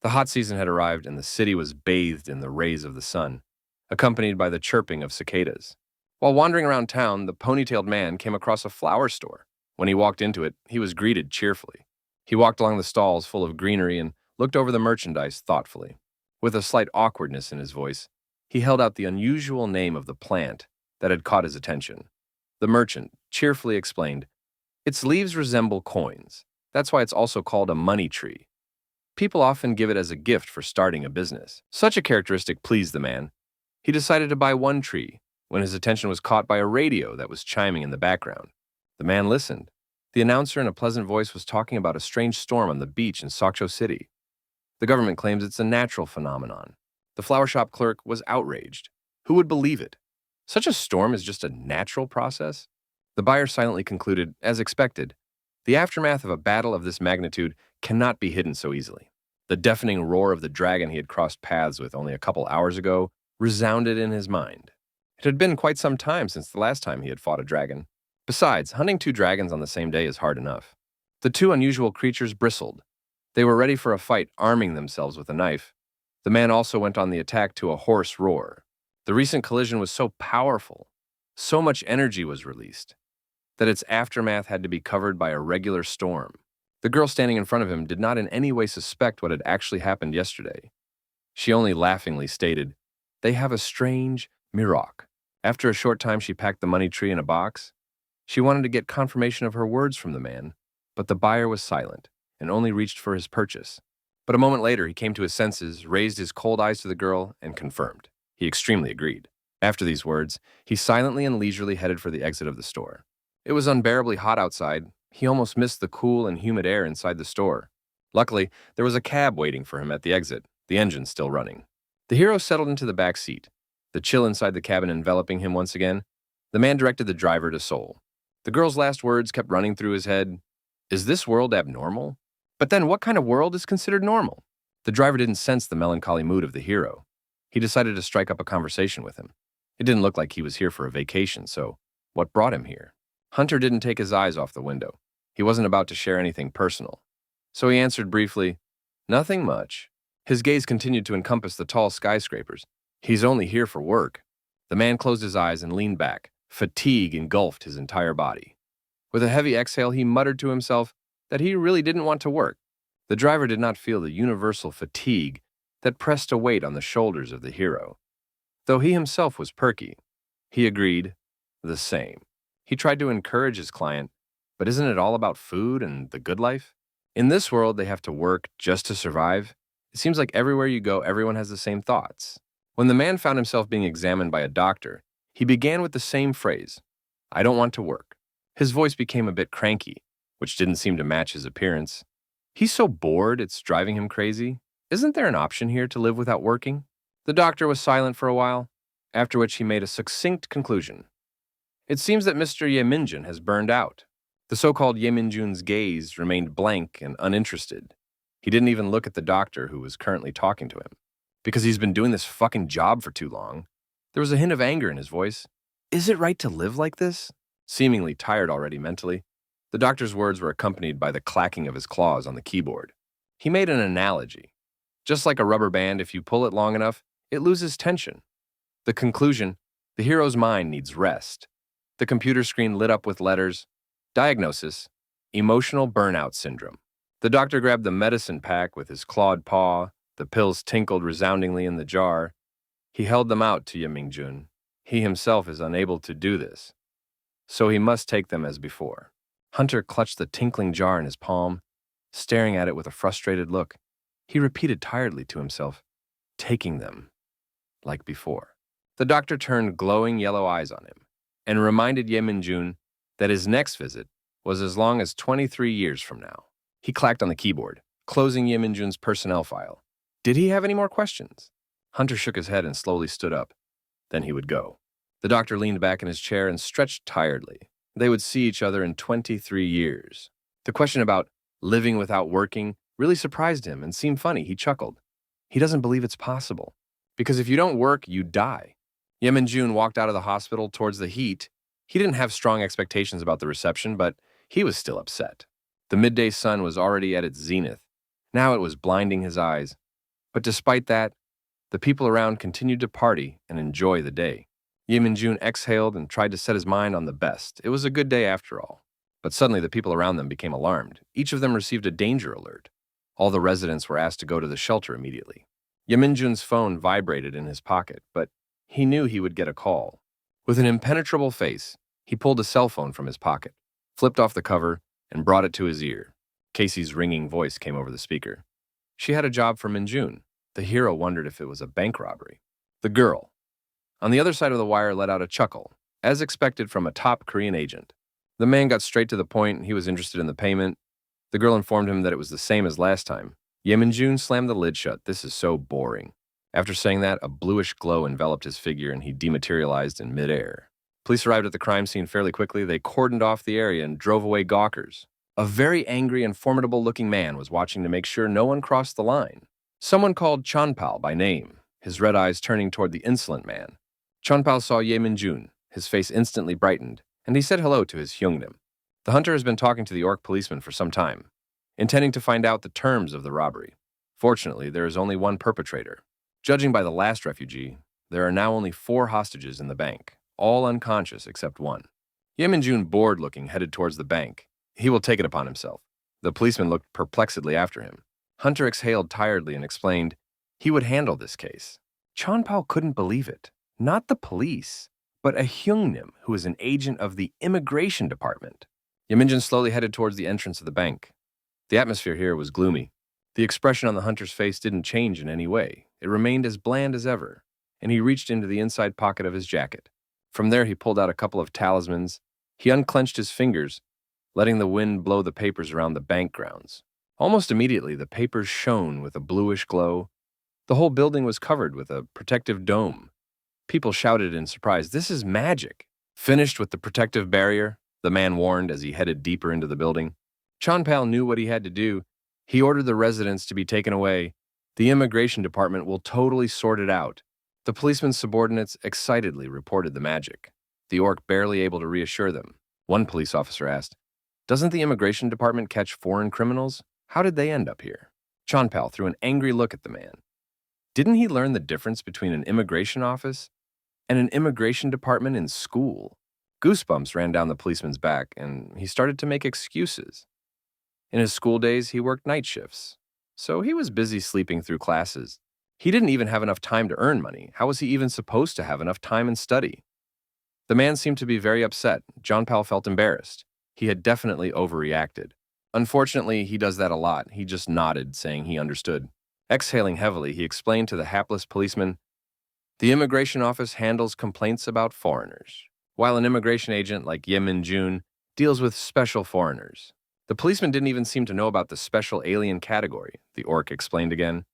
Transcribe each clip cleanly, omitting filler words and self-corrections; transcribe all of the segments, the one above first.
The hot season had arrived and the city was bathed in the rays of the sun, accompanied by the chirping of cicadas. While wandering around town, the ponytailed man came across a flower store. When he walked into it, he was greeted cheerfully. He walked along the stalls full of greenery and looked over the merchandise thoughtfully. With a slight awkwardness in his voice, he held out the unusual name of the plant that had caught his attention. The merchant cheerfully explained, "Its leaves resemble coins. That's why it's also called a money tree. People often give it as a gift for starting a business." Such a characteristic pleased the man. He decided to buy one tree when his attention was caught by a radio that was chiming in the background. The man listened. The announcer in a pleasant voice was talking about a strange storm on the beach in Sokcho City. The government claims it's a natural phenomenon. The flower shop clerk was outraged. Who would believe it? Such a storm is just a natural process? The buyer silently concluded, as expected, the aftermath of a battle of this magnitude cannot be hidden so easily. The deafening roar of the dragon he had crossed paths with only a couple hours ago resounded in his mind. It had been quite some time since the last time he had fought a dragon. Besides, hunting two dragons on the same day is hard enough. The two unusual creatures bristled. They were ready for a fight, arming themselves with a knife. The man also went on the attack to a hoarse roar. The recent collision was so powerful, so much energy was released, that its aftermath had to be covered by a regular storm. The girl standing in front of him did not in any way suspect what had actually happened yesterday. She only laughingly stated, "They have a strange mirok." After a short time, she packed the money tree in a box. She wanted to get confirmation of her words from the man, but the buyer was silent and only reached for his purchase. But a moment later, he came to his senses, raised his cold eyes to the girl, and confirmed. He extremely agreed. After these words, he silently and leisurely headed for the exit of the store. It was unbearably hot outside. He almost missed the cool and humid air inside the store. Luckily, there was a cab waiting for him at the exit, the engine still running. The hero settled into the back seat, the chill inside the cabin enveloping him once again. The man directed the driver to Seoul. The girl's last words kept running through his head. Is this world abnormal? But then what kind of world is considered normal? The driver didn't sense the melancholy mood of the hero. He decided to strike up a conversation with him. It didn't look like he was here for a vacation, so what brought him here? Hunter didn't take his eyes off the window. He wasn't about to share anything personal. So he answered briefly, "Nothing much." His gaze continued to encompass the tall skyscrapers. He's only here for work. The man closed his eyes and leaned back. Fatigue engulfed his entire body. With a heavy exhale, he muttered to himself that he really didn't want to work. The driver did not feel the universal fatigue that pressed a weight on the shoulders of the hero. Though he himself was perky, he agreed, the same. He tried to encourage his client, but isn't it all about food and the good life? In this world, they have to work just to survive. It seems like everywhere you go, everyone has the same thoughts. When the man found himself being examined by a doctor, he began with the same phrase, "I don't want to work." His voice became a bit cranky, which didn't seem to match his appearance. He's so bored, it's driving him crazy. Isn't there an option here to live without working? The doctor was silent for a while, after which he made a succinct conclusion. It seems that Mr. Ye Minjun has burned out. The so-called Ye Minjun's gaze remained blank and uninterested. He didn't even look at the doctor who was currently talking to him. Because he's been doing this fucking job for too long. There was a hint of anger in his voice. Is it right to live like this? Seemingly tired already mentally, the doctor's words were accompanied by the clacking of his claws on the keyboard. He made an analogy. Just like a rubber band, if you pull it long enough, it loses tension. The conclusion, the hero's mind needs rest. The computer screen lit up with letters. Diagnosis, emotional burnout syndrome. The doctor grabbed the medicine pack with his clawed paw. The pills tinkled resoundingly in the jar. He held them out to Ye Mingjun. He himself is unable to do this, so he must take them as before. Hunter clutched the tinkling jar in his palm, staring at it with a frustrated look. He repeated tiredly to himself, taking them, like before. The doctor turned glowing yellow eyes on him and reminded Ye Minjun that his next visit was as long as 23 years from now. He clacked on the keyboard, closing Ye Minjun's personnel file. Did he have any more questions? Hunter shook his head and slowly stood up. Then he would go. The doctor leaned back in his chair and stretched tiredly. They would see each other in 23 years. The question about living without working really surprised him and seemed funny. He chuckled. He doesn't believe it's possible. Because if you don't work, you die. Ye Minjun walked out of the hospital towards the heat. He didn't have strong expectations about the reception, but he was still upset. The midday sun was already at its zenith. Now it was blinding his eyes. But despite that, the people around continued to party and enjoy the day. Ye Min-jun exhaled and tried to set his mind on the best. It was a good day after all. But suddenly the people around them became alarmed. Each of them received a danger alert. All the residents were asked to go to the shelter immediately. Ye Min-jun's phone vibrated in his pocket, but he knew he would get a call. With an impenetrable face, he pulled a cell phone from his pocket, flipped off the cover, and brought it to his ear. Casey's ringing voice came over the speaker. She had a job for Min-jun. The hero wondered if it was a bank robbery. The girl, on the other side of the wire, let out a chuckle, as expected from a top Korean agent. The man got straight to the point. He was interested in the payment. The girl informed him that it was the same as last time. Ye Min-jun slammed the lid shut. This is so boring. After saying that, a bluish glow enveloped his figure and he dematerialized in midair. Police arrived at the crime scene fairly quickly. They cordoned off the area and drove away gawkers. A very angry and formidable-looking man was watching to make sure no one crossed the line. Someone called Chonpal by name, his red eyes turning toward the insolent man. Chonpal saw Ye Min-jun. His face instantly brightened, and he said hello to his hyungnim. The hunter has been talking to the orc policeman for some time, intending to find out the terms of the robbery. Fortunately, there is only one perpetrator. Judging by the last refugee, there are now only 4 hostages in the bank, all unconscious except one. Ye Min-jun, bored-looking, headed towards the bank. He will take it upon himself. The policeman looked perplexedly after him. Hunter exhaled tiredly and explained he would handle this case. Chonpal couldn't believe it. Not the police, but a hyungnim who is an agent of the immigration department. Ye Min-jun slowly headed towards the entrance of the bank. The atmosphere here was gloomy. The expression on the hunter's face didn't change in any way. It remained as bland as ever, and he reached into the inside pocket of his jacket. From there, he pulled out a couple of talismans. He unclenched his fingers, letting the wind blow the papers around the bank grounds. Almost immediately, the papers shone with a bluish glow. The whole building was covered with a protective dome. People shouted in surprise, "This is magic!" Finished with the protective barrier, the man warned as he headed deeper into the building. Chonpal knew what he had to do. He ordered the residents to be taken away. The immigration department will totally sort it out. The policeman's subordinates excitedly reported the magic, the orc barely able to reassure them. One police officer asked, "Doesn't the immigration department catch foreign criminals? How did they end up here?" Chonpal threw an angry look at the man. Didn't he learn the difference between an immigration office and an immigration department in school? Goosebumps ran down the policeman's back, and he started to make excuses. In his school days, he worked night shifts, so he was busy sleeping through classes. He didn't even have enough time to earn money. How was he even supposed to have enough time and study? The man seemed to be very upset. Chonpal felt embarrassed. He had definitely overreacted. Unfortunately, he does that a lot. He just nodded, saying he understood. Exhaling heavily, he explained to the hapless policeman, "The immigration office handles complaints about foreigners, while an immigration agent like Ye Min-jun deals with special foreigners." The policeman didn't even seem to know about the special alien category, the orc explained again.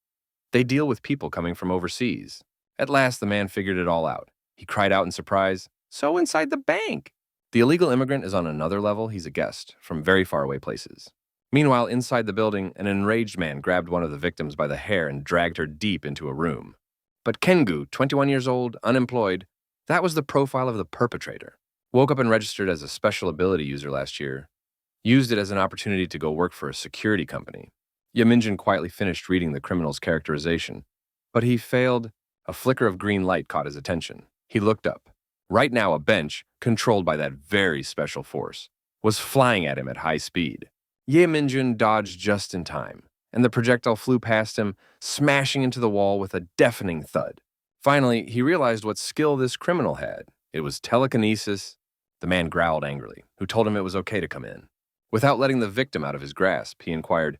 They deal with people coming from overseas. At last, the man figured it all out. He cried out in surprise, "So inside the bank!" The illegal immigrant is on another level. He's a guest from very far away places. Meanwhile, inside the building, an enraged man grabbed one of the victims by the hair and dragged her deep into a room. But Kengu, 21 years old, unemployed, that was the profile of the perpetrator. Woke up and registered as a special ability user last year. Used it as an opportunity to go work for a security company. Ye Min-jun quietly finished reading the criminal's characterization, but he failed. A flicker of green light caught his attention. He looked up. Right now, a bench, controlled by that very special force, was flying at him at high speed. Ye Min-jun dodged just in time, and the projectile flew past him, smashing into the wall with a deafening thud. Finally, he realized what skill this criminal had. It was telekinesis. The man growled angrily, who told him it was okay to come in. Without letting the victim out of his grasp, he inquired,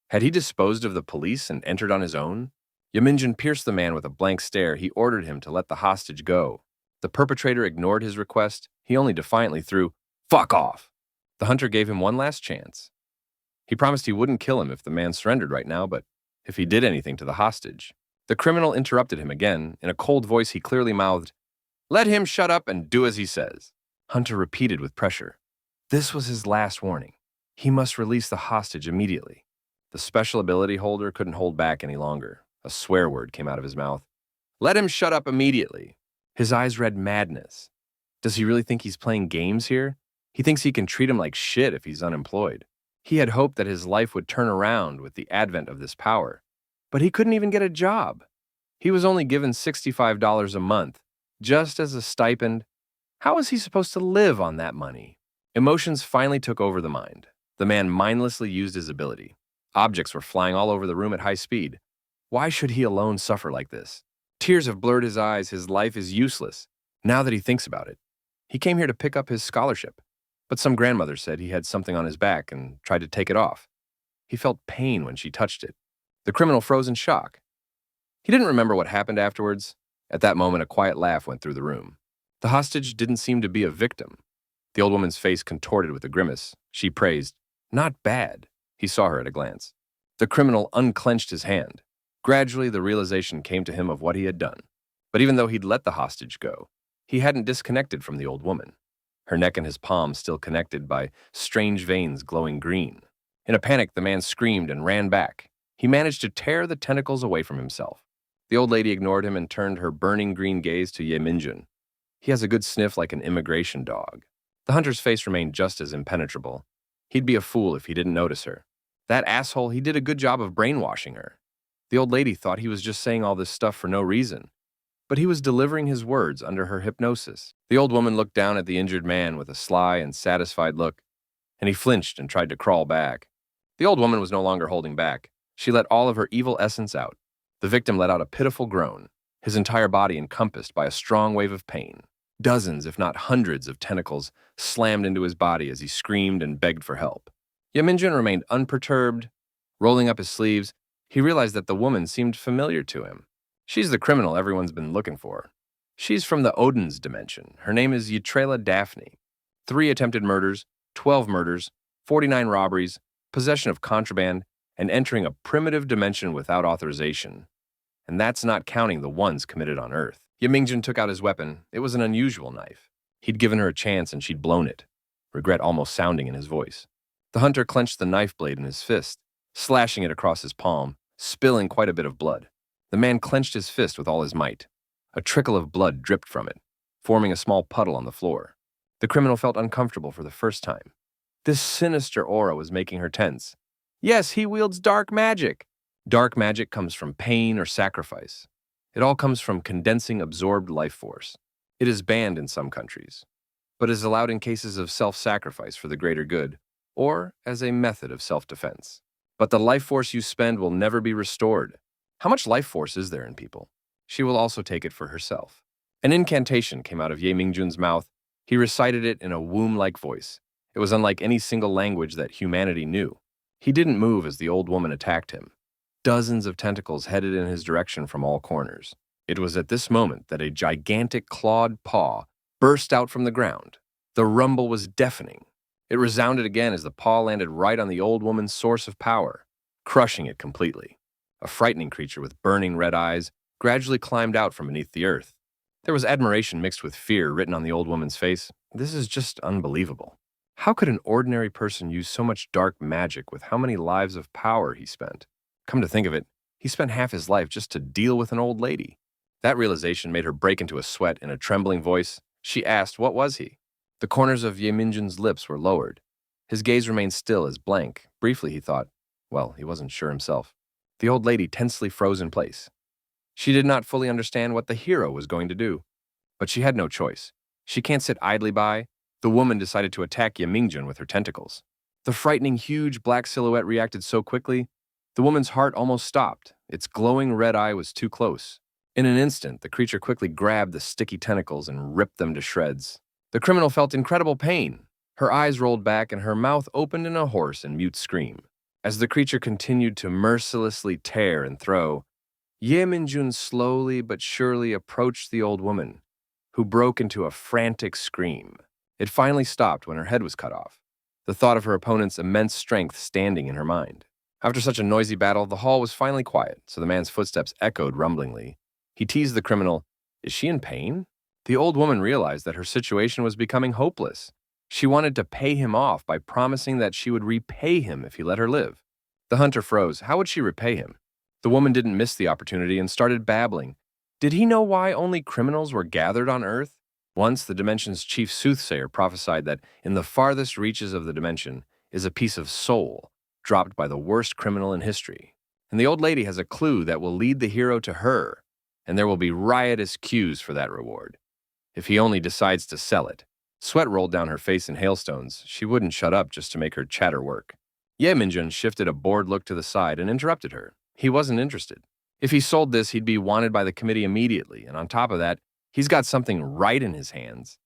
had he disposed of the police and entered on his own? Ye Min-jun pierced the man with a blank stare. He ordered him to let the hostage go. The perpetrator ignored his request. He only defiantly threw, "Fuck off!" The hunter gave him one last chance. He promised he wouldn't kill him if the man surrendered right now, but if he did anything to the hostage. The criminal interrupted him again. In a cold voice, he clearly mouthed, "Let him shut up and do as he says." Hunter repeated with pressure. This was his last warning. He must release the hostage immediately. The special ability holder couldn't hold back any longer. A swear word came out of his mouth. "Let him shut up immediately." His eyes read madness. Does he really think he's playing games here? He thinks he can treat him like shit if he's unemployed. He had hoped that his life would turn around with the advent of this power. But he couldn't even get a job. He was only given $65 a month, just as a stipend. How was he supposed to live on that money? Emotions finally took over the mind. The man mindlessly used his ability. Objects were flying all over the room at high speed. Why should he alone suffer like this? Tears have blurred his eyes. His life is useless, now that he thinks about it. He came here to pick up his scholarship, but some grandmother said he had something on his back and tried to take it off. He felt pain when she touched it. The criminal froze in shock. He didn't remember what happened afterwards. At that moment, a quiet laugh went through the room. The hostage didn't seem to be a victim. The old woman's face contorted with a grimace. She praised, "Not bad." He saw her at a glance. The criminal unclenched his hand. Gradually, the realization came to him of what he had done. But even though he'd let the hostage go, he hadn't disconnected from the old woman. Her neck and his palms still connected by strange veins glowing green. In a panic, the man screamed and ran back. He managed to tear the tentacles away from himself. The old lady ignored him and turned her burning green gaze to Ye Minjun. He has a good sniff like an immigration dog. The hunter's face remained just as impenetrable. He'd be a fool if he didn't notice her. That asshole, he did a good job of brainwashing her. The old lady thought he was just saying all this stuff for no reason, but he was delivering his words under her hypnosis. The old woman looked down at the injured man with a sly and satisfied look, and he flinched and tried to crawl back. The old woman was no longer holding back. She let all of her evil essence out. The victim let out a pitiful groan, his entire body encompassed by a strong wave of pain. Dozens, if not hundreds, of tentacles slammed into his body as he screamed and begged for help. Yaminjun remained unperturbed. Rolling up his sleeves, he realized that the woman seemed familiar to him. She's the criminal everyone's been looking for. She's from the Odin's dimension. Her name is Ytrela Daphne. 3 attempted murders, 12 murders, 49 robberies, possession of contraband, and entering a primitive dimension without authorization. And that's not counting the ones committed on Earth. Yamingjun took out his weapon. It was an unusual knife. He'd given her a chance and she'd blown it, regret almost sounding in his voice. The hunter clenched the knife blade in his fist, slashing it across his palm, spilling quite a bit of blood. The man clenched his fist with all his might. A trickle of blood dripped from it, forming a small puddle on the floor. The criminal felt uncomfortable for the first time. This sinister aura was making her tense. Yes, he wields dark magic. Dark magic comes from pain or sacrifice. It all comes from condensing absorbed life force. It is banned in some countries, but is allowed in cases of self-sacrifice for the greater good, or as a method of self-defense. But the life force you spend will never be restored. How much life force is there in people? She will also take it for herself. An incantation came out of Ye Mingjun's mouth. He recited it in a womb-like voice. It was unlike any single language that humanity knew. He didn't move as the old woman attacked him. Dozens of tentacles headed in his direction from all corners. It was at this moment that a gigantic clawed paw burst out from the ground. The rumble was deafening. It resounded again as the paw landed right on the old woman's source of power, crushing it completely. A frightening creature with burning red eyes gradually climbed out from beneath the earth. There was admiration mixed with fear written on the old woman's face. This is just unbelievable. How could an ordinary person use so much dark magic with how many lives of power he spent? Come to think of it, he spent half his life just to deal with an old lady. That realization made her break into a sweat. In a trembling voice, she asked, what was he? The corners of Ye Minjun's lips were lowered. His gaze remained still as blank. Briefly, he thought, well, he wasn't sure himself. The old lady tensely froze in place. She did not fully understand what the hero was going to do. But she had no choice. She can't sit idly by. The woman decided to attack Ye Mingjun with her tentacles. The frightening, huge black silhouette reacted so quickly, the woman's heart almost stopped. Its glowing red eye was too close. In an instant, the creature quickly grabbed the sticky tentacles and ripped them to shreds. The criminal felt incredible pain. Her eyes rolled back and her mouth opened in a hoarse and mute scream. As the creature continued to mercilessly tear and throw, Ye Minjun slowly but surely approached the old woman, who broke into a frantic scream. It finally stopped when her head was cut off, the thought of her opponent's immense strength standing in her mind. After such a noisy battle, the hall was finally quiet, so the man's footsteps echoed rumblingly. He teased the criminal, "Is she in pain?" The old woman realized that her situation was becoming hopeless. She wanted to pay him off by promising that she would repay him if he let her live. The hunter froze. How would she repay him? The woman didn't miss the opportunity and started babbling. Did he know why only criminals were gathered on Earth? Once, the dimension's chief soothsayer prophesied that in the farthest reaches of the dimension is a piece of soul dropped by the worst criminal in history. and the old lady has a clue that will lead the hero to her, and there will be riotous queues for that reward. If he only decides to sell it. Sweat rolled down her face in hailstones. She wouldn't shut up just to make her chatter work. Ye Minjun shifted a bored look to the side and interrupted her. He wasn't interested. If he sold this, he'd be wanted by the committee immediately, and on top of that, he's got something right in his hands.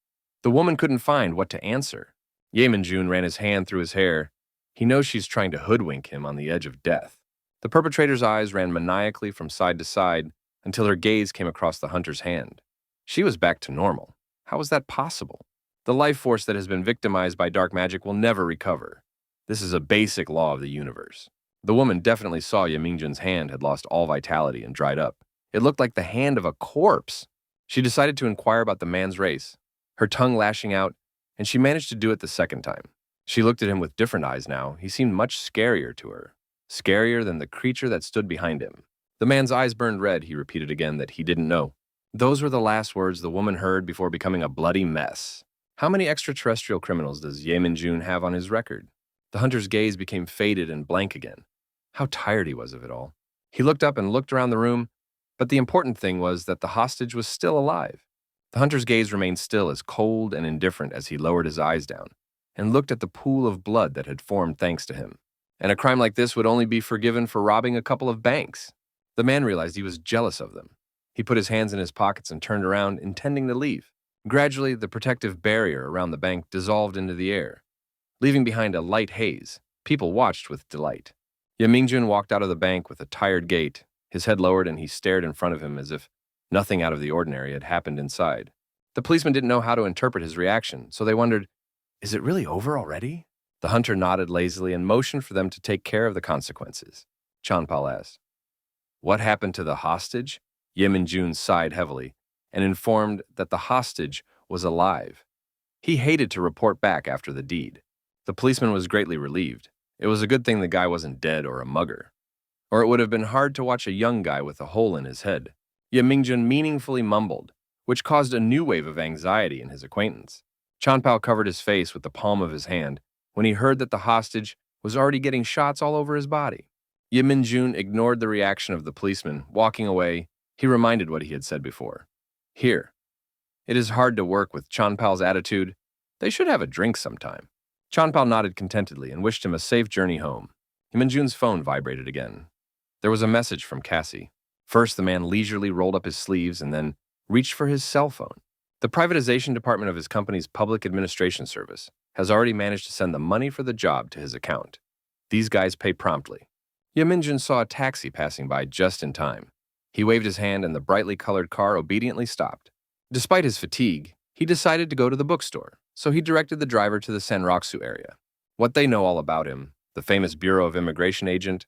The woman couldn't find what to answer. Ye Minjun ran his hand through his hair. He knows she's trying to hoodwink him on the edge of death. The perpetrator's eyes ran maniacally from side to side until her gaze came across the hunter's hand. She was back to normal. How was that possible? The life force that has been victimized by dark magic will never recover. This is a basic law of the universe. The woman definitely saw Yamingjun's hand had lost all vitality and dried up. It looked like the hand of a corpse. She decided to inquire about the man's race, her tongue lashing out, and she managed to do it the second time. She looked at him with different eyes now. He seemed much scarier to her, scarier than the creature that stood behind him. The man's eyes burned red. He repeated again that he didn't know. Those were the last words the woman heard before becoming a bloody mess. How many extraterrestrial criminals does Ye Minjun have on his record? The hunter's gaze became faded and blank again. How tired he was of it all. He looked up and looked around the room, but the important thing was that the hostage was still alive. The hunter's gaze remained still, as cold and indifferent as he lowered his eyes down and looked at the pool of blood that had formed thanks to him. And a crime like this would only be forgiven for robbing a couple of banks. The man realized he was jealous of them. He put his hands in his pockets and turned around, intending to leave. Gradually, the protective barrier around the bank dissolved into the air, leaving behind a light haze. People watched with delight. Yamingjun walked out of the bank with a tired gait, his head lowered, and he stared in front of him as if nothing out of the ordinary had happened inside. The policemen didn't know how to interpret his reaction, so they wondered, is it really over already? The hunter nodded lazily and motioned for them to take care of the consequences. Chanpal asked, "What happened to the hostage?" Yamingjun sighed heavily and informed that the hostage was alive. He hated to report back after the deed. The policeman was greatly relieved. It was a good thing the guy wasn't dead or a mugger, or it would have been hard to watch a young guy with a hole in his head. Yamingjun meaningfully mumbled, which caused a new wave of anxiety in his acquaintance. Chanpao covered his face with the palm of his hand when he heard that the hostage was already getting shots all over his body. Yamingjun ignored the reaction of the policeman. Walking away, he reminded what he had said before. Here. It is hard to work with Chanpal's attitude. They should have a drink sometime. Chanpal nodded contentedly and wished him a safe journey home. Yamingjun's phone vibrated again. There was a message from Cassie. First, the man leisurely rolled up his sleeves and then reached for his cell phone. The privatization department of his company's public administration service has already managed to send the money for the job to his account. These guys pay promptly. Yamingjun saw a taxi passing by just in time. He waved his hand and the brightly colored car obediently stopped. Despite his fatigue, he decided to go to the bookstore, so he directed the driver to the Sanroksu area. What they know all about him, the famous Bureau of Immigration agent,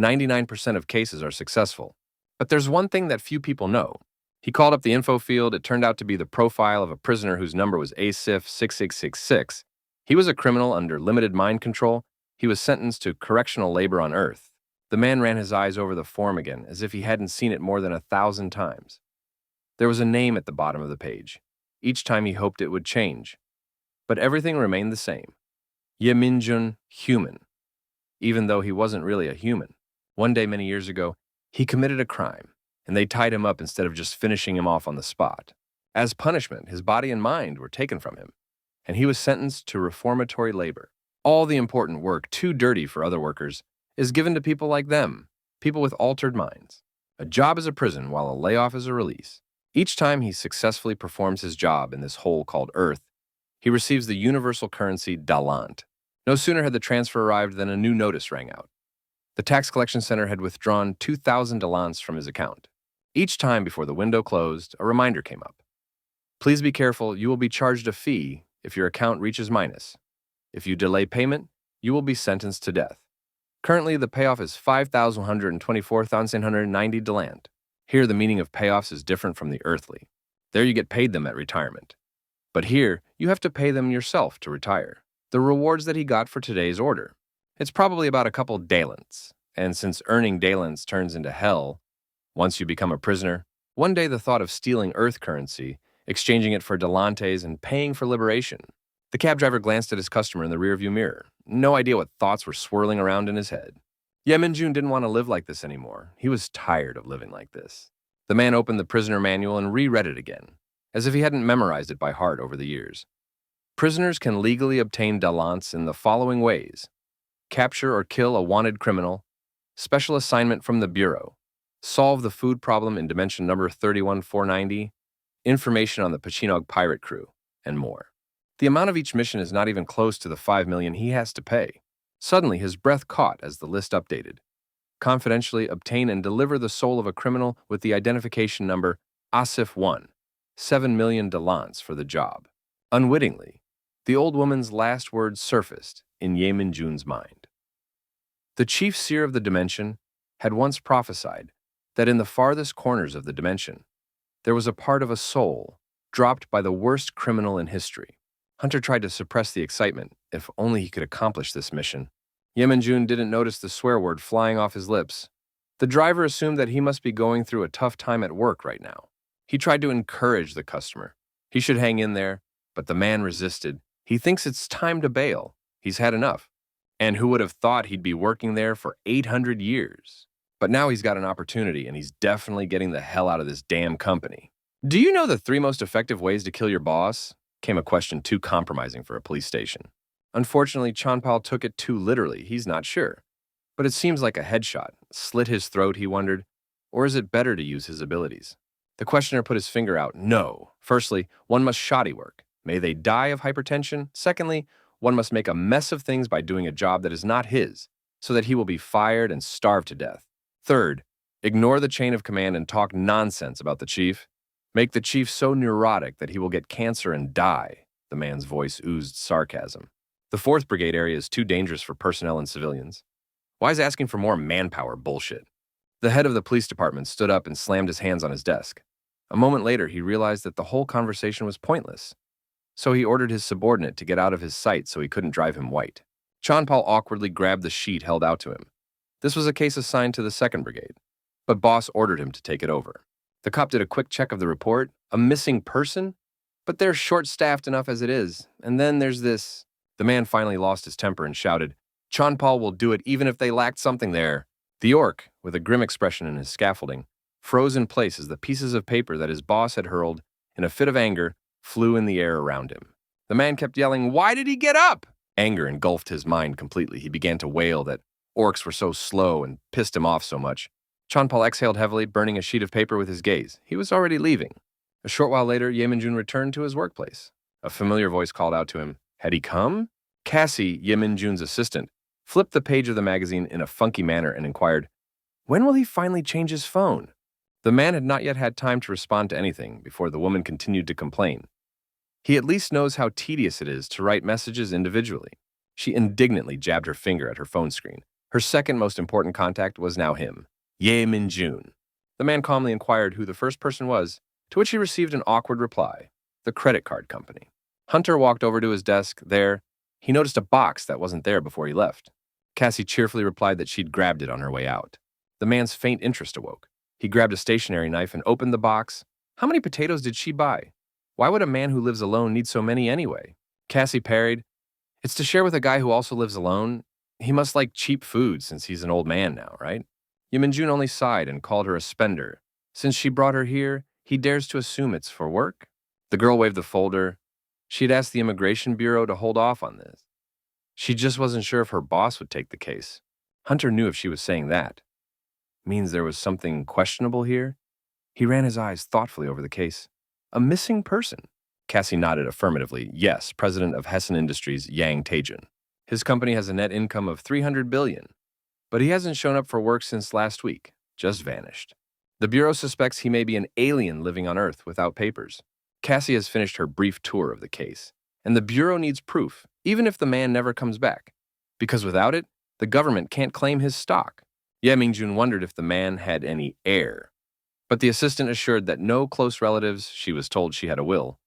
99% of cases are successful. But there's one thing that few people know. He called up the info field. It turned out to be the profile of a prisoner whose number was ASIF 6666. He was a criminal under limited mind control. He was sentenced to correctional labor on Earth. The man ran his eyes over the form again, as if he hadn't seen it more than 1,000 times. There was a name at the bottom of the page. Each time he hoped it would change. But everything remained the same. Yamingjun, human. Even though he wasn't really a human. One day many years ago, he committed a crime, and they tied him up instead of just finishing him off on the spot. As punishment, his body and mind were taken from him, and he was sentenced to reformatory labor. All the important work, too dirty for other workers, is given to people like them, people with altered minds. A job is a prison, while a layoff is a release. Each time he successfully performs his job in this hole called Earth, he receives the universal currency Dalant. No sooner had the transfer arrived than a new notice rang out. The tax collection center had withdrawn 2,000 Dalants from his account. Each time before the window closed, a reminder came up. Please be careful, you will be charged a fee if your account reaches minus. If you delay payment, you will be sentenced to death. Currently, the payoff is 5,124,990 Dalant. Here, the meaning of payoffs is different from the earthly. There you get paid them at retirement. But here, you have to pay them yourself to retire. The rewards that he got for today's order. It's probably about a couple Dalants. And since earning Dalants turns into hell, once you become a prisoner, one day the thought of stealing Earth currency, exchanging it for Dalantes, and paying for liberation. The cab driver glanced at his customer in the rearview mirror. No idea what thoughts were swirling around in his head. Ye Minjun didn't want to live like this anymore. He was tired of living like this. The man opened the prisoner manual and reread it again, as if he hadn't memorized it by heart over the years. Prisoners can legally obtain dalants in the following ways: capture or kill a wanted criminal, special assignment from the Bureau, solve the food problem in dimension number 31490, information on the Pachinog pirate crew, and more. The amount of each mission is not even close to the 5 million he has to pay. Suddenly, his breath caught as the list updated. Confidentially obtain and deliver the soul of a criminal with the identification number Asif 1, 7 million dalants for the job. Unwittingly, the old woman's last words surfaced in Ye Minjun's mind. The chief seer of the dimension had once prophesied that in the farthest corners of the dimension, there was a part of a soul dropped by the worst criminal in history. Hunter tried to suppress the excitement, if only he could accomplish this mission. Ye Minjun didn't notice the swear word flying off his lips. The driver assumed that he must be going through a tough time at work right now. He tried to encourage the customer. He should hang in there, but the man resisted. He thinks it's time to bail. He's had enough. And who would have thought he'd be working there for 800 years? But now he's got an opportunity, and he's definitely getting the hell out of this damn company. Do you know the 3 most effective ways to kill your boss? Came a question too compromising for a police station. Unfortunately, Chanpal took it too literally. He's not sure. But it seems like a headshot. Slit his throat, he wondered. Or is it better to use his abilities? The questioner put his finger out. No. Firstly, one must shoddy work. May they die of hypertension. Secondly, one must make a mess of things by doing a job that is not his, so that he will be fired and starved to death. Third, ignore the chain of command and talk nonsense about the chief. Make the chief so neurotic that he will get cancer and die. The man's voice oozed sarcasm. The 4th Brigade area is too dangerous for personnel and civilians. Why is asking for more manpower bullshit? The head of the police department stood up and slammed his hands on his desk. A moment later, he realized that the whole conversation was pointless. So he ordered his subordinate to get out of his sight so he couldn't drive him white. Chanpal awkwardly grabbed the sheet held out to him. This was a case assigned to the 2nd Brigade, but boss ordered him to take it over. The cop did a quick check of the report. A missing person? But they're short-staffed enough as it is. And then there's this. The man finally lost his temper and shouted, Chanpal will do it even if they lacked something there. The orc, with a grim expression in his scaffolding, froze in place as the pieces of paper that his boss had hurled, in a fit of anger, flew in the air around him. The man kept yelling, Why did he get up? Anger engulfed his mind completely. He began to wail that orcs were so slow and pissed him off so much. Chanpal exhaled heavily, burning a sheet of paper with his gaze. He was already leaving. A short while later, Ye Minjun returned to his workplace. A familiar voice called out to him. Had he come? Cassie, Ye Minjun's assistant, flipped the page of the magazine in a funky manner and inquired, When will he finally change his phone? The man had not yet had time to respond to anything before the woman continued to complain. He at least knows how tedious it is to write messages individually. She indignantly jabbed her finger at her phone screen. Her second most important contact was now him, Ye Minjun. The man calmly inquired who the first person was, to which he received an awkward reply, the credit card company. Hunter walked over to his desk. There, he noticed a box that wasn't there before he left. Cassie cheerfully replied that she'd grabbed it on her way out. The man's faint interest awoke. He grabbed a stationery knife and opened the box. How many potatoes did she buy? Why would a man who lives alone need so many anyway? Cassie parried, It's to share with a guy who also lives alone. He must like cheap food since he's an old man now, right? Ye Minjun only sighed and called her a spender. Since she brought her here, he dares to assume it's for work? The girl waved the folder. She'd asked the Immigration Bureau to hold off on this. She just wasn't sure if her boss would take the case. Hunter knew if she was saying that. Means there was something questionable here? He ran his eyes thoughtfully over the case. A missing person? Cassie nodded affirmatively. Yes, president of Hessen Industries, Yang Taejun. His company has a net income of 300 billion. But he hasn't shown up for work since last week. Just vanished. The Bureau suspects he may be an alien living on Earth without papers. Cassie has finished her brief tour of the case. And the Bureau needs proof, even if the man never comes back. Because without it, the government can't claim his stock. Ye Mingjun wondered if the man had any heir. But the assistant assured that no close relatives. She was told she had a will.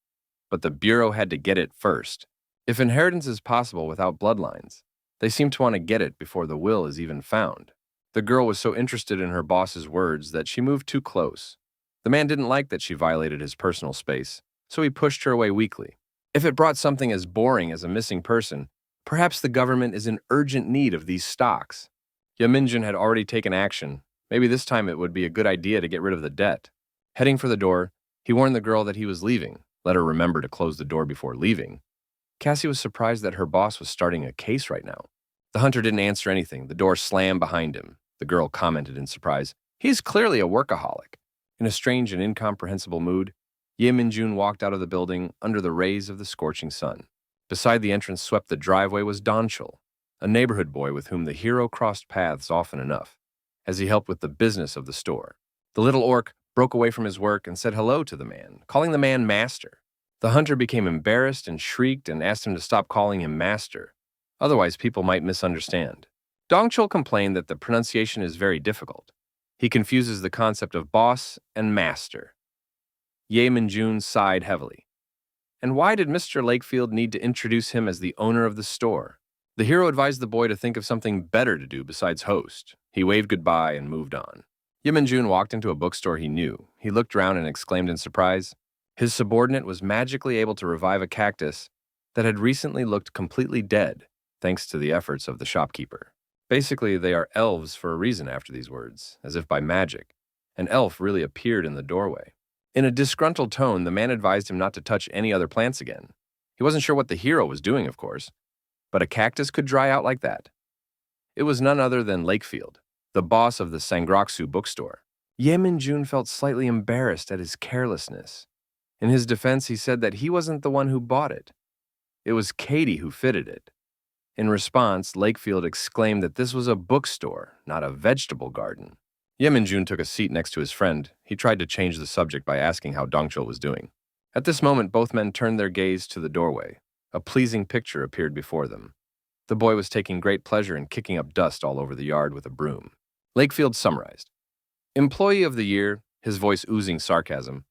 But the Bureau had to get it first. If inheritance is possible without bloodlines, they seem to want to get it before the will is even found. The girl was so interested in her boss's words that she moved too close. The man didn't like that she violated his personal space, so he pushed her away weakly. If it brought something as boring as a missing person, perhaps the government is in urgent need of these stocks. Yaminjun had already taken action. Maybe this time it would be a good idea to get rid of the debt. Heading for the door, he warned the girl that he was leaving. Let her remember to close the door before leaving. Cassie was surprised that her boss was starting a case right now. The hunter didn't answer anything. The door slammed behind him. The girl commented in surprise, "He's clearly a workaholic." In a strange and incomprehensible mood, Ye Min-jun walked out of the building under the rays of the scorching sun. Beside the entrance swept the driveway was Donchul, a neighborhood boy with whom the hero crossed paths often enough, as he helped with the business of the store. The little orc broke away from his work and said hello to the man, calling the man master. The hunter became embarrassed and shrieked and asked him to stop calling him master. Otherwise, people might misunderstand. Dongchul complained that the pronunciation is very difficult. He confuses the concept of boss and master. Ye Min-jun sighed heavily. And why did Mr. Lakefield need to introduce him as the owner of the store? The hero advised the boy to think of something better to do besides host. He waved goodbye and moved on. Ye Min-jun walked into a bookstore he knew. He looked around and exclaimed in surprise. His subordinate was magically able to revive a cactus that had recently looked completely dead, thanks to the efforts of the shopkeeper. Basically, they are elves for a reason after these words, as if by magic. An elf really appeared in the doorway. In a disgruntled tone, the man advised him not to touch any other plants again. He wasn't sure what the hero was doing, of course, but a cactus could dry out like that. It was none other than Lakefield, the boss of the Sangroku bookstore. Ye Min-jun felt slightly embarrassed at his carelessness. In his defense, he said that he wasn't the one who bought it. It was Katie who fitted it. In response, Lakefield exclaimed that this was a bookstore, not a vegetable garden. Ye Min-jun took a seat next to his friend. He tried to change the subject by asking how Dongchul was doing. At this moment, both men turned their gaze to the doorway. A pleasing picture appeared before them. The boy was taking great pleasure in kicking up dust all over the yard with a broom. Lakefield summarized. Employee of the year, his voice oozing sarcasm.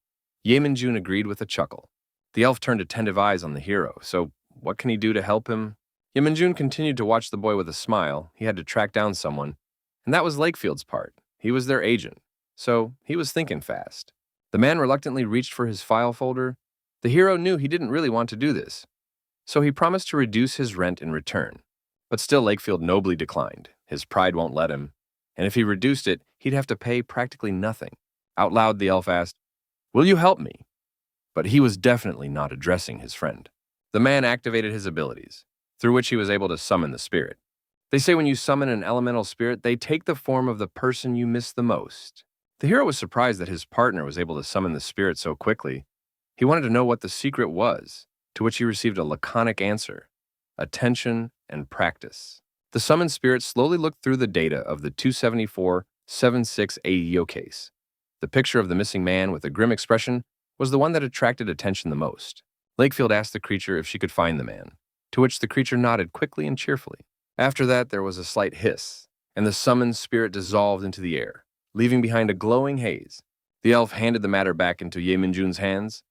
Ye Min-jun agreed with a chuckle. The elf turned attentive eyes on the hero. So, what can he do to help him? Ye Min-jun continued to watch the boy with a smile. He had to track down someone, and that was Lakefield's part. He was their agent, so he was thinking fast. The man reluctantly reached for his file folder. The hero knew he didn't really want to do this, so he promised to reduce his rent in return. But still, Lakefield nobly declined. His pride won't let him, and if he reduced it, he'd have to pay practically nothing. Out loud, the elf asked, "Will you help me?" But he was definitely not addressing his friend. The man activated his abilities, through which he was able to summon the spirit. They say when you summon an elemental spirit, they take the form of the person you miss the most. The hero was surprised that his partner was able to summon the spirit so quickly. He wanted to know what the secret was, to which he received a laconic answer: attention and practice. The summoned spirit slowly looked through the data of the 274-76 AEO case. The picture of the missing man with a grim expression was the one that attracted attention the most. Lakefield asked the creature if she could find the man, to which the creature nodded quickly and cheerfully. After that, there was a slight hiss, and the summoned spirit dissolved into the air, leaving behind a glowing haze. The elf handed the matter back into Ye Min-jun's hands.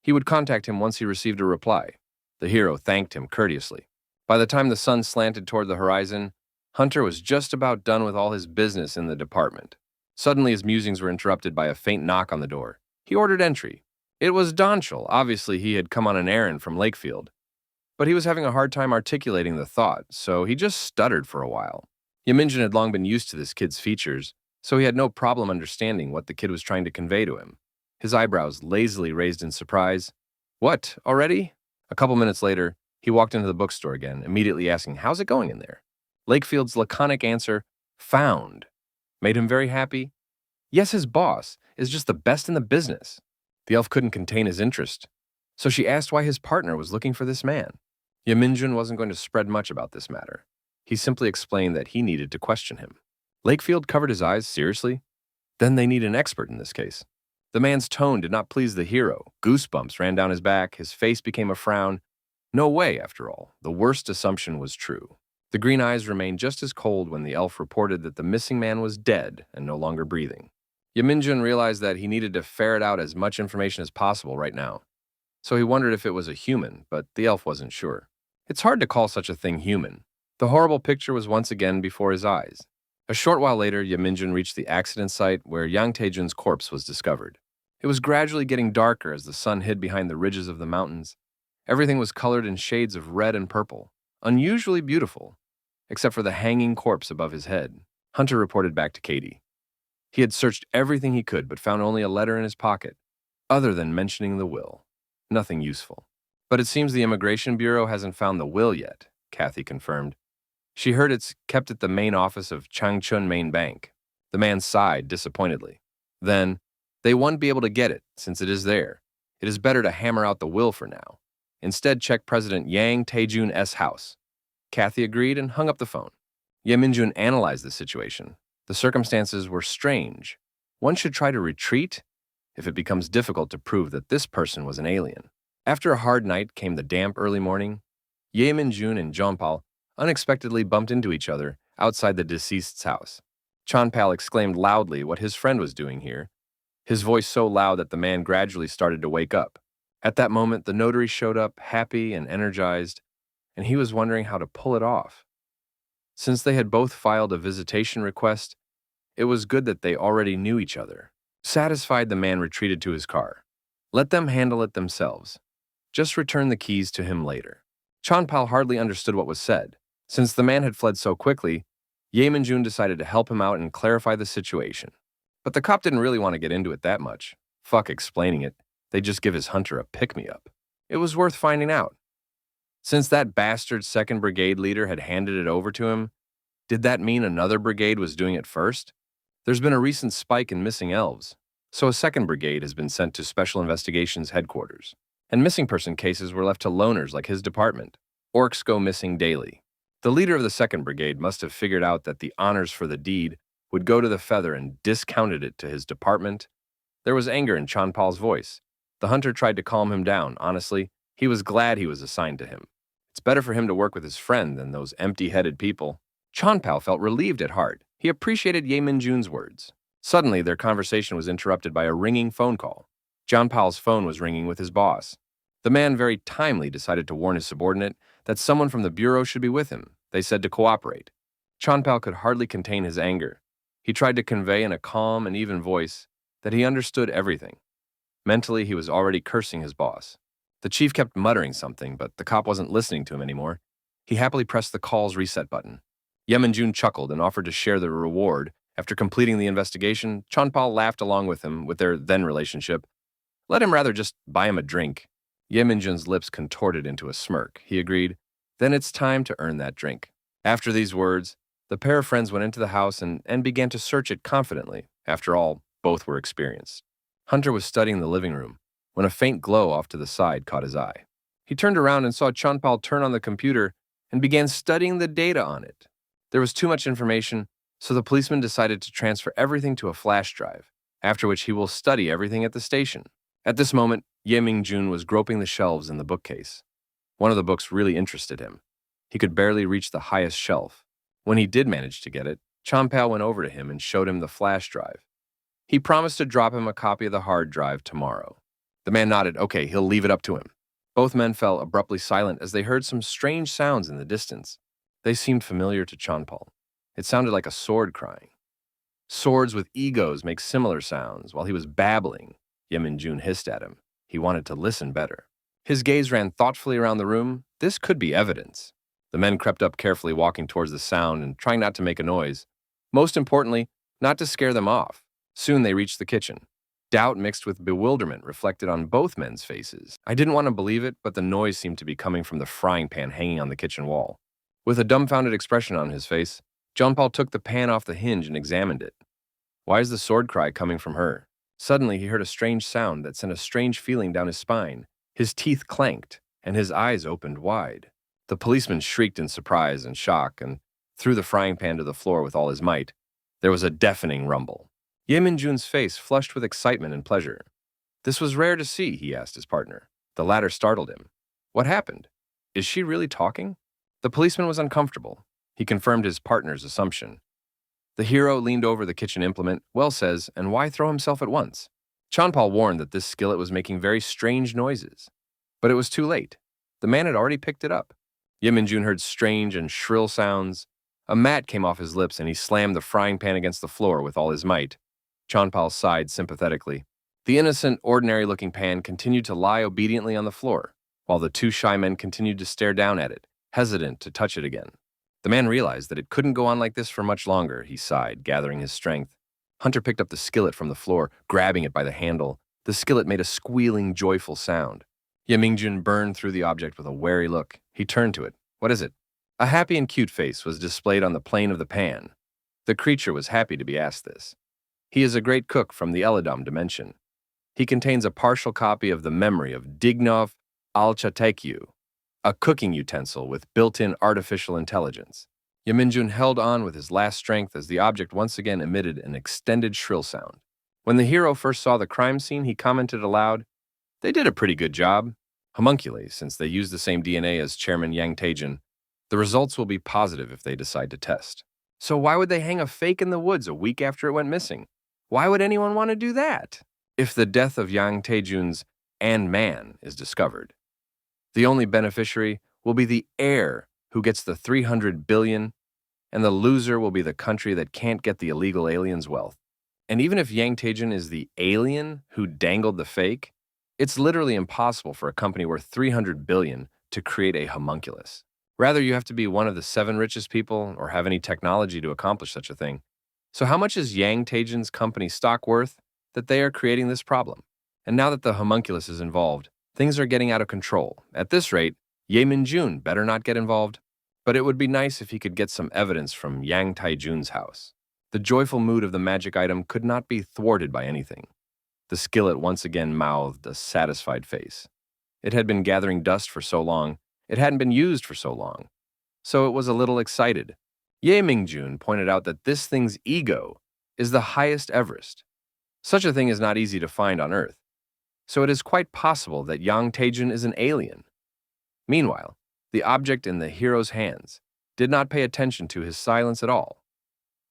He would contact him once he received a reply. The hero thanked him courteously. By the time the sun slanted toward the horizon, Hunter was just about done with all his business in the department. Suddenly, his musings were interrupted by a faint knock on the door. He ordered entry. It was Donchul. Obviously, he had come on an errand from Lakefield. But he was having a hard time articulating the thought, so he just stuttered for a while. Ye Min-jun had long been used to this kid's features, so he had no problem understanding what the kid was trying to convey to him. His eyebrows lazily raised in surprise. "What, already?" A couple minutes later, he walked into the bookstore again, immediately asking, "How's it going in there?" Lakefield's laconic answer, "Found," made him very happy. Yes, his boss is just the best in the business. The elf couldn't contain his interest, so she asked why his partner was looking for this man. Ye Min-jun wasn't going to spread much about this matter. He simply explained that he needed to question him. Lakefield covered his eyes. Seriously? Then they need an expert in this case. The man's tone did not please the hero. Goosebumps ran down his back. His face became a frown. No way, after all. The worst assumption was true. The green eyes remained just as cold when the elf reported that the missing man was dead and no longer breathing. Ye Min-jun realized that he needed to ferret out as much information as possible right now. So he wondered if it was a human, but the elf wasn't sure. It's hard to call such a thing human. The horrible picture was once again before his eyes. A short while later, Ye Min-jun reached the accident site where Yang Taejun's corpse was discovered. It was gradually getting darker as the sun hid behind the ridges of the mountains. Everything was colored in shades of red and purple, unusually beautiful, except for the hanging corpse above his head. Hunter reported back to Katie. He had searched everything he could but found only a letter in his pocket, other than mentioning the will. Nothing useful. But it seems the Immigration Bureau hasn't found the will yet, Kathy confirmed. She heard it's kept at the main office of Changchun Main Bank. The man sighed disappointedly. Then, they won't be able to get it, since it is there. It is better to hammer out the will for now. Instead, check President Yang Taejun's house. Kathy agreed and hung up the phone. Ye Minjun analyzed the situation. The circumstances were strange. One should try to retreat if it becomes difficult to prove that this person was an alien. After a hard night came the damp early morning. Ye Minjun and Jeonpal unexpectedly bumped into each other outside the deceased's house. Jeonpal exclaimed loudly what his friend was doing here, his voice so loud that the man gradually started to wake up. At that moment, the notary showed up, happy and energized, and he was wondering how to pull it off. Since they had both filed a visitation request, it was good that they already knew each other. Satisfied, the man retreated to his car. Let them handle it themselves. Just return the keys to him later. Jeonpal hardly understood what was said. Since the man had fled so quickly, Ye Minjun decided to help him out and clarify the situation. But the cop didn't really want to get into it that much. Fuck explaining it. They'd just give his hunter a pick-me-up. It was worth finding out. Since that bastard 2nd Brigade leader had handed it over to him, did that mean another brigade was doing it first? There's been a recent spike in missing elves, so a 2nd Brigade has been sent to Special Investigations Headquarters, and missing person cases were left to loners like his department. Orcs go missing daily. The leader of the 2nd Brigade must have figured out that the honors for the deed would go to the feather and discounted it to his department. There was anger in Jeonpal's voice. The hunter tried to calm him down. Honestly, he was glad he was assigned to him. It's better for him to work with his friend than those empty-headed people. Jeonpal felt relieved at heart. He appreciated Ye Minjun's words. Suddenly, their conversation was interrupted by a ringing phone call. Jeonpal's phone was ringing with his boss. The man very timely decided to warn his subordinate that someone from the bureau should be with him. They said to cooperate. Jeonpal could hardly contain his anger. He tried to convey in a calm and even voice that he understood everything. Mentally, he was already cursing his boss. The chief kept muttering something, but the cop wasn't listening to him anymore. He happily pressed the call's reset button. Ye Minjun chuckled and offered to share the reward. After completing the investigation, Jeonpal laughed along with him with their then relationship. Let him rather just buy him a drink. Ye Minjun's lips contorted into a smirk. He agreed, then it's time to earn that drink. After these words, the pair of friends went into the house and began to search it confidently. After all, both were experienced. Hunter was studying the living room when a faint glow off to the side caught his eye. He turned around and saw Jeonpal turn on the computer and began studying the data on it. There was too much information, so the policeman decided to transfer everything to a flash drive, after which he will study everything at the station. At this moment, Ye Minjun was groping the shelves in the bookcase. One of the books really interested him. He could barely reach the highest shelf. When he did manage to get it, Jeonpal went over to him and showed him the flash drive. He promised to drop him a copy of the hard drive tomorrow. The man nodded. Okay, he'll leave it up to him. Both men fell abruptly silent as they heard some strange sounds in the distance. They seemed familiar to Jeonpal. It sounded like a sword crying. Swords with egos make similar sounds. While he was babbling, Ye Minjun hissed at him. He wanted to listen better. His gaze ran thoughtfully around the room. This could be evidence. The men crept up carefully, walking towards the sound and trying not to make a noise. Most importantly, not to scare them off. Soon they reached the kitchen. Doubt mixed with bewilderment reflected on both men's faces. I didn't want to believe it, but the noise seemed to be coming from the frying pan hanging on the kitchen wall. With a dumbfounded expression on his face, Jeonpal took the pan off the hinge and examined it. Why is the sword cry coming from her? Suddenly, he heard a strange sound that sent a strange feeling down his spine. His teeth clanked, and his eyes opened wide. The policeman shrieked in surprise and shock and threw the frying pan to the floor with all his might. There was a deafening rumble. Ye Minjun's face flushed with excitement and pleasure. This was rare to see, he asked his partner. The latter startled him. What happened? Is she really talking? The policeman was uncomfortable. He confirmed his partner's assumption. The hero leaned over the kitchen implement. Well says, and why throw himself at once? Jeonpal warned that this skillet was making very strange noises. But it was too late. The man had already picked it up. Ye Minjun heard strange and shrill sounds. A mat came off his lips and he slammed the frying pan against the floor with all his might. Jeonpal sighed sympathetically. The innocent, ordinary-looking pan continued to lie obediently on the floor, while the two shy men continued to stare down at it, hesitant to touch it again. The man realized that it couldn't go on like this for much longer. He sighed, gathering his strength. Hunter picked up the skillet from the floor, grabbing it by the handle. The skillet made a squealing, joyful sound. Ye Mingjun burned through the object with a wary look. He turned to it. What is it? A happy and cute face was displayed on the plane of the pan. The creature was happy to be asked this. He is a great cook from the Eladam dimension. He contains a partial copy of the memory of Dignov Alchatekyu, a cooking utensil with built-in artificial intelligence. Yaminjun held on with his last strength as the object once again emitted an extended shrill sound. When the hero first saw the crime scene, he commented aloud, "They did a pretty good job. Homunculi, since they use the same DNA as Chairman Yang Taejin, the results will be positive if they decide to test." So why would they hang a fake in the woods a week after it went missing? Why would anyone want to do that? If the death of Yang Taejun's and man is discovered, the only beneficiary will be the heir who gets the 300 billion, and the loser will be the country that can't get the illegal alien's wealth. And even if Yang Taejun is the alien who dangled the fake, it's literally impossible for a company worth 300 billion to create a homunculus. Rather, you have to be one of the 7 richest people or have any technology to accomplish such a thing. So how much is Yang Taejun's company stock worth that they are creating this problem? And now that the homunculus is involved, things are getting out of control. At this rate, Ye Min-jun better not get involved. But it would be nice if he could get some evidence from Yang Taejun's house. The joyful mood of the magic item could not be thwarted by anything. The skillet once again mouthed a satisfied face. It had been gathering dust for so long, it hadn't been used for so long. So it was a little excited. Ye Mingjun pointed out that this thing's ego is the highest Everest. Such a thing is not easy to find on Earth. So it is quite possible that Yang Taejun is an alien. Meanwhile, the object in the hero's hands did not pay attention to his silence at all.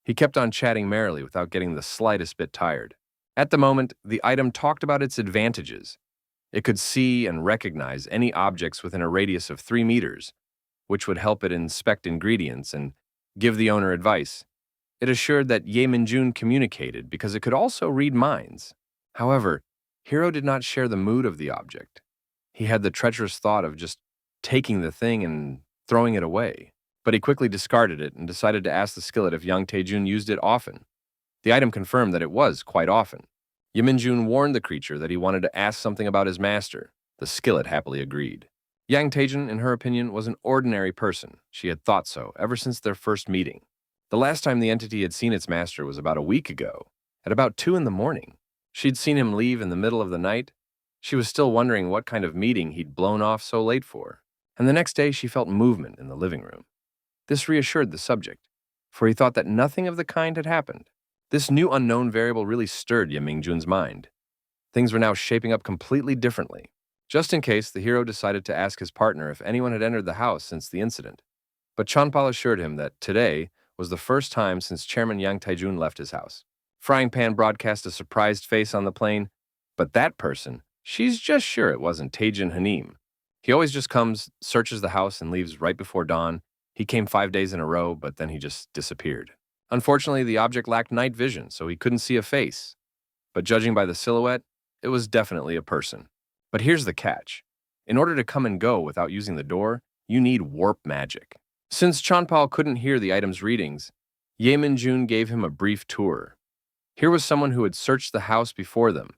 He kept on chatting merrily without getting the slightest bit tired. At the moment, the item talked about its advantages. It could see and recognize any objects within a radius of 3 meters, which would help it inspect ingredients and give the owner advice. It assured that Ye Minjun communicated because it could also read minds. However, Hero did not share the mood of the object. He had the treacherous thought of just taking the thing and throwing it away. But he quickly discarded it and decided to ask the skillet if Yang Taejun used it often. The item confirmed that it was quite often. Yaminjun warned the creature that he wanted to ask something about his master. The skillet happily agreed. Yang Taejun, in her opinion, was an ordinary person. She had thought so ever since their first meeting. The last time the entity had seen its master was about a week ago, at about 2 in the morning. She'd seen him leave in the middle of the night. She was still wondering what kind of meeting he'd blown off so late for. And the next day she felt movement in the living room. This reassured the subject, for he thought that nothing of the kind had happened. This new unknown variable really stirred Ye Mingjun's mind. Things were now shaping up completely differently. Just in case, the hero decided to ask his partner if anyone had entered the house since the incident. But Chanpal assured him that today was the first time since Chairman Yang Taejun left his house. Frying Pan broadcast a surprised face on the plane. But that person, she's just sure it wasn't Taejin Hanim. He always just comes, searches the house, and leaves right before dawn. He came 5 days in a row, but then he just disappeared. Unfortunately, the object lacked night vision, so he couldn't see a face. But judging by the silhouette, it was definitely a person. But here's the catch. In order to come and go without using the door, you need warp magic. Since Chanpal couldn't hear the item's readings, Ye Minjun gave him a brief tour. Here was someone who had searched the house before them,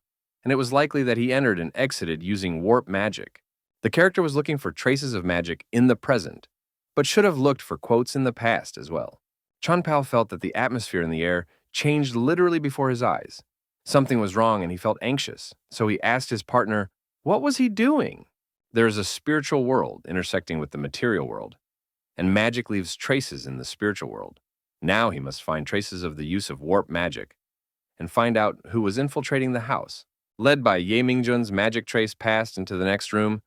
and it was likely that he entered and exited using warp magic. The character was looking for traces of magic in the present, but should have looked for quotes in the past as well. Chanpal felt that the atmosphere in the air changed literally before his eyes. Something was wrong and he felt anxious, so he asked his partner, what was he doing? There is a spiritual world intersecting with the material world, and magic leaves traces in the spiritual world. Now he must find traces of the use of warp magic and find out who was infiltrating the house. Led by Ye Mingjun's magic trace passed into the next room,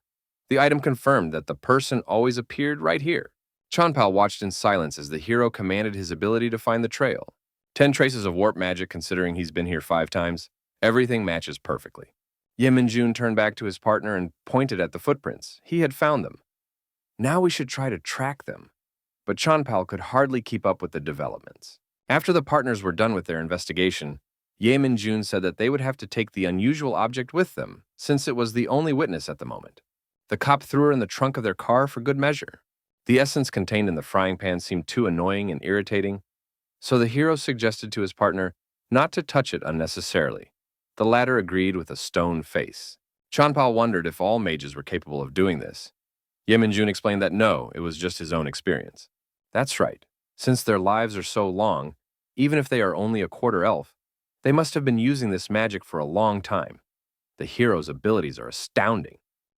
the item confirmed that the person always appeared right here. Chanpal watched in silence as the hero commanded his ability to find the trail. 10 traces of warp magic considering he's been here 5 times. Everything matches perfectly. Ye Minjun turned back to his partner and pointed at the footprints. He had found them. Now we should try to track them. But Chanpal could hardly keep up with the developments. After the partners were done with their investigation, Ye Minjun said that they would have to take the unusual object with them, since it was the only witness at the moment. The cop threw her in the trunk of their car for good measure. The essence contained in the frying pan seemed too annoying and irritating, so the hero suggested to his partner not to touch it unnecessarily. The latter agreed with a stone face. Chanpal wondered if all mages were capable of doing this. Yeminjun explained that no, it was just his own experience. That's right. Since their lives are so long, even if they are only a quarter elf, they must have been using this magic for a long time. The hero's abilities are astounding.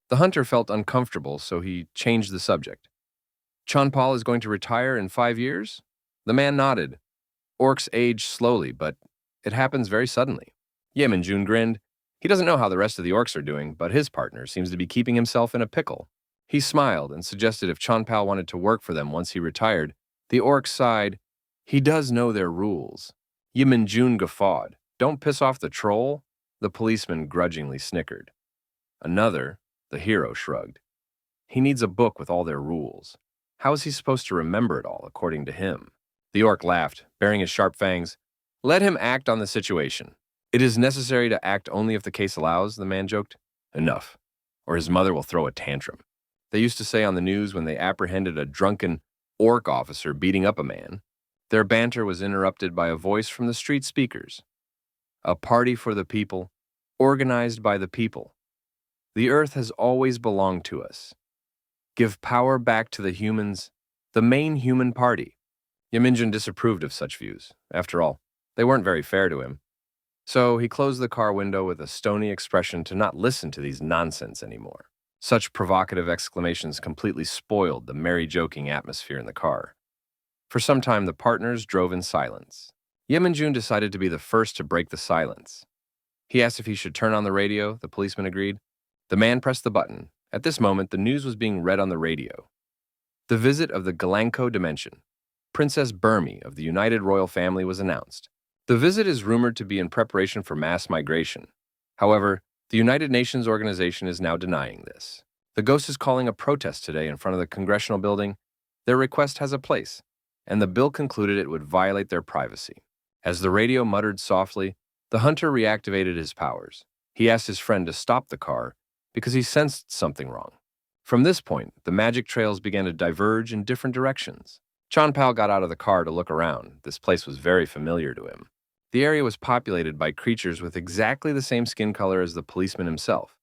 The hunter felt uncomfortable, so he changed the subject. Chanpal is going to retire in 5 years? The man nodded. Orcs age slowly, but it happens very suddenly. Yeminjun grinned. He doesn't know how the rest of the orcs are doing, but his partner seems to be keeping himself in a pickle. He smiled and suggested if Chanpal wanted to work for them once he retired. The orc sighed. He does know their rules. Yeminjun guffawed. Don't piss off the troll? The policeman grudgingly snickered. Another, the hero shrugged. He needs a book with all their rules. How is he supposed to remember it all, according to him? The orc laughed, baring his sharp fangs. Let him act on the situation. It is necessary to act only if the case allows, the man joked. Enough, or his mother will throw a tantrum. They used to say on the news when they apprehended a drunken orc officer beating up a man. Their banter was interrupted by a voice from the street speakers. A party for the people, organized by the people. The earth has always belonged to us. Give power back to the humans, the main human party. Yeminjun disapproved of such views. After all, they weren't very fair to him. So he closed the car window with a stony expression to not listen to these nonsense anymore. Such provocative exclamations completely spoiled the merry joking atmosphere in the car. For some time, the partners drove in silence. Yeminjun decided to be the first to break the silence. He asked if he should turn on the radio. The policeman agreed. The man pressed the button. At this moment, the news was being read on the radio. The visit of the Galanko dimension. Princess Burmi of the United Royal Family was announced. The visit is rumored to be in preparation for mass migration. However, the United Nations organization is now denying this. The ghost is calling a protest today in front of the Congressional building. Their request has a place, and the bill concluded it would violate their privacy. As the radio muttered softly, the hunter reactivated his powers. He asked his friend to stop the car because he sensed something wrong. From this point, the magic trails began to diverge in different directions. Chanpal got out of the car to look around. This place was very familiar to him. The area was populated by creatures with exactly the same skin color as the policeman himself.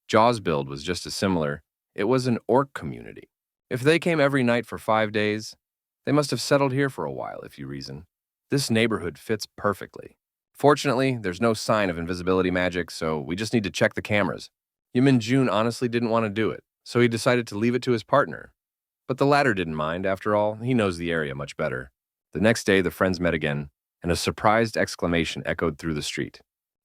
Jaw's build was just as similar. It was an orc community. If they came every night for 5 days, they must have settled here for a while, if you reason. This neighborhood fits perfectly. Fortunately, there's no sign of invisibility magic, so we just need to check the cameras. Yeminjun honestly didn't want to do it, so he decided to leave it to his partner. But the latter didn't mind. After all, he knows the area much better. The next day, the friends met again, and a surprised exclamation echoed through the street.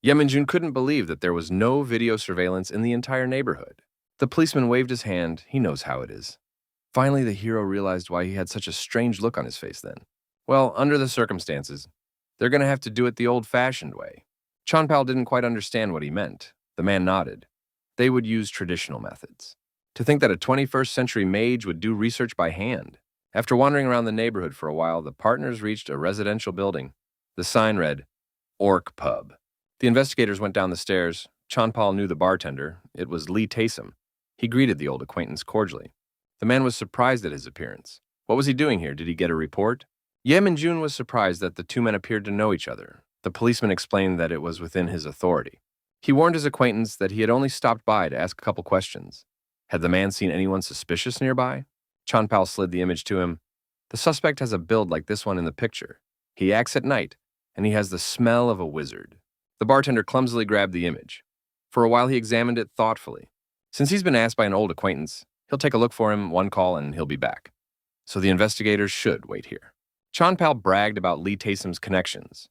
Yeminjun couldn't believe that there was no video surveillance in the entire neighborhood. The policeman waved his hand. He knows how it is. Finally, the hero realized why he had such a strange look on his face then. Well, under the circumstances, they're going to have to do it the old-fashioned way. Chanpal didn't quite understand what he meant. The man nodded. They would use traditional methods. To think that a 21st century mage would do research by hand. After wandering around the neighborhood for a while, the partners reached a residential building. The sign read, Orc Pub. The investigators went down the stairs. Chanpal knew the bartender. It was Lee Taysom. He greeted the old acquaintance cordially. The man was surprised at his appearance. What was he doing here? Did he get a report? Yeminjun was surprised that the two men appeared to know each other. The policeman explained that it was within his authority. He warned his acquaintance that he had only stopped by to ask a couple questions. Had the man seen anyone suspicious nearby? Chanpal slid the image to him. The suspect has a build like this one in the picture. He acts at night, and he has the smell of a wizard. The bartender clumsily grabbed the image. For a while, he examined it thoughtfully. Since he's been asked by an old acquaintance, he'll take a look for him, one call, and he'll be back. So the investigators should wait here. Chanpal bragged about Lee Taysom's connections.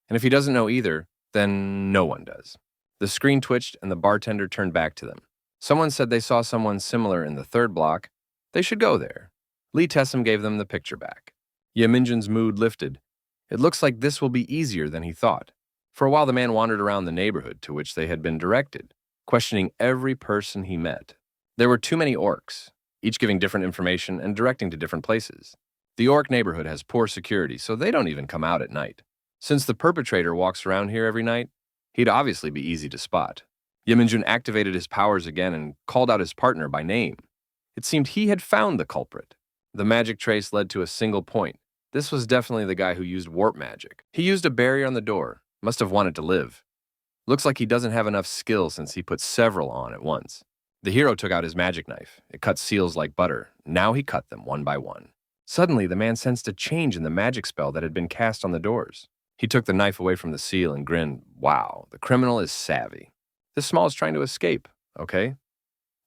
And if he doesn't know either, then no one does. The screen twitched, and the bartender turned back to them. Someone said they saw someone similar in the 3rd block. They should go there. Lee Taysom gave them the picture back. Yeminjun's mood lifted. It looks like this will be easier than he thought. For a while, the man wandered around the neighborhood to which they had been directed, questioning every person he met. There were too many orcs, each giving different information and directing to different places. The orc neighborhood has poor security, so they don't even come out at night. Since the perpetrator walks around here every night, he'd obviously be easy to spot. Yeminjun activated his powers again and called out his partner by name. It seemed he had found the culprit. The magic trace led to a single point. This was definitely the guy who used warp magic. He used a barrier on the door. Must have wanted to live. Looks like he doesn't have enough skill since he put several on at once. The hero took out his magic knife. It cut seals like butter. Now he cut them one by one. Suddenly, the man sensed a change in the magic spell that had been cast on the doors. He took the knife away from the seal and grinned. Wow, the criminal is savvy. This small is trying to escape, okay?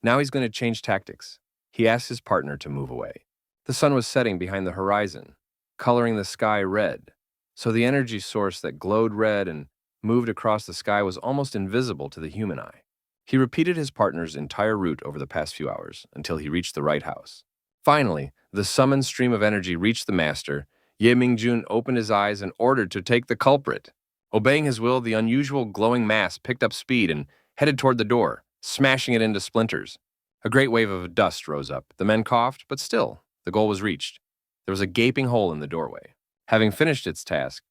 Now he's going to change tactics. He asked his partner to move away. The sun was setting behind the horizon, coloring the sky red, so the energy source that glowed red and moved across the sky was almost invisible to the human eye. He repeated his partner's entire route over the past few hours until he reached the right house. Finally, the summoned stream of energy reached the master. Ye Mingjun opened his eyes and ordered to take the culprit. Obeying his will, the unusual glowing mass picked up speed and headed toward the door, smashing it into splinters. A great wave of dust rose up. The men coughed, but still, the goal was reached. There was a gaping hole in the doorway. Having finished its task,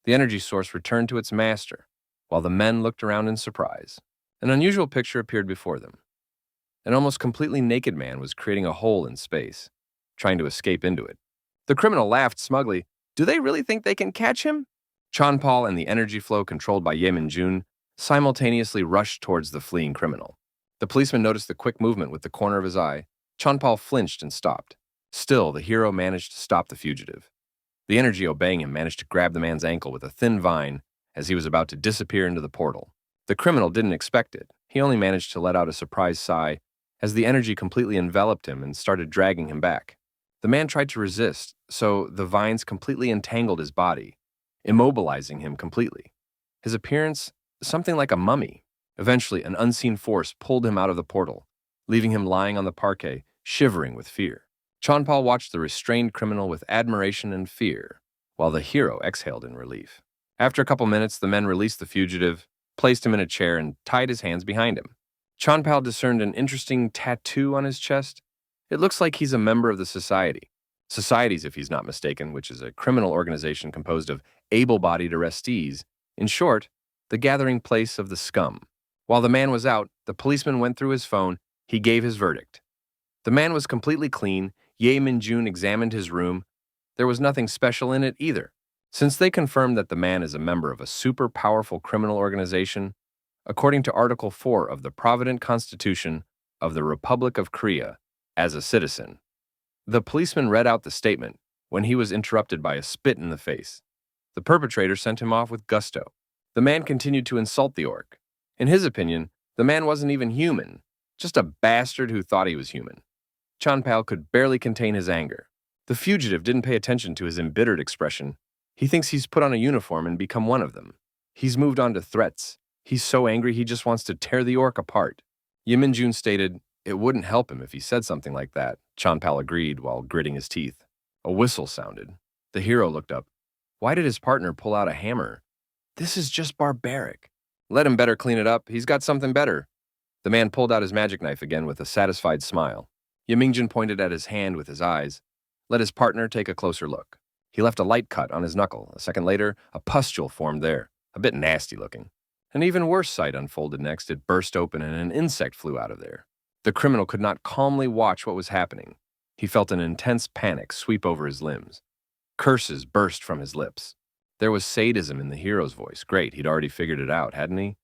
the energy source returned to its master, while the men looked around in surprise. An unusual picture appeared before them. An almost completely naked man was creating a hole in space, trying to escape into it. The criminal laughed smugly. Do they really think they can catch him? Chanpal and the energy flow controlled by Ye Minjun simultaneously rushed towards the fleeing criminal. The policeman noticed the quick movement with the corner of his eye. Chanpal flinched and stopped. Still, the hero managed to stop the fugitive. The energy obeying him managed to grab the man's ankle with a thin vine as he was about to disappear into the portal. The criminal didn't expect it. He only managed to let out a surprised sigh as the energy completely enveloped him and started dragging him back. The man tried to resist, so the vines completely entangled his body, immobilizing him completely. His appearance, something like a mummy. Eventually, an unseen force pulled him out of the portal, leaving him lying on the parquet, shivering with fear. Chanpal watched the restrained criminal with admiration and fear, while the hero exhaled in relief. After a couple minutes, the men released the fugitive, placed him in a chair, and tied his hands behind him. Chanpal discerned an interesting tattoo on his chest. It looks like he's a member of the Society. Societies, if he's not mistaken, which is a criminal organization composed of able-bodied arrestees. In short, the gathering place of the scum. While the man was out, the policeman went through his phone. He gave his verdict. The man was completely clean. Ye Minjun examined his room. There was nothing special in it either. Since they confirmed that the man is a member of a super powerful criminal organization, according to Article 4 of the Provident Constitution of the Republic of Korea, as a citizen. The policeman read out the statement when he was interrupted by a spit in the face. The perpetrator sent him off with gusto. The man continued to insult the orc. In his opinion, the man wasn't even human, just a bastard who thought he was human. Chanpal could barely contain his anger. The fugitive didn't pay attention to his embittered expression. He thinks he's put on a uniform and become one of them. He's moved on to threats. He's so angry he just wants to tear the orc apart. Yiminjun stated, it wouldn't help him if he said something like that. Chanpal agreed while gritting his teeth. A whistle sounded. The hero looked up. Why did his partner pull out a hammer? This is just barbaric. Let him better clean it up. He's got something better. The man pulled out his magic knife again with a satisfied smile. Yimingjun pointed at his hand with his eyes. Let his partner take a closer look. He left a light cut on his knuckle. A second later, a pustule formed there, a bit nasty looking. An even worse sight unfolded next. It burst open and an insect flew out of there. The criminal could not calmly watch what was happening. He felt an intense panic sweep over his limbs. Curses burst from his lips. There was sadism in the hero's voice. Great, he'd already figured it out, hadn't he?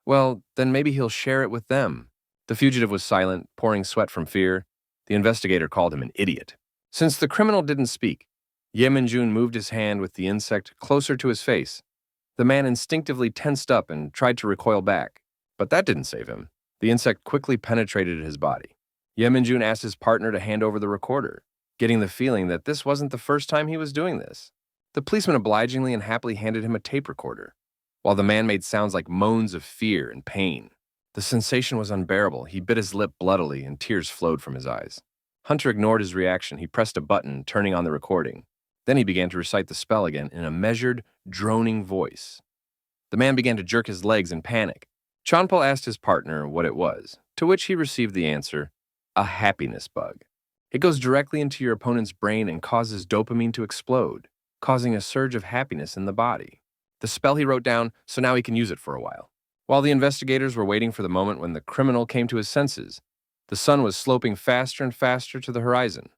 Well, then maybe he'll share it with them. The fugitive was silent, pouring sweat from fear. The investigator called him an idiot. Since the criminal didn't speak, Yeminjun moved his hand with the insect closer to his face. The man instinctively tensed up and tried to recoil back, but that didn't save him. The insect quickly penetrated his body. Yeminjun asked his partner to hand over the recorder, getting the feeling that this wasn't the first time he was doing this. The policeman obligingly and happily handed him a tape recorder, while the man made sounds like moans of fear and pain. The sensation was unbearable. He bit his lip bloodily and tears flowed from his eyes. Hunter ignored his reaction. He pressed a button, turning on the recording. Then he began to recite the spell again in a measured, droning voice. The man began to jerk his legs in panic. Chanpal asked his partner what it was, to which he received the answer, a happiness bug. It goes directly into your opponent's brain and causes dopamine to explode, causing a surge of happiness in the body. The spell he wrote down, so now he can use it for a while. While the investigators were waiting for the moment when the criminal came to his senses, the sun was sloping faster and faster to the horizon.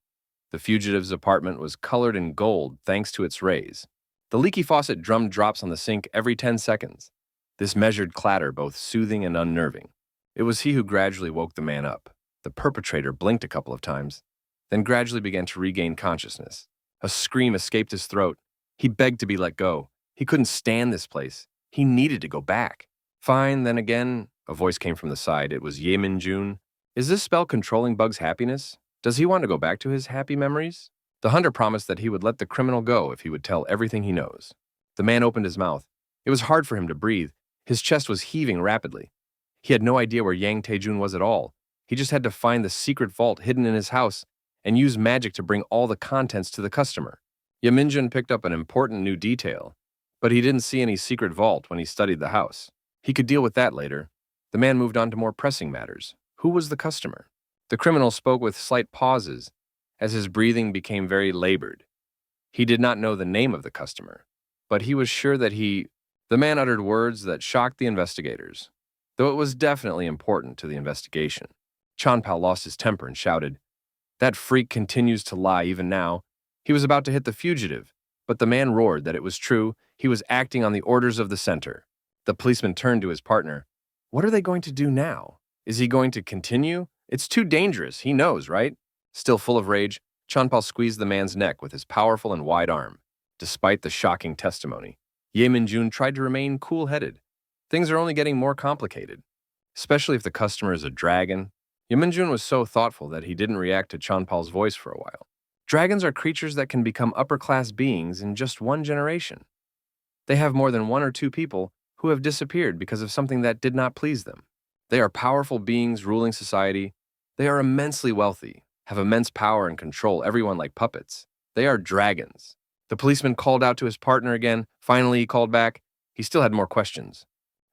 The fugitive's apartment was colored in gold thanks to its rays. The leaky faucet drummed drops on the sink every 10 seconds. This measured clatter both soothing and unnerving. It was he who gradually woke the man up. The perpetrator blinked a couple of times, then gradually began to regain consciousness. A scream escaped his throat. He begged to be let go. He couldn't stand this place. He needed to go back. Fine, then again, a voice came from the side. It was Ye Min-jun. Is this spell controlling Bug's happiness? Does he want to go back to his happy memories? The hunter promised that he would let the criminal go if he would tell everything he knows. The man opened his mouth. It was hard for him to breathe. His chest was heaving rapidly. He had no idea where Yang Taejun was at all. He just had to find the secret vault hidden in his house and use magic to bring all the contents to the customer. Ye Min-jun picked up an important new detail, but he didn't see any secret vault when he studied the house. He could deal with that later. The man moved on to more pressing matters. Who was the customer? The criminal spoke with slight pauses, as his breathing became very labored. He did not know the name of the customer, but he was sure that The man uttered words that shocked the investigators, though it was definitely important to the investigation. Chanpao lost his temper and shouted, "That freak continues to lie even now." He was about to hit the fugitive, but the man roared that it was true. He was acting on the orders of the center. The policeman turned to his partner. What are they going to do now? Is he going to continue? It's too dangerous, he knows, right? Still full of rage, Chanpao squeezed the man's neck with his powerful and wide arm. Despite the shocking testimony, Ye Min-jun tried to remain cool-headed. Things are only getting more complicated, especially if the customer is a dragon. Ye Min-jun was so thoughtful that he didn't react to Chanpal's voice for a while. Dragons are creatures that can become upper-class beings in just one generation. They have more than one or two people who have disappeared because of something that did not please them. They are powerful beings ruling society. They are immensely wealthy, have immense power and control everyone like puppets. They are dragons. The policeman called out to his partner again. Finally, he called back. He still had more questions.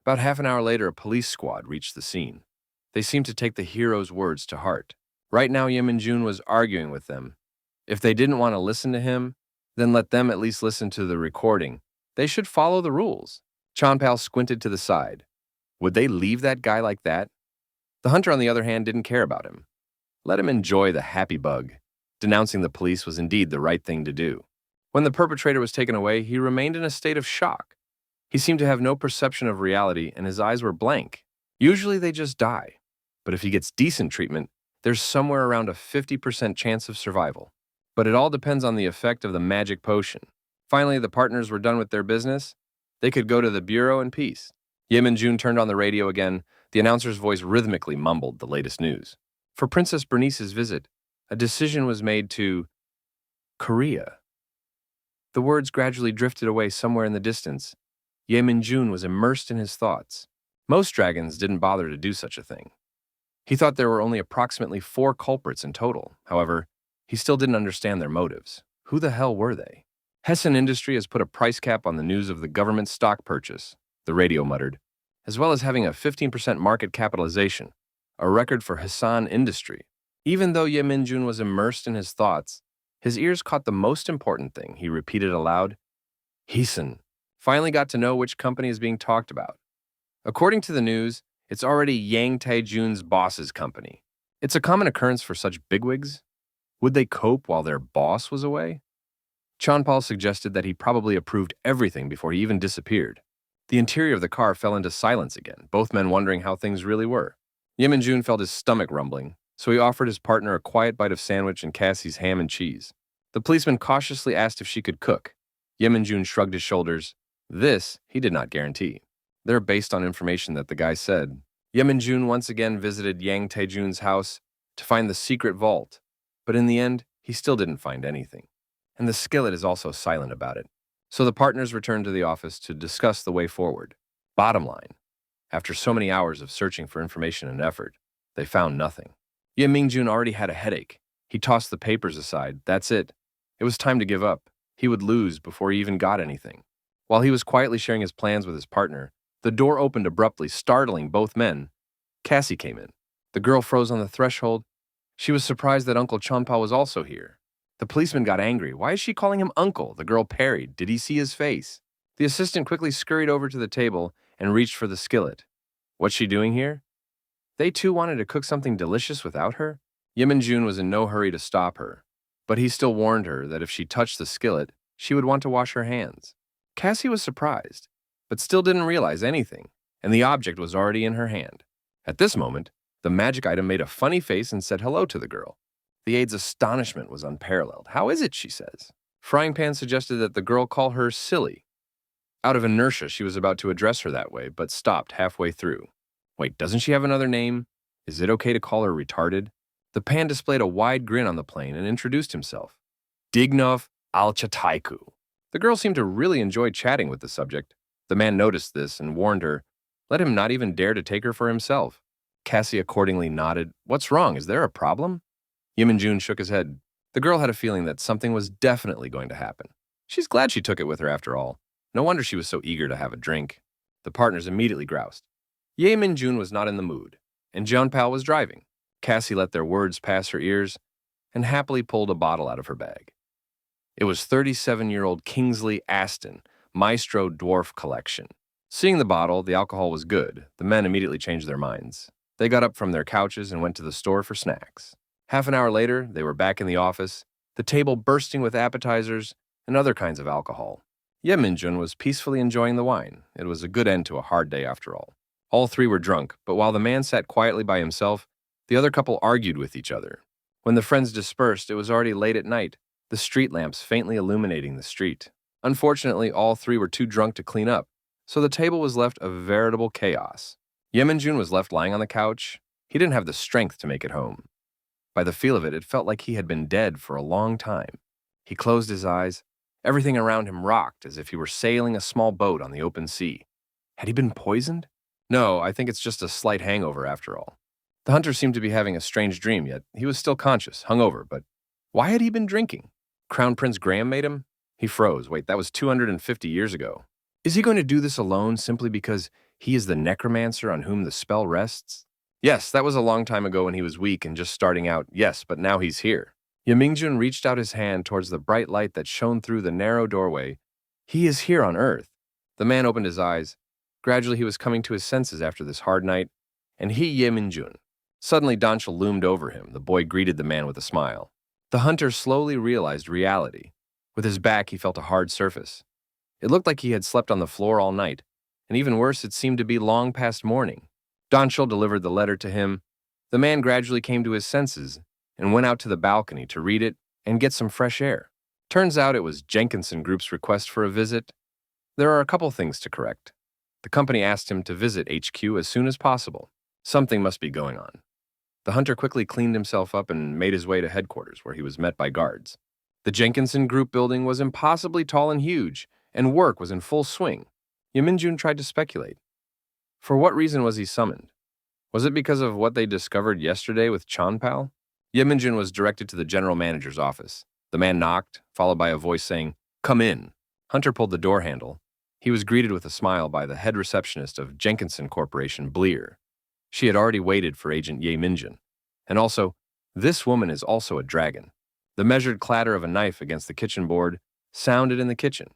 About half an hour later, a police squad reached the scene. They seemed to take the hero's words to heart. Right now, Ye Min-jun was arguing with them. If they didn't want to listen to him, then let them at least listen to the recording. They should follow the rules. Chanpao squinted to the side. Would they leave that guy like that? The hunter, on the other hand, didn't care about him. Let him enjoy the happy bug. Denouncing the police was indeed the right thing to do. When the perpetrator was taken away, he remained in a state of shock. He seemed to have no perception of reality, and his eyes were blank. Usually they just die. But if he gets decent treatment, there's somewhere around a 50% chance of survival. But it all depends on the effect of the magic potion. Finally, the partners were done with their business. They could go to the bureau in peace. Ye Min-jun turned on the radio again. The announcer's voice rhythmically mumbled the latest news. For Princess Bernice's visit, a decision was made to Korea. The words gradually drifted away somewhere in the distance. Ye Min-jun was immersed in his thoughts. Most dragons didn't bother to do such a thing. He thought there were only approximately 4 culprits in total. However, he still didn't understand their motives. Who the hell were they? Hessen Industry has put a price cap on the news of the government stock purchase, the radio muttered, as well as having a 15% market capitalization, a record for Hessen Industry. Even though Ye Min-jun was immersed in his thoughts, his ears caught the most important thing. He repeated aloud, Hessen. Finally got to know which company is being talked about. According to the news, it's already Yang Taejun's boss's company. It's a common occurrence for such bigwigs. Would they cope while their boss was away? Chanpal suggested that he probably approved everything before he even disappeared. The interior of the car fell into silence again, both men wondering how things really were. Ye Min-jun felt his stomach rumbling, so he offered his partner a quiet bite of sandwich and Cassie's ham and cheese. The policeman cautiously asked if she could cook. Ye Min-jun shrugged his shoulders. This, he did not guarantee. They're based on information that the guy said. Ye Min-jun once again visited Yang Taejun's house to find the secret vault, but in the end, he still didn't find anything. And the skillet is also silent about it. So the partners returned to the office to discuss the way forward. Bottom line, after so many hours of searching for information and effort, they found nothing. Ye Min-jun already had a headache. He tossed the papers aside. That's it. It was time to give up. He would lose before he even got anything. While he was quietly sharing his plans with his partner, the door opened abruptly, startling both men. Cassie came in. The girl froze on the threshold. She was surprised that Uncle Chanpao was also here. The policeman got angry. Why is she calling him uncle? The girl parried. Did he see his face? The assistant quickly scurried over to the table and reached for the skillet. What's she doing here? They too wanted to cook something delicious without her? Ye Min-jun was in no hurry to stop her. but he still warned her that if she touched the skillet, she would want to wash her hands. Cassie was surprised, but still didn't realize anything, and the object was already in her hand. At this moment, the magic item made a funny face and said hello to the girl. The aide's astonishment was unparalleled. "How is it?" she says. Frying Pan suggested that the girl call her silly. Out of inertia, she was about to address her that way, but stopped halfway through. Wait, doesn't she have another name? Is it okay to call her retarded? The pan displayed a wide grin on the plane and introduced himself. Dignov Alchataiku. The girl seemed to really enjoy chatting with the subject. The man noticed this and warned her, let him not even dare to take her for himself. Cassie accordingly nodded. What's wrong? Is there a problem? Yeminjun shook his head. The girl had a feeling that something was definitely going to happen. She's glad she took it with her after all. No wonder she was so eager to have a drink. The partners immediately groused. Ye Min-jun was not in the mood, and Jeonpal was driving. Cassie let their words pass her ears and happily pulled a bottle out of her bag. It was 37-year-old Kingsley Aston Maestro Dwarf Collection. Seeing the bottle, the alcohol was good. The men immediately changed their minds. They got up from their couches and went to the store for snacks. Half an hour later, they were back in the office, the table bursting with appetizers and other kinds of alcohol. Ye Min-jun was peacefully enjoying the wine. It was a good end to a hard day after all. All three were drunk, but while the man sat quietly by himself, the other couple argued with each other. When the friends dispersed, it was already late at night, the street lamps faintly illuminating the street. Unfortunately, all three were too drunk to clean up, so the table was left a veritable chaos. Ye Min-jun was left lying on the couch. He didn't have the strength to make it home. By the feel of it, it felt like he had been dead for a long time. He closed his eyes. Everything around him rocked as if he were sailing a small boat on the open sea. Had he been poisoned? No, I think it's just a slight hangover after all. The hunter seemed to be having a strange dream, yet he was still conscious, hungover, but why had he been drinking? Crown Prince Graham made him? He froze. Wait, that was 250 years ago. Is he going to do this alone simply because he is the necromancer on whom the spell rests? Yes, that was a long time ago when he was weak and just starting out. Yes, but now he's here. Ye Min-jun reached out his hand towards the bright light that shone through the narrow doorway. He is here on Earth. The man opened his eyes. Gradually, he was coming to his senses after this hard night, and he, Ye Min-jun. Suddenly, Danshul loomed over him. The boy greeted the man with a smile. The hunter slowly realized reality. With his back, he felt a hard surface. It looked like he had slept on the floor all night, and even worse, it seemed to be long past morning. Danshul delivered the letter to him. The man gradually came to his senses and went out to the balcony to read it and get some fresh air. Turns out it was Jenkinson Group's request for a visit. There are a couple things to correct. The company asked him to visit HQ as soon as possible. Something must be going on. The hunter quickly cleaned himself up and made his way to headquarters, where he was met by guards. The Jenkinson Group building was impossibly tall and huge, and work was in full swing. Ye Min-jun tried to speculate. For what reason was he summoned? Was it because of what they discovered yesterday with Jeonpal? Ye Min-jun was directed to the general manager's office. The man knocked, followed by a voice saying, "Come in." Hunter pulled the door handle. He was greeted with a smile by the head receptionist of Jenkinson Corporation, Bleer. She had already waited for Agent Ye Min-jun. And also, this woman is also a dragon. The measured clatter of a knife against the kitchen board sounded in the kitchen.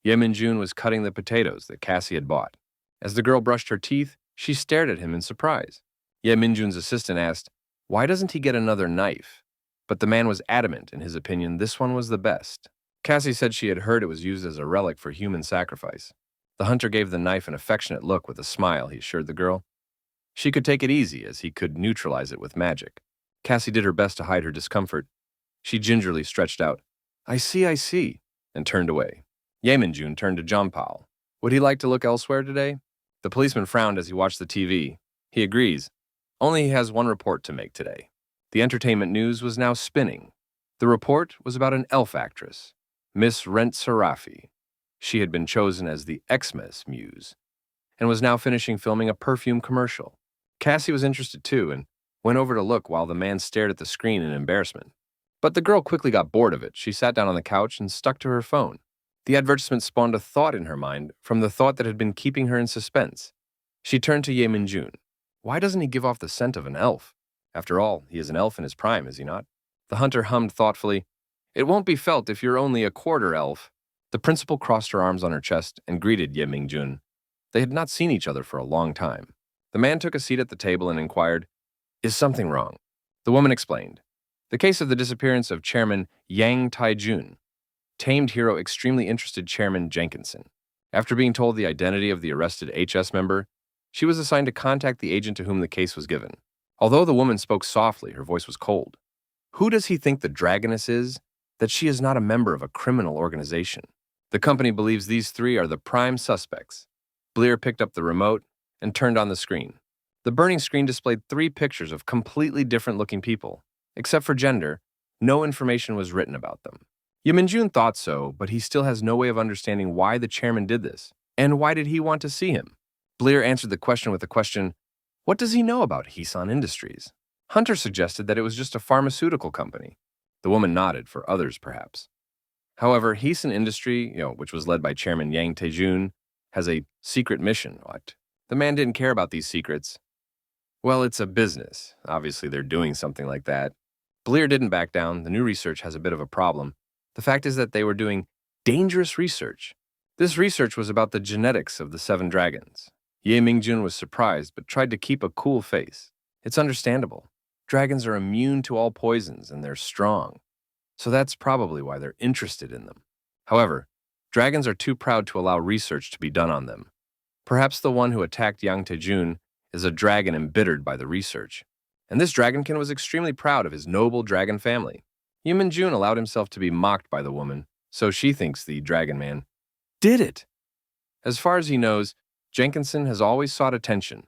Ye Min-jun was cutting the potatoes that Cassie had bought. As the girl brushed her teeth, she stared at him in surprise. Ye Min-jun's assistant asked, why doesn't he get another knife? But the man was adamant in his opinion this one was the best. Cassie said she had heard it was used as a relic for human sacrifice. The hunter gave the knife an affectionate look with a smile, he assured the girl. She could take it easy, as he could neutralize it with magic. Cassie did her best to hide her discomfort. She gingerly stretched out, I see, and turned away. Ye Min-jun turned to Jeonpal. Would he like to look elsewhere today? The policeman frowned as he watched the TV. He agrees. Only he has one report to make today. The entertainment news was now spinning. The report was about an elf actress, Miss Rent Sarafi. She had been chosen as the Xmas Muse and was now finishing filming a perfume commercial. Cassie was interested too and went over to look while the man stared at the screen in embarrassment. But the girl quickly got bored of it. She sat down on the couch and stuck to her phone. The advertisement spawned a thought in her mind from the thought that had been keeping her in suspense. She turned to Ye Min-jun. Why doesn't he give off the scent of an elf? After all, he is an elf in his prime, is he not? The hunter hummed thoughtfully. It won't be felt if you're only a quarter elf. The principal crossed her arms on her chest and greeted Ye Min-jun. They had not seen each other for a long time. The man took a seat at the table and inquired, Is something wrong? The woman explained. The case of the disappearance of Chairman Yang Taijun tamed hero extremely interested Chairman Jenkinson. After being told the identity of the arrested HS member, she was assigned to contact the agent to whom the case was given. Although the woman spoke softly, her voice was cold. Who does he think the dragoness is? That she is not a member of a criminal organization. The company believes these three are the prime suspects. Bleer picked up the remote and turned on the screen. The burning screen displayed 3 pictures of completely different-looking people. Except for gender, no information was written about them. Yeminjun thought so, but he still has no way of understanding why the chairman did this. And why did he want to see him? Bleer answered the question with a question, what does he know about Hesan Industries? Hunter suggested that it was just a pharmaceutical company. The woman nodded, for others perhaps. However, Hesan Industry, which was led by Chairman Yang Taejun, has a secret mission. What? The man didn't care about these secrets. Well, it's a business. Obviously, they're doing something like that. Bleer didn't back down. The new research has a bit of a problem. The fact is that they were doing dangerous research. This research was about the genetics of the 7 dragons. Ye Mingjun was surprised, but tried to keep a cool face. It's understandable. Dragons are immune to all poisons, and they're strong. So that's probably why they're interested in them. However, dragons are too proud to allow research to be done on them. Perhaps the one who attacked Yang Taejun is a dragon embittered by the research. And this dragonkin was extremely proud of his noble dragon family. Ye Mingjun allowed himself to be mocked by the woman, so she thinks the dragon man did it. As far as he knows, Jenkinson has always sought attention,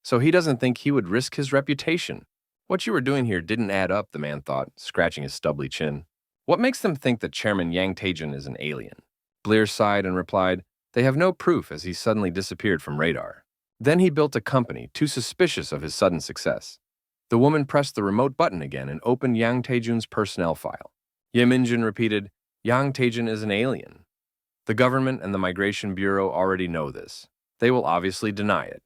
so he doesn't think he would risk his reputation. What you were doing here didn't add up, the man thought, scratching his stubbly chin. What makes them think that Chairman Yang Taejun is an alien? Bleer sighed and replied, they have no proof as he suddenly disappeared from radar. Then he built a company, too suspicious of his sudden success. The woman pressed the remote button again and opened Yang Taejun's personnel file. Ye Minjun repeated, Yang Taejun is an alien. The government and the Migration Bureau already know this. They will obviously deny it.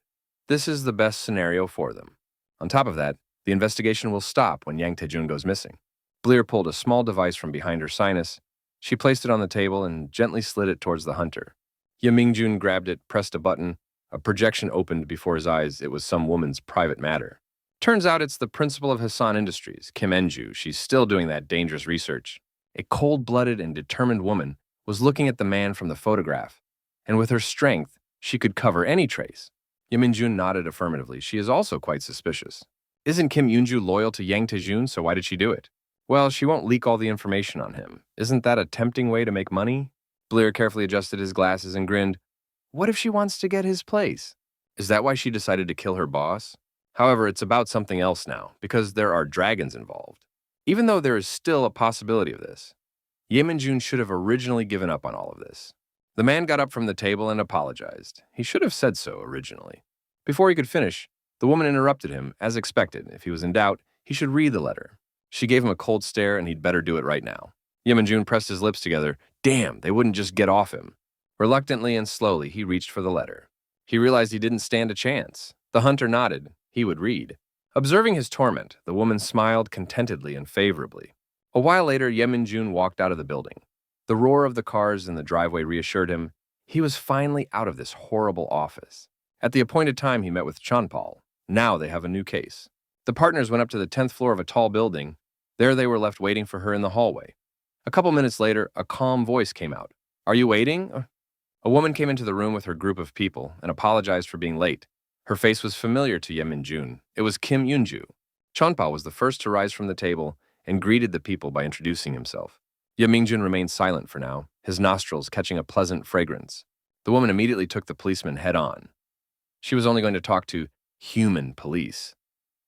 This is the best scenario for them. On top of that, the investigation will stop when Yang Taejun goes missing. Bleer pulled a small device from behind her sinus. She placed it on the table and gently slid it towards the hunter. Ye Mingjun grabbed it, pressed a button. A projection opened before his eyes. It was some woman's private matter. Turns out it's the principal of Hesan Industries, Kim Enju. She's still doing that dangerous research. A cold-blooded and determined woman was looking at the man from the photograph, and with her strength, she could cover any trace. Ye Minjun nodded affirmatively. She is also quite suspicious. Isn't Kim Yoonju loyal to Yang Taejun, so why did she do it? Well, she won't leak all the information on him. Isn't that a tempting way to make money? Bleer carefully adjusted his glasses and grinned. What if she wants to get his place? Is that why she decided to kill her boss? However, it's about something else now, because there are dragons involved. Even though there is still a possibility of this, Ye Minjun should have originally given up on all of this. The man got up from the table and apologized. He should have said so originally. Before he could finish, the woman interrupted him, as expected. If he was in doubt, he should read the letter. She gave him a cold stare, and he'd better do it right now. Ye Minjun pressed his lips together. Damn, they wouldn't just get off him. Reluctantly and slowly, he reached for the letter. He realized he didn't stand a chance. The hunter nodded. He would read. Observing his torment, the woman smiled contentedly and favorably. A while later, Ye Minjun walked out of the building. The roar of the cars in the driveway reassured him. He was finally out of this horrible office. At the appointed time, he met with Chanpal. Now they have a new case. The partners went up to the 10th floor of a tall building. There they were left waiting for her in the hallway. A couple minutes later, a calm voice came out. Are you waiting? A woman came into the room with her group of people and apologized for being late. Her face was familiar to Ye Minjun. It was Kim Yoonju. Chanpal was the first to rise from the table and greeted the people by introducing himself. Ye Mingjun remained silent for now, his nostrils catching a pleasant fragrance. The woman immediately took the policeman head on. She was only going to talk to human police.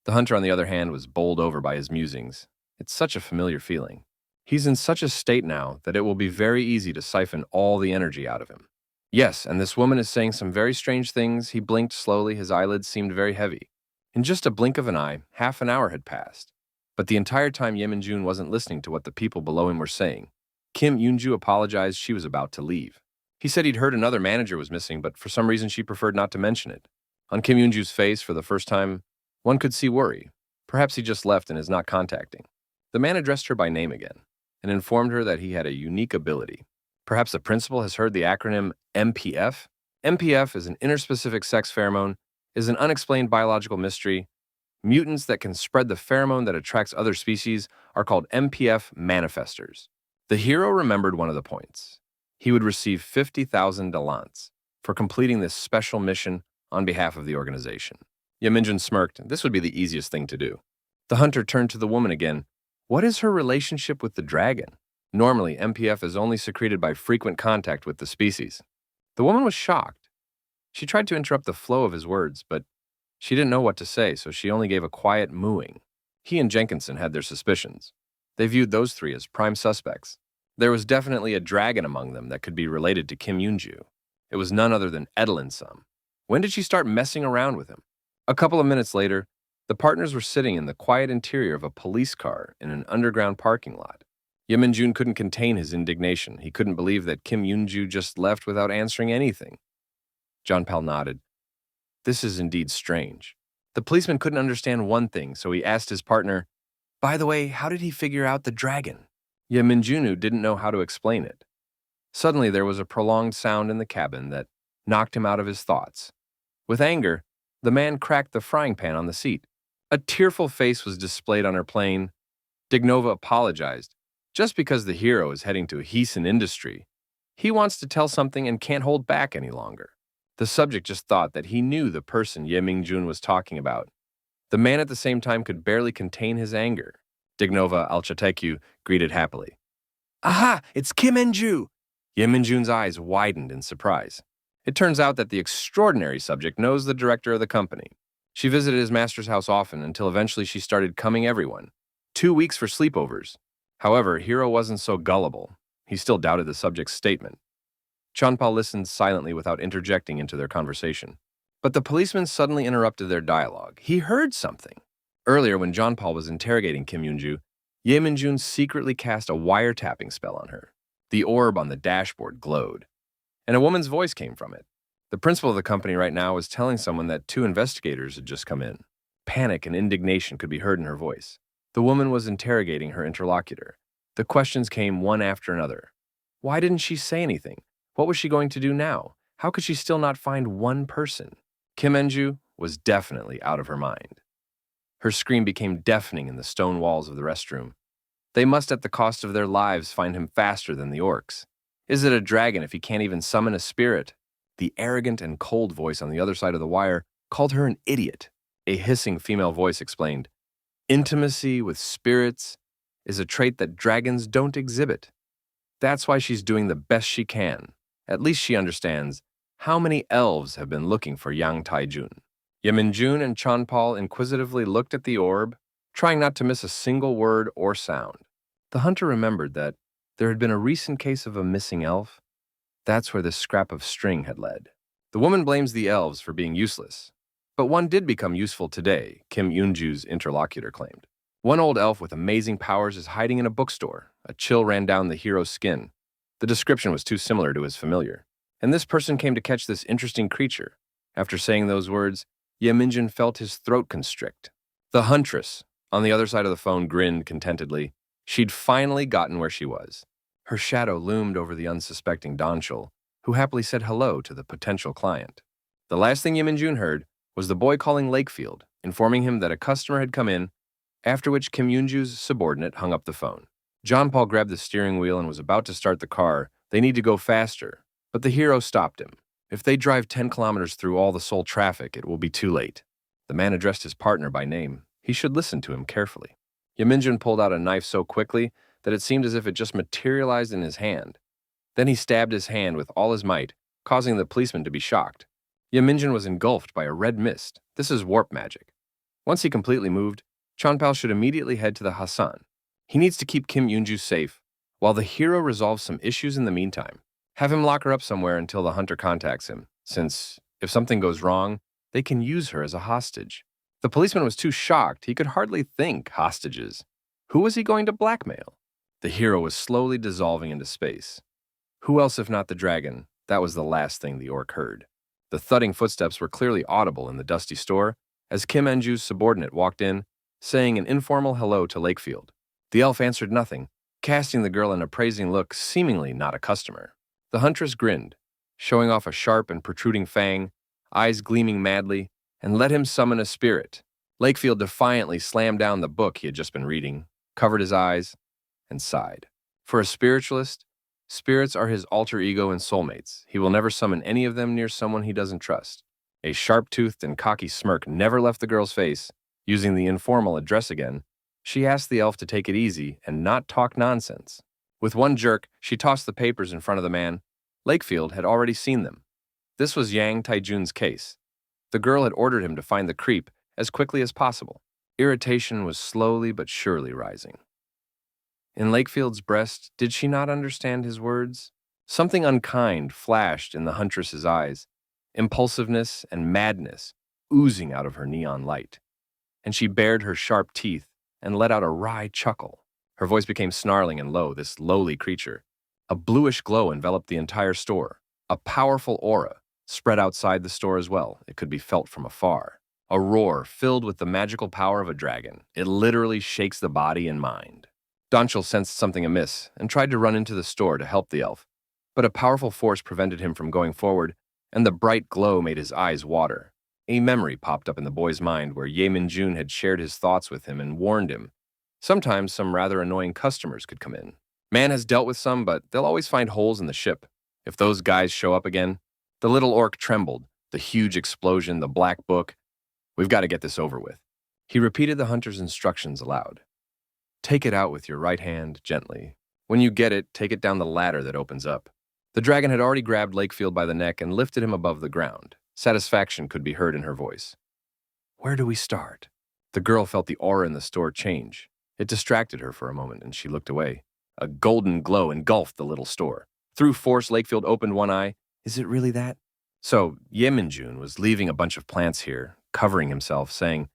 The hunter, on the other hand, was bowled over by his musings. It's such a familiar feeling. He's in such a state now that it will be very easy to siphon all the energy out of him. Yes, and this woman is saying some very strange things. He blinked slowly. His eyelids seemed very heavy. In just a blink of an eye, half an hour had passed. But the entire time Ye Minjun wasn't listening to what the people below him were saying. Kim Yoonju apologized. She was about to leave. He said he'd heard another manager was missing, but for some reason she preferred not to mention it. On Kim Yoonju's face, for the first time, one could see worry. Perhaps he just left and is not contacting. The man addressed her by name again and informed her that he had a unique ability. Perhaps the principal has heard the acronym MPF? MPF is an interspecific sex pheromone, is an unexplained biological mystery. Mutants that can spread the pheromone that attracts other species are called MPF manifestors. The hero remembered one of the points. He would receive 50,000 dalants for completing this special mission on behalf of the organization. Yaminjun smirked. This would be the easiest thing to do. The hunter turned to the woman again. What is her relationship with the dragon? Normally, MPF is only secreted by frequent contact with the species. The woman was shocked. She tried to interrupt the flow of his words, but she didn't know what to say, so she only gave a quiet mooing. He and Jenkinson had their suspicions. They viewed those three as prime suspects. There was definitely a dragon among them that could be related to Kim Yoonju. It was none other than Edelinsum. When did she start messing around with him? A couple of minutes later, the partners were sitting in the quiet interior of a police car in an underground parking lot. Yeminjun couldn't contain his indignation. He couldn't believe that Kim Yoonju just left without answering anything. John Pal nodded. This is indeed strange. The policeman couldn't understand one thing, so he asked his partner, by the way, how did he figure out the dragon? Yeminjunu didn't know how to explain it. Suddenly there was a prolonged sound in the cabin that knocked him out of his thoughts. With anger, the man cracked the frying pan on the seat. A tearful face was displayed on her plane. Dignova apologized. Just because the hero is heading to a Heesan industry, he wants to tell something and can't hold back any longer. The subject just thought that he knew the person Ye Mingjun was talking about. The man at the same time could barely contain his anger. Dignova Alchatekyu greeted happily. Aha! It's Kim Enju! Ye Mingjun's eyes widened in surprise. It turns out that the extraordinary subject knows the director of the company. She visited his master's house often until eventually she started cumming everyone. 2 weeks for sleepovers. However, Hiro wasn't so gullible. He still doubted the subject's statement. Chanpal listened silently without interjecting into their conversation. But the policeman suddenly interrupted their dialogue. He heard something. Earlier, when Janpal was interrogating Kim Yoonju, Ye Minjun secretly cast a wiretapping spell on her. The orb on the dashboard glowed, and a woman's voice came from it. The principal of the company right now was telling someone that 2 investigators had just come in. Panic and indignation could be heard in her voice. The woman was interrogating her interlocutor. The questions came one after another. Why didn't she say anything? What was she going to do now? How could she still not find one person? Kim Enju was definitely out of her mind. Her scream became deafening in the stone walls of the restroom. They must, at the cost of their lives, find him faster than the orcs. Is it a dragon if he can't even summon a spirit? The arrogant and cold voice on the other side of the wire called her an idiot. A hissing female voice explained, intimacy with spirits is a trait that dragons don't exhibit. That's why she's doing the best she can. At least she understands how many elves have been looking for Yang Taijun. Yeminjun and Chanpal inquisitively looked at the orb, trying not to miss a single word or sound. The hunter remembered that there had been a recent case of a missing elf. That's where this scrap of string had led. The woman blames the elves for being useless. But one did become useful today, Kim Yoonju's interlocutor claimed. One old elf with amazing powers is hiding in a bookstore. A chill ran down the hero's skin. The description was too similar to his familiar. And this person came to catch this interesting creature. After saying those words, Ye Minjun felt his throat constrict. The huntress, on the other side of the phone, grinned contentedly. She'd finally gotten where she was. Her shadow loomed over the unsuspecting Donchul, who happily said hello to the potential client. The last thing Ye Minjun heard was the boy calling Lakefield, informing him that a customer had come in, after which Kim Yoonju's subordinate hung up the phone. John Paul grabbed the steering wheel and was about to start the car. They need to go faster, but the hero stopped him. If they drive 10 kilometers through all the Seoul traffic, it will be too late. The man addressed his partner by name. He should listen to him carefully. Yeminjun pulled out a knife so quickly that it seemed as if it just materialized in his hand. Then he stabbed his hand with all his might, causing the policeman to be shocked. Yeminjun was engulfed by a red mist. This is warp magic. Once he completely moved, Chanpal should immediately head to the Hassan. He needs to keep Kim Yoonju safe, while the hero resolves some issues in the meantime. Have him lock her up somewhere until the hunter contacts him, since if something goes wrong, they can use her as a hostage. The policeman was too shocked he could hardly think hostages. Who was he going to blackmail? The hero was slowly dissolving into space. Who else if not the dragon? That was the last thing the orc heard. The thudding footsteps were clearly audible in the dusty store as Kim Enju's subordinate walked in, saying an informal hello to Lakefield. The elf answered nothing, casting the girl an appraising look, seemingly not a customer. The huntress grinned, showing off a sharp and protruding fang, eyes gleaming madly, and let him summon a spirit. Lakefield defiantly slammed down the book he had just been reading, covered his eyes, and sighed. For a spiritualist, spirits are his alter ego and soulmates. He will never summon any of them near someone he doesn't trust. A sharp-toothed and cocky smirk never left the girl's face. Using the informal address again, she asked the elf to take it easy and not talk nonsense. With one jerk, she tossed the papers in front of the man. Lakefield had already seen them. This was Yang Taijun's case. The girl had ordered him to find the creep as quickly as possible. Irritation was slowly but surely rising. In Lakefield's breast, did she not understand his words? Something unkind flashed in the huntress's eyes, impulsiveness and madness oozing out of her neon light. And she bared her sharp teeth and let out a wry chuckle. Her voice became snarling and low, this lowly creature. A bluish glow enveloped the entire store. A powerful aura spread outside the store as well. It could be felt from afar. A roar filled with the magical power of a dragon. It literally shakes the body and mind. Donchel sensed something amiss and tried to run into the store to help the elf, but a powerful force prevented him from going forward, and the bright glow made his eyes water. A memory popped up in the boy's mind where Ye Min-jun had shared his thoughts with him and warned him. Sometimes some rather annoying customers could come in. Man has dealt with some, but they'll always find holes in the ship. If those guys show up again, the little orc trembled. The huge explosion, the black book. We've got to get this over with. He repeated the hunter's instructions aloud. Take it out with your right hand, gently. When you get it, take it down the ladder that opens up. The dragon had already grabbed Lakefield by the neck and lifted him above the ground. Satisfaction could be heard in her voice. Where do we start? The girl felt the aura in the store change. It distracted her for a moment, and she looked away. A golden glow engulfed the little store. Through force, Lakefield opened one eye. Is it really that? So, Ye Min-jun was leaving a bunch of plants here, covering himself, saying,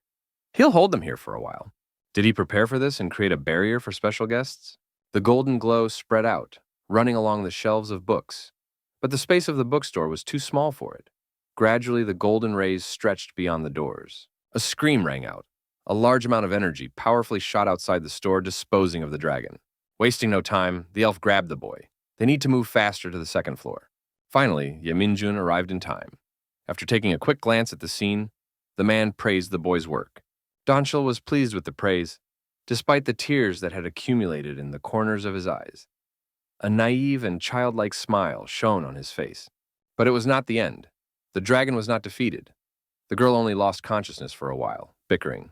he'll hold them here for a while. Did he prepare for this and create a barrier for special guests? The golden glow spread out, running along the shelves of books. But the space of the bookstore was too small for it. Gradually, the golden rays stretched beyond the doors. A scream rang out. A large amount of energy powerfully shot outside the store, disposing of the dragon. Wasting no time, the elf grabbed the boy. They need to move faster to the second floor. Finally, Ye Min-jun arrived in time. After taking a quick glance at the scene, the man praised the boy's work. Donchel was pleased with the praise, despite the tears that had accumulated in the corners of his eyes. A naive and childlike smile shone on his face. But it was not the end. The dragon was not defeated. The girl only lost consciousness for a while, bickering.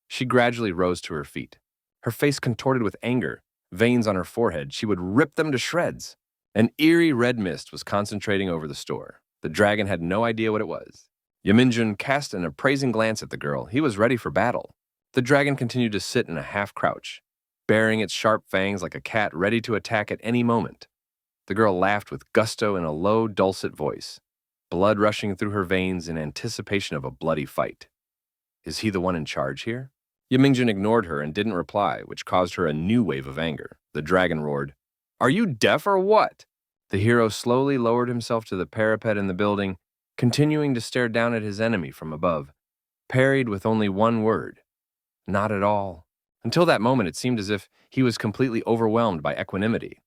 She gradually rose to her feet. Her face contorted with anger, veins on her forehead. She would rip them to shreds. An eerie red mist was concentrating over the store. The dragon had no idea what it was. Ye Min-jun cast an appraising glance at the girl. He was ready for battle. The dragon continued to sit in a half-crouch, baring its sharp fangs like a cat ready to attack at any moment. The girl laughed with gusto in a low, dulcet voice, blood rushing through her veins in anticipation of a bloody fight. Is he the one in charge here? Ye Min-jun ignored her and didn't reply, which caused her a new wave of anger. The dragon roared, Are you deaf or what? The hero slowly lowered himself to the parapet in the building, continuing to stare down at his enemy from above, parried with only one word. Not at all. Until that moment, it seemed as if he was completely overwhelmed by equanimity.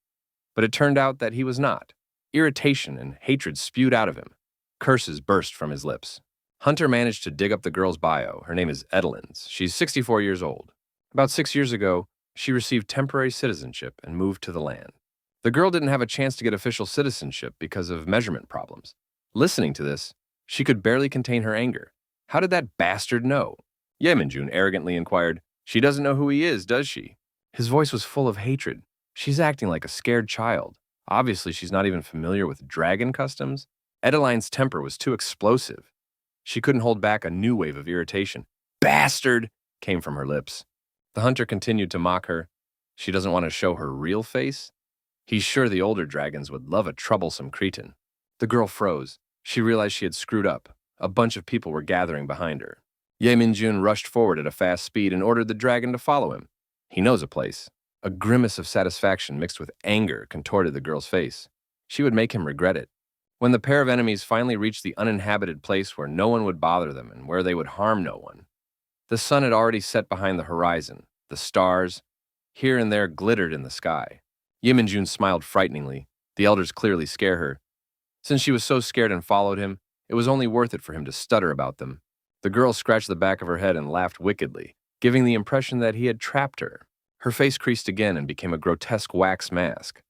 But it turned out that he was not. Irritation and hatred spewed out of him. Curses burst from his lips. Hunter managed to dig up the girl's bio. Her name is Edelins. She's 64 years old. About 6 years ago, she received temporary citizenship and moved to the land. The girl didn't have a chance to get official citizenship because of measurement problems. Listening to this, she could barely contain her anger. How did that bastard know? Ye Min-jun arrogantly inquired, She doesn't know who he is, does she? His voice was full of hatred. She's acting like a scared child. Obviously, she's not even familiar with dragon customs. Edeline's temper was too explosive. She couldn't hold back a new wave of irritation. Bastard! Came from her lips. The hunter continued to mock her. She doesn't want to show her real face? He's sure the older dragons would love a troublesome cretin. The girl froze. She realized she had screwed up. A bunch of people were gathering behind her. Ye Min-jun rushed forward at a fast speed and ordered the dragon to follow him. He knows a place. A grimace of satisfaction mixed with anger contorted the girl's face. She would make him regret it. When the pair of enemies finally reached the uninhabited place where no one would bother them and where they would harm no one, the sun had already set behind the horizon. The stars, here and there, glittered in the sky. Ye Min-jun smiled frighteningly. The elders clearly scare her. Since she was so scared and followed him, it was only worth it for him to stutter about them. The girl scratched the back of her head and laughed wickedly, giving the impression that he had trapped her. Her face creased again and became a grotesque wax mask.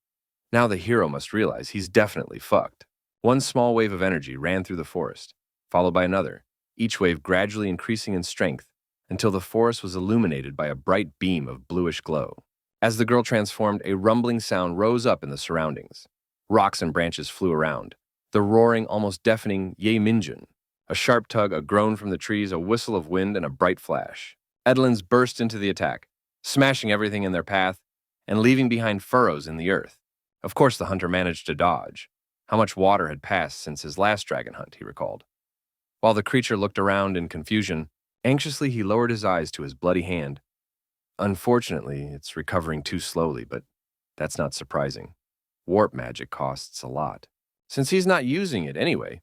Now the hero must realize he's definitely fucked. One small wave of energy ran through the forest, followed by another, each wave gradually increasing in strength until the forest was illuminated by a bright beam of bluish glow. As the girl transformed, a rumbling sound rose up in the surroundings. Rocks and branches flew around, the roaring, almost deafening Ye Minjun. A sharp tug, a groan from the trees, a whistle of wind, and a bright flash. Edelins burst into the attack, smashing everything in their path and leaving behind furrows in the earth. Of course, the hunter managed to dodge. How much water had passed since his last dragon hunt, he recalled. While the creature looked around in confusion, anxiously he lowered his eyes to his bloody hand. Unfortunately, it's recovering too slowly, but that's not surprising. Warp magic costs a lot. Since he's not using it anyway.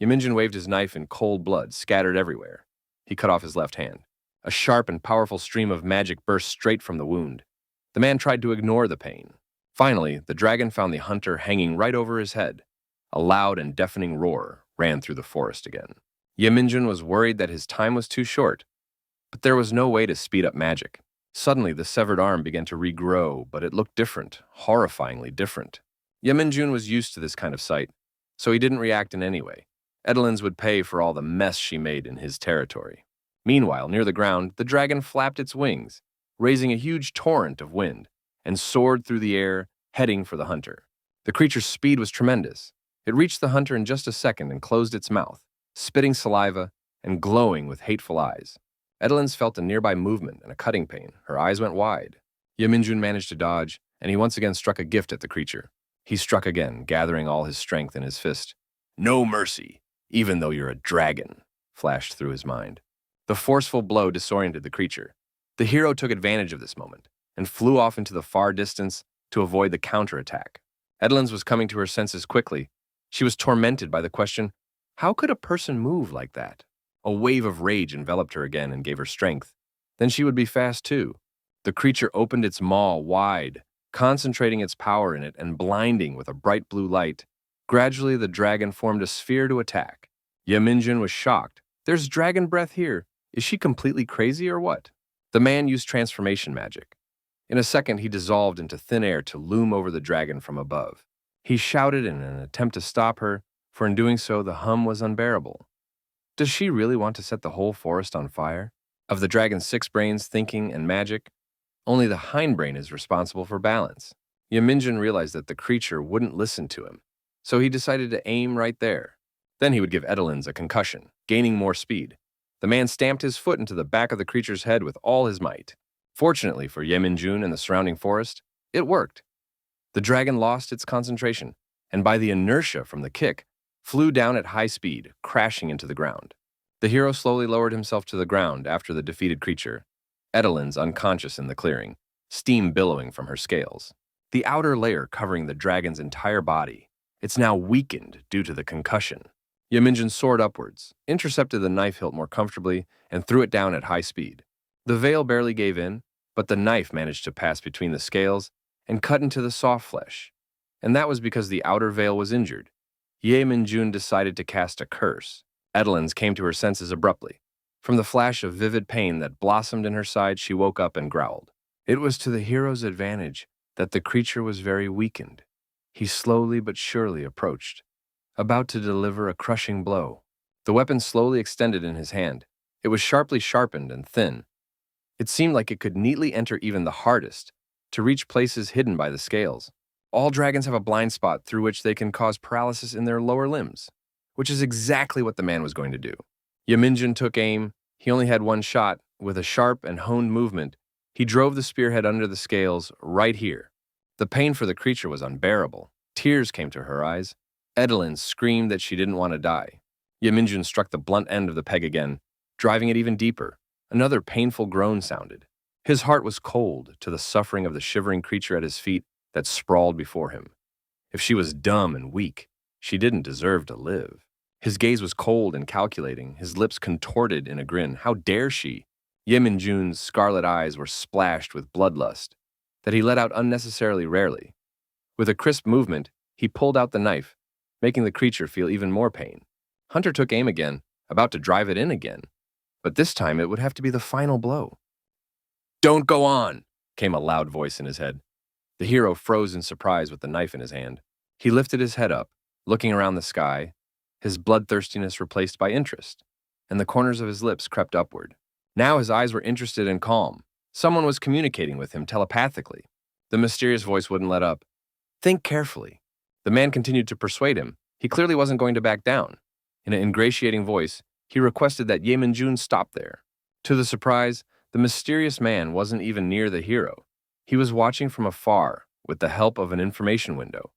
Yaminjin waved his knife in cold blood, scattered everywhere. He cut off his left hand. A sharp and powerful stream of magic burst straight from the wound. The man tried to ignore the pain. Finally, the dragon found the hunter hanging right over his head. A loud and deafening roar ran through the forest again. Yaminjin was worried that his time was too short, but there was no way to speed up magic. Suddenly, the severed arm began to regrow, but it looked different, horrifyingly different. Yaminjun was used to this kind of sight, so he didn't react in any way. Edelins would pay for all the mess she made in his territory. Meanwhile, near the ground, the dragon flapped its wings, raising a huge torrent of wind, and soared through the air, heading for the hunter. The creature's speed was tremendous. It reached the hunter in just a second and closed its mouth, spitting saliva and glowing with hateful eyes. Edelins felt a nearby movement and a cutting pain. Her eyes went wide. Yaminjun managed to dodge, and he once again struck a gift at the creature. He struck again, gathering all his strength in his fist. "No mercy, even though you're a dragon," flashed through his mind. The forceful blow disoriented the creature. The hero took advantage of this moment and flew off into the far distance to avoid the counterattack. Edelins was coming to her senses quickly. She was tormented by the question, how could a person move like that? A wave of rage enveloped her again and gave her strength. Then she would be fast too. The creature opened its maw wide, concentrating its power in it and blinding with a bright blue light. Gradually, the dragon formed a sphere to attack. Yaminjin was shocked. "There's dragon breath here. Is she completely crazy or what?" The man used transformation magic. In a second, he dissolved into thin air to loom over the dragon from above. He shouted in an attempt to stop her, for in doing so, the hum was unbearable. Does she really want to set the whole forest on fire? Of the dragon's 6 brains, thinking, and magic, only the hindbrain is responsible for balance. Yaminjin realized that the creature wouldn't listen to him, so he decided to aim right there. Then he would give Edelins a concussion, gaining more speed. The man stamped his foot into the back of the creature's head with all his might. Fortunately for Yaminjun and the surrounding forest, it worked. The dragon lost its concentration, and by the inertia from the kick, flew down at high speed, crashing into the ground. The hero slowly lowered himself to the ground after the defeated creature, Edelins unconscious in the clearing, steam billowing from her scales. The outer layer covering the dragon's entire body, it's now weakened due to the concussion. Yaminjin soared upwards, intercepted the knife hilt more comfortably, and threw it down at high speed. The veil barely gave in, but the knife managed to pass between the scales and cut into the soft flesh. And that was because the outer veil was injured. Yaminjun decided to cast a curse. Edelins came to her senses abruptly. From the flash of vivid pain that blossomed in her side, she woke up and growled. It was to the hero's advantage that the creature was very weakened. He slowly but surely approached, about to deliver a crushing blow. The weapon slowly extended in his hand. It was sharply sharpened and thin. It seemed like it could neatly enter even the hardest, to reach places hidden by the scales. All dragons have a blind spot through which they can cause paralysis in their lower limbs, which is exactly what the man was going to do. Yaminjin took aim. He only had one shot. With a sharp and honed movement, he drove the spearhead under the scales right here. The pain for the creature was unbearable. Tears came to her eyes. Edelin screamed that she didn't want to die. Yaminjin struck the blunt end of the peg again, driving it even deeper. Another painful groan sounded. His heart was cold to the suffering of the shivering creature at his feet that sprawled before him. If she was dumb and weak, she didn't deserve to live. His gaze was cold and calculating, his lips contorted in a grin. How dare she? Yaminjun's scarlet eyes were splashed with bloodlust that he let out unnecessarily rarely. With a crisp movement, he pulled out the knife, making the creature feel even more pain. Hunter took aim again, about to drive it in again. But this time it would have to be the final blow. "Don't go on!" came a loud voice in his head. The hero froze in surprise with the knife in his hand. He lifted his head up, looking around the sky, his bloodthirstiness replaced by interest, and the corners of his lips crept upward. Now his eyes were interested and calm. Someone was communicating with him telepathically. The mysterious voice wouldn't let up. "Think carefully." The man continued to persuade him. He clearly wasn't going to back down. In an ingratiating voice, he requested that Ye Min-jun stop there. To the surprise, the mysterious man wasn't even near the hero. He was watching from afar with the help of an information window,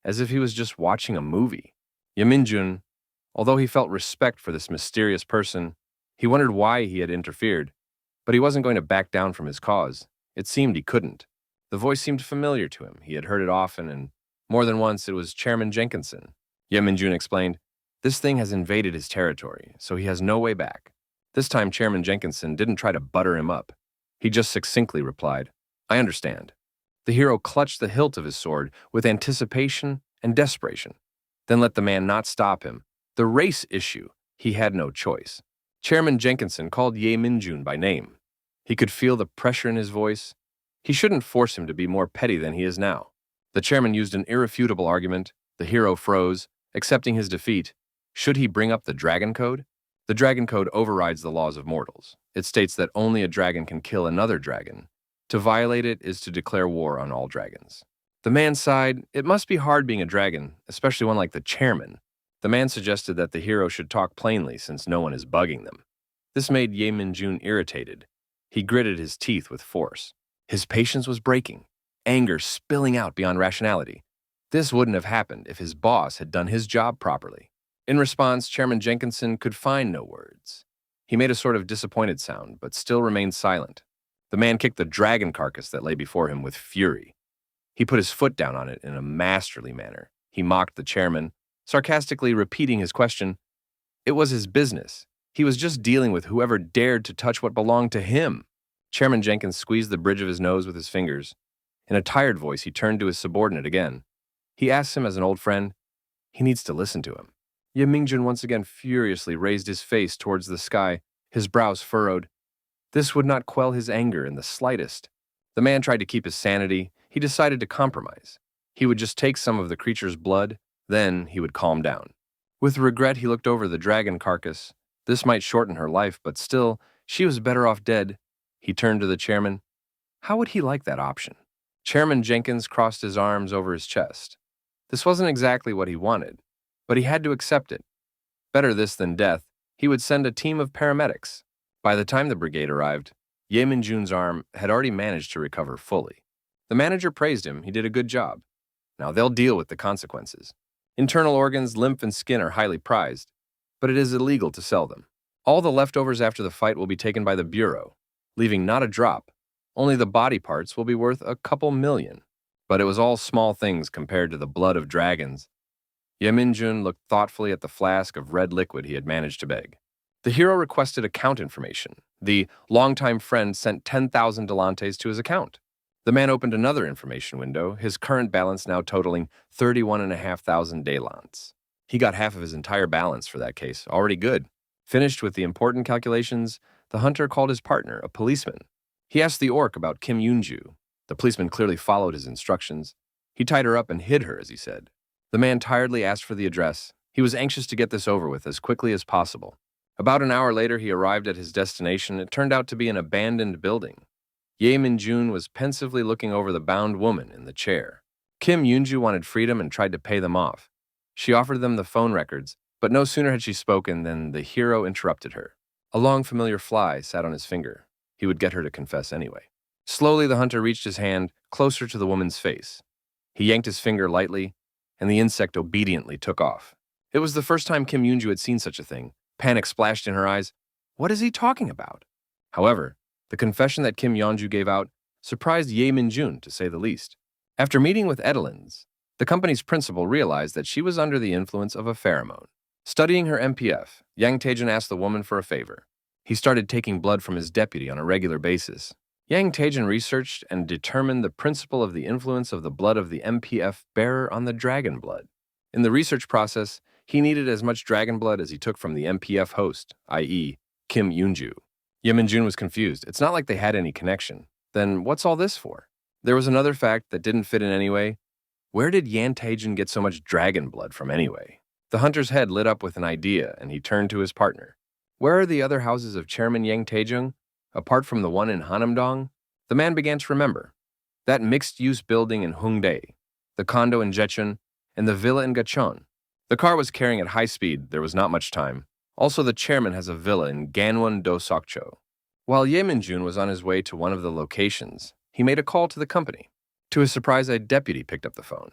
as if he was just watching a movie. Ye Min-jun, although he felt respect for this mysterious person, he wondered why he had interfered, but he wasn't going to back down from his cause. It seemed he couldn't. The voice seemed familiar to him. He had heard it often, and more than once it was Chairman Jenkinson. Ye Min-jun explained, "This thing has invaded his territory, so he has no way back." This time Chairman Jenkinson didn't try to butter him up. He just succinctly replied, "I understand." The hero clutched the hilt of his sword with anticipation and desperation, then let the man not stop him. The race issue, he had no choice. Chairman Jenkinson called Ye Min-jun by name. He could feel the pressure in his voice. He shouldn't force him to be more petty than he is now. The chairman used an irrefutable argument. The hero froze, accepting his defeat. Should he bring up the Dragon Code? The Dragon Code overrides the laws of mortals. It states that only a dragon can kill another dragon. To violate it is to declare war on all dragons. The man sighed. It must be hard being a dragon, especially one like the chairman. The man suggested that the hero should talk plainly since no one is bugging them. This made Ye Min-jun irritated. He gritted his teeth with force. His patience was breaking, anger spilling out beyond rationality. This wouldn't have happened if his boss had done his job properly. In response, Chairman Jenkinson could find no words. He made a sort of disappointed sound, but still remained silent. The man kicked the dragon carcass that lay before him with fury. He put his foot down on it in a masterly manner. He mocked the chairman, sarcastically repeating his question. It was his business. He was just dealing with whoever dared to touch what belonged to him. Chairman Jenkins squeezed the bridge of his nose with his fingers. In a tired voice, he turned to his subordinate again. He asked him as an old friend. He needs to listen to him. Ye Min-jun once again furiously raised his face towards the sky, his brows furrowed. This would not quell his anger in the slightest. The man tried to keep his sanity. He decided to compromise. He would just take some of the creature's blood, then he would calm down. With regret, he looked over the dragon carcass. This might shorten her life, but still, she was better off dead. He turned to the chairman. How would he like that option? Chairman Jenkins crossed his arms over his chest. This wasn't exactly what he wanted, but he had to accept it. Better this than death. He would send a team of paramedics. By the time the brigade arrived, Ye Min-jun's arm had already managed to recover fully. The manager praised him. He did a good job. Now they'll deal with the consequences. Internal organs, lymph, and skin are highly prized, but it is illegal to sell them. All the leftovers after the fight will be taken by the Bureau, leaving not a drop. Only the body parts will be worth a couple million. But it was all small things compared to the blood of dragons. Ye Min-jun looked thoughtfully at the flask of red liquid he had managed to beg. The hero requested account information. The longtime friend sent 10,000 Delantes to his account. The man opened another information window, his current balance now totaling 31,500 Delants. He got half of his entire balance for that case, already good. Finished with the important calculations, the hunter called his partner, a policeman. He asked the orc about Kim Yoon-ju. The policeman clearly followed his instructions. He tied her up and hid her, as he said. The man tiredly asked for the address. He was anxious to get this over with as quickly as possible. About an hour later, he arrived at his destination. It turned out to be an abandoned building. Ye Min-jun was pensively looking over the bound woman in the chair. Kim Yoon-ju wanted freedom and tried to pay them off. She offered them the phone records, but no sooner had she spoken than the hero interrupted her. A long familiar fly sat on his finger. He would get her to confess anyway. Slowly, the hunter reached his hand closer to the woman's face. He yanked his finger lightly, and the insect obediently took off. It was the first time Kim Yoon-ju had seen such a thing. Panic splashed in her eyes. What is he talking about? However, the confession that Kim Yeonju gave out surprised Ye Min-jun, to say the least. After meeting with Edelins, the company's principal realized that she was under the influence of a pheromone. Studying her MPF, Yang Taejin asked the woman for a favor. He started taking blood from his deputy on a regular basis. Yang Taejin researched and determined the principle of the influence of the blood of the MPF bearer on the dragon blood. In the research process, He needed as much dragon blood as he took from the MPF host, i.e., Kim Yoonju. Ye Minjun was confused. It's not like they had any connection. Then what's all this for? There was another fact that didn't fit in anyway. Where did Yang Taejun get so much dragon blood from anyway? The hunter's head lit up with an idea, and he turned to his partner. Where are the other houses of Chairman Yang Taejung, apart from the one in Hanamdong? The man began to remember. That mixed-use building in Hongdae, the condo in Jecheon, and the villa in Gachon. The car was carrying at high speed. There was not much time. Also, the chairman has a villa in Ganwon-do Sokcho. While Ye Minjun was on his way to one of the locations, he made a call to the company. To his surprise, a deputy picked up the phone.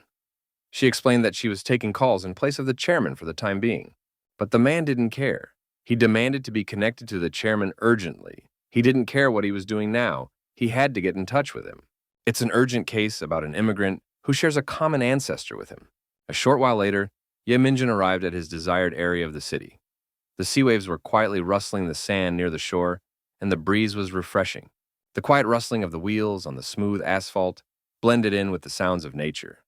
She explained that she was taking calls in place of the chairman for the time being. But the man didn't care. He demanded to be connected to the chairman urgently. He didn't care what he was doing now. He had to get in touch with him. It's an urgent case about an immigrant who shares a common ancestor with him. A short while later, Ye Minjun arrived at his desired area of the city. The sea waves were quietly rustling the sand near the shore, and the breeze was refreshing. The quiet rustling of the wheels on the smooth asphalt blended in with the sounds of nature.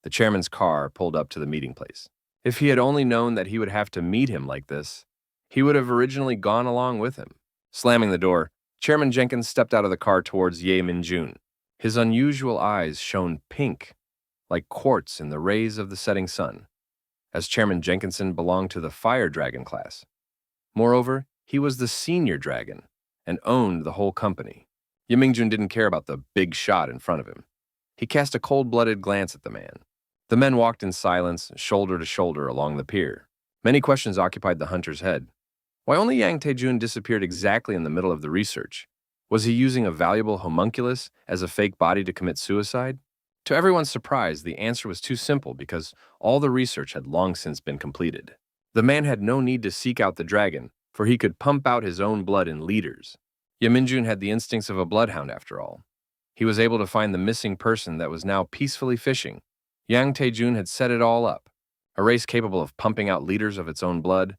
The chairman's car pulled up to the meeting place. If he had only known that he would have to meet him like this, he would have originally gone along with him. Slamming the door, Chairman Jenkins stepped out of the car towards Ye Minjun. His unusual eyes shone pink, like quartz in the rays of the setting sun, as Chairman Jenkinson belonged to the Fire Dragon class. Moreover, he was the senior dragon and owned the whole company. Ye Mingjun didn't care about the big shot in front of him. He cast a cold-blooded glance at the man. The men walked in silence, shoulder to shoulder along the pier. Many questions occupied the hunter's head. Why only Yang Taejun disappeared exactly in the middle of the research? Was he using a valuable homunculus as a fake body to commit suicide? To everyone's surprise, the answer was too simple because all the research had long since been completed. The man had no need to seek out the dragon, for he could pump out his own blood in liters. Ye Minjun had the instincts of a bloodhound after all. He was able to find the missing person that was now peacefully fishing. Yang Taejun had set it all up, a race capable of pumping out liters of its own blood.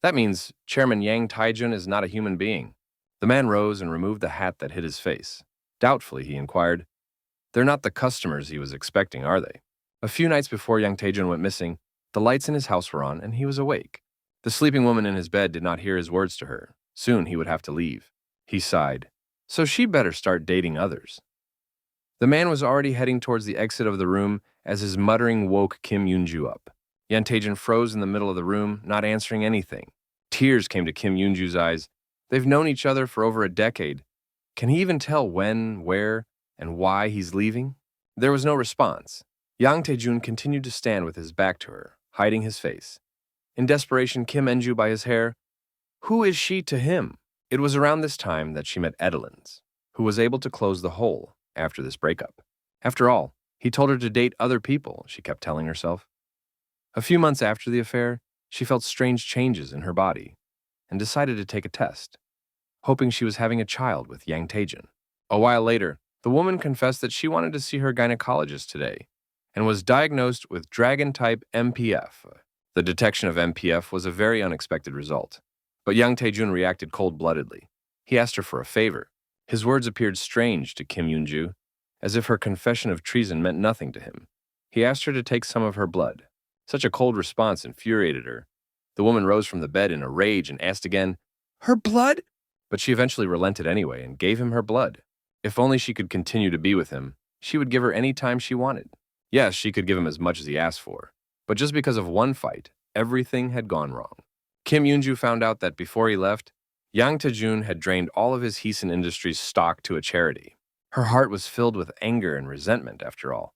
That means Chairman Yang Taejun is not a human being. The man rose and removed the hat that hid his face. Doubtfully, he inquired, "They're not the customers he was expecting, are they?" A few nights before Yang Taejun went missing, the lights in his house were on and he was awake. The sleeping woman in his bed did not hear his words to her. Soon he would have to leave. He sighed. So she'd better start dating others. The man was already heading towards the exit of the room as his muttering woke Kim Yoonju up. Yang Taejun froze in the middle of the room, not answering anything. Tears came to Kim Yoonju's eyes. They've known each other for over a decade. Can he even tell when, where, and why he's leaving? There was no response. Yang Taejun continued to stand with his back to her, hiding his face. In desperation, Kim Enju by his hair. Who is she to him? It was around this time that she met Edelins, who was able to close the hole after this breakup. After all, he told her to date other people, she kept telling herself. A few months after the affair, she felt strange changes in her body and decided to take a test, hoping she was having a child with Yang Taejun. A while later, the woman confessed that she wanted to see her gynecologist today and was diagnosed with dragon-type MPF. The detection of MPF was a very unexpected result, but Yang Taejun reacted cold-bloodedly. He asked her for a favor. His words appeared strange to Kim Yoonju, as if her confession of treason meant nothing to him. He asked her to take some of her blood. Such a cold response infuriated her. The woman rose from the bed in a rage and asked again, "Her blood?" But she eventually relented anyway and gave him her blood. If only she could continue to be with him, she would give her any time she wanted. Yes, she could give him as much as he asked for. But just because of one fight, everything had gone wrong. Kim Yoonju found out that before he left, Yang Taejun had drained all of his Heesan Industries stock to a charity. Her heart was filled with anger and resentment, after all.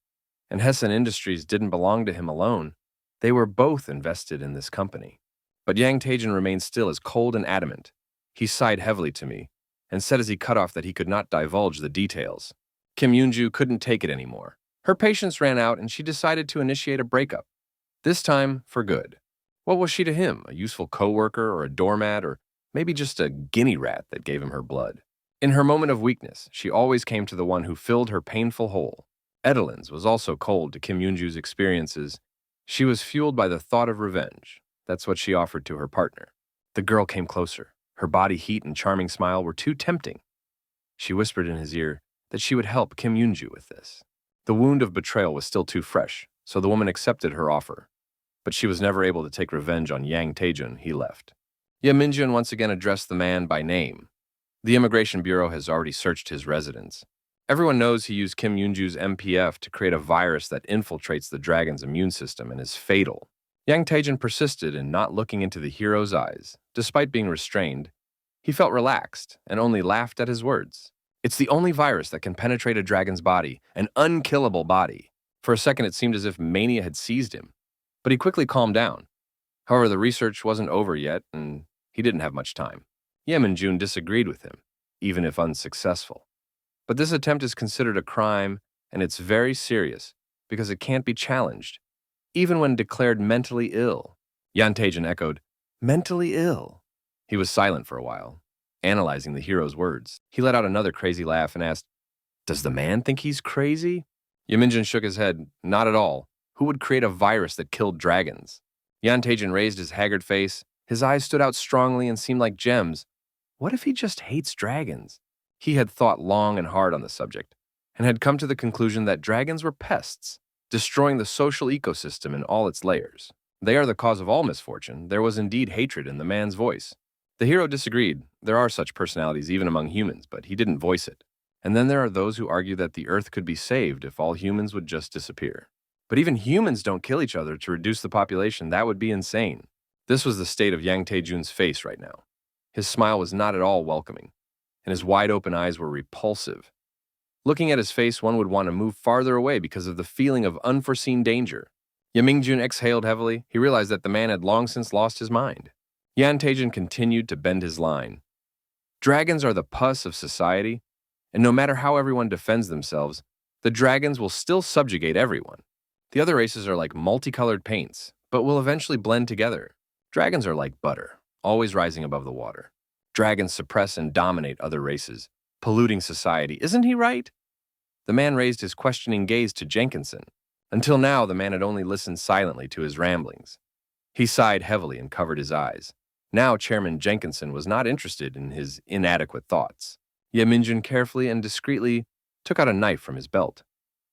And Heesan Industries didn't belong to him alone. They were both invested in this company. But Yang Taejun remained still as cold and adamant. He sighed heavily to me and said as he cut off that he could not divulge the details. Kim Yoonju couldn't take it anymore. Her patience ran out and she decided to initiate a breakup. This time, for good. What was she to him? A useful co-worker or a doormat or maybe just a guinea rat that gave him her blood? In her moment of weakness, she always came to the one who filled her painful hole. Edelins was also cold to Kim Yoonju's experiences. She was fueled by the thought of revenge. That's what she offered to her partner. The girl came closer. Her body heat and charming smile were too tempting. She whispered in his ear that she would help Kim Yoonju with this. The wound of betrayal was still too fresh, so the woman accepted her offer. but she was never able to take revenge on Yang Taejun. He left. Ye Minjun once again addressed the man by name. The Immigration Bureau has already searched his residence. Everyone knows he used Kim Yoonju's MPF to create a virus that infiltrates the dragon's immune system and is fatal. Yang Taejun persisted in not looking into the hero's eyes. Despite being restrained, he felt relaxed and only laughed at his words. It's the only virus that can penetrate a dragon's body, an unkillable body. For a second, it seemed as if mania had seized him, but he quickly calmed down. However, the research wasn't over yet, and he didn't have much time. Ye Minjun disagreed with him, even if unsuccessful. But this attempt is considered a crime, and it's very serious because it can't be challenged, even when declared mentally ill. Yang Taejun echoed, "Mentally ill." He was silent for a while, analyzing the hero's words. He let out another crazy laugh and asked, "Does the man think he's crazy?" Ye Minjun shook his head. "Not at all. Who would create a virus that killed dragons?" Yang Taejun raised his haggard face. His eyes stood out strongly and seemed like gems. What if he just hates dragons? He had thought long and hard on the subject, and had come to the conclusion that dragons were pests, destroying the social ecosystem in all its layers. They are the cause of all misfortune. There was indeed hatred in the man's voice. The hero disagreed. There are such personalities even among humans, but he didn't voice it. And then there are those who argue that the earth could be saved if all humans would just disappear. But even humans don't kill each other to reduce the population. That would be insane. This was the state of Yang Taejun's face right now. His smile was not at all welcoming, and his wide-open eyes were repulsive. Looking at his face, one would want to move farther away because of the feeling of unforeseen danger. Ye Minjun exhaled heavily. He realized that the man had long since lost his mind. Yang Taejun continued to bend his line. Dragons are the pus of society, and no matter how everyone defends themselves, the dragons will still subjugate everyone. The other races are like multicolored paints, but will eventually blend together. Dragons are like butter, always rising above the water. Dragons suppress and dominate other races, polluting society. Isn't he right? The man raised his questioning gaze to Jenkinson. Until now, the man had only listened silently to his ramblings. He sighed heavily and covered his eyes. Now Chairman Jenkinson was not interested in his inadequate thoughts. Ye Minjun carefully and discreetly took out a knife from his belt.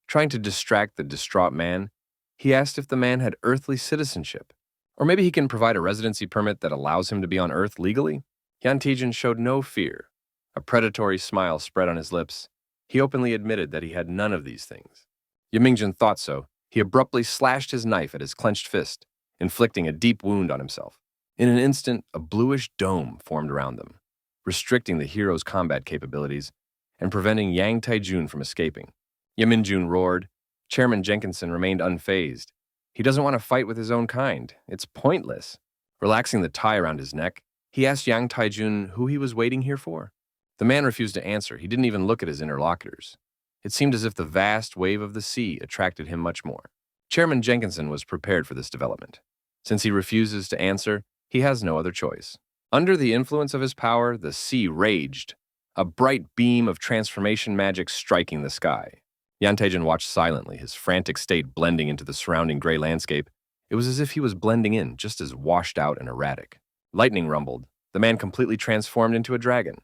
Trying to distract the distraught man, he asked if the man had earthly citizenship. Or maybe he can provide a residency permit that allows him to be on Earth legally? Yang Taejun showed no fear. A predatory smile spread on his lips. He openly admitted that he had none of these things. Ye Minjun thought so. He abruptly slashed his knife at his clenched fist, inflicting a deep wound on himself. In an instant, a bluish dome formed around them, restricting the hero's combat capabilities and preventing Yang Taejun from escaping. Ye Minjun roared. Chairman Jenkinson remained unfazed. He doesn't want to fight with his own kind. It's pointless. Relaxing the tie around his neck, he asked Yang Taejun who he was waiting here for. The man refused to answer. He didn't even look at his interlocutors. It seemed as if the vast wave of the sea attracted him much more. Chairman Jenkinson was prepared for this development. Since he refuses to answer, he has no other choice. Under the influence of his power, the sea raged, a bright beam of transformation magic striking the sky. Yang Taejun watched silently, his frantic state blending into the surrounding gray landscape. It was as if he was blending in, just as washed out and erratic. Lightning rumbled. The man completely transformed into a dragon.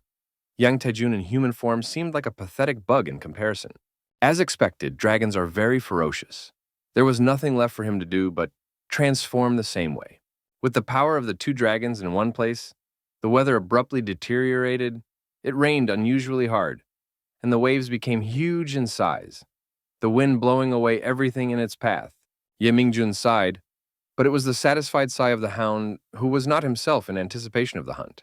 Yang Taejun in human form seemed like a pathetic bug in comparison. As expected, dragons are very ferocious. There was nothing left for him to do but transform the same way. With the power of the two dragons in one place, the weather abruptly deteriorated. It rained unusually hard, and the waves became huge in size, the wind blowing away everything in its path. Ye Mingjun sighed, but it was the satisfied sigh of the hound who was not himself in anticipation of the hunt.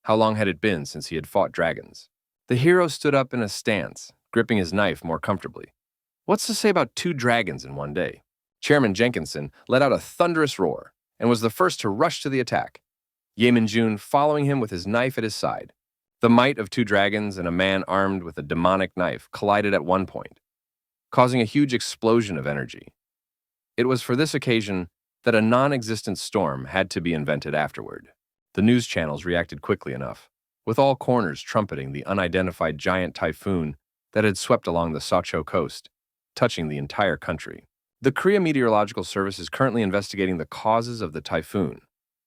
How long had it been since he had fought dragons? The hero stood up in a stance, gripping his knife more comfortably. What's to say about two dragons in one day? Chairman Jenkinson let out a thunderous roar and was the first to rush to the attack, Ye Minjun following him with his knife at his side. The might of two dragons and a man armed with a demonic knife collided at one point, causing a huge explosion of energy. It was for this occasion that a non-existent storm had to be invented afterward. The news channels reacted quickly enough, with all corners trumpeting the unidentified giant typhoon that had swept along the Socho coast, touching the entire country. The Korea Meteorological Service is currently investigating the causes of the typhoon.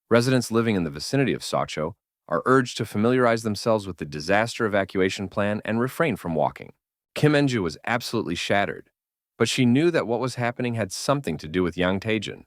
Residents living in the vicinity of Socho are urged to familiarize themselves with the disaster evacuation plan and refrain from walking. Kim Enju was absolutely shattered, but she knew that what was happening had something to do with Yang Taejun.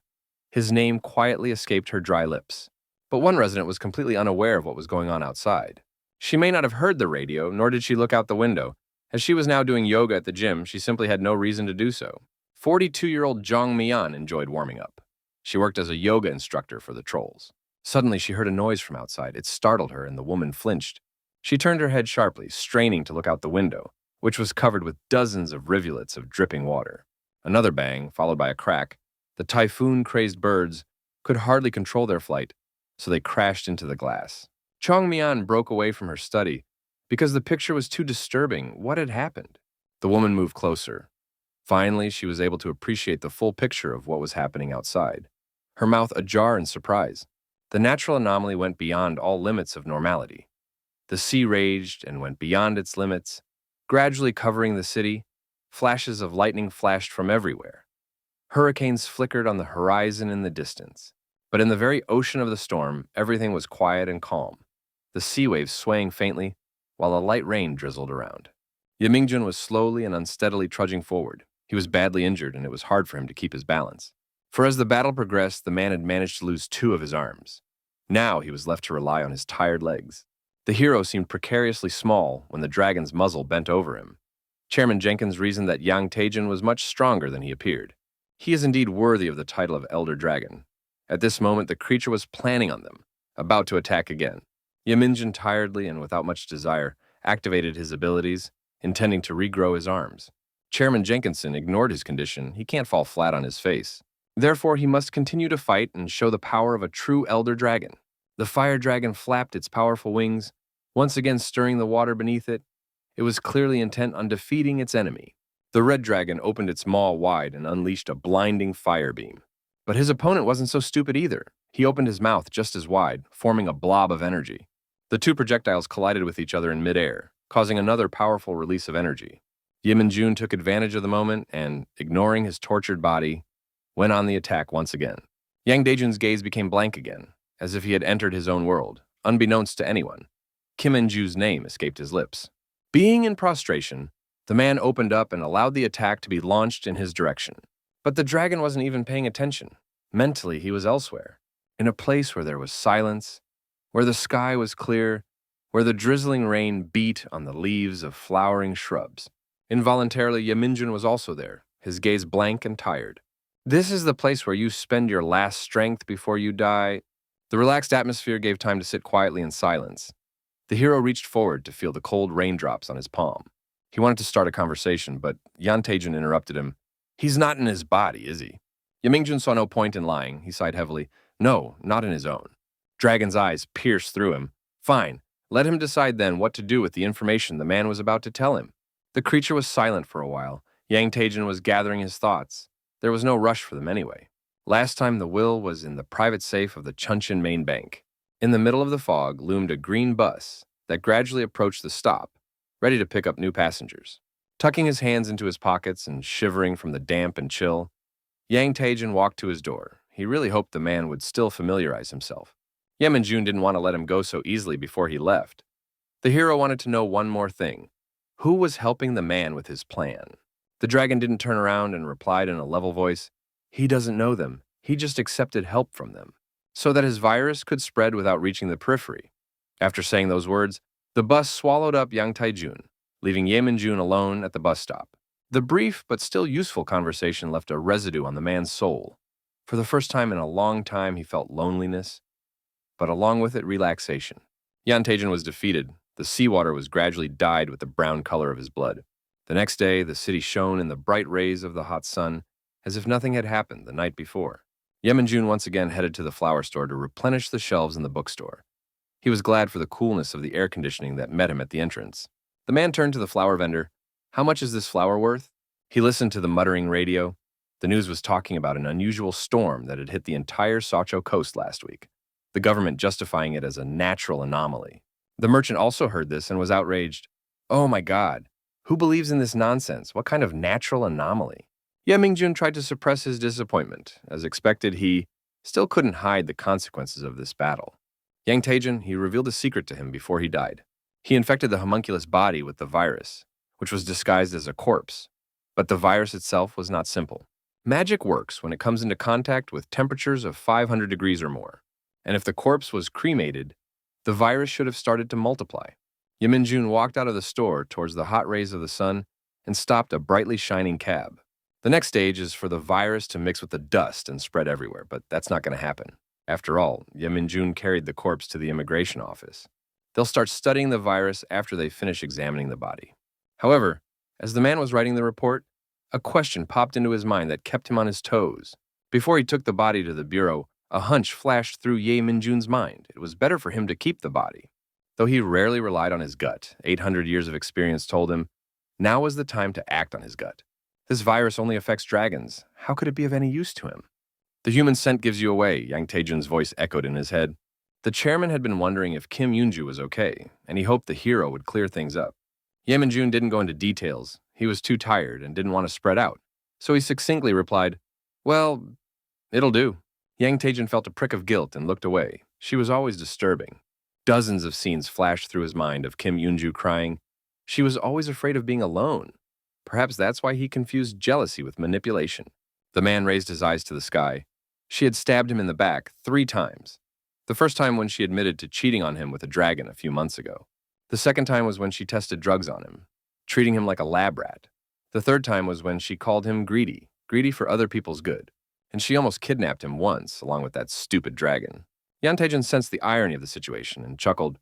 His name quietly escaped her dry lips. But one resident was completely unaware of what was going on outside. She may not have heard the radio, nor did she look out the window. As she was now doing yoga at the gym, she simply had no reason to do so. 42-year-old Jong Mian enjoyed warming up. She worked as a yoga instructor for the trolls. Suddenly, she heard a noise from outside. It startled her, and the woman flinched. She turned her head sharply, straining to look out the window, which was covered with dozens of rivulets of dripping water. Another bang, followed by a crack. The typhoon-crazed birds could hardly control their flight, so they crashed into the glass. Chong Mian broke away from her study because the picture was too disturbing. What had happened? The woman moved closer. Finally, she was able to appreciate the full picture of what was happening outside. Her mouth ajar in surprise. The natural anomaly went beyond all limits of normality. The sea raged and went beyond its limits, gradually covering the city. Flashes of lightning flashed from everywhere. Hurricanes flickered on the horizon in the distance. But in the very ocean of the storm, everything was quiet and calm, the sea waves swaying faintly, while a light rain drizzled around. Yemingjun was slowly and unsteadily trudging forward. He was badly injured, and it was hard for him to keep his balance. For as the battle progressed, the man had managed to lose 2 of his arms. Now he was left to rely on his tired legs. The hero seemed precariously small when the dragon's muzzle bent over him. Chairman Jenkins reasoned that Yang Taejin was much stronger than he appeared. He is indeed worthy of the title of Elder Dragon. At this moment, the creature was planning on them, about to attack again. Yemingjun tiredly and without much desire activated his abilities, intending to regrow his arms. Chairman Jenkinson ignored his condition. He can't fall flat on his face. Therefore, he must continue to fight and show the power of a true Elder Dragon. The fire dragon flapped its powerful wings, once again stirring the water beneath it. It was clearly intent on defeating its enemy. The red dragon opened its maw wide and unleashed a blinding fire beam. But his opponent wasn't so stupid either. He opened his mouth just as wide, forming a blob of energy. The 2 projectiles collided with each other in midair, causing another powerful release of energy. Yemingjun took advantage of the moment and, ignoring his tortured body, went on the attack once again. Yang Daejun's gaze became blank again, as if he had entered his own world, unbeknownst to anyone. Kim En-ju's name escaped his lips. Being in prostration, the man opened up and allowed the attack to be launched in his direction. But the dragon wasn't even paying attention. Mentally, he was elsewhere, in a place where there was silence, where the sky was clear, where the drizzling rain beat on the leaves of flowering shrubs. Involuntarily, Yemingjun was also there, his gaze blank and tired. This is the place where you spend your last strength before you die. The relaxed atmosphere gave time to sit quietly in silence. The hero reached forward to feel the cold raindrops on his palm. He wanted to start a conversation, but Yan Taejun interrupted him. He's not in his body, is he? Yemingjun saw no point in lying. He sighed heavily. No, not in his own. Dragon's eyes pierced through him. Fine. Let him decide then what to do with the information the man was about to tell him. The creature was silent for a while. Yang Taejin was gathering his thoughts. There was no rush for them anyway. Last time the will was in the private safe of the Chunchin main bank. In the middle of the fog loomed a green bus that gradually approached the stop, ready to pick up new passengers. Tucking his hands into his pockets and shivering from the damp and chill, Yang Taejin walked to his door. He really hoped the man would still familiarize himself. Yemingjun didn't want to let him go so easily before he left. The hero wanted to know one more thing. Who was helping the man with his plan? The dragon didn't turn around and replied in a level voice. He doesn't know them. He just accepted help from them, so that his virus could spread without reaching the periphery. After saying those words, the bus swallowed up Yang Taejun, leaving Yemingjun alone at the bus stop. The brief but still useful conversation left a residue on the man's soul. For the first time in a long time, he felt loneliness, but along with it, relaxation. Yan Taejin was defeated. The seawater was gradually dyed with the brown color of his blood. The next day, the city shone in the bright rays of the hot sun, as if nothing had happened the night before. Yemingjun once again headed to the flower store to replenish the shelves in the bookstore. He was glad for the coolness of the air conditioning that met him at the entrance. The man turned to the flower vendor. How much is this flower worth? He listened to the muttering radio. The news was talking about an unusual storm that had hit the entire Sacho coast last week, the government justifying it as a natural anomaly. The merchant also heard this and was outraged. Oh my God, who believes in this nonsense? What kind of natural anomaly? Yemingjun tried to suppress his disappointment. As expected, he still couldn't hide the consequences of this battle. Yang Taejin, he revealed a secret to him before he died. He infected the homunculus body with the virus, which was disguised as a corpse. But the virus itself was not simple. Magic works when it comes into contact with temperatures of 500 degrees or more, and if the corpse was cremated, the virus should have started to multiply. Yeminjun walked out of the store towards the hot rays of the sun and stopped a brightly shining cab. The next stage is for the virus to mix with the dust and spread everywhere, but that's not going to happen. After all, Yeminjun carried the corpse to the immigration office. They'll start studying the virus after they finish examining the body. However, as the man was writing the report, a question popped into his mind that kept him on his toes. Before he took the body to the bureau, a hunch flashed through Ye Minjun's mind. It was better for him to keep the body. Though he rarely relied on his gut, 800 years of experience told him, now was the time to act on his gut. This virus only affects dragons. How could it be of any use to him? The human scent gives you away, Yang Taejun's voice echoed in his head. The chairman had been wondering if Kim Yoonju was okay, and he hoped the hero would clear things up. Ye Minjun didn't go into details. He was too tired and didn't want to spread out, so he succinctly replied, well, it'll do. Yang Taejun felt a prick of guilt and looked away. She was always disturbing. Dozens of scenes flashed through his mind of Kim Yoonju crying. She was always afraid of being alone. Perhaps that's why he confused jealousy with manipulation. The man raised his eyes to the sky. She had stabbed him in the back 3 times. The first time when she admitted to cheating on him with a dragon a few months ago. The second time was when she tested drugs on him, treating him like a lab rat. The third time was when she called him greedy for other people's good. And she almost kidnapped him once, along with that stupid dragon. Yang Taejun sensed the irony of the situation and chuckled.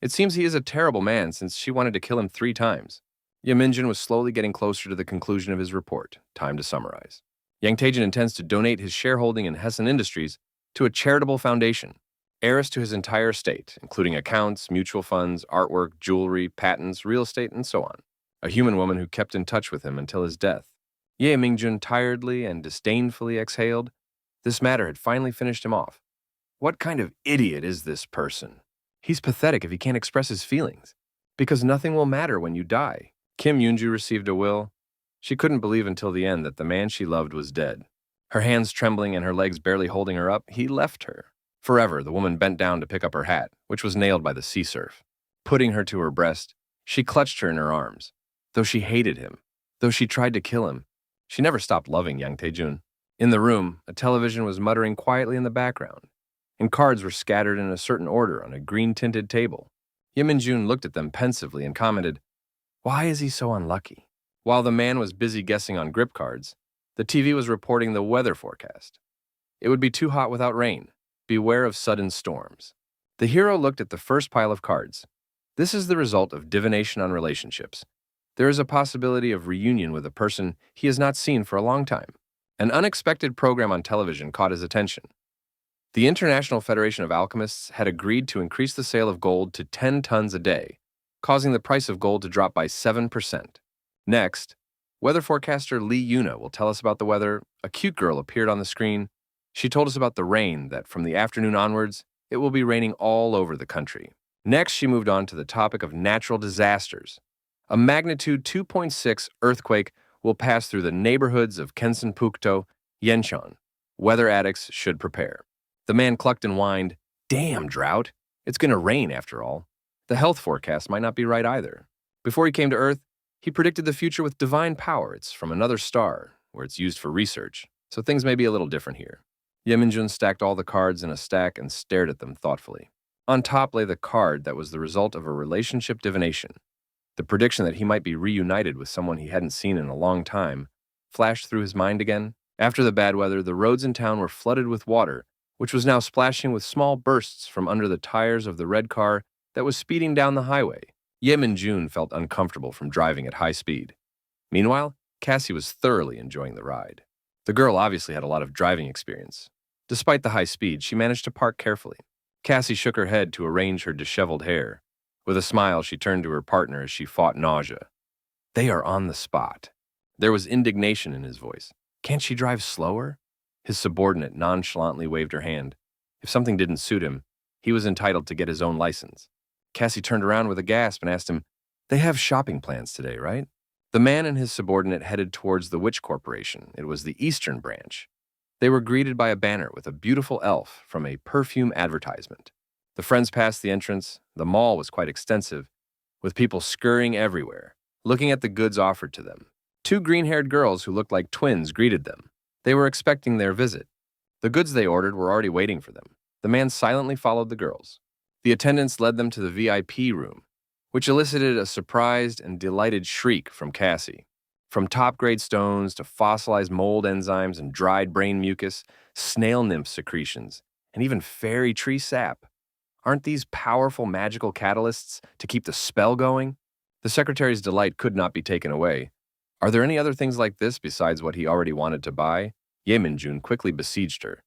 It seems he is a terrible man since she wanted to kill him 3 times. Ye Minjun was slowly getting closer to the conclusion of his report. Time to summarize. Yang Taejun intends to donate his shareholding in Hessen Industries to a charitable foundation, heiress to his entire estate, including accounts, mutual funds, artwork, jewelry, patents, real estate, and so on. A human woman who kept in touch with him until his death. Ye Mingjun tiredly and disdainfully exhaled. This matter had finally finished him off. What kind of idiot is this person? He's pathetic if he can't express his feelings, because nothing will matter when you die. Kim Yoonju received a will. She couldn't believe until the end that the man she loved was dead. Her hands trembling and her legs barely holding her up, he left her. Forever, the woman bent down to pick up her hat, which was nailed by the sea surf. Putting her to her breast, she clutched her in her arms. Though she hated him, though she tried to kill him, she never stopped loving Yang Taejun. In the room, a television was muttering quietly in the background, and cards were scattered in a certain order on a green-tinted table. Ye Minjun looked at them pensively and commented, "Why is he so unlucky?" While the man was busy guessing on grip cards, the TV was reporting the weather forecast. It would be too hot without rain. Beware of sudden storms. The hero looked at the first pile of cards. This is the result of divination on relationships. There is a possibility of reunion with a person he has not seen for a long time. An unexpected program on television caught his attention. The International Federation of Alchemists had agreed to increase the sale of gold to 10 tons a day, causing the price of gold to drop by 7%. Next, weather forecaster Lee Yuna will tell us about the weather. A cute girl appeared on the screen. She told us about the rain, that from the afternoon onwards, it will be raining all over the country. Next, she moved on to the topic of natural disasters. A magnitude 2.6 earthquake will pass through the neighborhoods of Kensanpukto, Yencheon. Weather addicts should prepare. The man clucked and whined, "Damn drought. It's going to rain after all." The health forecast might not be right either. Before he came to Earth, he predicted the future with divine power. It's from another star, where it's used for research, so things may be a little different here. Ye Minjun stacked all the cards in a stack and stared at them thoughtfully. On top lay the card that was the result of a relationship divination. The prediction that he might be reunited with someone he hadn't seen in a long time flashed through his mind again. After the bad weather, the roads in town were flooded with water, which was now splashing with small bursts from under the tires of the red car that was speeding down the highway. Ye Minjun felt uncomfortable from driving at high speed. Meanwhile, Cassie was thoroughly enjoying the ride. The girl obviously had a lot of driving experience. Despite the high speed, she managed to park carefully. Cassie shook her head to arrange her disheveled hair. With a smile, she turned to her partner as she fought nausea. "They are on the spot." There was indignation in his voice. "Can't she drive slower?" His subordinate nonchalantly waved her hand. If something didn't suit him, he was entitled to get his own license. Cassie turned around with a gasp and asked him, "They have shopping plans today, right?" The man and his subordinate headed towards the Witch Corporation. It was the Eastern branch. They were greeted by a banner with a beautiful elf from a perfume advertisement. The friends passed the entrance. The mall was quite extensive, with people scurrying everywhere, looking at the goods offered to them. 2 green-haired girls who looked like twins greeted them. They were expecting their visit. The goods they ordered were already waiting for them. The man silently followed the girls. The attendants led them to the VIP room, which elicited a surprised and delighted shriek from Cassie. From top-grade stones to fossilized mold enzymes and dried brain mucus, snail nymph secretions, and even fairy tree sap. Aren't these powerful magical catalysts to keep the spell going? The secretary's delight could not be taken away. Are there any other things like this besides what he already wanted to buy? Yeminjun quickly besieged her.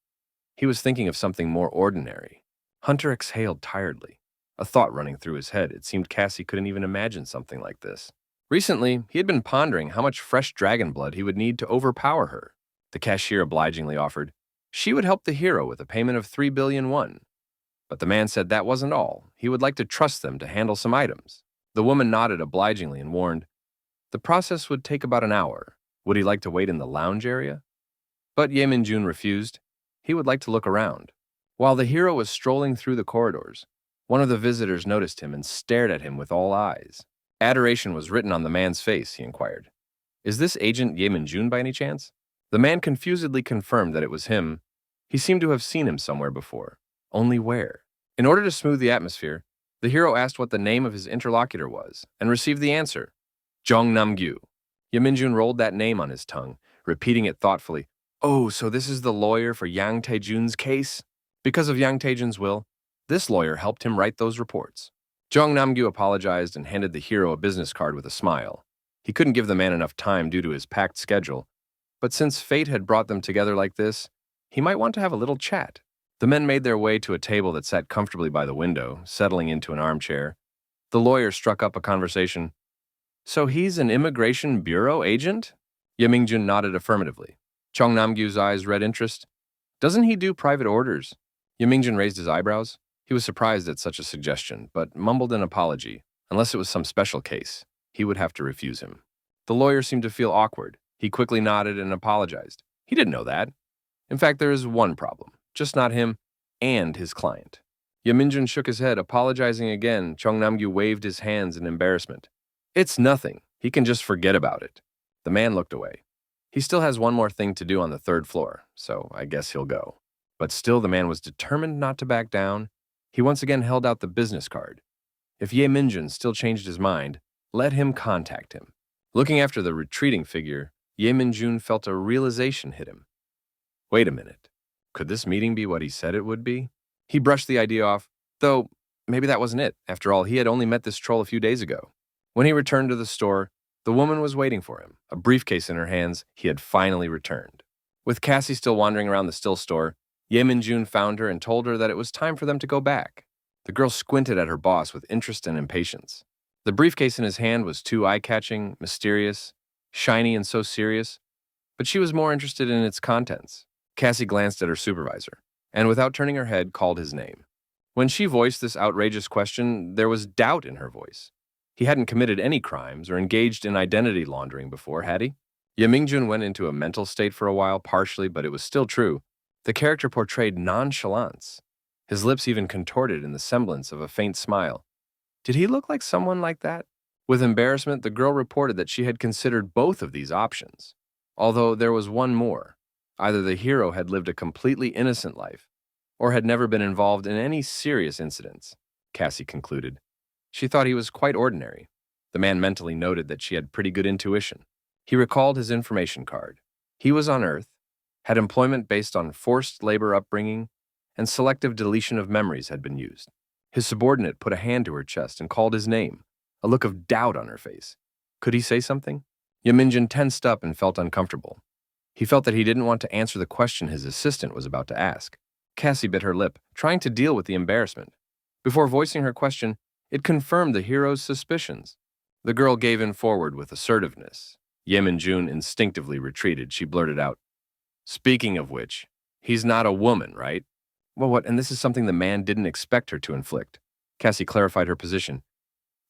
He was thinking of something more ordinary. Hunter exhaled tiredly, a thought running through his head. It seemed Cassie couldn't even imagine something like this. Recently, he had been pondering how much fresh dragon blood he would need to overpower her. The cashier obligingly offered. She would help the hero with a payment of 3 billion won. But the man said that wasn't all. He would like to trust them to handle some items. The woman nodded obligingly and warned, the process would take about an hour. Would he like to wait in the lounge area? But Ye Min-jun refused. He would like to look around. While the hero was strolling through the corridors, one of the visitors noticed him and stared at him with all eyes. Adoration was written on the man's face, he inquired. Is this Agent Ye Min-jun by any chance? The man confusedly confirmed that it was him. He seemed to have seen him somewhere before. Only where? In order to smooth the atmosphere, the hero asked what the name of his interlocutor was, and received the answer. Jong Nam-gyu. Ye Min-jun rolled that name on his tongue, repeating it thoughtfully. Oh, so this is the lawyer for Yang Taejun's case? Because of Yang Taejun's will, this lawyer helped him write those reports. Jong Nam-gyu apologized and handed the hero a business card with a smile. He couldn't give the man enough time due to his packed schedule, but since fate had brought them together like this, he might want to have a little chat. The men made their way to a table that sat comfortably by the window, settling into an armchair. The lawyer struck up a conversation. So he's an immigration bureau agent? Ye Min-jun nodded affirmatively. Jong Nam-gyu's eyes read interest. Doesn't he do private orders? Ye Min-jun raised his eyebrows. He was surprised at such a suggestion, but mumbled an apology. Unless it was some special case, he would have to refuse him. The lawyer seemed to feel awkward. He quickly nodded and apologized. He didn't know that. In fact, there is one problem. Just not him and his client. Ye Min-jun shook his head, apologizing again. Jong Nam-gyu waved his hands in embarrassment. It's nothing. He can just forget about it. The man looked away. He still has one more thing to do on the 3rd floor, so I guess he'll go. But still the man was determined not to back down. He once again held out the business card. If Ye Min-jun still changed his mind, let him contact him. Looking after the retreating figure, Ye Min-jun felt a realization hit him. Wait a minute. Could this meeting be what he said it would be? He brushed the idea off, though maybe that wasn't it. After all, he had only met this troll a few days ago. When he returned to the store, the woman was waiting for him, a briefcase in her hands. He had finally returned. With Cassie still wandering around the still store, Ye Min-jun found her and told her that it was time for them to go back. The girl squinted at her boss with interest and impatience. The briefcase in his hand was too eye-catching, mysterious, shiny, and so serious, but she was more interested in its contents. Cassie glanced at her supervisor, and without turning her head, called his name. When she voiced this outrageous question, there was doubt in her voice. He hadn't committed any crimes or engaged in identity laundering before, had he? Ye Min-jun went into a mental state for a while, partially, but it was still true. The character portrayed nonchalance. His lips even contorted in the semblance of a faint smile. Did he look like someone like that? With embarrassment, the girl reported that she had considered both of these options. Although there was one more. Either the hero had lived a completely innocent life, or had never been involved in any serious incidents, Cassie concluded. She thought he was quite ordinary. The man mentally noted that she had pretty good intuition. He recalled his information card. He was on Earth, had employment based on forced labor upbringing, and selective deletion of memories had been used. His subordinate put a hand to her chest and called his name, a look of doubt on her face. Could he say something? Ye Min-jun tensed up and felt uncomfortable. He felt that he didn't want to answer the question his assistant was about to ask. Cassie bit her lip, trying to deal with the embarrassment. Before voicing her question, it confirmed the hero's suspicions. The girl gave in forward with assertiveness. Ye Min-jun instinctively retreated. She blurted out, Speaking of which, he's not a woman, right? Well, what? And this is something the man didn't expect her to inflict. Cassie clarified her position.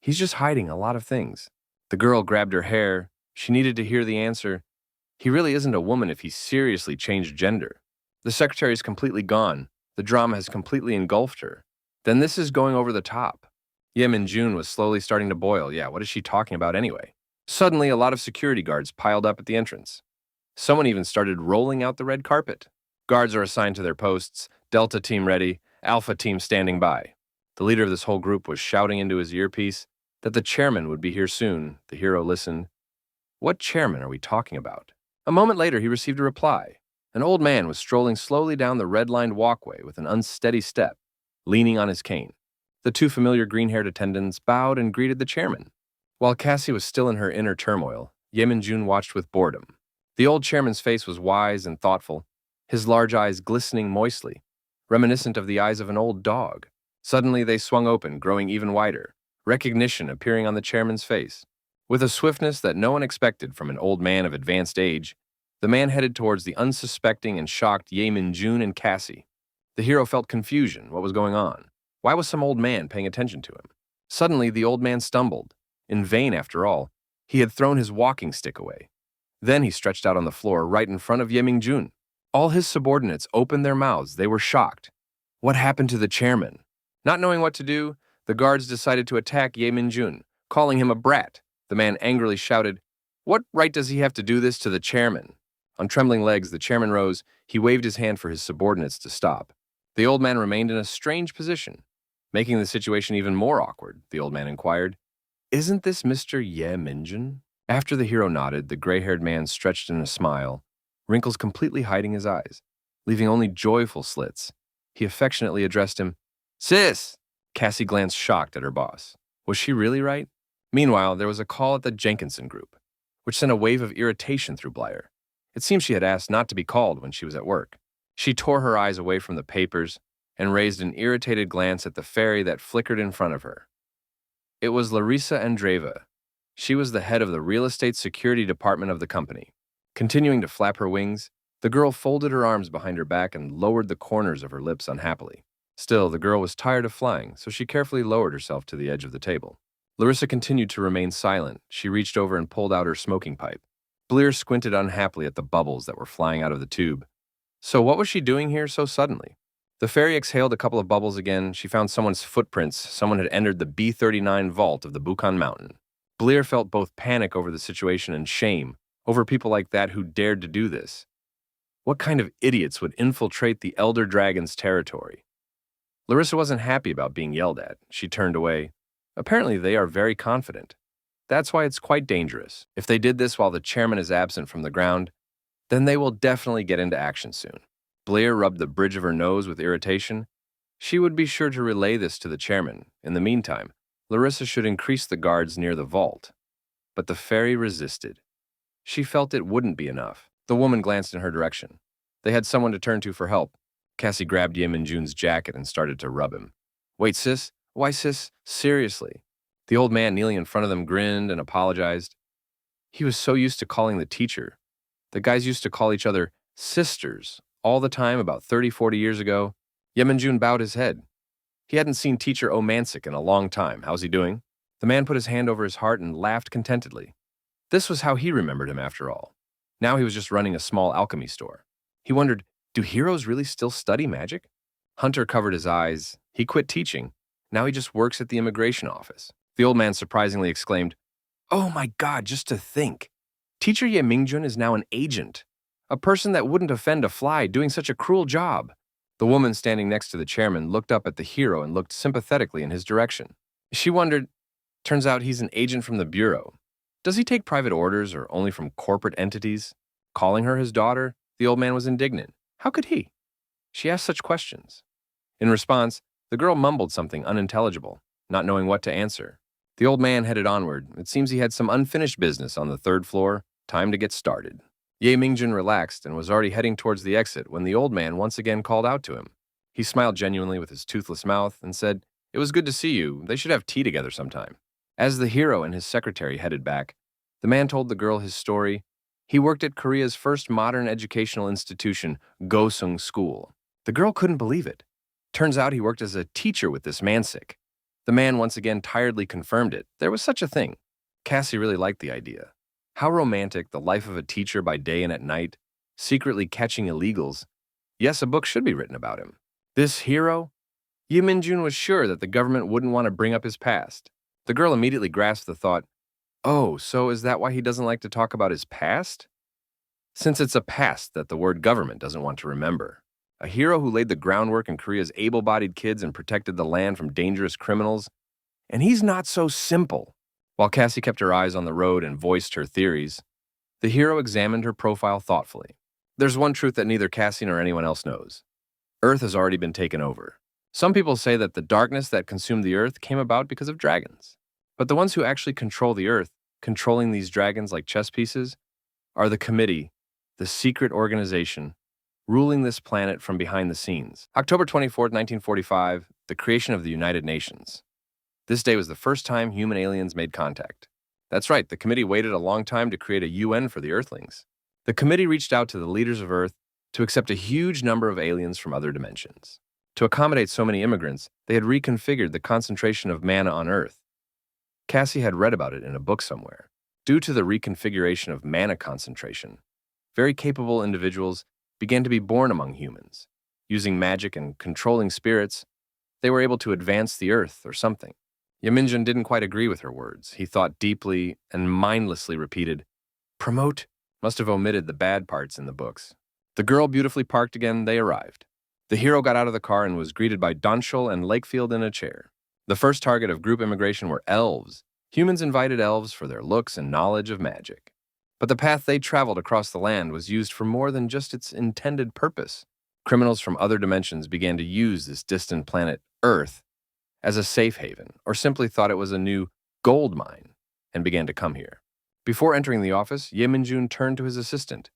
He's just hiding a lot of things. The girl grabbed her hair. She needed to hear the answer. He really isn't a woman if he seriously changed gender. The secretary is completely gone. The drama has completely engulfed her. Then this is going over the top. Ye Min-jun was slowly starting to boil. Yeah, what is she talking about anyway? Suddenly, a lot of security guards piled up at the entrance. Someone even started rolling out the red carpet. Guards are assigned to their posts, Delta team ready, Alpha team standing by. The leader of this whole group was shouting into his earpiece that the chairman would be here soon. The hero listened. What chairman are we talking about? A moment later, he received a reply. An old man was strolling slowly down the red-lined walkway with an unsteady step, leaning on his cane. The two familiar green-haired attendants bowed and greeted the chairman. While Cassie was still in her inner turmoil, Yemin-jun watched with boredom. The old chairman's face was wise and thoughtful, his large eyes glistening moistly, reminiscent of the eyes of an old dog. Suddenly they swung open, growing even wider, recognition appearing on the chairman's face. With a swiftness that no one expected from an old man of advanced age, the man headed towards the unsuspecting and shocked Yemin-jun and Cassie. The hero felt confusion. What was going on? Why was some old man paying attention to him? Suddenly, the old man stumbled. In vain, after all. He had thrown his walking stick away. Then he stretched out on the floor right in front of Yemin-jun. All his subordinates opened their mouths. They were shocked. What happened to the chairman? Not knowing what to do, the guards decided to attack Yemin-jun, calling him a brat. The man angrily shouted, "What right does he have to do this to the chairman?" On trembling legs, the chairman rose. He waved his hand for his subordinates to stop. The old man remained in a strange position. Making the situation even more awkward, the old man inquired, "Isn't this Mr. Yemin-jun?" After the hero nodded, the gray-haired man stretched in a smile, wrinkles completely hiding his eyes, leaving only joyful slits. He affectionately addressed him, "Sis!" Cassie glanced shocked at her boss. Was she really right? Meanwhile, there was a call at the Jenkinson group, which sent a wave of irritation through Blair. It seemed she had asked not to be called when she was at work. She tore her eyes away from the papers and raised an irritated glance at the fairy that flickered in front of her. It was Larissa Andreeva. She was the head of the real estate security department of the company. Continuing to flap her wings, the girl folded her arms behind her back and lowered the corners of her lips unhappily. Still, the girl was tired of flying, so she carefully lowered herself to the edge of the table. Larissa continued to remain silent. She reached over and pulled out her smoking pipe. Blair squinted unhappily at the bubbles that were flying out of the tube. So what was she doing here so suddenly? The fairy exhaled a couple of bubbles again. She found someone's footprints. Someone had entered the B-39 vault of the Bukan Mountain. Blair felt both panic over the situation and shame over people like that who dared to do this. What kind of idiots would infiltrate the Elder Dragon's territory? Larissa wasn't happy about being yelled at. She turned away. Apparently, they are very confident. That's why it's quite dangerous. If they did this while the chairman is absent from the ground, then they will definitely get into action soon. Blair rubbed the bridge of her nose with irritation. She would be sure to relay this to the chairman. In the meantime, Larissa should increase the guards near the vault. But the fairy resisted. She felt it wouldn't be enough. The woman glanced in her direction. They had someone to turn to for help. Cassie grabbed Yemin-jun's jacket and started to rub him. "Wait, sis? Why, sis? Seriously?" The old man kneeling in front of them grinned and apologized. He was so used to calling the teacher. The guys used to call each other sisters all the time about 30, 40 years ago. Yemin-jun bowed his head. He hadn't seen teacher Omancic in a long time. How's he doing? The man put his hand over his heart and laughed contentedly. This was how he remembered him after all. Now he was just running a small alchemy store. He wondered, do heroes really still study magic? Hunter covered his eyes. He quit teaching. Now he just works at the immigration office. The old man surprisingly exclaimed, "Oh my God, just to think. Teacher Yemin-jun is now an agent. A person that wouldn't offend a fly doing such a cruel job." The woman standing next to the chairman looked up at the hero and looked sympathetically in his direction. She wondered, turns out he's an agent from the bureau. Does he take private orders or only from corporate entities? Calling her his daughter, the old man was indignant. How could he? She asked such questions. In response, the girl mumbled something unintelligible, not knowing what to answer. The old man headed onward. It seems he had some unfinished business on the third floor. Time to get started. Yemin-jun relaxed and was already heading towards the exit when the old man once again called out to him. He smiled genuinely with his toothless mouth and said, "It was good to see you. They should have tea together sometime." As the hero and his secretary headed back, the man told the girl his story. He worked at Korea's first modern educational institution, Gosung School. The girl couldn't believe it. Turns out he worked as a teacher with this Mansick. The man once again tiredly confirmed it. There was such a thing. Cassie really liked the idea. How romantic, the life of a teacher by day and at night, secretly catching illegals. Yes, a book should be written about him. This hero? Yemin-jun was sure that the government wouldn't want to bring up his past. The girl immediately grasped the thought, oh, so is that why he doesn't like to talk about his past? since it's a past that the word government doesn't want to remember. A hero who laid the groundwork in Korea's able-bodied kids and protected the land from dangerous criminals. And he's not so simple. While Cassie kept her eyes on the road and voiced her theories, the hero examined her profile thoughtfully. There's one truth that neither Cassie nor anyone else knows. Earth has already been taken over. Some people say that the darkness that consumed the Earth came about because of dragons. But the ones who actually control the Earth, controlling these dragons like chess pieces, are the Committee, the secret organization, ruling this planet from behind the scenes. October 24, 1945, the creation of the United Nations. This day was the first time human aliens made contact. That's right, the committee waited a long time to create a UN for the Earthlings. The committee reached out to the leaders of Earth to accept a huge number of aliens from other dimensions. To accommodate so many immigrants, they had reconfigured the concentration of mana on Earth. Cassie had read about it in a book somewhere. Due to the reconfiguration of mana concentration, very capable individuals began to be born among humans. Using magic and controlling spirits, they were able to advance the Earth or something. Yeminjun didn't quite agree with her words. He thought deeply and mindlessly repeated, "Promote," must have omitted the bad parts in the books. The girl beautifully parked again, they arrived. The hero got out of the car and was greeted by Donshul and Lakefield in a chair. The first target of group immigration were elves. Humans invited elves for their looks and knowledge of magic. But the path they traveled across the land was used for more than just its intended purpose. Criminals from other dimensions began to use this distant planet, Earth, as a safe haven, or simply thought it was a new gold mine, and began to come here. Before entering the office, Ye Minjun turned to his assistant.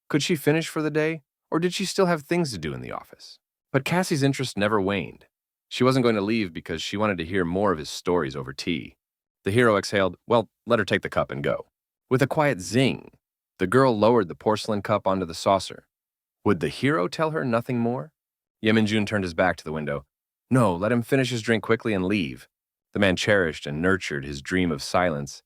Could she finish for the day, or did she still have things to do in the office? But Cassie's interest never waned. She wasn't going to leave because she wanted to hear more of his stories over tea. The hero exhaled, "Well, let her take the cup and go." With a quiet zing, the girl lowered the porcelain cup onto the saucer. Would the hero tell her nothing more? Ye Minjun turned his back to the window. No, let him finish his drink quickly and leave. The man cherished and nurtured his dream of silence,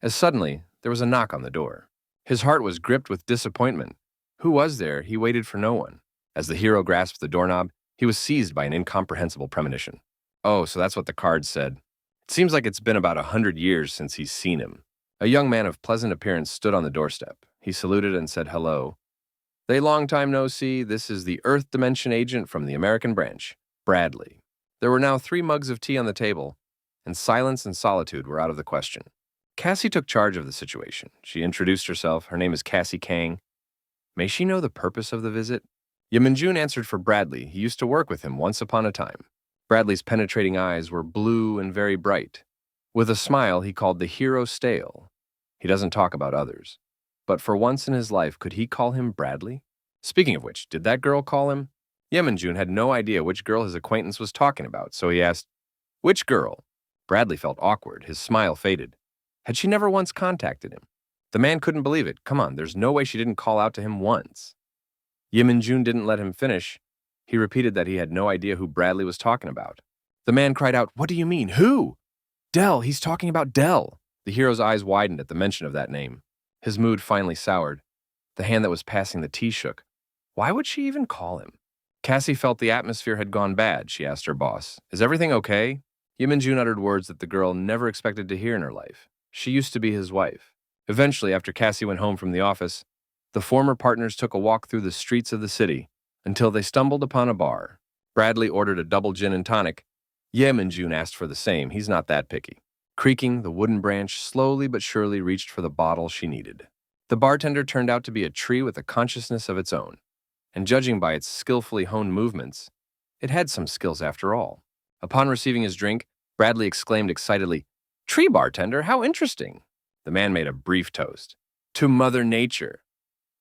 as suddenly there was a knock on the door. His heart was gripped with disappointment. Who was there? He waited for no one. As the hero grasped the doorknob, he was seized by an incomprehensible premonition. Oh, so that's what the card said. It seems like it's been about 100 years since he's seen him. A young man of pleasant appearance stood on the doorstep. He saluted and said hello. "They long time no see. This is the Earth Dimension agent from the American branch, Bradley." There were now 3 mugs of tea on the table, and silence and solitude were out of the question. Cassie took charge of the situation. She introduced herself. Her name is Cassie Kang. May she know the purpose of the visit? Yeminjun answered for Bradley. He used to work with him once upon a time. Bradley's penetrating eyes were blue and very bright. With a smile, he called the hero stale. He doesn't talk about others. But for once in his life, could he call him Bradley? Speaking of which, did that girl call him? Yeminjun had no idea which girl his acquaintance was talking about, so he asked, "Which girl?" Bradley felt awkward. His smile faded. Had she never once contacted him? The man couldn't believe it. Come on, there's no way she didn't call out to him once. Yeminjun didn't let him finish. He repeated that he had no idea who Bradley was talking about. The man cried out, "What do you mean? Who?" "Dell, he's talking about Dell." The hero's eyes widened at the mention of that name. His mood finally soured. The hand that was passing the tea shook. Why would she even call him? Cassie felt the atmosphere had gone bad. She asked her boss, "Is everything okay?" Yeminjun uttered words that the girl never expected to hear in her life. She used to be his wife. Eventually, after Cassie went home from the office, the former partners took a walk through the streets of the city until they stumbled upon a bar. Bradley ordered a double gin and tonic. Yeminjun asked for the same. He's not that picky. Creaking, the wooden branch slowly but surely reached for the bottle she needed. The bartender turned out to be a tree with a consciousness of its own, and judging by its skillfully honed movements, it had some skills after all. Upon receiving his drink, Bradley exclaimed excitedly, "Tree bartender, how interesting!" The man made a brief toast. "To Mother Nature,"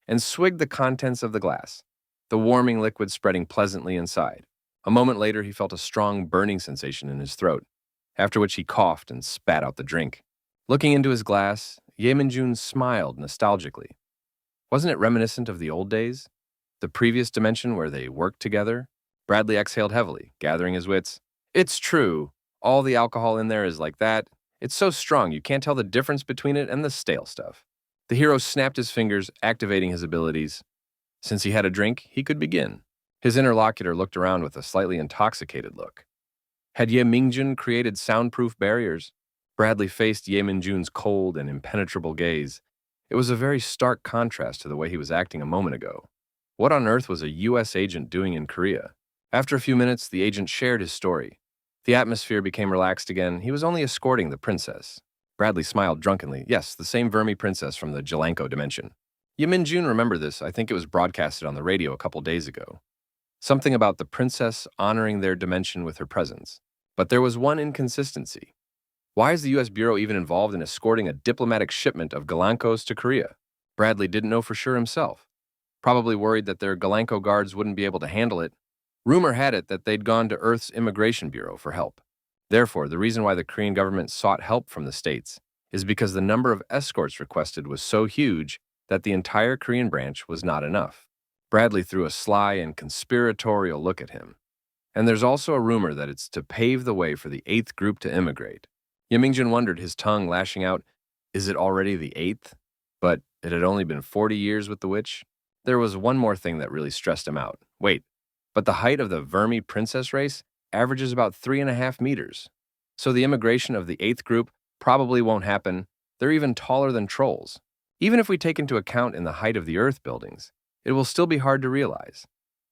and swigged the contents of the glass, the warming liquid spreading pleasantly inside. A moment later, he felt a strong burning sensation in his throat, after which he coughed and spat out the drink. Looking into his glass, Yeminjun smiled nostalgically. Wasn't it reminiscent of the old days? The previous dimension where they worked together? Bradley exhaled heavily, gathering his wits. "It's true. All the alcohol in there is like that. It's so strong you can't tell the difference between it and the stale stuff." The hero snapped his fingers, activating his abilities. Since he had a drink, he could begin. His interlocutor looked around with a slightly intoxicated look. Had Ye Mingjun created soundproof barriers? Bradley faced Ye Minjun's cold and impenetrable gaze. It was a very stark contrast to the way he was acting a moment ago. What on earth was a US agent doing in Korea? After a few minutes, the agent shared his story. The atmosphere became relaxed again. He was only escorting the princess. Bradley smiled drunkenly. Yes, the same Vermi princess from the Jelanko dimension. Min-jun remembered this. I think it was broadcasted on the radio a couple days ago. Something about the princess honoring their dimension with her presence. But there was one inconsistency. Why is the U.S. Bureau even involved in escorting a diplomatic shipment of Galankos to Korea? Bradley didn't know for sure himself. Probably worried that their Galanko guards wouldn't be able to handle it. Rumor had it that they'd gone to Earth's Immigration Bureau for help. Therefore, the reason why the Korean government sought help from the States is because the number of escorts requested was so huge that the entire Korean branch was not enough. Bradley threw a sly and conspiratorial look at him. And there's also a rumor that it's to pave the way for the 8th group to immigrate. Min-jun wondered, his tongue lashing out, is it already the 8th? But it had only been 40 years with the witch? There was one more thing that really stressed him out. Wait, but the height of the Vermi princess race averages about 3.5 meters. So the immigration of the 8th group probably won't happen. They're even taller than trolls. Even if we take into account in the height of the Earth buildings, it will still be hard to realize.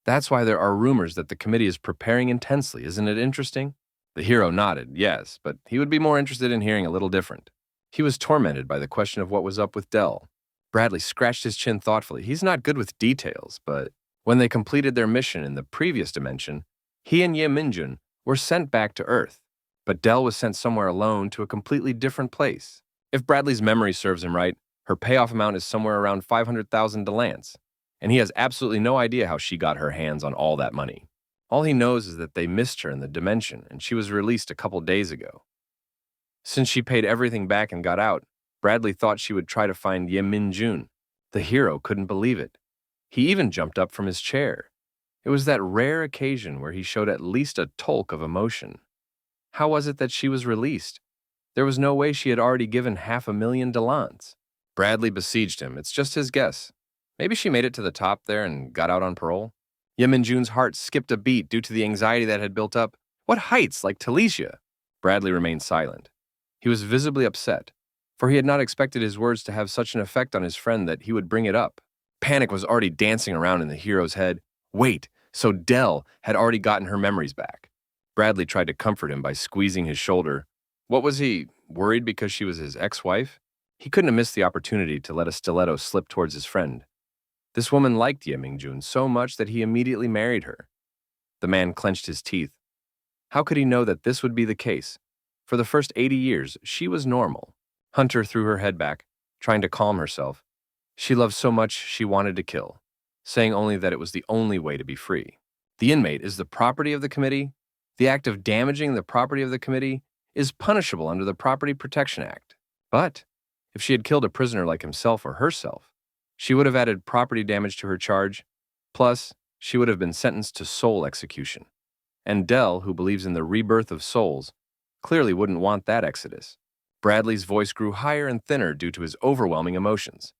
That's why there are rumors that the committee is preparing intensely. Isn't it interesting? The hero nodded, yes, but he would be more interested in hearing a little different. He was tormented by the question of what was up with Dell. Bradley scratched his chin thoughtfully. He's not good with details, but when they completed their mission in the previous dimension, he and Min-jun were sent back to Earth, but Dell was sent somewhere alone to a completely different place. If Bradley's memory serves him right, her payoff amount is somewhere around 500,000 dalants, and he has absolutely no idea how she got her hands on all that money. All he knows is that they missed her in the dimension, and she was released a couple days ago. Since she paid everything back and got out, Bradley thought she would try to find Min-jun. The hero couldn't believe it. He even jumped up from his chair. It was that rare occasion where he showed at least a tolk of emotion. How was it that she was released? There was no way she had already given 500,000 dalants. Bradley besieged him. It's just his guess. Maybe she made it to the top there and got out on parole? Min-jun's heart skipped a beat due to the anxiety that had built up. What heights, like Talicia? Bradley remained silent. He was visibly upset, for he had not expected his words to have such an effect on his friend that he would bring it up. Panic was already dancing around in the hero's head. Wait, so Dell had already gotten her memories back. Bradley tried to comfort him by squeezing his shoulder. What was he, worried because she was his ex-wife? He couldn't have missed the opportunity to let a stiletto slip towards his friend. This woman liked Min-jun so much that he immediately married her. The man clenched his teeth. How could he know that this would be the case? For the first 80 years, she was normal. Hunter threw her head back, trying to calm herself. She loved so much she wanted to kill, saying only that it was the only way to be free. The inmate is the property of the committee. The act of damaging the property of the committee is punishable under the Property Protection Act. But if she had killed a prisoner like himself or herself, she would have added property damage to her charge, plus she would have been sentenced to soul execution. And Dell, who believes in the rebirth of souls, clearly wouldn't want that exodus. Bradley's voice grew higher and thinner due to his overwhelming emotions.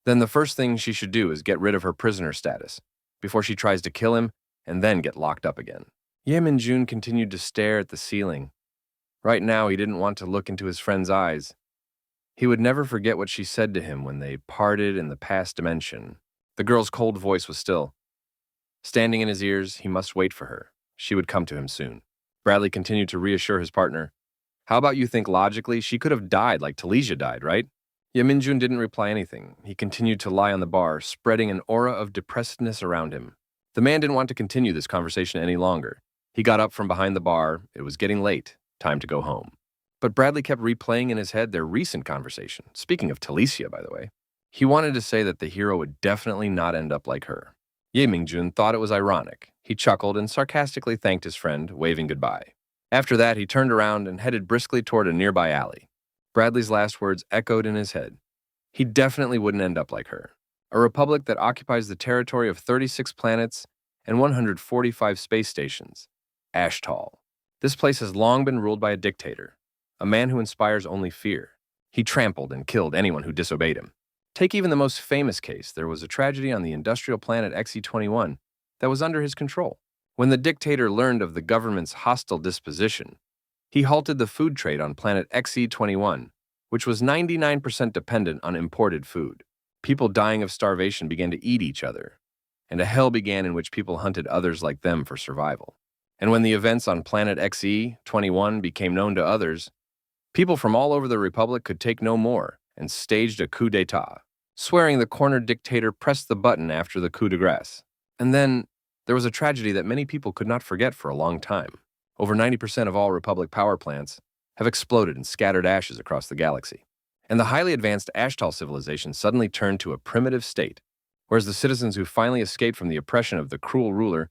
Then the first thing she should do is get rid of her prisoner status, before she tries to kill him and then get locked up again. Min-jun continued to stare at the ceiling. Right now, he didn't want to look into his friend's eyes. He would never forget what she said to him when they parted in the past dimension. The girl's cold voice was still. Standing in his ears, he must wait for her. She would come to him soon. Bradley continued to reassure his partner. How about you think logically she could have died like Talicia died, right? Min-jun didn't reply anything. He continued to lie on the bar, spreading an aura of depressedness around him. The man didn't want to continue this conversation any longer. He got up from behind the bar. It was getting late. Time to go home. But Bradley kept replaying in his head their recent conversation. Speaking of Talicia, by the way. He wanted to say that the hero would definitely not end up like her. Min-jun thought it was ironic. He chuckled and sarcastically thanked his friend, waving goodbye. After that, he turned around and headed briskly toward a nearby alley. Bradley's last words echoed in his head. He definitely wouldn't end up like her. A republic that occupies the territory of 36 planets and 145 space stations. Ashtal. This place has long been ruled by a dictator, a man who inspires only fear. He trampled and killed anyone who disobeyed him. Take even the most famous case. There was a tragedy on the industrial planet XE-21 that was under his control. When the dictator learned of the government's hostile disposition, he halted the food trade on planet XE-21, which was 99% dependent on imported food. People dying of starvation began to eat each other, and a hell began in which people hunted others like them for survival. And when the events on planet XE-21 became known to others, people from all over the Republic could take no more and staged a coup d'etat, swearing the cornered dictator pressed the button after the coup de grace. And then there was a tragedy that many people could not forget for a long time. Over 90% of all Republic power plants have exploded and scattered ashes across the galaxy. And the highly advanced Ashtal civilization suddenly turned to a primitive state, whereas the citizens who finally escaped from the oppression of the cruel ruler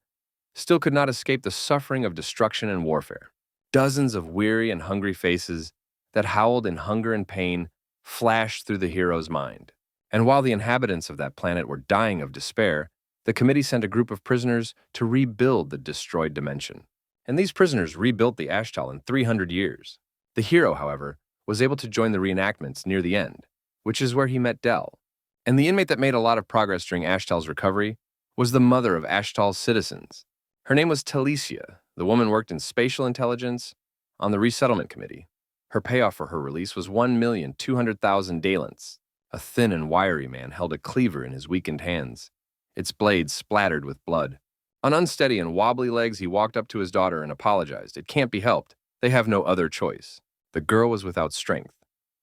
still could not escape the suffering of destruction and warfare. Dozens of weary and hungry faces that howled in hunger and pain flashed through the hero's mind. And while the inhabitants of that planet were dying of despair, the committee sent a group of prisoners to rebuild the destroyed dimension. And these prisoners rebuilt the Ashtal in 300 years. The hero, however, was able to join the reenactments near the end, which is where he met Dell. And the inmate that made a lot of progress during Ashtal's recovery was the mother of Ashtal's citizens. Her name was Talicia. The woman worked in spatial intelligence on the resettlement committee. Her payoff for her release was 1,200,000 dalents. A thin and wiry man held a cleaver in his weakened hands, its blade splattered with blood. On unsteady and wobbly legs, he walked up to his daughter and apologized. It can't be helped. They have no other choice. The girl was without strength.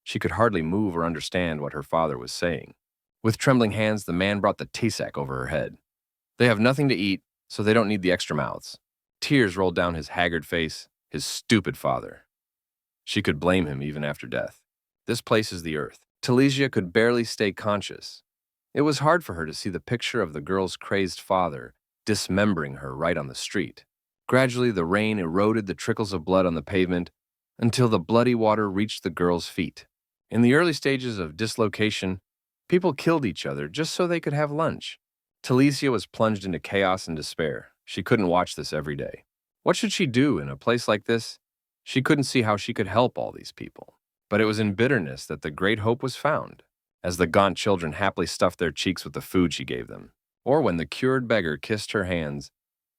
She could hardly move or understand what her father was saying. With trembling hands, the man brought the tasak over her head. They have nothing to eat, so they don't need the extra mouths. Tears rolled down his haggard face. His stupid father. She could blame him even after death. This place is the earth. Talicia could barely stay conscious. It was hard for her to see the picture of the girl's crazed father dismembering her right on the street. Gradually, the rain eroded the trickles of blood on the pavement until the bloody water reached the girl's feet. In the early stages of dislocation, people killed each other just so they could have lunch. Talicia was plunged into chaos and despair. She couldn't watch this every day. What should she do in a place like this? She couldn't see how she could help all these people. But it was in bitterness that the great hope was found, as the gaunt children happily stuffed their cheeks with the food she gave them, or when the cured beggar kissed her hands,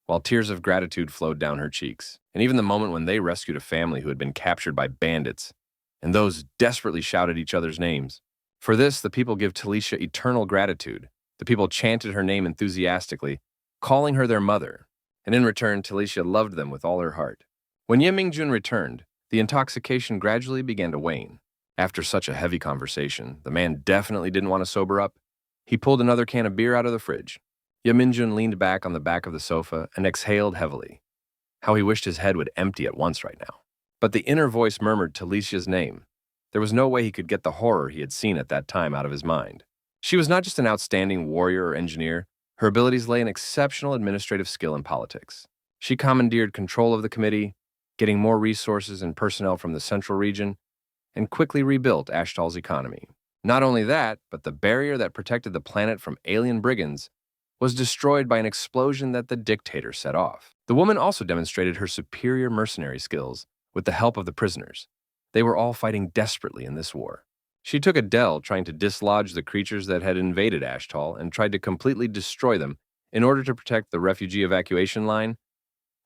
while tears of gratitude flowed down her cheeks, and even the moment when they rescued a family who had been captured by bandits, and those desperately shouted each other's names. For this, the people give Talicia eternal gratitude. The people chanted her name enthusiastically, calling her their mother, and in return, Talicia loved them with all her heart. When Ye Mingjun returned, the intoxication gradually began to wane. After such a heavy conversation, the man definitely didn't want to sober up. He pulled another can of beer out of the fridge. Ye Mingjun leaned back on the back of the sofa and exhaled heavily. How he wished his head would empty at once right now. But the inner voice murmured Talicia's name. There was no way he could get the horror he had seen at that time out of his mind. She was not just an outstanding warrior or engineer. Her abilities lay in exceptional administrative skill and politics. She commandeered control of the committee, getting more resources and personnel from the central region, and quickly rebuilt Ashtal's economy. Not only that, but the barrier that protected the planet from alien brigands was destroyed by an explosion that the dictator set off. The woman also demonstrated her superior mercenary skills with the help of the prisoners. They were all fighting desperately in this war. She took Adele trying to dislodge the creatures that had invaded Ashtal and tried to completely destroy them in order to protect the refugee evacuation line.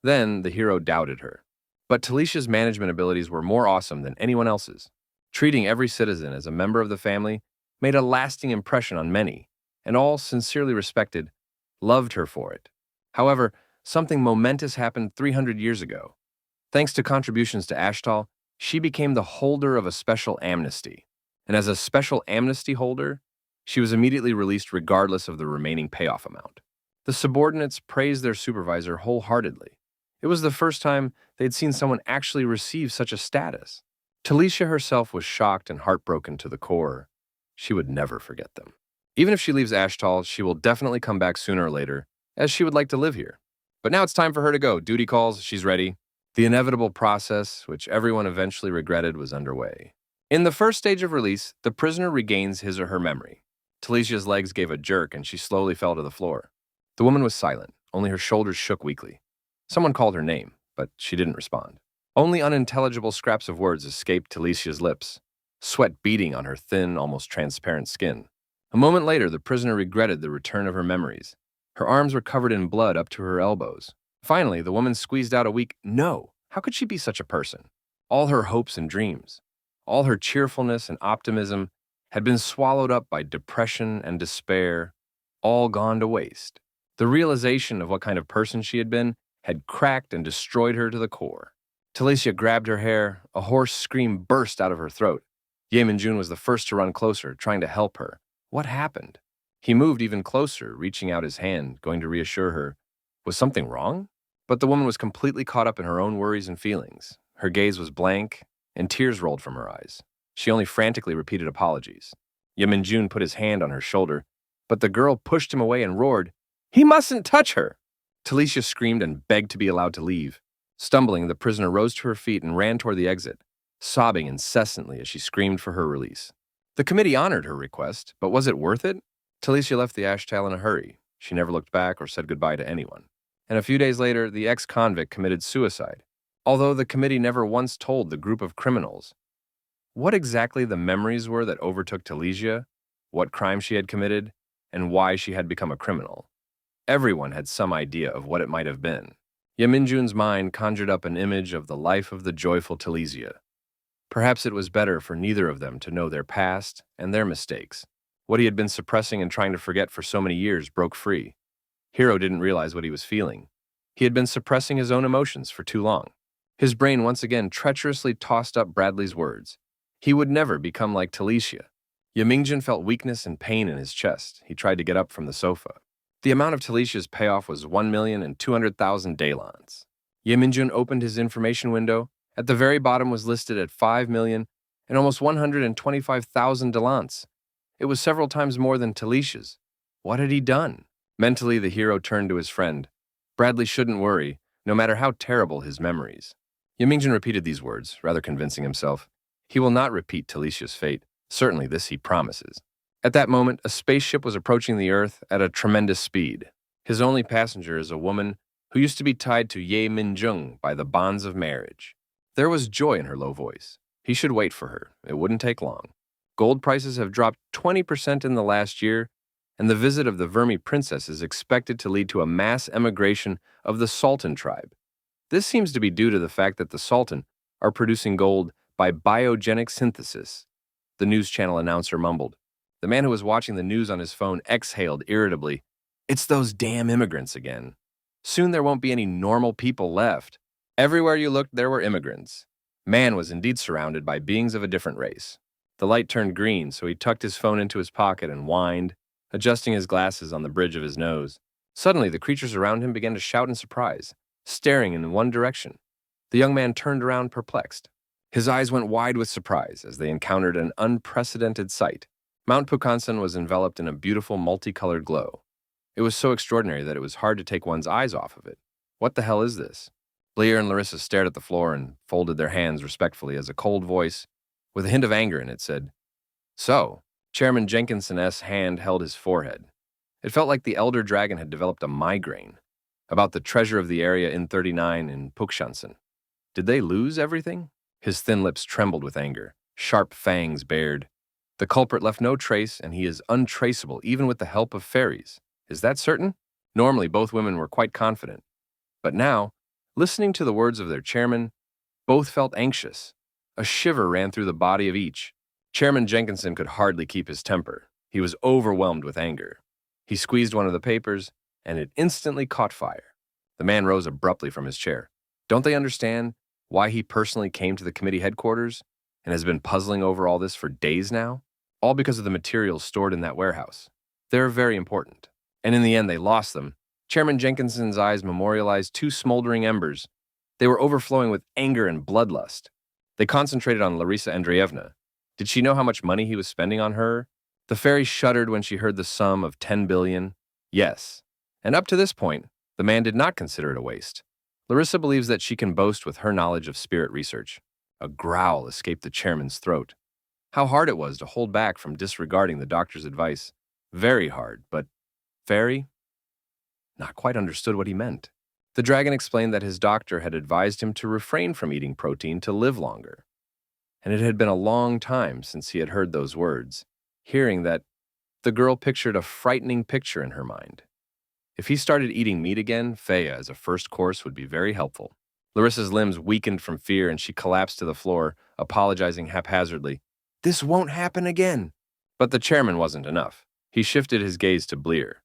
Then the hero doubted her. But Talicia's management abilities were more awesome than anyone else's. Treating every citizen as a member of the family made a lasting impression on many, and all sincerely respected, loved her for it. However, something momentous happened 300 years ago. Thanks to contributions to Ashtal, she became the holder of a special amnesty. And as a special amnesty holder, she was immediately released regardless of the remaining payoff amount. The subordinates praised their supervisor wholeheartedly. It was the first time they'd seen someone actually receive such a status. Talicia herself was shocked and heartbroken to the core. She would never forget them. Even if she leaves Ashtal, she will definitely come back sooner or later, as she would like to live here. But now it's time for her to go. Duty calls, she's ready. The inevitable process, which everyone eventually regretted, was underway. In the first stage of release, the prisoner regains his or her memory. Talicia's legs gave a jerk and she slowly fell to the floor. The woman was silent, only her shoulders shook weakly. Someone called her name, but she didn't respond. Only unintelligible scraps of words escaped Talicia's lips, sweat beading on her thin, almost transparent skin. A moment later, the prisoner regretted the return of her memories. Her arms were covered in blood up to her elbows. Finally, the woman squeezed out a weak no. How could she be such a person? All her hopes and dreams, all her cheerfulness and optimism had been swallowed up by depression and despair, all gone to waste. The realization of what kind of person she had been had cracked and destroyed her to the core. Talicia grabbed her hair. A hoarse scream burst out of her throat. Ye Minjun was the first to run closer, trying to help her. What happened? He moved even closer, reaching out his hand, going to reassure her. Was something wrong? But the woman was completely caught up in her own worries and feelings. Her gaze was blank, and tears rolled from her eyes. She only frantically repeated apologies. Ye Minjun put his hand on her shoulder, but the girl pushed him away and roared, "He mustn't touch her!" Talicia screamed and begged to be allowed to leave. Stumbling, the prisoner rose to her feet and ran toward the exit, sobbing incessantly as she screamed for her release. The committee honored her request, but was it worth it? Talicia left the ashtal in a hurry. She never looked back or said goodbye to anyone. And a few days later, the ex-convict committed suicide, although the committee never once told the group of criminals what exactly the memories were that overtook Talicia, what crime she had committed, and why she had become a criminal. Everyone had some idea of what it might have been. Ye Minjun's mind conjured up an image of the life of the joyful Talicia. Perhaps it was better for neither of them to know their past and their mistakes. What he had been suppressing and trying to forget for so many years broke free. Hiro didn't realize what he was feeling. He had been suppressing his own emotions for too long. His brain once again treacherously tossed up Bradley's words. He would never become like Talicia. Ye Mingjun felt weakness and pain in his chest. He tried to get up from the sofa. The amount of Talicia's payoff was 1,200,000 daylons. Ye Minjun opened his information window. At the very bottom was listed at 5 million and almost 125,000 dalants. It was several times more than Talicia's. What had he done? Mentally, the hero turned to his friend. Bradley shouldn't worry, no matter how terrible his memories. Ye Mingjun repeated these words, rather convincing himself. He will not repeat Talicia's fate. Certainly this he promises. At that moment, a spaceship was approaching the Earth at a tremendous speed. His only passenger is a woman who used to be tied to Ye Minjung by the bonds of marriage. There was joy in her low voice. He should wait for her. It wouldn't take long. Gold prices have dropped 20% in the last year, and the visit of the Vermi princess is expected to lead to a mass emigration of the Sultan tribe. This seems to be due to the fact that the Sultan are producing gold by biogenic synthesis. The news channel announcer mumbled. The man who was watching the news on his phone exhaled irritably. It's those damn immigrants again. Soon there won't be any normal people left. Everywhere you looked, there were immigrants. Man was indeed surrounded by beings of a different race. The light turned green, so he tucked his phone into his pocket and whined, adjusting his glasses on the bridge of his nose. Suddenly, the creatures around him began to shout in surprise, staring in one direction. The young man turned around perplexed. His eyes went wide with surprise as they encountered an unprecedented sight. Mount Pukansan was enveloped in a beautiful multicolored glow. It was so extraordinary that it was hard to take one's eyes off of it. What the hell is this? Blair and Larissa stared at the floor and folded their hands respectfully as a cold voice, with a hint of anger in it, said, "So." Chairman Jenkinson's hand held his forehead. It felt like the elder dragon had developed a migraine about the treasure of the area in 39 in Pukshansen. Did they lose everything? His thin lips trembled with anger, sharp fangs bared. The culprit left no trace, and he is untraceable even with the help of fairies. Is that certain? Normally, both women were quite confident. But now, listening to the words of their chairman, both felt anxious. A shiver ran through the body of each. Chairman Jenkinson could hardly keep his temper. He was overwhelmed with anger. He squeezed one of the papers, and it instantly caught fire. The man rose abruptly from his chair. Don't they understand why he personally came to the committee headquarters and has been puzzling over all this for days now? All because of the materials stored in that warehouse. They're very important. And in the end, they lost them. Chairman Jenkinson's eyes memorialized two smoldering embers. They were overflowing with anger and bloodlust. They concentrated on Larissa Andreevna. Did she know how much money he was spending on her? The fairy shuddered when she heard the sum of 10 billion. Yes. And up to this point, the man did not consider it a waste. Larissa believes that she can boast with her knowledge of spirit research. A growl escaped the chairman's throat. How hard it was to hold back from disregarding the doctor's advice. Very hard, but fairy? Not quite understood what he meant. The dragon explained that his doctor had advised him to refrain from eating protein to live longer. And it had been a long time since he had heard those words. Hearing that, the girl pictured a frightening picture in her mind. If he started eating meat again, Feya as a first course would be very helpful. Larissa's limbs weakened from fear and she collapsed to the floor, apologizing haphazardly. This won't happen again. But the chairman wasn't enough. He shifted his gaze to Bleer.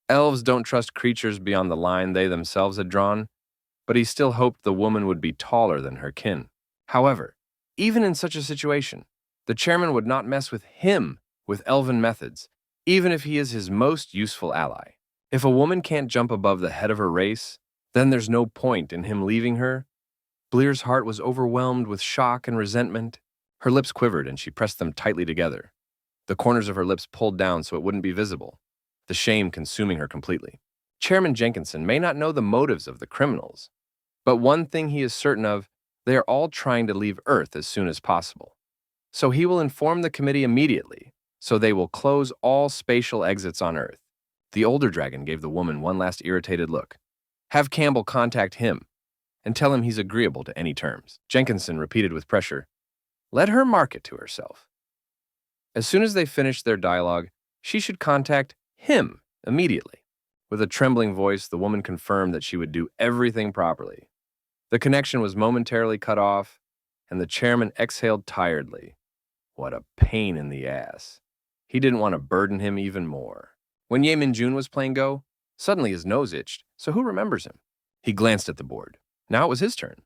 Elves don't trust creatures beyond the line they themselves had drawn, but he still hoped the woman would be taller than her kin. However, even in such a situation, the chairman would not mess with him with elven methods, even if he is his most useful ally. If a woman can't jump above the head of her race, then there's no point in him leaving her. Bleer's heart was overwhelmed with shock and resentment. Her lips quivered and she pressed them tightly together. The corners of her lips pulled down so it wouldn't be visible, the shame consuming her completely. Chairman Jenkinson may not know the motives of the criminals, but one thing he is certain of, they are all trying to leave Earth as soon as possible. So he will inform the committee immediately, so they will close all spatial exits on Earth. The older dragon gave the woman one last irritated look. Have Campbell contact him and tell him he's agreeable to any terms. Jenkinson repeated with pressure, let her mark it to herself. As soon as they finished their dialogue, she should contact him immediately. With a trembling voice, the woman confirmed that she would do everything properly. The connection was momentarily cut off, and the chairman exhaled tiredly. What a pain in the ass. He didn't want to burden him even more. When Ye Min-jun was playing Go, suddenly his nose itched, so who remembers him? He glanced at the board. Now it was his turn.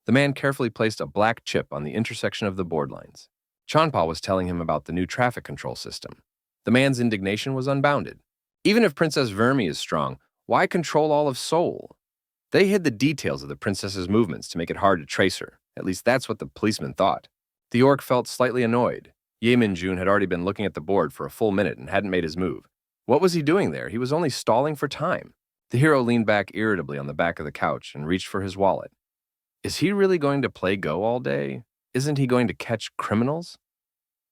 The man carefully placed a black chip on the intersection of the board lines. Chanpa was telling him about the new traffic control system. The man's indignation was unbounded. Even if Princess Vermi is strong, why control all of Seoul? They hid the details of the princess's movements to make it hard to trace her. At least that's what the policeman thought. The orc felt slightly annoyed. Ye Min-jun had already been looking at the board for a full minute and hadn't made his move. What was he doing there? He was only stalling for time. The hero leaned back irritably on the back of the couch and reached for his wallet. Is he really going to play Go all day? Isn't he going to catch criminals?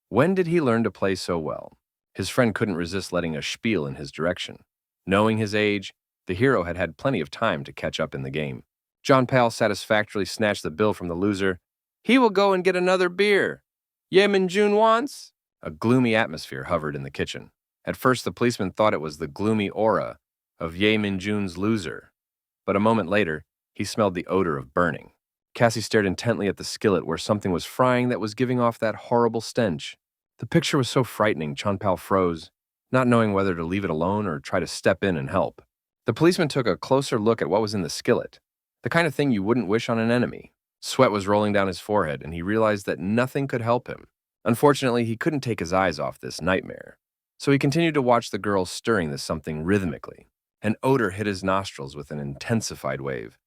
When did he learn to play so well? His friend couldn't resist letting a spiel in his direction. Knowing his age, the hero had had plenty of time to catch up in the game. John Pal satisfactorily snatched the bill from the loser. He will go and get another beer. Ye Min-jun wants? A gloomy atmosphere hovered in the kitchen. At first, the policeman thought it was the gloomy aura of Ye Min-jun's loser. But a moment later, he smelled the odor of burning. Cassie stared intently at the skillet where something was frying that was giving off that horrible stench. The picture was so frightening, Chanpal froze, not knowing whether to leave it alone or try to step in and help. The policeman took a closer look at what was in the skillet, the kind of thing you wouldn't wish on an enemy. Sweat was rolling down his forehead, and he realized that nothing could help him. Unfortunately, he couldn't take his eyes off this nightmare. So he continued to watch the girl stirring this something rhythmically. An odor hit his nostrils with an intensified wave.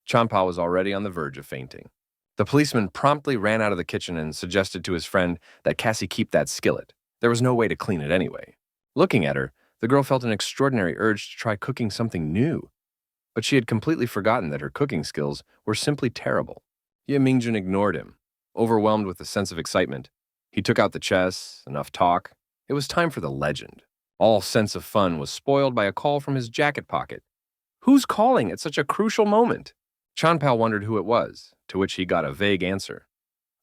Chanpal was already on the verge of fainting. The policeman promptly ran out of the kitchen and suggested to his friend that Cassie keep that skillet. There was no way to clean it anyway. Looking at her, the girl felt an extraordinary urge to try cooking something new. But she had completely forgotten that her cooking skills were simply terrible. Ye Min-jun ignored him, overwhelmed with a sense of excitement. He took out the chess, enough talk. It was time for the legend. All sense of fun was spoiled by a call from his jacket pocket. Who's calling at such a crucial moment? Chanpal wondered who it was, to which he got a vague answer.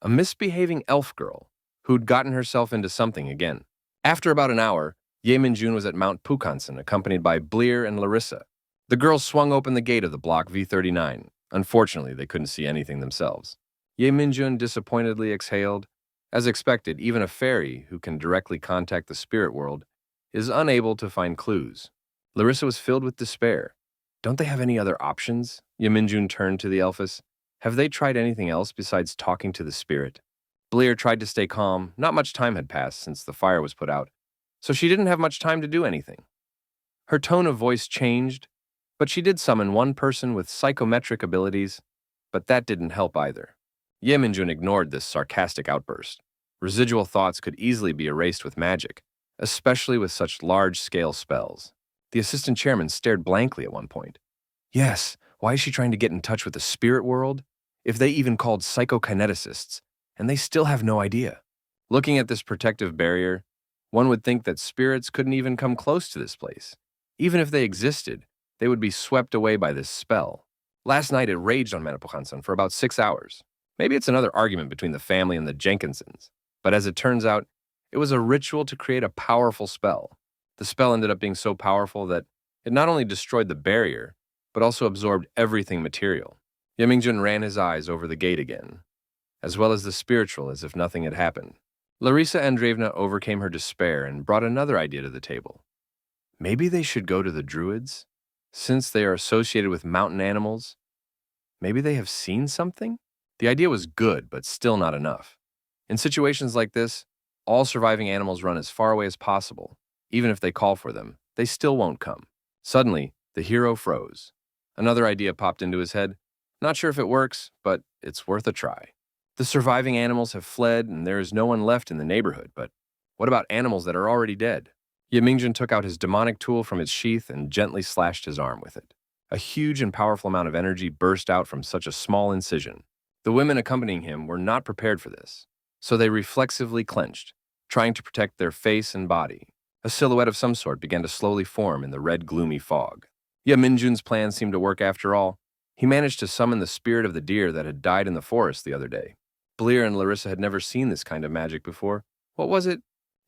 A misbehaving elf girl who'd gotten herself into something again. After about an hour, Ye Min-jun was at Mount Pukanson, accompanied by Bleer and Larissa. The girls swung open the gate of the block V39. Unfortunately, they couldn't see anything themselves. Ye Min-jun disappointedly exhaled. As expected, even a fairy who can directly contact the spirit world is unable to find clues. Larissa was filled with despair. Don't they have any other options? Ye Min-jun turned to the elfess. Have they tried anything else besides talking to the spirit? Bleer tried to stay calm. Not much time had passed since the fire was put out, so she didn't have much time to do anything. Her tone of voice changed, but she did summon one person with psychometric abilities, but that didn't help either. Ye Min-jun ignored this sarcastic outburst. Residual thoughts could easily be erased with magic, especially with such large-scale spells. The assistant chairman stared blankly at one point. Yes, why is she trying to get in touch with the spirit world? If they even called psychokineticists, and they still have no idea. Looking at this protective barrier, one would think that spirits couldn't even come close to this place. Even if they existed, they would be swept away by this spell. Last night it raged on Manapokansan for about 6 hours. Maybe it's another argument between the family and the Jenkinsons. But as it turns out, it was a ritual to create a powerful spell. The spell ended up being so powerful that it not only destroyed the barrier, but also absorbed everything material. Ye Min-jun ran his eyes over the gate again, as well as the spiritual as if nothing had happened. Larisa Andreevna overcame her despair and brought another idea to the table. Maybe they should go to the Druids? Since they are associated with mountain animals, maybe they have seen something? The idea was good, but still not enough. In situations like this, all surviving animals run as far away as possible. Even if they call for them, they still won't come. Suddenly, the hero froze. Another idea popped into his head. Not sure if it works, but it's worth a try. The surviving animals have fled and there is no one left in the neighborhood, but what about animals that are already dead? Yemingjun took out his demonic tool from its sheath and gently slashed his arm with it. A huge and powerful amount of energy burst out from such a small incision. The women accompanying him were not prepared for this, so they reflexively clenched, trying to protect their face and body. A silhouette of some sort began to slowly form in the red, gloomy fog. Yemingjun's plan seemed to work after all. He managed to summon the spirit of the deer that had died in the forest the other day. Bleer and Larissa had never seen this kind of magic before. What was it?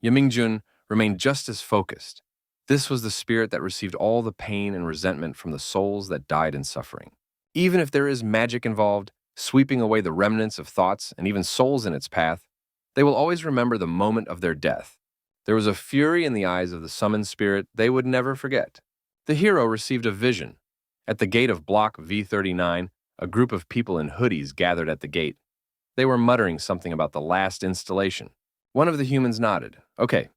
Yemingjun remained just as focused. This was the spirit that received all the pain and resentment from the souls that died in suffering. Even if there is magic involved, sweeping away the remnants of thoughts and even souls in its path, they will always remember the moment of their death. There was a fury in the eyes of the summoned spirit they would never forget. The hero received a vision. At the gate of Block V39, a group of people in hoodies gathered at the gate. They were muttering something about the last installation. One of the humans nodded. Okay,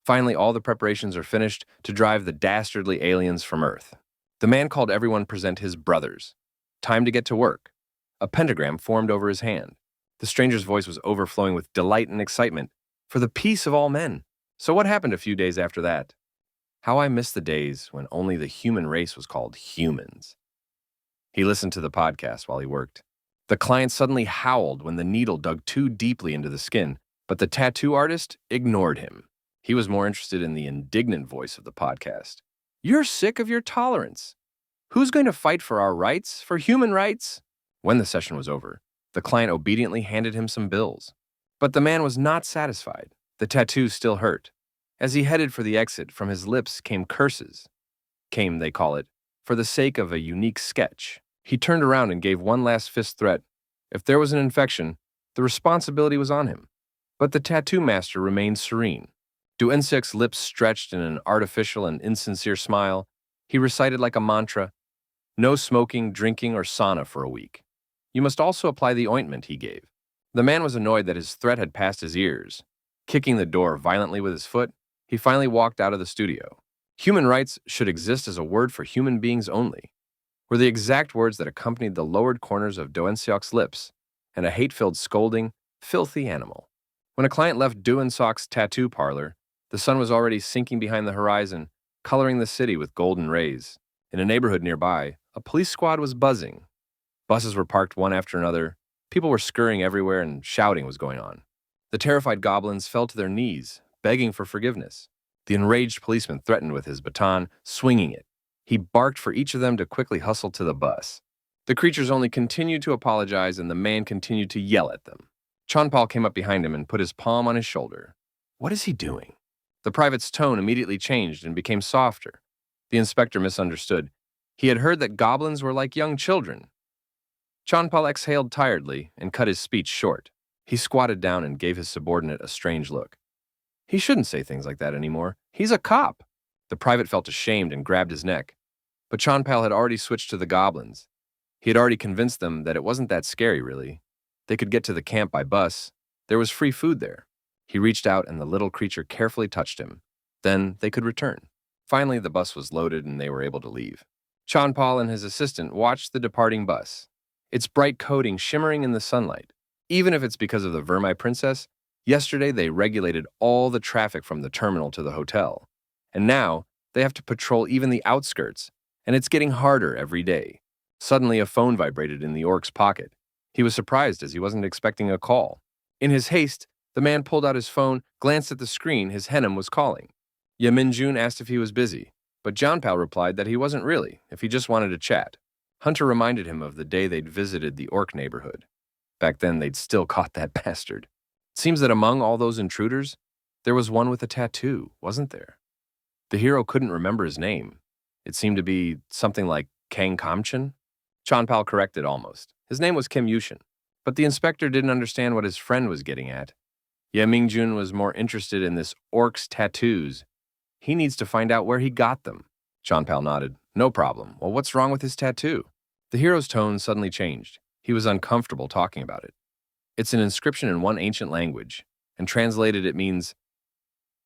finally all the preparations are finished to drive the dastardly aliens from Earth. The man called everyone present his brothers. Time to get to work. A pentagram formed over his hand. The stranger's voice was overflowing with delight and excitement. For the peace of all men. So what happened a few days after that? How I miss the days when only the human race was called humans. He listened to the podcast while he worked. The client suddenly howled when the needle dug too deeply into the skin, but the tattoo artist ignored him. He was more interested in the indignant voice of the podcast. You're sick of your tolerance. Who's going to fight for our rights, for human rights? When the session was over, the client obediently handed him some bills. But the man was not satisfied. The tattoo still hurt. As he headed for the exit, from his lips came curses. Came, they call it, for the sake of a unique sketch. He turned around and gave one last fist threat. If there was an infection, the responsibility was on him. But the tattoo master remained serene. Duensek's lips stretched in an artificial and insincere smile. He recited like a mantra, no smoking, drinking, or sauna for a week. You must also apply the ointment, he gave. The man was annoyed that his threat had passed his ears. Kicking the door violently with his foot, he finally walked out of the studio. Human rights should exist as a word for human beings only, were the exact words that accompanied the lowered corners of Duenseok's lips, and a hate-filled scolding, filthy animal. When a client left Duenseok's tattoo parlor, the sun was already sinking behind the horizon, coloring the city with golden rays. In a neighborhood nearby, a police squad was buzzing. Buses were parked one after another, people were scurrying everywhere, and shouting was going on. The terrified goblins fell to their knees, begging for forgiveness. The enraged policeman threatened with his baton, swinging it. He barked for each of them to quickly hustle to the bus. The creatures only continued to apologize, and the man continued to yell at them. Chonpal came up behind him and put his palm on his shoulder. What is he doing? The private's tone immediately changed and became softer. The inspector misunderstood. He had heard that goblins were like young children. Chonpal exhaled tiredly and cut his speech short. He squatted down and gave his subordinate a strange look. He shouldn't say things like that anymore. He's a cop. The private felt ashamed and grabbed his neck. But Chonpal had already switched to the goblins. He had already convinced them that it wasn't that scary, really. They could get to the camp by bus. There was free food there. He reached out and the little creature carefully touched him. Then they could return. Finally, the bus was loaded and they were able to leave. Chonpal and his assistant watched the departing bus, its bright coating shimmering in the sunlight. Even if it's because of the Vermai princess, yesterday they regulated all the traffic from the terminal to the hotel. And now they have to patrol even the outskirts, and it's getting harder every day. Suddenly, a phone vibrated in the orc's pocket. He was surprised as he wasn't expecting a call. In his haste, the man pulled out his phone, glanced at the screen. His Henem was calling. Yeminjun asked if he was busy, but Johnpal replied that he wasn't really, if he just wanted to chat. Hunter reminded him of the day they'd visited the orc neighborhood. Back then, they'd still caught that bastard. It seems that among all those intruders, there was one with a tattoo, wasn't there? The hero couldn't remember his name. It seemed to be something like Kang Kamchen. Chonpal corrected almost. His name was Kim Yushin. But the inspector didn't understand what his friend was getting at. Ye Mingjun was more interested in this orc's tattoos. He needs to find out where he got them. Chanpal nodded. No problem. Well, what's wrong with his tattoo? The hero's tone suddenly changed. He was uncomfortable talking about it. It's an inscription in one ancient language, and translated it means,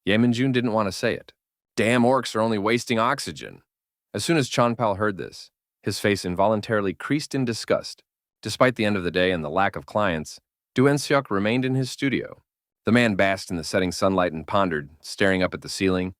Ye Mingjun didn't want to say it. Damn orcs are only wasting oxygen. As soon as Chanpal heard this, his face involuntarily creased in disgust. Despite the end of the day and the lack of clients, Duenseok remained in his studio. The man basked in the setting sunlight and pondered, staring up at the ceiling.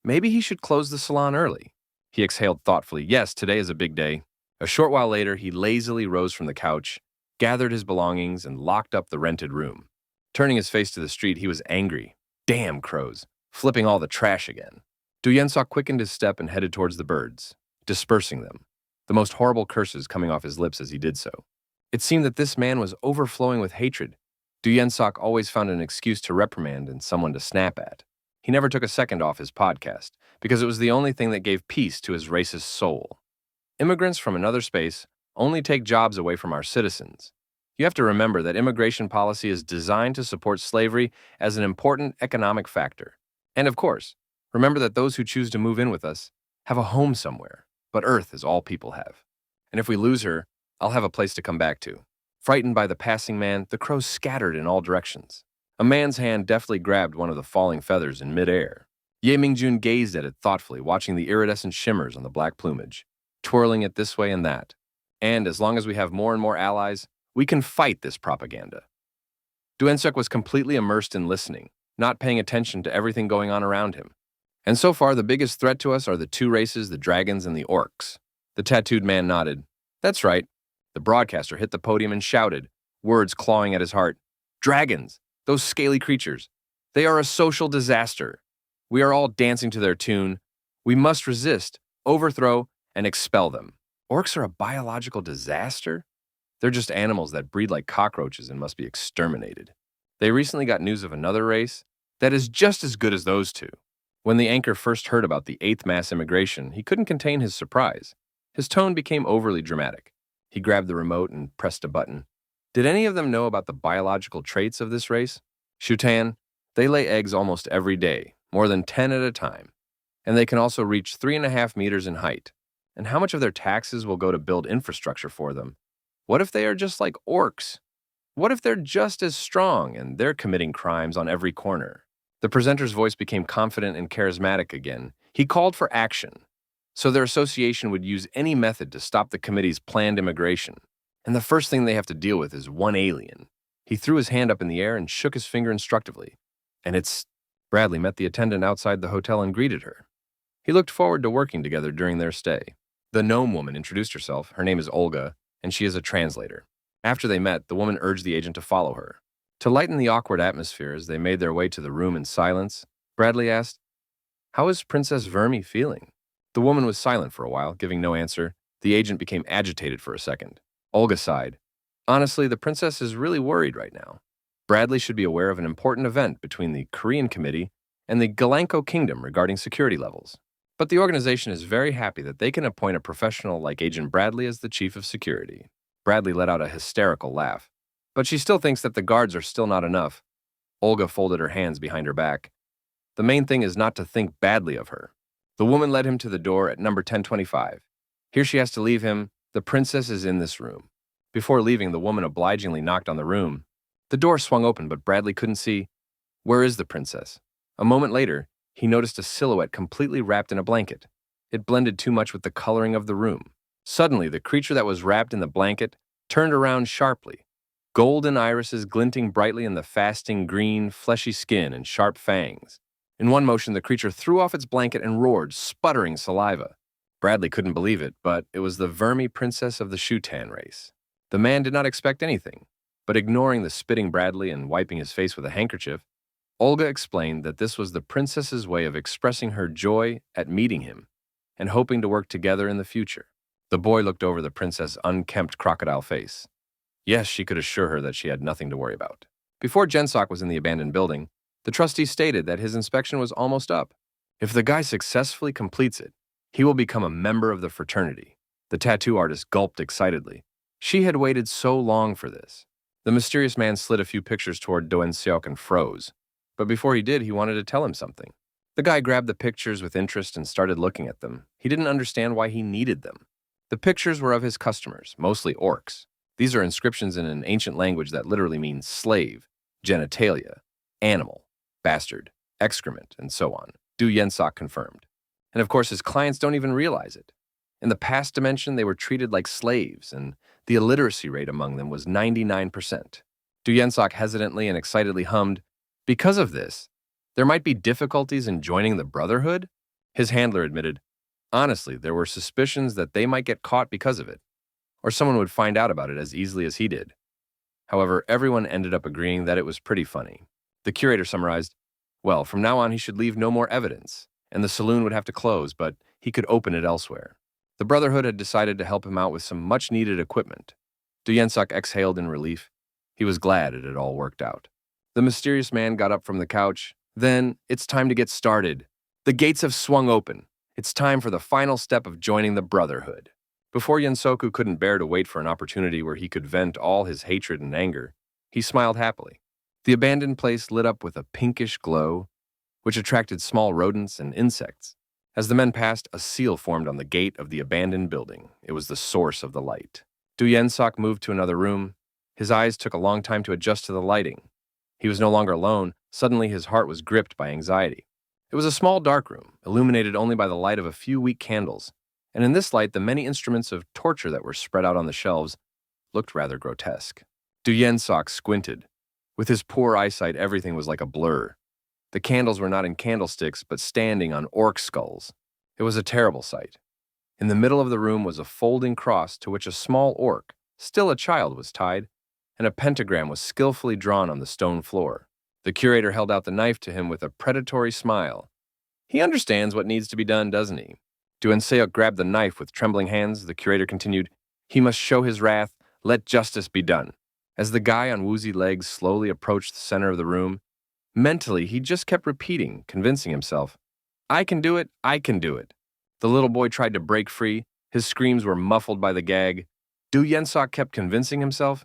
Maybe he should close the salon early. He exhaled thoughtfully. Yes, today is a big day. A short while later, he lazily rose from the couch, gathered his belongings, and locked up the rented room. Turning his face to the street, he was angry. Damn crows, flipping all the trash again. Du Yensok quickened his step and headed towards the birds, dispersing them, the most horrible curses coming off his lips as he did so. It seemed that this man was overflowing with hatred. Du Yensok always found an excuse to reprimand and someone to snap at. He never took a second off his podcast, because it was the only thing that gave peace to his racist soul. Immigrants from another space only take jobs away from our citizens. You have to remember that immigration policy is designed to support slavery as an important economic factor. And of course, remember that those who choose to move in with us have a home somewhere, but Earth is all people have. And if we lose her, I'll have a place to come back to. Frightened by the passing man, the crows scattered in all directions. A man's hand deftly grabbed one of the falling feathers in midair. Ye Mingjun gazed at it thoughtfully, watching the iridescent shimmers on the black plumage, twirling it this way and that. And as long as we have more and more allies, we can fight this propaganda. Duensuk was completely immersed in listening, not paying attention to everything going on around him. And so far, the biggest threat to us are the two races, the dragons and the orcs. The tattooed man nodded. That's right. The broadcaster hit the podium and shouted, words clawing at his heart. Dragons! Those scaly creatures. They are a social disaster. We are all dancing to their tune. We must resist, overthrow, and expel them. Orcs are a biological disaster? They're just animals that breed like cockroaches and must be exterminated. They recently got news of another race that is just as good as those two. When the anchor first heard about the 8th mass immigration, he couldn't contain his surprise. His tone became overly dramatic. He grabbed the remote and pressed a button. Did any of them know about the biological traits of this race? Shutan, they lay eggs almost every day, more than 10 at a time. And they can also reach 3.5 meters in height. And how much of their taxes will go to build infrastructure for them? What if they are just like orcs? What if they're just as strong and they're committing crimes on every corner? The presenter's voice became confident and charismatic again. He called for action, so their association would use any method to stop the committee's planned immigration. And the first thing they have to deal with is one alien. He threw his hand up in the air and shook his finger instructively. And it's... Bradley met the attendant outside the hotel and greeted her. He looked forward to working together during their stay. The gnome woman introduced herself. Her name is Olga, and she is a translator. After they met, the woman urged the agent to follow her. To lighten the awkward atmosphere as they made their way to the room in silence, Bradley asked, "How is Princess Vermi feeling?" The woman was silent for a while, giving no answer. The agent became agitated for a second. Olga sighed. Honestly, the princess is really worried right now. Bradley should be aware of an important event between the Korean Committee and the Galanko Kingdom regarding security levels. But the organization is very happy that they can appoint a professional like Agent Bradley as the chief of security. Bradley let out a hysterical laugh. But she still thinks that the guards are still not enough. Olga folded her hands behind her back. The main thing is not to think badly of her. The woman led him to the door at number 1025. Here she has to leave him. The princess is in this room. Before leaving, the woman obligingly knocked on the room. The door swung open, but Bradley couldn't see. Where is the princess? A moment later, he noticed a silhouette completely wrapped in a blanket. It blended too much with the coloring of the room. Suddenly, the creature that was wrapped in the blanket turned around sharply. Golden irises glinting brightly in the fasting green, fleshy skin and sharp fangs. In one motion, the creature threw off its blanket and roared, sputtering saliva. Bradley couldn't believe it, but it was the Vermi princess of the Shutan race. The man did not expect anything, but ignoring the spitting Bradley and wiping his face with a handkerchief, Olga explained that this was the princess's way of expressing her joy at meeting him and hoping to work together in the future. The boy looked over the princess's unkempt crocodile face. Yes, she could assure her that she had nothing to worry about. Before Jensok was in the abandoned building, the trustee stated that his inspection was almost up. If the guy successfully completes it, he will become a member of the fraternity. The tattoo artist gulped excitedly. She had waited so long for this. The mysterious man slid a few pictures toward Do Seok and froze. But before he did, he wanted to tell him something. The guy grabbed the pictures with interest and started looking at them. He didn't understand why he needed them. The pictures were of his customers, mostly orcs. These are inscriptions in an ancient language that literally means slave, genitalia, animal, bastard, excrement, and so on. Du Yensok confirmed. And of course, his clients don't even realize it. In the past dimension, they were treated like slaves, and the illiteracy rate among them was 99%. Du Yensok hesitantly and excitedly hummed, "Because of this, there might be difficulties in joining the Brotherhood?" His handler admitted, "Honestly, there were suspicions that they might get caught because of it, or someone would find out about it as easily as he did." However, everyone ended up agreeing that it was pretty funny. The curator summarized, "Well, from now on he should leave no more evidence, and the saloon would have to close, but he could open it elsewhere." The Brotherhood had decided to help him out with some much-needed equipment. Du Yensok exhaled in relief. He was glad it had all worked out. The mysterious man got up from the couch. "Then, it's time to get started. The gates have swung open. It's time for the final step of joining the Brotherhood." Before Yensoku couldn't bear to wait for an opportunity where he could vent all his hatred and anger, he smiled happily. The abandoned place lit up with a pinkish glow, which attracted small rodents and insects. As the men passed, a seal formed on the gate of the abandoned building. It was the source of the light. Du Yensok moved to another room. His eyes took a long time to adjust to the lighting. He was no longer alone. Suddenly, his heart was gripped by anxiety. It was a small dark room, illuminated only by the light of a few weak candles, and in this light, the many instruments of torture that were spread out on the shelves looked rather grotesque. Du Yensok squinted. With his poor eyesight, everything was like a blur. The candles were not in candlesticks, but standing on orc skulls. It was a terrible sight. In the middle of the room was a folding cross to which a small orc, still a child, was tied, and a pentagram was skillfully drawn on the stone floor. The curator held out the knife to him with a predatory smile. "He understands what needs to be done, doesn't he?" Du Seok grabbed the knife with trembling hands. The curator continued, "He must show his wrath. Let justice be done." As the guy on woozy legs slowly approached the center of the room, mentally, he just kept repeating, convincing himself, "I can do it, I can do it." The little boy tried to break free. His screams were muffled by the gag. Du Yensok kept convincing himself,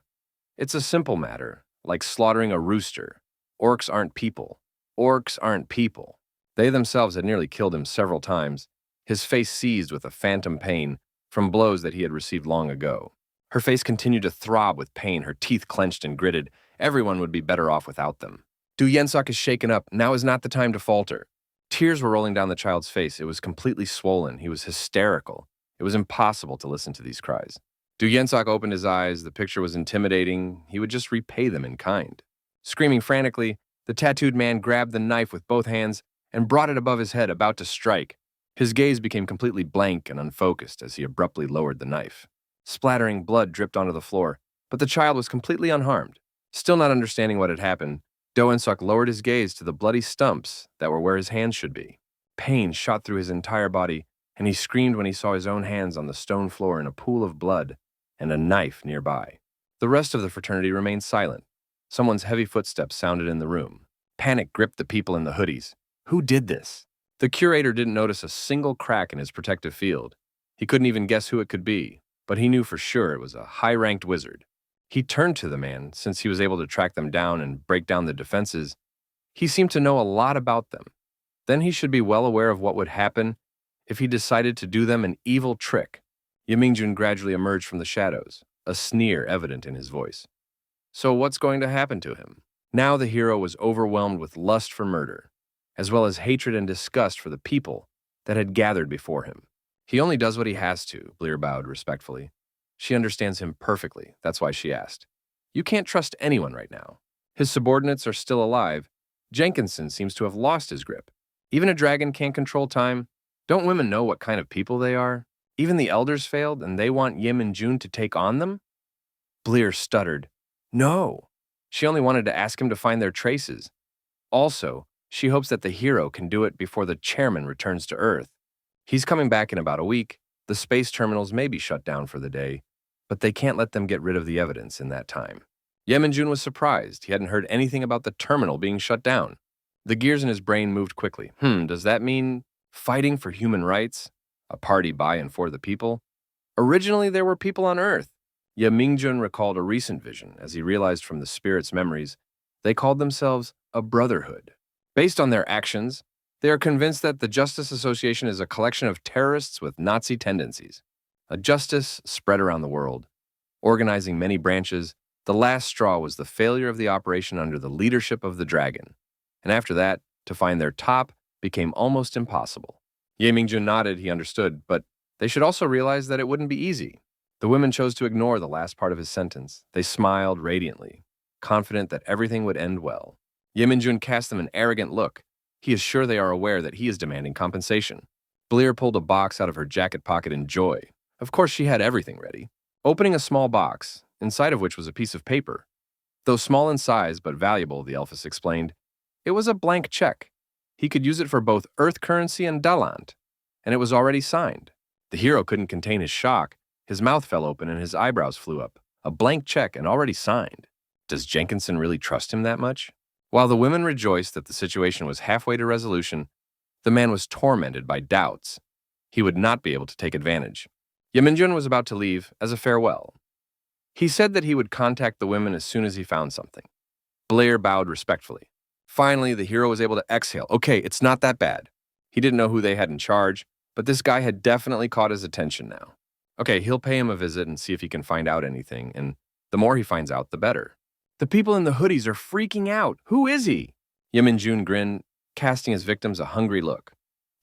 "It's a simple matter, like slaughtering a rooster. Orcs aren't people. Orcs aren't people." They themselves had nearly killed him several times, his face seized with a phantom pain from blows that he had received long ago. Her face continued to throb with pain, her teeth clenched and gritted. Everyone would be better off without them. Du Yensok is shaken up. Now is not the time to falter. Tears were rolling down the child's face. It was completely swollen. He was hysterical. It was impossible to listen to these cries. Du Yensok opened his eyes. The picture was intimidating. He would just repay them in kind. Screaming frantically, the tattooed man grabbed the knife with both hands and brought it above his head, about to strike. His gaze became completely blank and unfocused as he abruptly lowered the knife. Splattering blood dripped onto the floor, but the child was completely unharmed. Still not understanding what had happened, Do Seok lowered his gaze to the bloody stumps that were where his hands should be. Pain shot through his entire body, and he screamed when he saw his own hands on the stone floor in a pool of blood and a knife nearby. The rest of the fraternity remained silent. Someone's heavy footsteps sounded in the room. Panic gripped the people in the hoodies. Who did this? The curator didn't notice a single crack in his protective field. He couldn't even guess who it could be, but he knew for sure it was a high-ranked wizard. He turned to the man, since he was able to track them down and break down the defenses. He seemed to know a lot about them. Then he should be well aware of what would happen if he decided to do them an evil trick. Yemingjun gradually emerged from the shadows, a sneer evident in his voice. So what's going to happen to him? Now the hero was overwhelmed with lust for murder, as well as hatred and disgust for the people that had gathered before him. He only does what he has to, Bleer bowed respectfully. She understands him perfectly, that's why she asked. You can't trust anyone right now. His subordinates are still alive. Jenkinson seems to have lost his grip. Even a dragon can't control time. Don't women know what kind of people they are? Even the elders failed, and they want Yim and June to take on them? Bleer stuttered. No. She only wanted to ask him to find their traces. Also, she hopes that the hero can do it before the chairman returns to Earth. He's coming back in about a week. The space terminals may be shut down for the day, but they can't let them get rid of the evidence in that time. Yeminjun was surprised. He hadn't heard anything about the terminal being shut down. The gears in his brain moved quickly. Does that mean fighting for human rights? A party by and for the people? Originally, there were people on Earth. Ye Mingjun recalled a recent vision as he realized from the spirit's memories they called themselves a brotherhood. Based on their actions, they are convinced that the Justice Association is a collection of terrorists with Nazi tendencies. A justice spread around the world, organizing many branches. The last straw was the failure of the operation under the leadership of the dragon. And after that, to find their top became almost impossible. Ye Mingjun nodded, he understood, but they should also realize that it wouldn't be easy. The women chose to ignore the last part of his sentence. They smiled radiantly, confident that everything would end well. Ye Mingjun cast them an arrogant look. He is sure they are aware that he is demanding compensation. Bleer pulled a box out of her jacket pocket in joy. Of course, she had everything ready. Opening a small box, inside of which was a piece of paper. Though small in size but valuable, the Elfis explained, it was a blank check. He could use it for both Earth currency and Dalant, and it was already signed. The hero couldn't contain his shock. His mouth fell open and his eyebrows flew up. A blank check and already signed. Does Jenkinson really trust him that much? While the women rejoiced that the situation was halfway to resolution, the man was tormented by doubts. He would not be able to take advantage. Ye Mingjun was about to leave as a farewell. He said that he would contact the women as soon as he found something. Bleer bowed respectfully. Finally, the hero was able to exhale. Okay, it's not that bad. He didn't know who they had in charge, but this guy had definitely caught his attention now. Okay, he'll pay him a visit and see if he can find out anything, and the more he finds out, the better. The people in the hoodies are freaking out. Who is he? Ye Mingjun grinned, casting his victims a hungry look.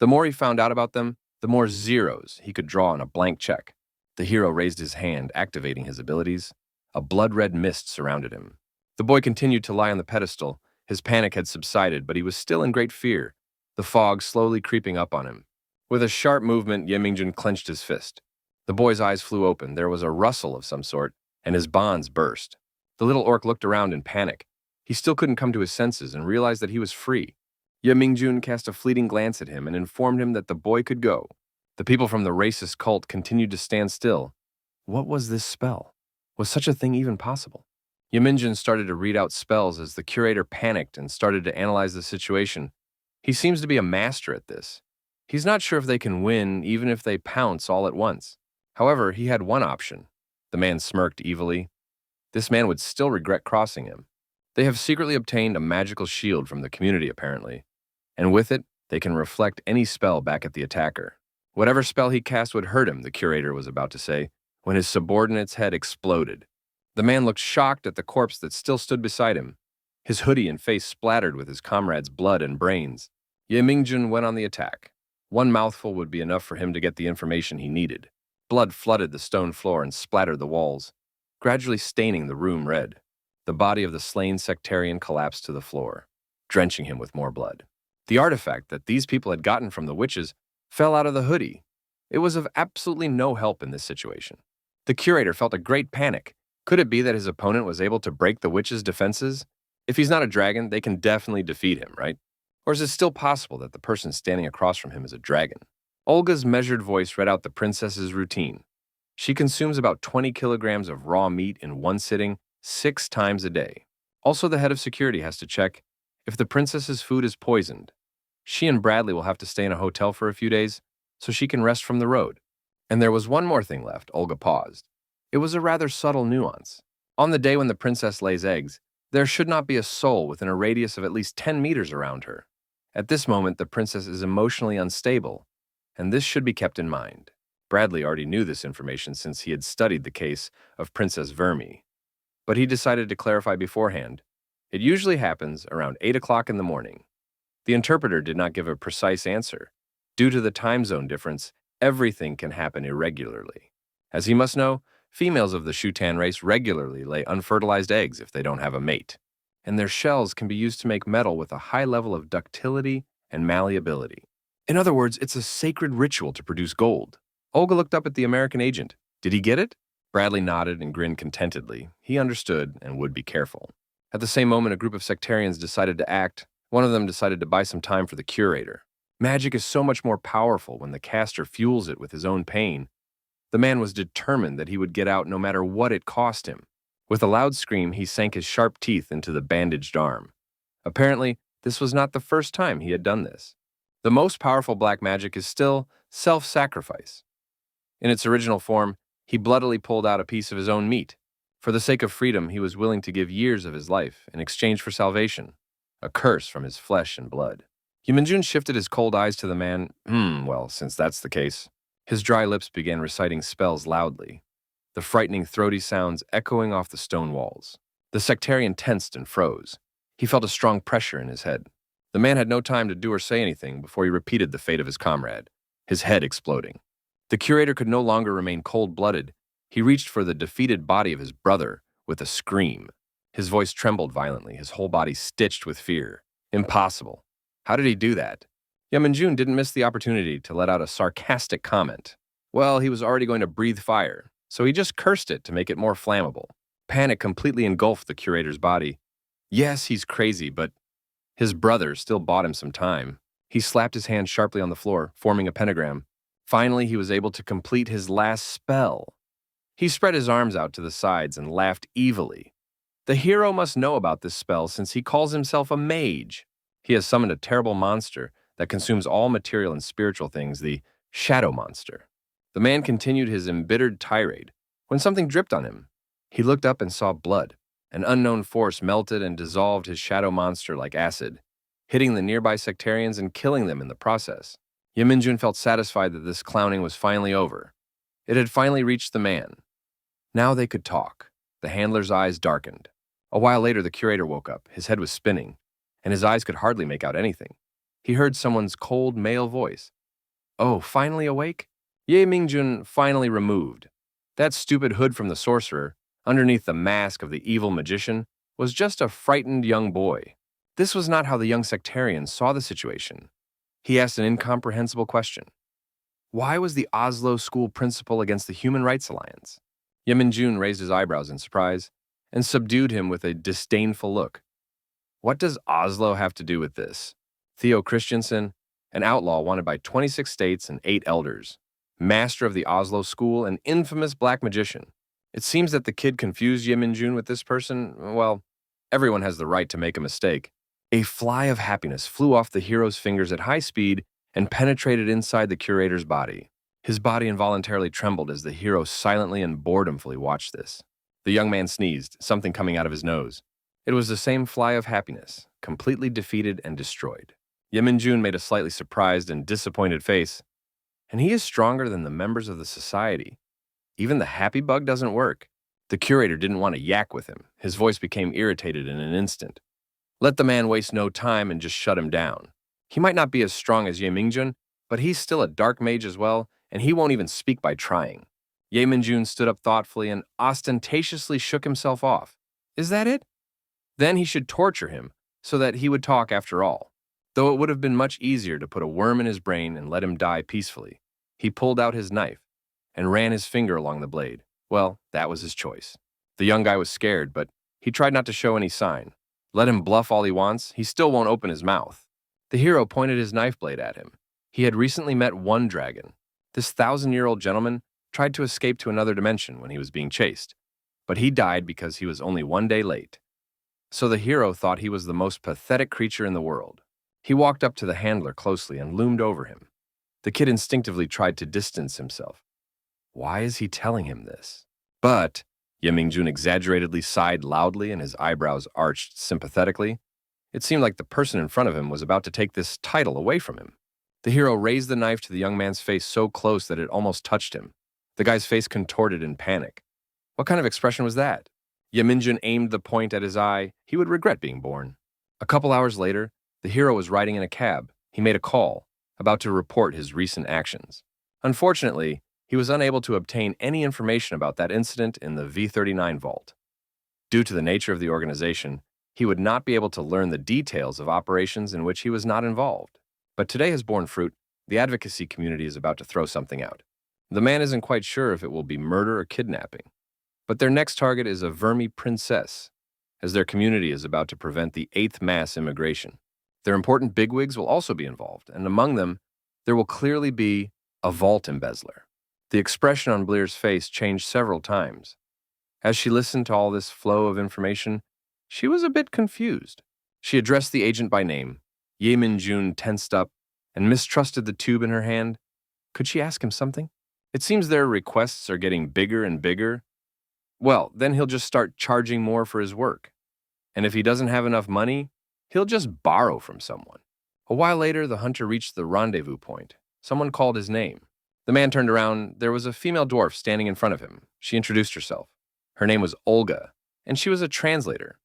The more he found out about them, the more zeros he could draw on a blank check. The hero raised his hand, activating his abilities. A blood-red mist surrounded him. The boy continued to lie on the pedestal. His panic had subsided, but he was still in great fear, the fog slowly creeping up on him. With a sharp movement, Ye Mingjun clenched his fist. The boy's eyes flew open. There was a rustle of some sort, and his bonds burst. The little orc looked around in panic. He still couldn't come to his senses and realized that he was free. Ye Mingjun cast a fleeting glance at him and informed him that the boy could go. The people from the racist cult continued to stand still. What was this spell? Was such a thing even possible? Ye Mingjun started to read out spells as the curator panicked and started to analyze the situation. He seems to be a master at this. He's not sure if they can win, even if they pounce all at once. However, he had one option. The man smirked evilly. This man would still regret crossing him. They have secretly obtained a magical shield from the community, apparently, and with it, they can reflect any spell back at the attacker. Whatever spell he cast would hurt him, the curator was about to say, when his subordinate's head exploded. The man looked shocked at the corpse that still stood beside him. His hoodie and face splattered with his comrade's blood and brains. Ye Mingjun went on the attack. One mouthful would be enough for him to get the information he needed. Blood flooded the stone floor and splattered the walls, gradually staining the room red. The body of the slain sectarian collapsed to the floor, drenching him with more blood. The artifact that these people had gotten from the witches fell out of the hoodie. It was of absolutely no help in this situation. The curator felt a great panic. Could it be that his opponent was able to break the witch's defenses? If he's not a dragon, they can definitely defeat him, right? Or is it still possible that the person standing across from him is a dragon? Olga's measured voice read out the princess's routine. She consumes about 20 kilograms of raw meat in one sitting, 6 times a day. Also, the head of security has to check if the princess's food is poisoned. She and Bradley will have to stay in a hotel for a few days so she can rest from the road. And there was one more thing left. Olga paused. It was a rather subtle nuance. On the day when the princess lays eggs, there should not be a soul within a radius of at least 10 meters around her. At this moment, the princess is emotionally unstable, and this should be kept in mind. Bradley already knew this information since he had studied the case of Princess Vermi, but he decided to clarify beforehand. It usually happens around 8 o'clock in the morning. The interpreter did not give a precise answer. Due to the time zone difference, everything can happen irregularly. As he must know, females of the Shutan race regularly lay unfertilized eggs if they don't have a mate, and their shells can be used to make metal with a high level of ductility and malleability. In other words, it's a sacred ritual to produce gold. Olga looked up at the American agent. Did he get it? Bradley nodded and grinned contentedly. He understood and would be careful. At the same moment, a group of sectarians decided to act. One of them decided to buy some time for the curator. Magic is so much more powerful when the caster fuels it with his own pain. The man was determined that he would get out no matter what it cost him. With a loud scream, he sank his sharp teeth into the bandaged arm. Apparently, this was not the first time he had done this. The most powerful black magic is still self-sacrifice. In its original form, He bloodily pulled out a piece of his own meat. For the sake of freedom, he was willing to give years of his life in exchange for salvation, a curse from his flesh and blood. Yeminjun shifted his cold eyes to the man. Well, since that's the case. His dry lips began reciting spells loudly, the frightening throaty sounds echoing off the stone walls. The sectarian tensed and froze. He felt a strong pressure in his head. The man had no time to do or say anything before he repeated the fate of his comrade, his head exploding. The curator could no longer remain cold-blooded. He reached for the defeated body of his brother with a scream. His voice trembled violently, his whole body stitched with fear. Impossible. How did he do that? Yeminjun didn't miss the opportunity to let out a sarcastic comment. Well, he was already going to breathe fire, so he just cursed it to make it more flammable. Panic completely engulfed the curator's body. Yes, he's crazy, but his brother still bought him some time. He slapped his hand sharply on the floor, forming a pentagram. Finally, he was able to complete his last spell. He spread his arms out to the sides and laughed evilly. The hero must know about this spell since he calls himself a mage. He has summoned a terrible monster that consumes all material and spiritual things, the shadow monster. The man continued his embittered tirade when something dripped on him. He looked up and saw blood. An unknown force melted and dissolved his shadow monster like acid, hitting the nearby sectarians and killing them in the process. Yeminjun felt satisfied that this clowning was finally over. It had finally reached the man. Now they could talk. The handler's eyes darkened. A while later, the curator woke up. His head was spinning, and his eyes could hardly make out anything. He heard someone's cold male voice. Oh, finally awake? Ye Mingjun finally removed. That stupid hood from the sorcerer, underneath the mask of the evil magician, was just a frightened young boy. This was not how the young sectarian saw the situation. He asked an incomprehensible question. Why was the Oslo school principal against the Human Rights Alliance? Yeminjun raised his eyebrows in surprise and subdued him with a disdainful look. What does Oslo have to do with this? Theo Christensen, an outlaw wanted by 26 states and 8 elders, master of the Oslo school, an infamous black magician. It seems that the kid confused Yeminjun with this person. Well, everyone has the right to make a mistake. A fly of happiness flew off the hero's fingers at high speed and penetrated inside the curator's body. His body involuntarily trembled as the hero silently and boredomfully watched this. The young man sneezed, something coming out of his nose. It was the same fly of happiness, completely defeated and destroyed. Yeminjun made a slightly surprised and disappointed face. And he is stronger than the members of the society. Even the happy bug doesn't work. The curator didn't want to yak with him. His voice became irritated in an instant. Let the man waste no time and just shut him down. He might not be as strong as Yeminjun, but he's still a dark mage as well, and he won't even speak by trying. Yeminjun stood up thoughtfully and ostentatiously shook himself off. Is that it? Then he should torture him, so that he would talk after all. Though it would have been much easier to put a worm in his brain and let him die peacefully. He pulled out his knife and ran his finger along the blade. Well, that was his choice. The young guy was scared, but he tried not to show any sign. Let him bluff all he wants, he still won't open his mouth. The hero pointed his knife blade at him. He had recently met one dragon. This 1,000-year-old gentleman tried to escape to another dimension when he was being chased, but he died because he was only 1 day late. So the hero thought he was the most pathetic creature in the world. He walked up to the handler closely and loomed over him. The kid instinctively tried to distance himself. Why is he telling him this? But Yeminjun exaggeratedly sighed loudly and his eyebrows arched sympathetically. It seemed like the person in front of him was about to take this title away from him. The hero raised the knife to the young man's face so close that it almost touched him. The guy's face contorted in panic. What kind of expression was that? Yeminjun aimed the point at his eye. He would regret being born. A couple hours later, the hero was riding in a cab. He made a call, about to report his recent actions. Unfortunately, he was unable to obtain any information about that incident in the V39 vault. Due to the nature of the organization, he would not be able to learn the details of operations in which he was not involved. But today has borne fruit. The advocacy community is about to throw something out. The man isn't quite sure if it will be murder or kidnapping. But their next target is a Vermi princess, as their community is about to prevent the 8th mass immigration. Their important bigwigs will also be involved, and among them, there will clearly be a vault embezzler. The expression on Blear's face changed several times. As she listened to all this flow of information, she was a bit confused. She addressed the agent by name. Yeminjun tensed up and mistrusted the tube in her hand. Could she ask him something? It seems their requests are getting bigger and bigger. Well, then he'll just start charging more for his work. And if he doesn't have enough money, he'll just borrow from someone. A while later, the hunter reached the rendezvous point. Someone called his name. The man turned around. There was a female dwarf standing in front of him. She introduced herself. Her name was Olga, and she was a translator.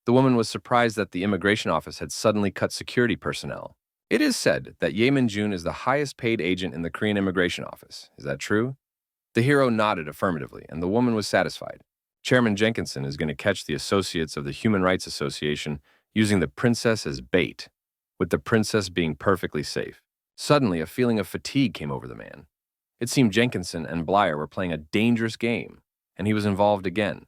The woman was surprised that the immigration office had suddenly cut security personnel. It is said that Ye Min-jun is the highest paid agent in the Korean immigration office. Is that true? The hero nodded affirmatively, and the woman was satisfied. Chairman Jenkinson is going to catch the associates of the Human Rights Association using the princess as bait, with the princess being perfectly safe. Suddenly, a feeling of fatigue came over the man. It seemed Jenkinson and Blyer were playing a dangerous game, and he was involved again.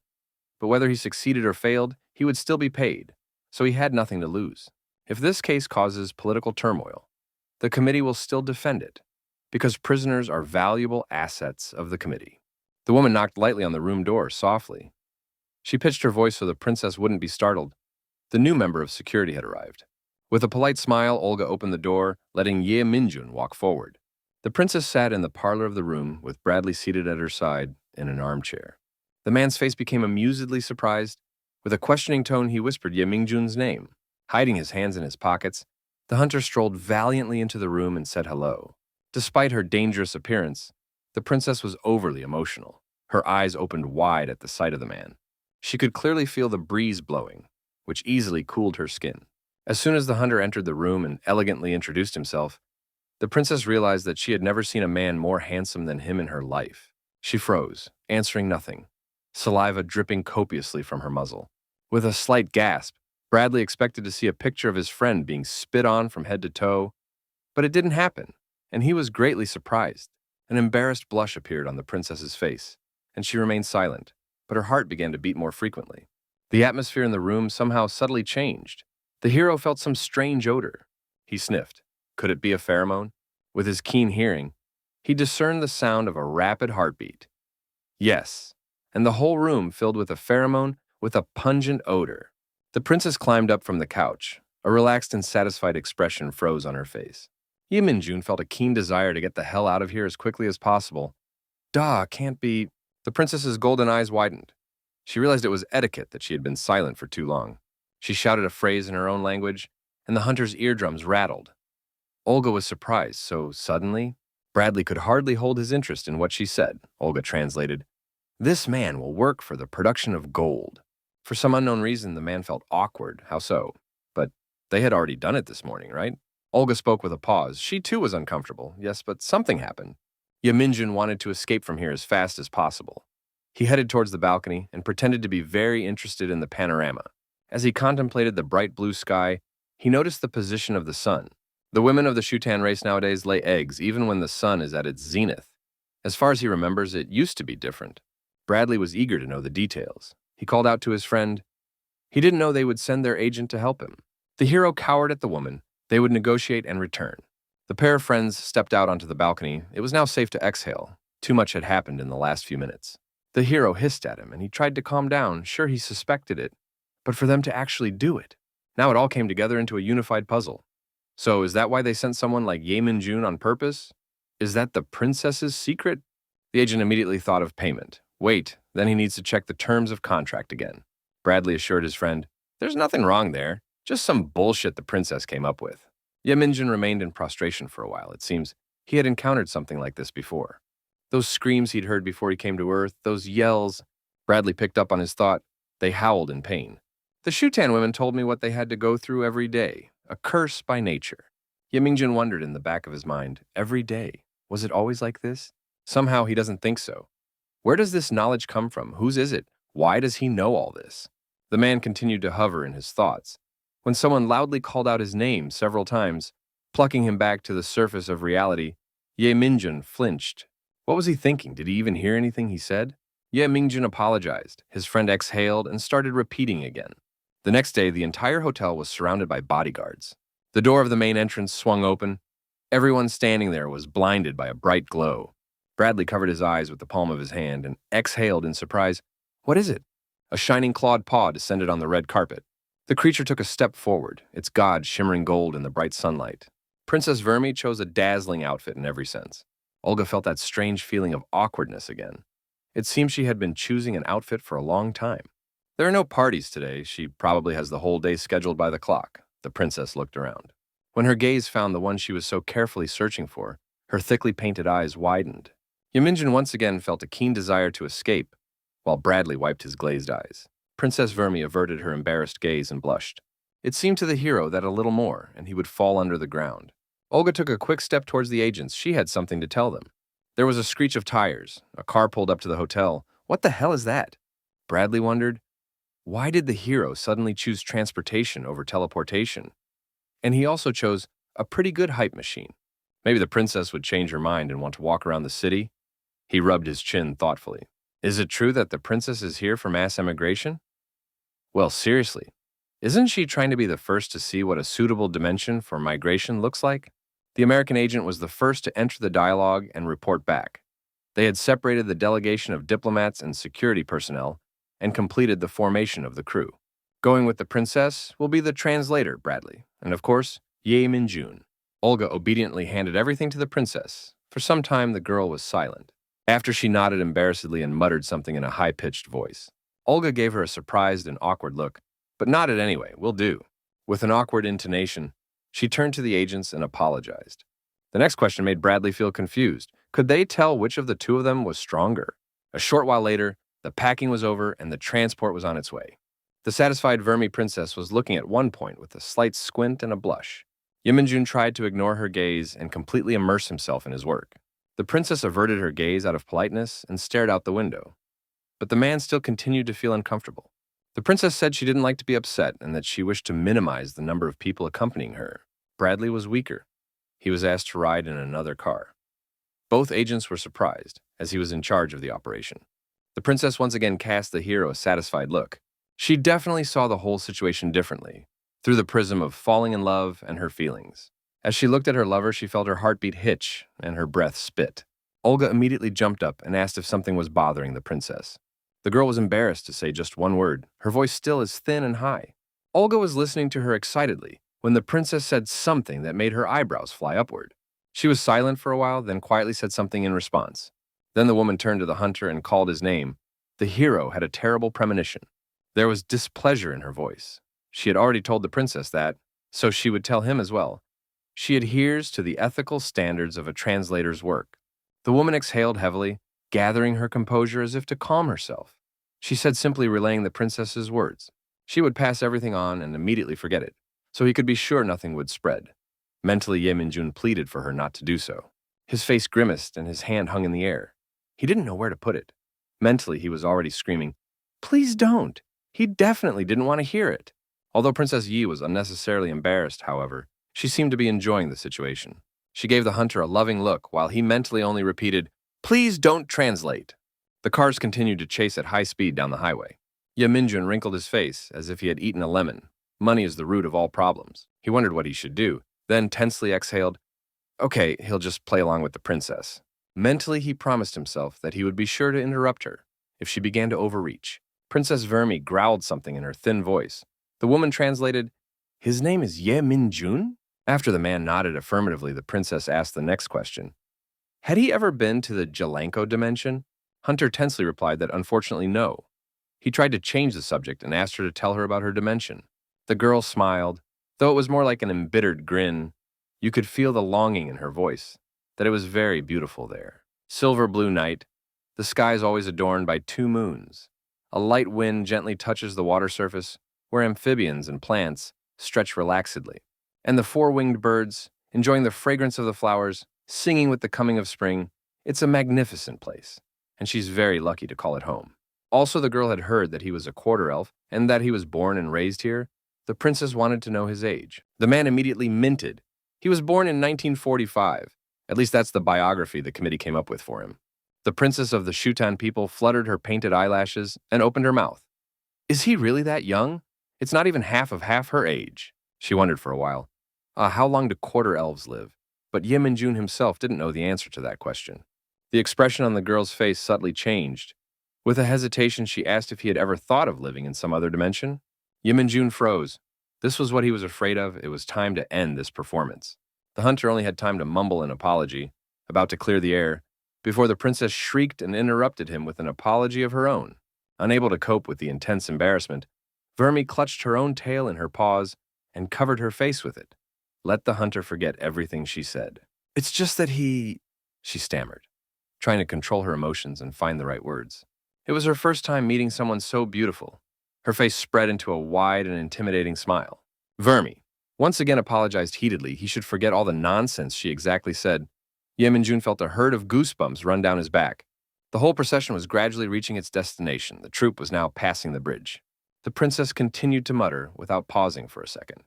But whether he succeeded or failed, he would still be paid, so he had nothing to lose. If this case causes political turmoil, the committee will still defend it, because prisoners are valuable assets of the committee. The woman knocked lightly on the room door, softly. She pitched her voice so the princess wouldn't be startled. The new member of security had arrived. With a polite smile, Olga opened the door, letting Ye Min-jun walk forward. The princess sat in the parlor of the room, with Bradley seated at her side in an armchair. The man's face became amusedly surprised. With a questioning tone, he whispered Ye Min-jun's name. Hiding his hands in his pockets, the hunter strolled valiantly into the room and said hello. Despite her dangerous appearance, the princess was overly emotional. Her eyes opened wide at the sight of the man. She could clearly feel the breeze blowing, which easily cooled her skin. As soon as the hunter entered the room and elegantly introduced himself, the princess realized that she had never seen a man more handsome than him in her life. She froze, answering nothing, saliva dripping copiously from her muzzle. With a slight gasp, Bradley expected to see a picture of his friend being spit on from head to toe, but it didn't happen, and he was greatly surprised. An embarrassed blush appeared on the princess's face, and she remained silent, but her heart began to beat more frequently. The atmosphere in the room somehow subtly changed. The hero felt some strange odor. He sniffed. Could it be a pheromone? With his keen hearing, he discerned the sound of a rapid heartbeat. Yes, and the whole room filled with a pheromone with a pungent odor. The princess climbed up from the couch. A relaxed and satisfied expression froze on her face. Ye Min-jun felt a keen desire to get the hell out of here as quickly as possible. Duh, can't be. The princess's golden eyes widened. She realized it was etiquette that she had been silent for too long. She shouted a phrase in her own language, and the hunter's eardrums rattled. Olga was surprised, so suddenly, Bradley could hardly hold his interest in what she said. Olga translated, "This man will work for the production of gold." For some unknown reason, the man felt awkward. How so? But they had already done it this morning, right? Olga spoke with a pause. She too was uncomfortable. Yes, but something happened. Ye Min-jun wanted to escape from here as fast as possible. He headed towards the balcony and pretended to be very interested in the panorama. As he contemplated the bright blue sky, he noticed the position of the sun. The women of the Shutan race nowadays lay eggs even when the sun is at its zenith. As far as he remembers, it used to be different. Bradley was eager to know the details. He called out to his friend. He didn't know they would send their agent to help him. The hero cowered at the woman. They would negotiate and return. The pair of friends stepped out onto the balcony. It was now safe to exhale. Too much had happened in the last few minutes. The hero hissed at him, and he tried to calm down. Sure, he suspected it, but for them to actually do it. Now it all came together into a unified puzzle. So is that why they sent someone like Ye Min-jun on purpose? Is that the princess's secret? The agent immediately thought of payment. Wait, then he needs to check the terms of contract again. Bradley assured his friend, "There's nothing wrong there. Just some bullshit the princess came up with." Ye Min-jun remained in prostration for a while. It seems he had encountered something like this before. Those screams he'd heard before he came to Earth, those yells. Bradley picked up on his thought. They howled in pain. The Shutan women told me what they had to go through every day. A curse by nature. Ye Min-jun wondered in the back of his mind, every day. Was it always like this? Somehow he doesn't think so. Where does this knowledge come from? Whose is it? Why does he know all this? The man continued to hover in his thoughts. When someone loudly called out his name several times, plucking him back to the surface of reality, Ye Min-jun flinched. What was he thinking? Did he even hear anything he said? Ye Min-jun apologized. His friend exhaled and started repeating again. The next day, the entire hotel was surrounded by bodyguards. The door of the main entrance swung open. Everyone standing there was blinded by a bright glow. Bradley covered his eyes with the palm of his hand and exhaled in surprise. What is it? A shining clawed paw descended on the red carpet. The creature took a step forward, its god shimmering gold in the bright sunlight. Princess Vermi chose a dazzling outfit in every sense. Olga felt that strange feeling of awkwardness again. It seemed she had been choosing an outfit for a long time. There are no parties today. She probably has the whole day scheduled by the clock. The princess looked around. When her gaze found the one she was so carefully searching for, her thickly painted eyes widened. Yaminjin once again felt a keen desire to escape, while Bradley wiped his glazed eyes. Princess Vermi averted her embarrassed gaze and blushed. It seemed to the hero that a little more, and he would fall under the ground. Olga took a quick step towards the agents. She had something to tell them. There was a screech of tires. A car pulled up to the hotel. What the hell is that? Bradley wondered. Why did the hero suddenly choose transportation over teleportation? And he also chose a pretty good hype machine. Maybe the princess would change her mind and want to walk around the city? He rubbed his chin thoughtfully. Is it true that the princess is here for mass emigration? Well, seriously, isn't she trying to be the first to see what a suitable dimension for migration looks like? The American agent was the first to enter the dialogue and report back. They had separated the delegation of diplomats and security personnel and completed the formation of the crew. Going with the princess will be the translator, Bradley, and of course, Ye Min-jun. Olga obediently handed everything to the princess. For some time, the girl was silent. After she nodded embarrassedly and muttered something in a high-pitched voice, Olga gave her a surprised and awkward look, but nodded anyway. Will do. With an awkward intonation, she turned to the agents and apologized. The next question made Bradley feel confused. Could they tell which of the two of them was stronger? A short while later, the packing was over and the transport was on its way. The satisfied Vermi princess was looking at one point with a slight squint and a blush. Yaminjun tried to ignore her gaze and completely immerse himself in his work. The princess averted her gaze out of politeness and stared out the window. But the man still continued to feel uncomfortable. The princess said she didn't like to be upset and that she wished to minimize the number of people accompanying her. Bradley was weaker. He was asked to ride in another car. Both agents were surprised, as he was in charge of the operation. The princess once again cast the hero a satisfied look. She definitely saw the whole situation differently, through the prism of falling in love and her feelings. As she looked at her lover, she felt her heartbeat hitch and her breath spit. Olga immediately jumped up and asked if something was bothering the princess. The girl was embarrassed to say just one word, her voice still as thin and high. Olga was listening to her excitedly when the princess said something that made her eyebrows fly upward. She was silent for a while, then quietly said something in response. Then the woman turned to the hunter and called his name. The hero had a terrible premonition. There was displeasure in her voice. She had already told the princess that, so she would tell him as well. She adheres to the ethical standards of a translator's work. The woman exhaled heavily, gathering her composure as if to calm herself. She said, simply relaying the princess's words. She would pass everything on and immediately forget it, so he could be sure nothing would spread. Mentally, Ye Min-jun pleaded for her not to do so. His face grimaced and his hand hung in the air. He didn't know where to put it. Mentally, he was already screaming, "Please don't!" He definitely didn't want to hear it. Although Princess Yi was unnecessarily embarrassed, however, she seemed to be enjoying the situation. She gave the hunter a loving look while he mentally only repeated, "Please don't translate." The cars continued to chase at high speed down the highway. Ye Min-jun wrinkled his face as if he had eaten a lemon. Money is the root of all problems. He wondered what he should do, then tensely exhaled, "Okay, he'll just play along with the princess." Mentally, he promised himself that he would be sure to interrupt her if she began to overreach. Princess Vermi growled something in her thin voice. The woman translated, "His name is Ye Min-jun?" After the man nodded affirmatively, the princess asked the next question. Had he ever been to the Jalanko dimension? Hunter tensely replied that unfortunately no. He tried to change the subject and asked her to tell her about her dimension. The girl smiled, though it was more like an embittered grin. You could feel the longing in her voice, that it was very beautiful there. Silver blue night, the sky is always adorned by 2 moons. A light wind gently touches the water surface, where amphibians and plants stretch relaxedly. And the 4-winged birds, enjoying the fragrance of the flowers, singing with the coming of spring. It's a magnificent place, and she's very lucky to call it home. Also, the girl had heard that he was a quarter elf and that he was born and raised here. The princess wanted to know his age. The man immediately minted. He was born in 1945. At least that's the biography the committee came up with for him. The princess of the Shutan people fluttered her painted eyelashes and opened her mouth. Is he really that young? It's not even half of half her age. She wondered for a while. How long do quarter elves live? But Ye Min-jun himself didn't know the answer to that question. The expression on the girl's face subtly changed. With a hesitation, she asked if he had ever thought of living in some other dimension. Ye Min-jun froze. This was what he was afraid of. It was time to end this performance. The hunter only had time to mumble an apology. about to clear the air, before the princess shrieked and interrupted him with an apology of her own. Unable to cope with the intense embarrassment, Vermi clutched her own tail in her paws and covered her face with it. Let the hunter forget everything she said. "It's just that she stammered, trying to control her emotions and find the right words. It was her first time meeting someone so beautiful. Her face spread into a wide and intimidating smile. Vermi once again apologized heatedly. He should forget all the nonsense she exactly said. Yeminjun felt a herd of goosebumps run down his back. The whole procession was gradually reaching its destination. The troop was now passing the bridge. The princess continued to mutter without pausing for a second.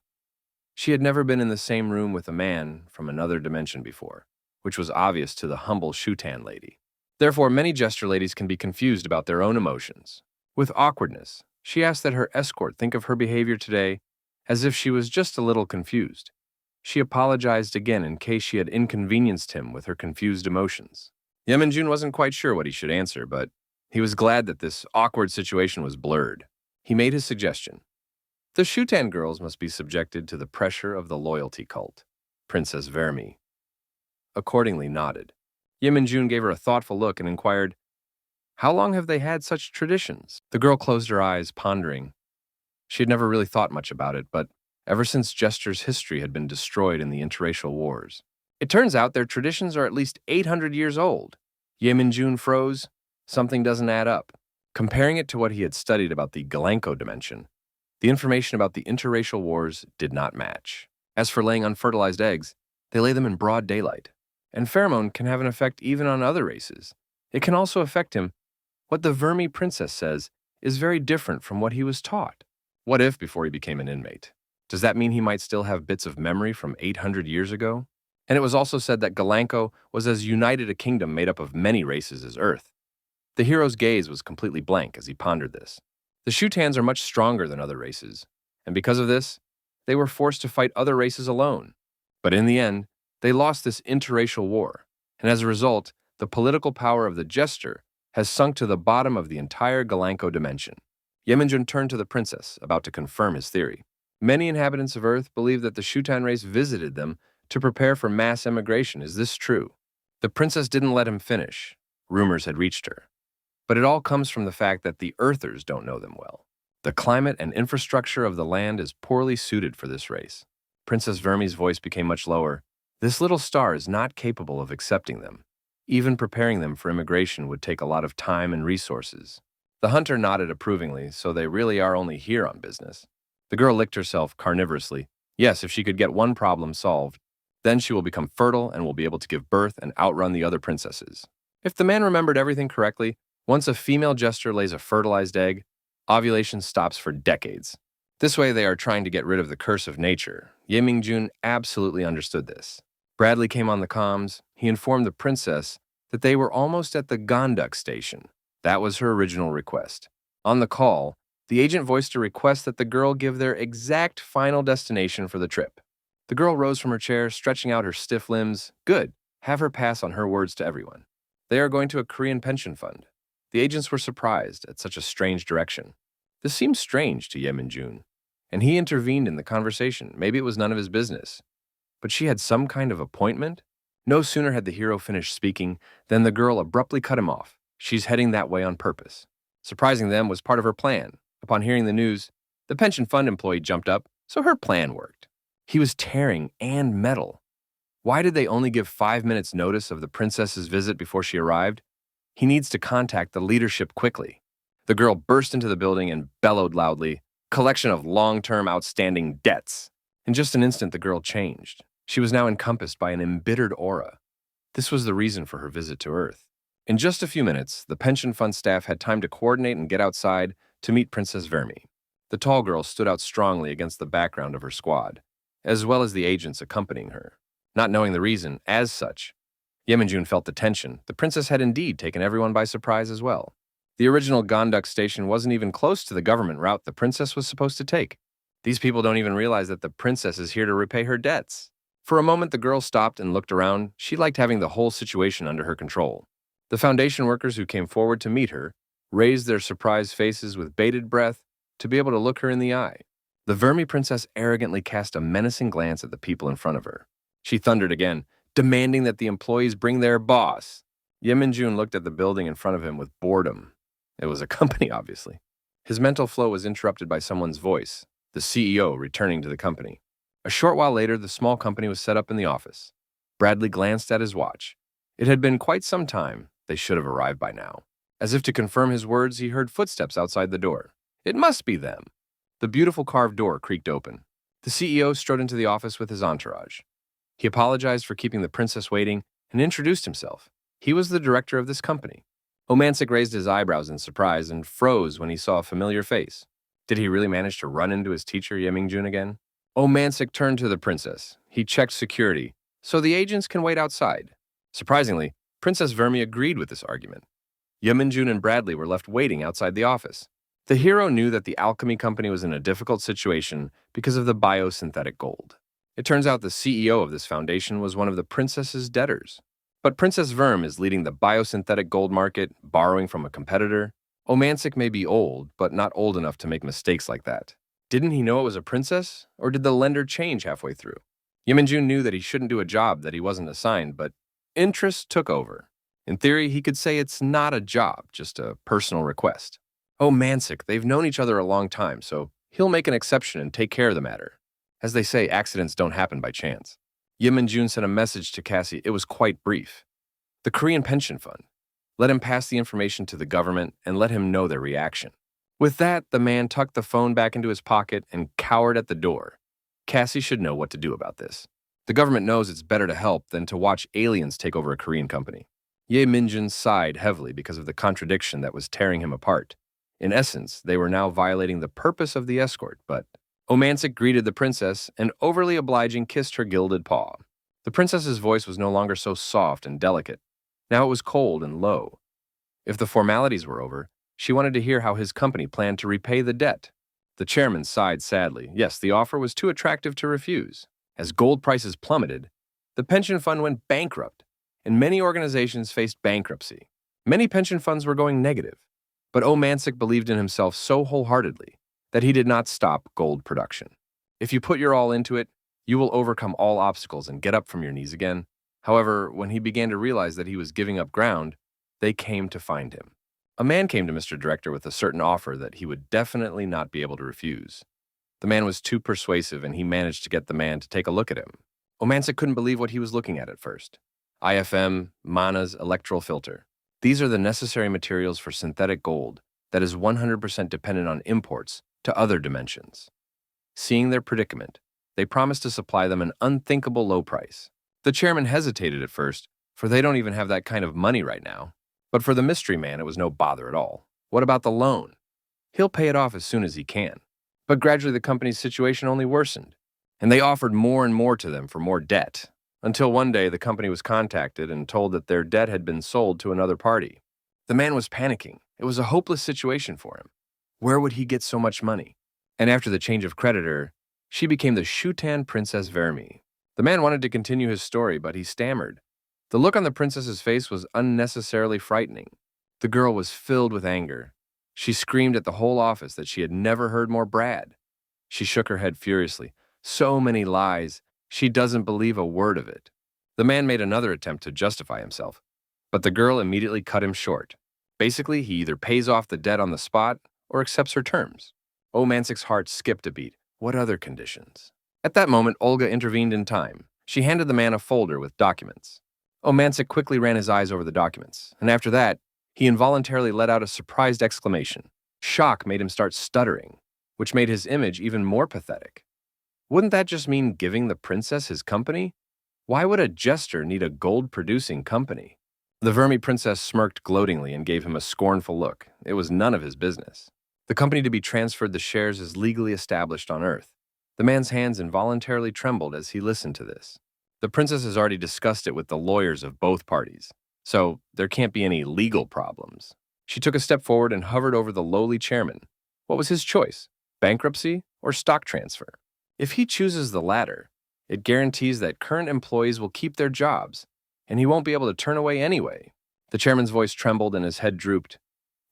She had never been in the same room with a man from another dimension before, which was obvious to the humble Shutan lady. Therefore, many gesture ladies can be confused about their own emotions. With awkwardness, she asked that her escort think of her behavior today as if she was just a little confused. She apologized again in case she had inconvenienced him with her confused emotions. Yeminjun wasn't quite sure what he should answer, but he was glad that this awkward situation was blurred. He made his suggestion. The Shutan girls must be subjected to the pressure of the loyalty cult. Princess Vermi accordingly nodded. Yeminjun gave her a thoughtful look and inquired, "How long have they had such traditions?" The girl closed her eyes, pondering. She had never really thought much about it, but ever since Jester's history had been destroyed in the interracial wars. It turns out their traditions are at least 800 years old. Yeminjun froze. Something doesn't add up. Comparing it to what he had studied about the Galanko dimension, the information about the interracial wars did not match. As for laying unfertilized eggs, they lay them in broad daylight. And pheromone can have an effect even on other races. It can also affect him. What the Vermi princess says is very different from what he was taught. What if before he became an inmate? Does that mean he might still have bits of memory from 800 years ago? And it was also said that Galanko was as united a kingdom made up of many races as Earth. The hero's gaze was completely blank as he pondered this. The Shutans are much stronger than other races, and because of this, they were forced to fight other races alone. But in the end, they lost this interracial war, and as a result, the political power of the Jester has sunk to the bottom of the entire Galanko dimension. Yeminjun turned to the princess, about to confirm his theory. Many inhabitants of Earth believe that the Shutan race visited them to prepare for mass emigration. Is this true? The princess didn't let him finish. Rumors had reached her. But it all comes from the fact that the Earthers don't know them well. The climate and infrastructure of the land is poorly suited for this race. Princess Vermi's voice became much lower. This little star is not capable of accepting them. Even preparing them for immigration would take a lot of time and resources. The hunter nodded approvingly, so they really are only here on business. The girl licked herself carnivorously. Yes, if she could get one problem solved, then she will become fertile and will be able to give birth and outrun the other princesses. If the man remembered everything correctly, once a female jester lays a fertilized egg, ovulation stops for decades. This way they are trying to get rid of the curse of nature. Yeminjun absolutely understood this. Bradley came on the comms. He informed the princess that they were almost at the Gonduk station. That was her original request. On the call, the agent voiced a request that the girl give their exact final destination for the trip. The girl rose from her chair, stretching out her stiff limbs. Good. Have her pass on her words to everyone. They are going to a Korean pension fund. The agents were surprised at such a strange direction. This seemed strange to Yeminjun, and he intervened in the conversation. Maybe it was none of his business. But she had some kind of appointment? No sooner had the hero finished speaking than the girl abruptly cut him off. She's heading that way on purpose. Surprising them was part of her plan. Upon hearing the news, the pension fund employee jumped up, so her plan worked. He was tearing and metal. Why did they only give 5 minutes notice of the princess's visit before she arrived? He needs to contact the leadership quickly. The girl burst into the building and bellowed loudly, "Collection of long-term outstanding debts." In just an instant, the girl changed. She was now encompassed by an embittered aura. This was the reason for her visit to Earth. In just a few minutes, the pension fund staff had time to coordinate and get outside to meet Princess Vermi. The tall girl stood out strongly against the background of her squad, as well as the agents accompanying her. Not knowing the reason, as such, Yeminjun felt the tension. The princess had indeed taken everyone by surprise as well. The original Gonduk station wasn't even close to the government route the princess was supposed to take. These people don't even realize that the princess is here to repay her debts. For a moment, the girl stopped and looked around. She liked having the whole situation under her control. The Foundation workers who came forward to meet her raised their surprised faces with bated breath to be able to look her in the eye. The Vermi princess arrogantly cast a menacing glance at the people in front of her. She thundered again, demanding that the employees bring their boss. Yeminjun looked at the building in front of him with boredom. It was a company, obviously. His mental flow was interrupted by someone's voice, the CEO returning to the company. A short while later, the small company was set up in the office. Bradley glanced at his watch. It had been quite some time. They should have arrived by now. As if to confirm his words, he heard footsteps outside the door. It must be them. The beautiful carved door creaked open. The CEO strode into the office with his entourage. He apologized for keeping the princess waiting and introduced himself. He was the director of this company. Omancic raised his eyebrows in surprise and froze when he saw a familiar face. Did he really manage to run into his teacher, Yemingjun, again? Omancic turned to the princess. He checked security, so the agents can wait outside. Surprisingly, Princess Vermi agreed with this argument. Yemingjun and Bradley were left waiting outside the office. The hero knew that the alchemy company was in a difficult situation because of the biosynthetic gold. It turns out the CEO of this foundation was one of the princess's debtors. But Princess Verm is leading the biosynthetic gold market, borrowing from a competitor. Omancic may be old, but not old enough to make mistakes like that. Didn't he know it was a princess, or did the lender change halfway through? Yeminjun knew that he shouldn't do a job that he wasn't assigned, but interest took over. In theory, he could say it's not a job, just a personal request. Omancic, they've known each other a long time, so he'll make an exception and take care of the matter. As they say, accidents don't happen by chance. Yeminjun sent a message to Cassie. It was quite brief. The Korean Pension Fund. Let him pass the information to the government and let him know their reaction. With that, the man tucked the phone back into his pocket and cowered at the door. Cassie should know what to do about this. The government knows it's better to help than to watch aliens take over a Korean company. Ye Minjun sighed heavily because of the contradiction that was tearing him apart. In essence, they were now violating the purpose of the escort, but Omancic greeted the princess and overly obliging kissed her gilded paw. The princess's voice was no longer so soft and delicate. Now it was cold and low. If the formalities were over, she wanted to hear how his company planned to repay the debt. The chairman sighed sadly. Yes, the offer was too attractive to refuse. As gold prices plummeted, the pension fund went bankrupt, and many organizations faced bankruptcy. Many pension funds were going negative, but Omancic believed in himself so wholeheartedly that he did not stop gold production. If you put your all into it, you will overcome all obstacles and get up from your knees again. However, when he began to realize that he was giving up ground, they came to find him. A man came to Mr. Director with a certain offer that he would definitely not be able to refuse. The man was too persuasive, and he managed to get the man to take a look at him. Omancic couldn't believe what he was looking at first. IFM, Mana's electral filter. These are the necessary materials for synthetic gold that is 100% dependent on imports to other dimensions. Seeing their predicament, they promised to supply them an unthinkable low price. The chairman hesitated at first, for they don't even have that kind of money right now. But for the mystery man, it was no bother at all. What about the loan? He'll pay it off as soon as he can. But gradually the company's situation only worsened, and they offered more and more to them for more debt, until one day the company was contacted and told that their debt had been sold to another party. The man was panicking. It was a hopeless situation for him. Where would he get so much money? And after the change of creditor, she became the Shutan Princess Vermi. The man wanted to continue his story, but he stammered. The look on the princess's face was unnecessarily frightening. The girl was filled with anger. She screamed at the whole office that she had never heard more Brad. She shook her head furiously. So many lies. She doesn't believe a word of it. The man made another attempt to justify himself, but the girl immediately cut him short. Basically, he either pays off the debt on the spot or accepts her terms. Omancic's heart skipped a beat. What other conditions? At that moment, Olga intervened in time. She handed the man a folder with documents. Omancic quickly ran his eyes over the documents, and after that, he involuntarily let out a surprised exclamation. Shock made him start stuttering, which made his image even more pathetic. Wouldn't that just mean giving the princess his company? Why would a jester need a gold-producing company? The Vermi princess smirked gloatingly and gave him a scornful look. It was none of his business. The company to be transferred the shares is legally established on Earth. The man's hands involuntarily trembled as he listened to this. The princess has already discussed it with the lawyers of both parties, so there can't be any legal problems. She took a step forward and hovered over the lowly chairman. What was his choice? Bankruptcy or stock transfer? If he chooses the latter, it guarantees that current employees will keep their jobs, and he won't be able to turn away anyway. The chairman's voice trembled and his head drooped.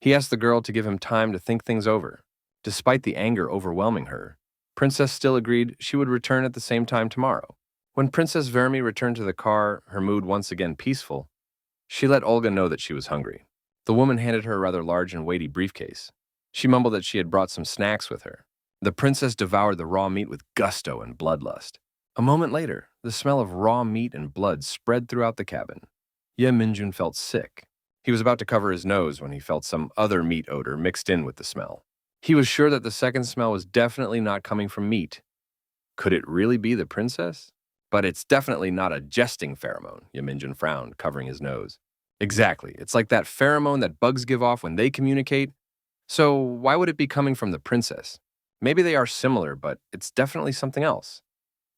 He asked the girl to give him time to think things over. Despite the anger overwhelming her, Princess still agreed she would return at the same time tomorrow. When Princess Vermi returned to the car, her mood once again peaceful, she let Olga know that she was hungry. The woman handed her a rather large and weighty briefcase. She mumbled that she had brought some snacks with her. The princess devoured the raw meat with gusto and bloodlust. A moment later, the smell of raw meat and blood spread throughout the cabin. Ye Minjun felt sick. He was about to cover his nose when he felt some other meat odor mixed in with the smell. He was sure that the second smell was definitely not coming from meat. Could it really be the princess? But it's definitely not a jesting pheromone, Ye Minjun frowned, covering his nose. Exactly. It's like that pheromone that bugs give off when they communicate. So why would it be coming from the princess? Maybe they are similar, but it's definitely something else.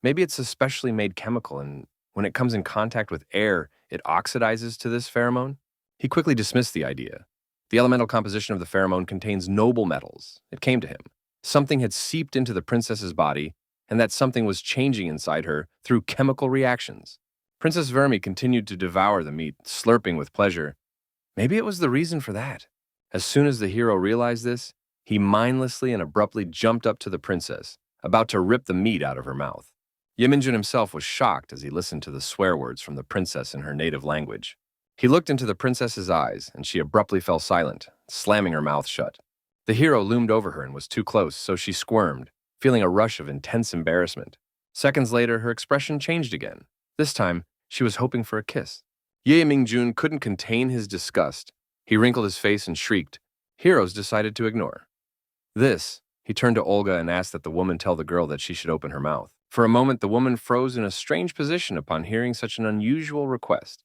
Maybe it's a specially made chemical, and when it comes in contact with air, it oxidizes to this pheromone? He quickly dismissed the idea. The elemental composition of the pheromone contains noble metals. It came to him. Something had seeped into the princess's body, and that something was changing inside her through chemical reactions. Princess Vermi continued to devour the meat, slurping with pleasure. Maybe it was the reason for that. As soon as the hero realized this, he mindlessly and abruptly jumped up to the princess, about to rip the meat out of her mouth. Ye Minjun himself was shocked as he listened to the swear words from the princess in her native language. He looked into the princess's eyes, and she abruptly fell silent, slamming her mouth shut. The hero loomed over her and was too close, so she squirmed, feeling a rush of intense embarrassment. Seconds later, her expression changed again. This time, she was hoping for a kiss. Ye Mingjun couldn't contain his disgust. He wrinkled his face and shrieked. Heroes decided to ignore. He turned to Olga and asked that the woman tell the girl that she should open her mouth. For a moment, the woman froze in a strange position upon hearing such an unusual request.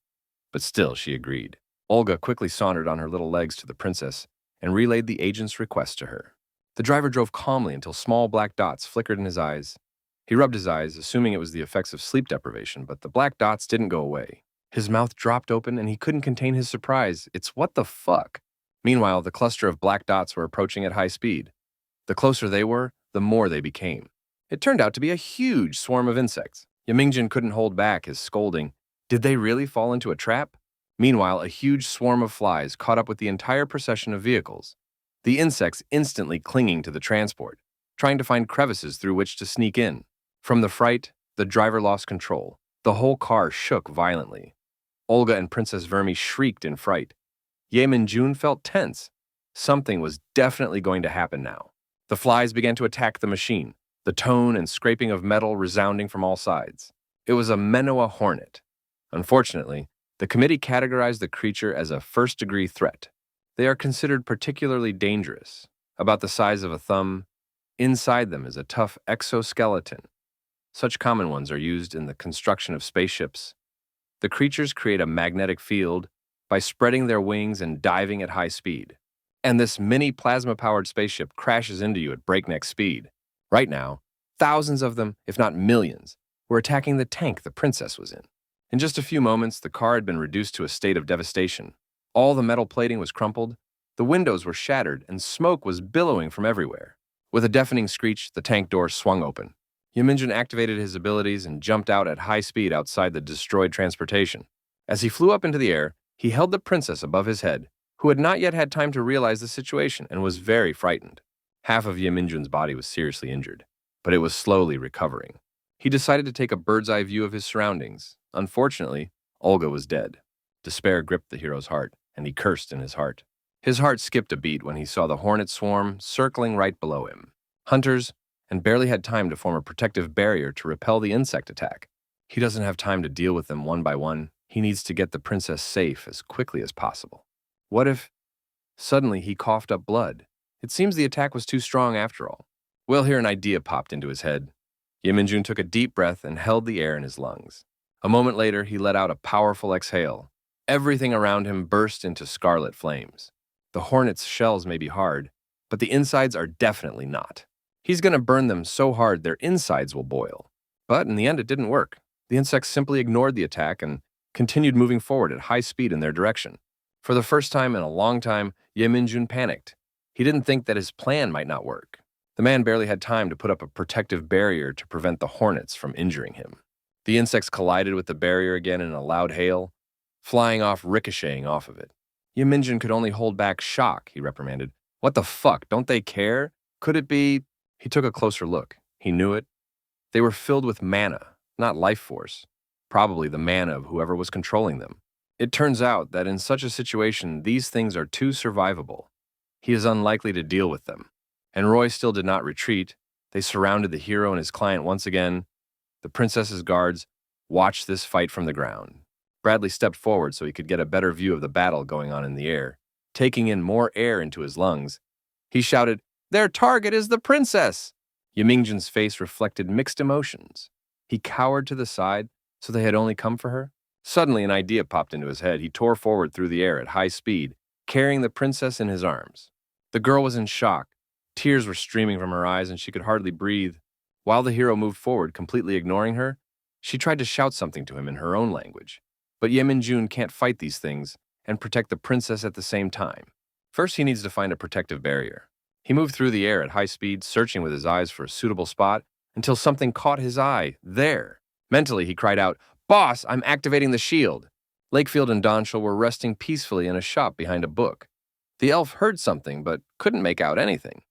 But still, she agreed. Olga quickly sauntered on her little legs to the princess and relayed the agent's request to her. The driver drove calmly until small black dots flickered in his eyes. He rubbed his eyes, assuming it was the effects of sleep deprivation, but the black dots didn't go away. His mouth dropped open and he couldn't contain his surprise. It's what the fuck? Meanwhile, the cluster of black dots were approaching at high speed. The closer they were, the more they became. It turned out to be a huge swarm of insects. Yemingjin couldn't hold back his scolding. Did they really fall into a trap? Meanwhile, a huge swarm of flies caught up with the entire procession of vehicles. The insects instantly clinging to the transport, trying to find crevices through which to sneak in. From the fright, the driver lost control. The whole car shook violently. Olga and Princess Vermi shrieked in fright. Ye Minjun felt tense. Something was definitely going to happen now. The flies began to attack the machine, the tone and scraping of metal resounding from all sides. It was a Manhwa hornet. Unfortunately, the committee categorized the creature as a first-degree threat. They are considered particularly dangerous, about the size of a thumb. Inside them is a tough exoskeleton. Such common ones are used in the construction of spaceships. The creatures create a magnetic field by spreading their wings and diving at high speed. And this mini plasma-powered spaceship crashes into you at breakneck speed. Right now, thousands of them, if not millions, were attacking the tank the princess was in. In just a few moments, the car had been reduced to a state of devastation. All the metal plating was crumpled, the windows were shattered, and smoke was billowing from everywhere. With a deafening screech, the tank door swung open. Yeminjin activated his abilities and jumped out at high speed outside the destroyed transportation. As he flew up into the air, he held the princess above his head, who had not yet had time to realize the situation and was very frightened. Half of Yeminjun's body was seriously injured, but it was slowly recovering. He decided to take a bird's-eye view of his surroundings. Unfortunately, Olga was dead. Despair gripped the hero's heart, and he cursed in his heart. His heart skipped a beat when he saw the hornet swarm circling right below him. Hunters, and barely had time to form a protective barrier to repel the insect attack. He doesn't have time to deal with them one by one. He needs to get the princess safe as quickly as possible. What if... Suddenly, he coughed up blood. It seems the attack was too strong after all. Well, here an idea popped into his head. Yeminjun took a deep breath and held the air in his lungs. A moment later, he let out a powerful exhale. Everything around him burst into scarlet flames. The hornet's shells may be hard, but the insides are definitely not. He's going to burn them so hard their insides will boil. But in the end, it didn't work. The insects simply ignored the attack and continued moving forward at high speed in their direction. For the first time in a long time, Yeminjun panicked. He didn't think that his plan might not work. The man barely had time to put up a protective barrier to prevent the hornets from injuring him. The insects collided with the barrier again in a loud hail, flying off, ricocheting off of it. Yeminjun could only hold back shock, he reprimanded. What the fuck, don't they care? Could it be... He took a closer look. He knew it. They were filled with mana, not life force, probably the mana of whoever was controlling them. It turns out that in such a situation, these things are too survivable. He is unlikely to deal with them. And Roy still did not retreat. They surrounded the hero and his client once again. The princess's guards watched this fight from the ground. Bradley stepped forward so he could get a better view of the battle going on in the air. Taking in more air into his lungs, he shouted, "Their target is the princess!" Ymingjun's face reflected mixed emotions. He cowered to the side, so they had only come for her? Suddenly, an idea popped into his head. He tore forward through the air at high speed, carrying the princess in his arms. The girl was in shock. Tears were streaming from her eyes, and she could hardly breathe. While the hero moved forward, completely ignoring her, she tried to shout something to him in her own language. But Yeminjun can't fight these things and protect the princess at the same time. First, he needs to find a protective barrier. He moved through the air at high speed, searching with his eyes for a suitable spot, until something caught his eye. There! Mentally, he cried out, "Boss, I'm activating the shield!" Lakefield and Donshell were resting peacefully in a shop behind a book. The elf heard something, but couldn't make out anything.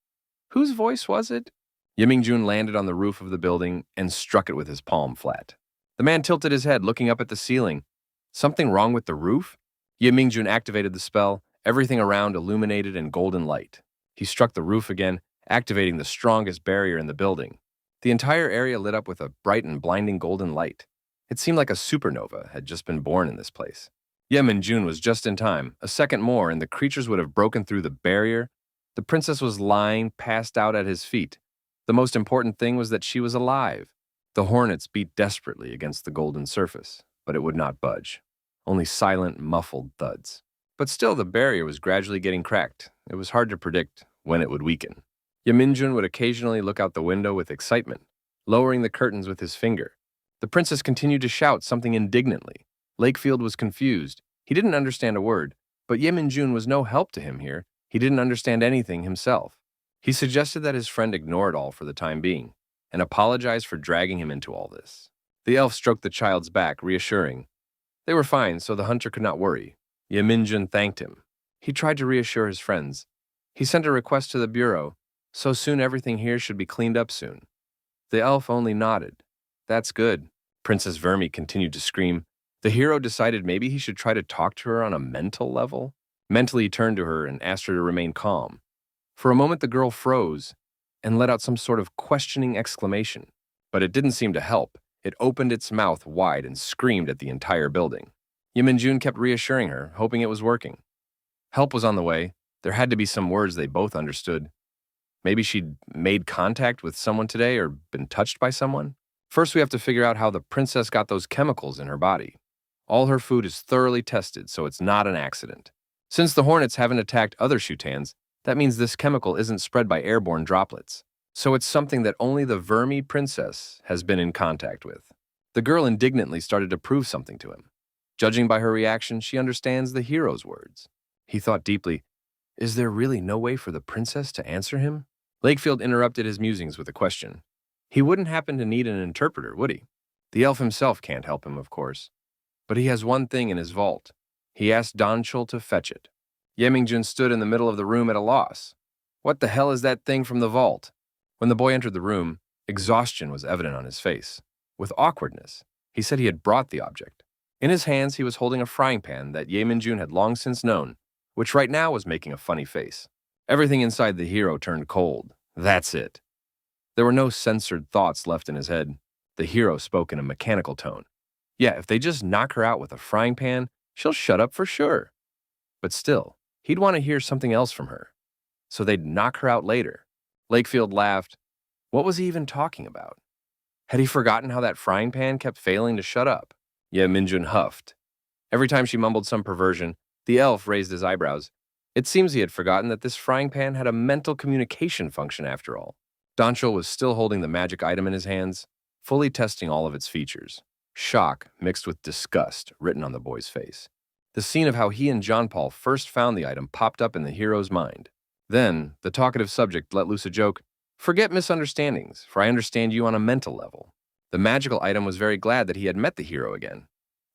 Whose voice was it? Yemingjun landed on the roof of the building and struck it with his palm flat. The man tilted his head, looking up at the ceiling. Something wrong with the roof? Yemingjun activated the spell, everything around illuminated in golden light. He struck the roof again, activating the strongest barrier in the building. The entire area lit up with a bright and blinding golden light. It seemed like a supernova had just been born in this place. Yeminjun was just in time. A second more, and the creatures would have broken through the barrier. The princess was lying, passed out at his feet. The most important thing was that she was alive. The hornets beat desperately against the golden surface, but it would not budge. Only silent, muffled thuds. But still, the barrier was gradually getting cracked. It was hard to predict when it would weaken. Yeminjun would occasionally look out the window with excitement, lowering the curtains with his finger. The princess continued to shout something indignantly. Lakefield was confused. He didn't understand a word, but Yeminjun was no help to him here. He didn't understand anything himself. He suggested that his friend ignore it all for the time being, and apologize for dragging him into all this. The elf stroked the child's back, reassuring. They were fine, so the hunter could not worry. Yeminjun thanked him. He tried to reassure his friends. He sent a request to the bureau, so soon everything here should be cleaned up soon. The elf only nodded. That's good. Princess Vermi continued to scream. The hero decided maybe he should try to talk to her on a mental level. Mentally, he turned to her and asked her to remain calm. For a moment, the girl froze and let out some sort of questioning exclamation. But it didn't seem to help. It opened its mouth wide and screamed at the entire building. Yeminjun kept reassuring her, hoping it was working. Help was on the way. There had to be some words they both understood. Maybe she'd made contact with someone today or been touched by someone. First, we have to figure out how the princess got those chemicals in her body. All her food is thoroughly tested, so it's not an accident. Since the hornets haven't attacked other Shutans, that means this chemical isn't spread by airborne droplets. So it's something that only the Vermi princess has been in contact with. The girl indignantly started to prove something to him. Judging by her reaction, she understands the hero's words. He thought deeply, is there really no way for the princess to answer him? Lakefield interrupted his musings with a question. He wouldn't happen to need an interpreter, would he? The elf himself can't help him, of course. But he has one thing in his vault. He asked Donshell to fetch it. Yemingjun stood in the middle of the room at a loss. What the hell is that thing from the vault? When the boy entered the room, exhaustion was evident on his face. With awkwardness, he said he had brought the object. In his hands, he was holding a frying pan that Yeminjun had long since known, which right now was making a funny face. Everything inside the hero turned cold. That's it. There were no censored thoughts left in his head. The hero spoke in a mechanical tone. Yeah, if they just knock her out with a frying pan, she'll shut up for sure. But still, he'd want to hear something else from her. So they'd knock her out later. Lakefield laughed. What was he even talking about? Had he forgotten how that frying pan kept failing to shut up? Yeminjun huffed. Every time she mumbled some perversion, the elf raised his eyebrows. It seems he had forgotten that this frying pan had a mental communication function after all. Donshell was still holding the magic item in his hands, fully testing all of its features. Shock mixed with disgust written on the boy's face. The scene of how he and John Paul first found the item popped up in the hero's mind. Then, the talkative subject let loose a joke. Forget misunderstandings, for I understand you on a mental level. The magical item was very glad that he had met the hero again.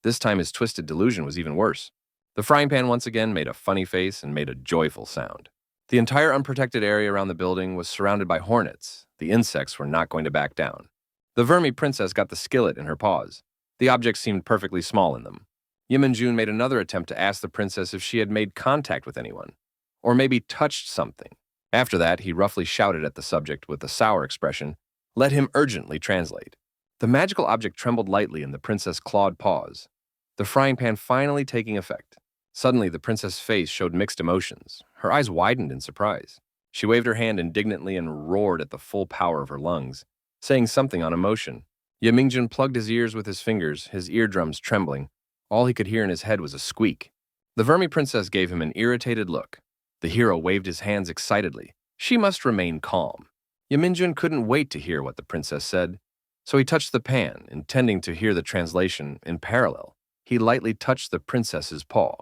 This time his twisted delusion was even worse. The frying pan once again made a funny face and made a joyful sound. The entire unprotected area around the building was surrounded by hornets. The insects were not going to back down. The Vermi princess got the skillet in her paws. The objects seemed perfectly small in them. Yeminjun made another attempt to ask the princess if she had made contact with anyone, or maybe touched something. After that, he roughly shouted at the subject with a sour expression, "Let him urgently translate." The magical object trembled lightly in the princess' clawed paws, the frying pan finally taking effect. Suddenly, the princess' face showed mixed emotions. Her eyes widened in surprise. She waved her hand indignantly and roared at the full power of her lungs, saying something on emotion. Yemingjun plugged his ears with his fingers, his eardrums trembling. All he could hear in his head was a squeak. The Vermi princess gave him an irritated look. The hero waved his hands excitedly. She must remain calm. Yeminjun couldn't wait to hear what the princess said, so he touched the pan, intending to hear the translation in parallel. He lightly touched the princess's paw.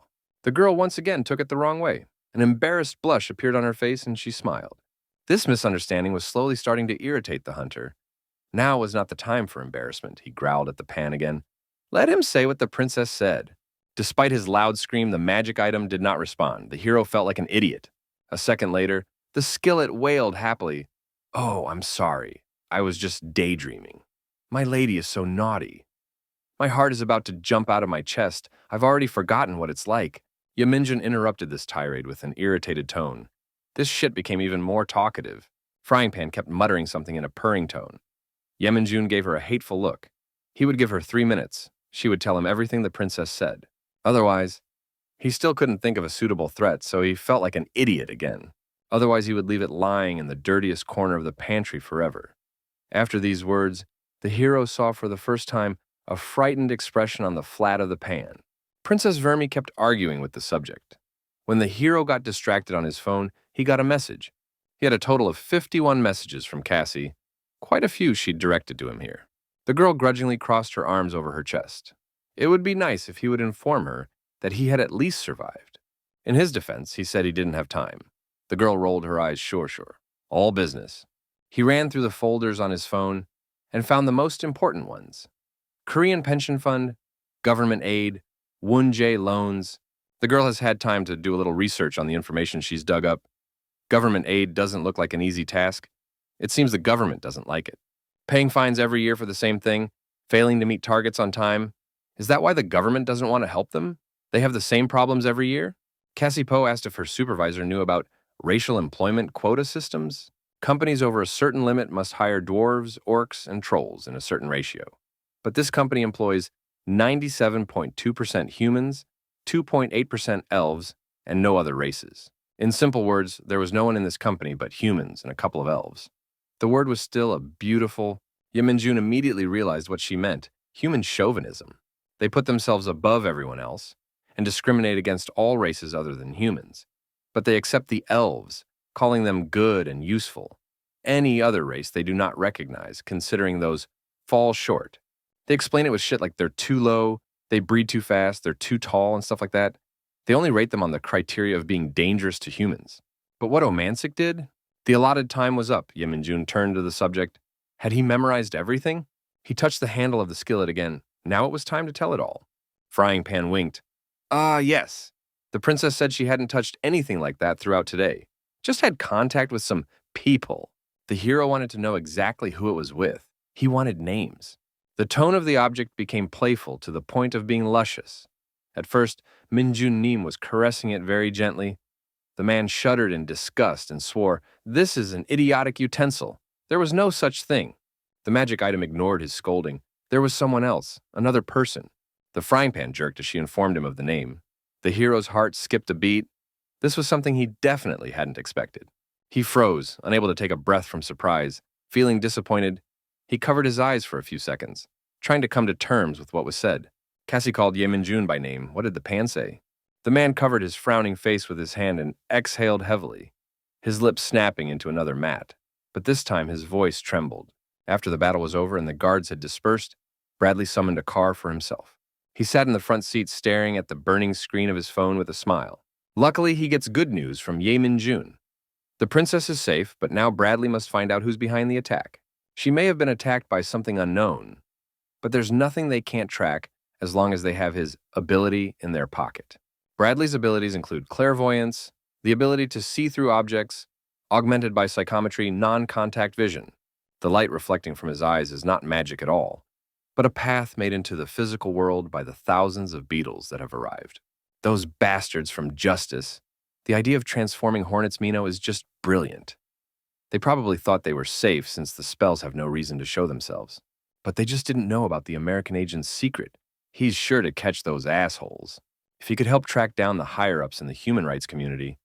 The girl once again took it the wrong way. An embarrassed blush appeared on her face and she smiled. This misunderstanding was slowly starting to irritate the hunter. Now was not the time for embarrassment, he growled at the pan again. Let him say what the princess said. Despite his loud scream, the magic item did not respond. The hero felt like an idiot. A second later, the skillet wailed happily. Oh, I'm sorry. I was just daydreaming. My lady is so naughty. My heart is about to jump out of my chest. I've already forgotten what it's like. Yeminjun interrupted this tirade with an irritated tone. This shit became even more talkative. Frying Pan kept muttering something in a purring tone. Yeminjun gave her a hateful look. He would give her 3 minutes. She would tell him everything the princess said. Otherwise, he still couldn't think of a suitable threat, so he felt like an idiot again. Otherwise, he would leave it lying in the dirtiest corner of the pantry forever. After these words, the hero saw for the first time a frightened expression on the flat of the pan. Princess Vermi kept arguing with the subject. When the hero got distracted on his phone, he got a message. He had a total of 51 messages from Cassie, quite a few she'd directed to him here. The girl grudgingly crossed her arms over her chest. It would be nice if he would inform her that he had at least survived. In his defense, he said he didn't have time. The girl rolled her eyes, sure. All business. He ran through the folders on his phone and found the most important ones. Korean pension fund, government aid, Woonjae loans. The girl has had time to do a little research on the information she's dug up. Government aid doesn't look like an easy task. It seems the government doesn't like it. Paying fines every year for the same thing, failing to meet targets on time. Is that why the government doesn't want to help them? They have the same problems every year? Cassie Poe asked if her supervisor knew about racial employment quota systems. Companies over a certain limit must hire dwarves, orcs, and trolls in a certain ratio. But this company employs 97.2% humans, 2.8% elves, and no other races. In simple words, there was no one in this company but humans and a couple of elves. The word was still a beautiful. Yeminjun immediately realized what she meant, human chauvinism. They put themselves above everyone else and discriminate against all races other than humans. But they accept the elves, calling them good and useful. Any other race they do not recognize, considering those fall short. They explain it with shit like they're too low, they breed too fast, they're too tall, and stuff like that. They only rate them on the criteria of being dangerous to humans. But what Omancic did? The allotted time was up. Yeminjun turned to the subject. Had he memorized everything? He touched the handle of the skillet again. Now it was time to tell it all. Frying Pan winked. Yes. The princess said she hadn't touched anything like that throughout today. Just had contact with some people. The hero wanted to know exactly who it was with. He wanted names. The tone of the object became playful to the point of being luscious. At first, Minjun Nim was caressing it very gently. The man shuddered in disgust and swore, "This is an idiotic utensil. There was no such thing." The magic item ignored his scolding. There was someone else, another person. The frying pan jerked as she informed him of the name. The hero's heart skipped a beat. This was something he definitely hadn't expected. He froze, unable to take a breath from surprise. Feeling disappointed, he covered his eyes for a few seconds, trying to come to terms with what was said. Cassie called Yeminjun by name. What did the pan say? The man covered his frowning face with his hand and exhaled heavily, his lips snapping into another mat. But this time his voice trembled. After the battle was over and the guards had dispersed, Bradley summoned a car for himself. He sat in the front seat staring at the burning screen of his phone with a smile. Luckily, he gets good news from Yeminjun. The princess is safe, but now Bradley must find out who's behind the attack. She may have been attacked by something unknown, but there's nothing they can't track as long as they have his ability in their pocket. Bradley's abilities include clairvoyance, the ability to see through objects, augmented by psychometry, non-contact vision. The light reflecting from his eyes is not magic at all, but a path made into the physical world by the thousands of beetles that have arrived. Those bastards from Justice. The idea of transforming Hornets Mino is just brilliant. They probably thought they were safe since the spells have no reason to show themselves. But they just didn't know about the American agent's secret. He's sure to catch those assholes. If he could help track down the higher-ups in the human rights community,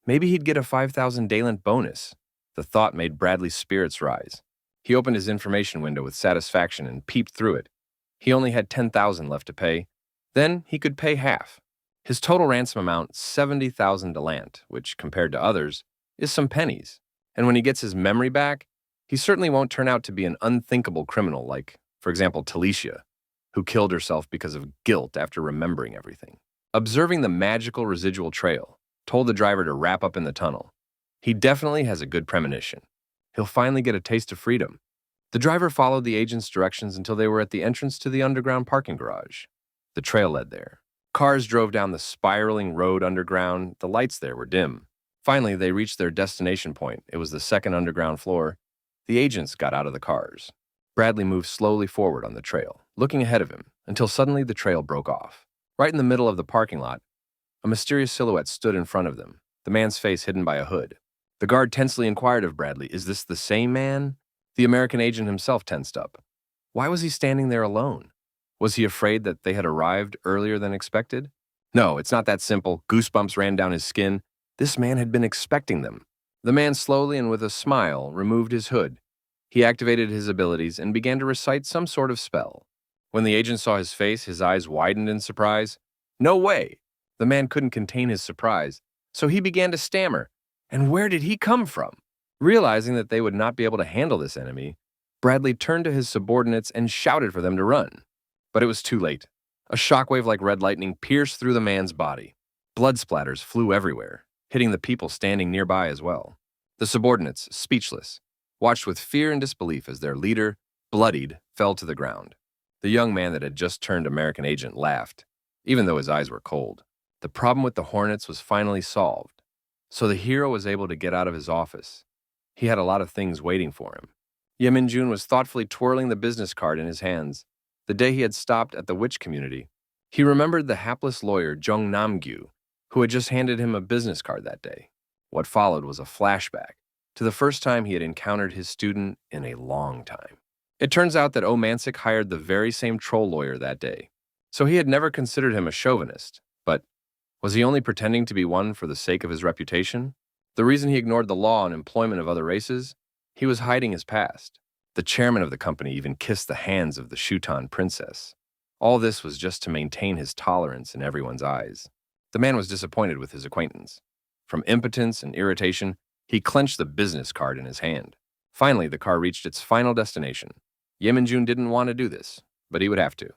maybe he'd get a 5,000 Daylent bonus. The thought made Bradley's spirits rise. He opened his information window with satisfaction and peeped through it. He only had 10,000 left to pay. Then he could pay half. His total ransom amount, 70,000 Daylent, which, compared to others, is some pennies. And when he gets his memory back, he certainly won't turn out to be an unthinkable criminal like, for example, Talicia, who killed herself because of guilt after remembering everything. Observing the magical residual trail told the driver to wrap up in the tunnel. He definitely has a good premonition. He'll finally get a taste of freedom. The driver followed the agent's directions until they were at the entrance to the underground parking garage. The trail led there. Cars drove down the spiraling road underground. The lights there were dim. Finally, they reached their destination point. It was the second underground floor. The agents got out of the cars. Bradley moved slowly forward on the trail, looking ahead of him, until suddenly the trail broke off. Right in the middle of the parking lot, a mysterious silhouette stood in front of them, the man's face hidden by a hood. The guard tensely inquired of Bradley, "Is this the same man?" The American agent himself tensed up. Why was he standing there alone? Was he afraid that they had arrived earlier than expected? No, it's not that simple. Goosebumps ran down his skin. This man had been expecting them. The man slowly and with a smile removed his hood. He activated his abilities and began to recite some sort of spell. When the agent saw his face, his eyes widened in surprise. No way! The man couldn't contain his surprise, so he began to stammer. And where did he come from? Realizing that they would not be able to handle this enemy, Bradley turned to his subordinates and shouted for them to run. But it was too late. A shockwave like red lightning pierced through the man's body. Blood splatters flew everywhere, hitting the people standing nearby as well. The subordinates, speechless, watched with fear and disbelief as their leader, bloodied, fell to the ground. The young man that had just turned American agent laughed, even though his eyes were cold. The problem with the Hornets was finally solved, so the hero was able to get out of his office. He had a lot of things waiting for him. Yemin-jun was thoughtfully twirling the business card in his hands. The day he had stopped at the witch community, he remembered the hapless lawyer Jung Nam-gyu, who had just handed him a business card that day. What followed was a flashback to the first time he had encountered his student in a long time. It turns out that Omancic hired the very same troll lawyer that day, so he had never considered him a chauvinist. But was he only pretending to be one for the sake of his reputation? The reason he ignored the law and employment of other races? He was hiding his past. The chairman of the company even kissed the hands of the Shutan princess. All this was just to maintain his tolerance in everyone's eyes. The man was disappointed with his acquaintance. From impotence and irritation, he clenched the business card in his hand. Finally, the car reached its final destination. Yemin-jun didn't want to do this, but he would have to.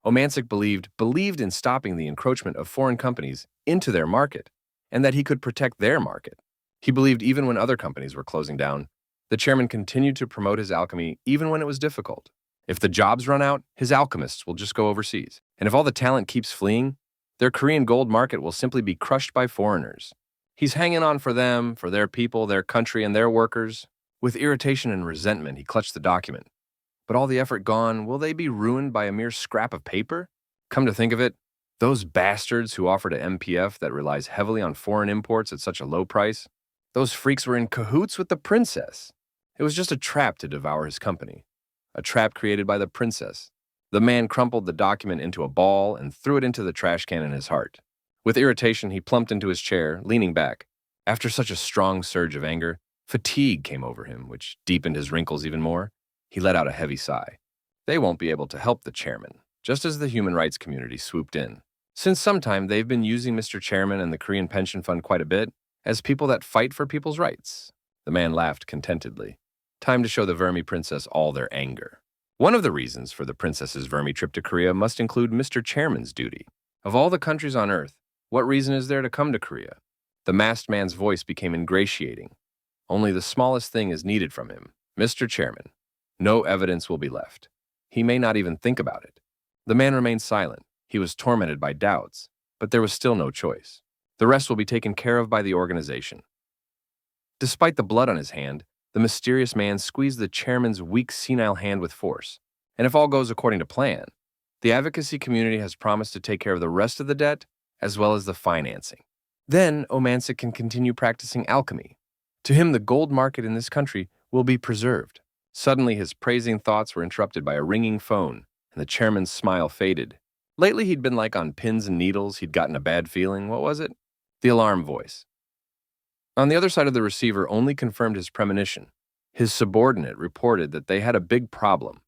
Omancic believed in stopping the encroachment of foreign companies into their market, and that he could protect their market. He believed even when other companies were closing down, the chairman continued to promote his alchemy even when it was difficult. If the jobs run out, his alchemists will just go overseas. And if all the talent keeps fleeing, their Korean gold market will simply be crushed by foreigners. He's hanging on for them, for their people, their country, and their workers. With irritation and resentment, he clutched the document. But all the effort gone, will they be ruined by a mere scrap of paper? Come to think of it, those bastards who offered an MPF that relies heavily on foreign imports at such a low price, those freaks were in cahoots with the princess. It was just a trap to devour his company. A trap created by the princess. The man crumpled the document into a ball and threw it into the trash can in his heart. With irritation, he plumped into his chair, leaning back. After such a strong surge of anger, fatigue came over him, which deepened his wrinkles even more. He let out a heavy sigh. They won't be able to help the chairman, just as the human rights community swooped in. Since some time, they've been using Mr. Chairman and the Korean Pension Fund quite a bit as people that fight for people's rights. The man laughed contentedly. Time to show the Vermi princess all their anger. One of the reasons for the princess's Vermi trip to Korea must include Mr. Chairman's duty. Of all the countries on Earth, what reason is there to come to Korea? The masked man's voice became ingratiating. Only the smallest thing is needed from him. Mr. Chairman, no evidence will be left. He may not even think about it. The man remained silent. He was tormented by doubts, but there was still no choice. The rest will be taken care of by the organization. Despite the blood on his hand, The mysterious man squeezed the chairman's weak, senile hand with force. And if all goes according to plan, the advocacy community has promised to take care of the rest of the debt as well as the financing. Then Omancic can continue practicing alchemy. To him, the gold market in this country will be preserved. Suddenly, his praising thoughts were interrupted by a ringing phone, and the chairman's smile faded. Lately, he'd been like on pins and needles. He'd gotten a bad feeling. What was it? The alarm voice. On the other side of the receiver only confirmed his premonition. His subordinate reported that they had a big problem.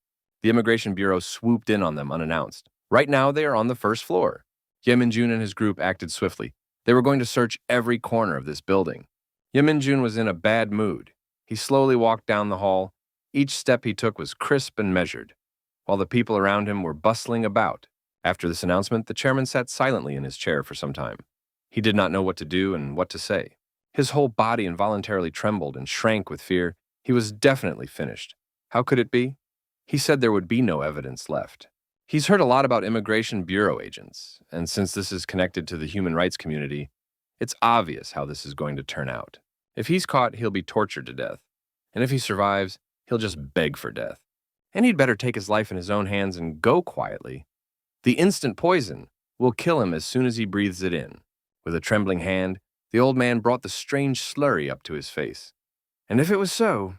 The Immigration Bureau swooped in on them unannounced. Right now, they are on the first floor. Ye Min-jun and his group acted swiftly. They were going to search every corner of this building. Ye Min-jun was in a bad mood. He slowly walked down the hall. Each step he took was crisp and measured, while the people around him were bustling about. After this announcement, the chairman sat silently in his chair for some time. He did not know what to do and what to say. His whole body involuntarily trembled and shrank with fear. He was definitely finished. How could it be? He said there would be no evidence left. He's heard a lot about Immigration Bureau agents, and since this is connected to the human rights community, it's obvious how this is going to turn out. If he's caught, he'll be tortured to death. And if he survives, he'll just beg for death. And he'd better take his life in his own hands and go quietly. The instant poison will kill him as soon as he breathes it in. With a trembling hand, the old man brought the strange slurry up to his face. And if it was so,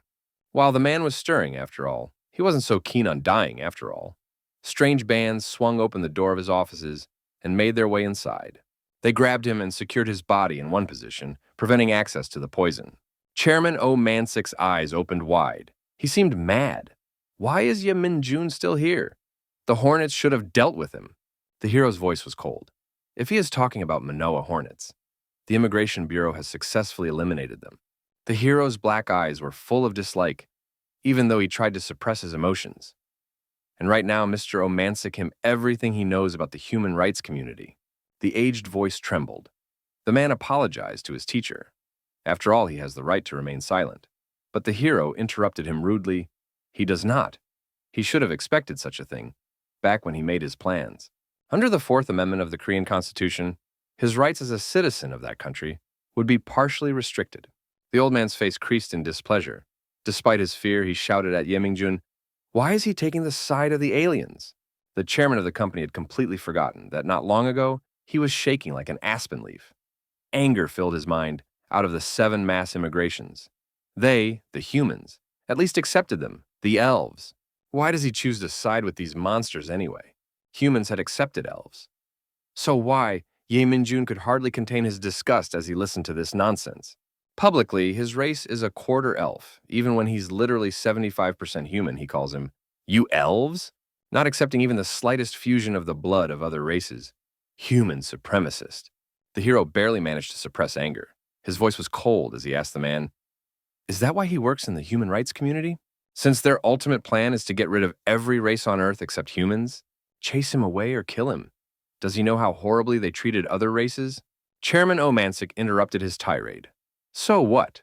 while the man was stirring, after all, he wasn't so keen on dying, after all. Strange bands swung open the door of his offices and made their way inside. They grabbed him and secured his body in one position, preventing access to the poison. Chairman Omancic's eyes opened wide. He seemed mad. Why is Ye Min-jun still here? The Hornets should have dealt with him. The hero's voice was cold. If he is talking about Manoa Hornets, the Immigration Bureau has successfully eliminated them. The hero's black eyes were full of dislike, even though he tried to suppress his emotions. And right now, Mr. Omancic him everything he knows about the human rights community. The aged voice trembled. The man apologized to his teacher. After all, he has the right to remain silent. But the hero interrupted him rudely. He does not. He should have expected such a thing, back when he made his plans. Under the Fourth Amendment of the Korean Constitution, his rights as a citizen of that country would be partially restricted. The old man's face creased in displeasure. Despite his fear, he shouted at Ye Min-jun, "Why is he taking the side of the aliens?" The chairman of the company had completely forgotten that not long ago, he was shaking like an aspen leaf. Anger filled his mind out of the 7 mass immigrations. They, the humans, at least accepted them, the elves. Why does he choose to side with these monsters anyway? Humans had accepted elves. So why? Ye Min-jun could hardly contain his disgust as he listened to this nonsense. Publicly, his race is a quarter elf. Even when he's literally 75% human, he calls him, "You elves?" Not accepting even the slightest fusion of the blood of other races. Human supremacist. The hero barely managed to suppress anger. His voice was cold as he asked the man, "Is that why he works in the human rights community? Since their ultimate plan is to get rid of every race on Earth except humans? Chase him away or kill him? Does he know how horribly they treated other races?" Chairman Omancic interrupted his tirade. So what?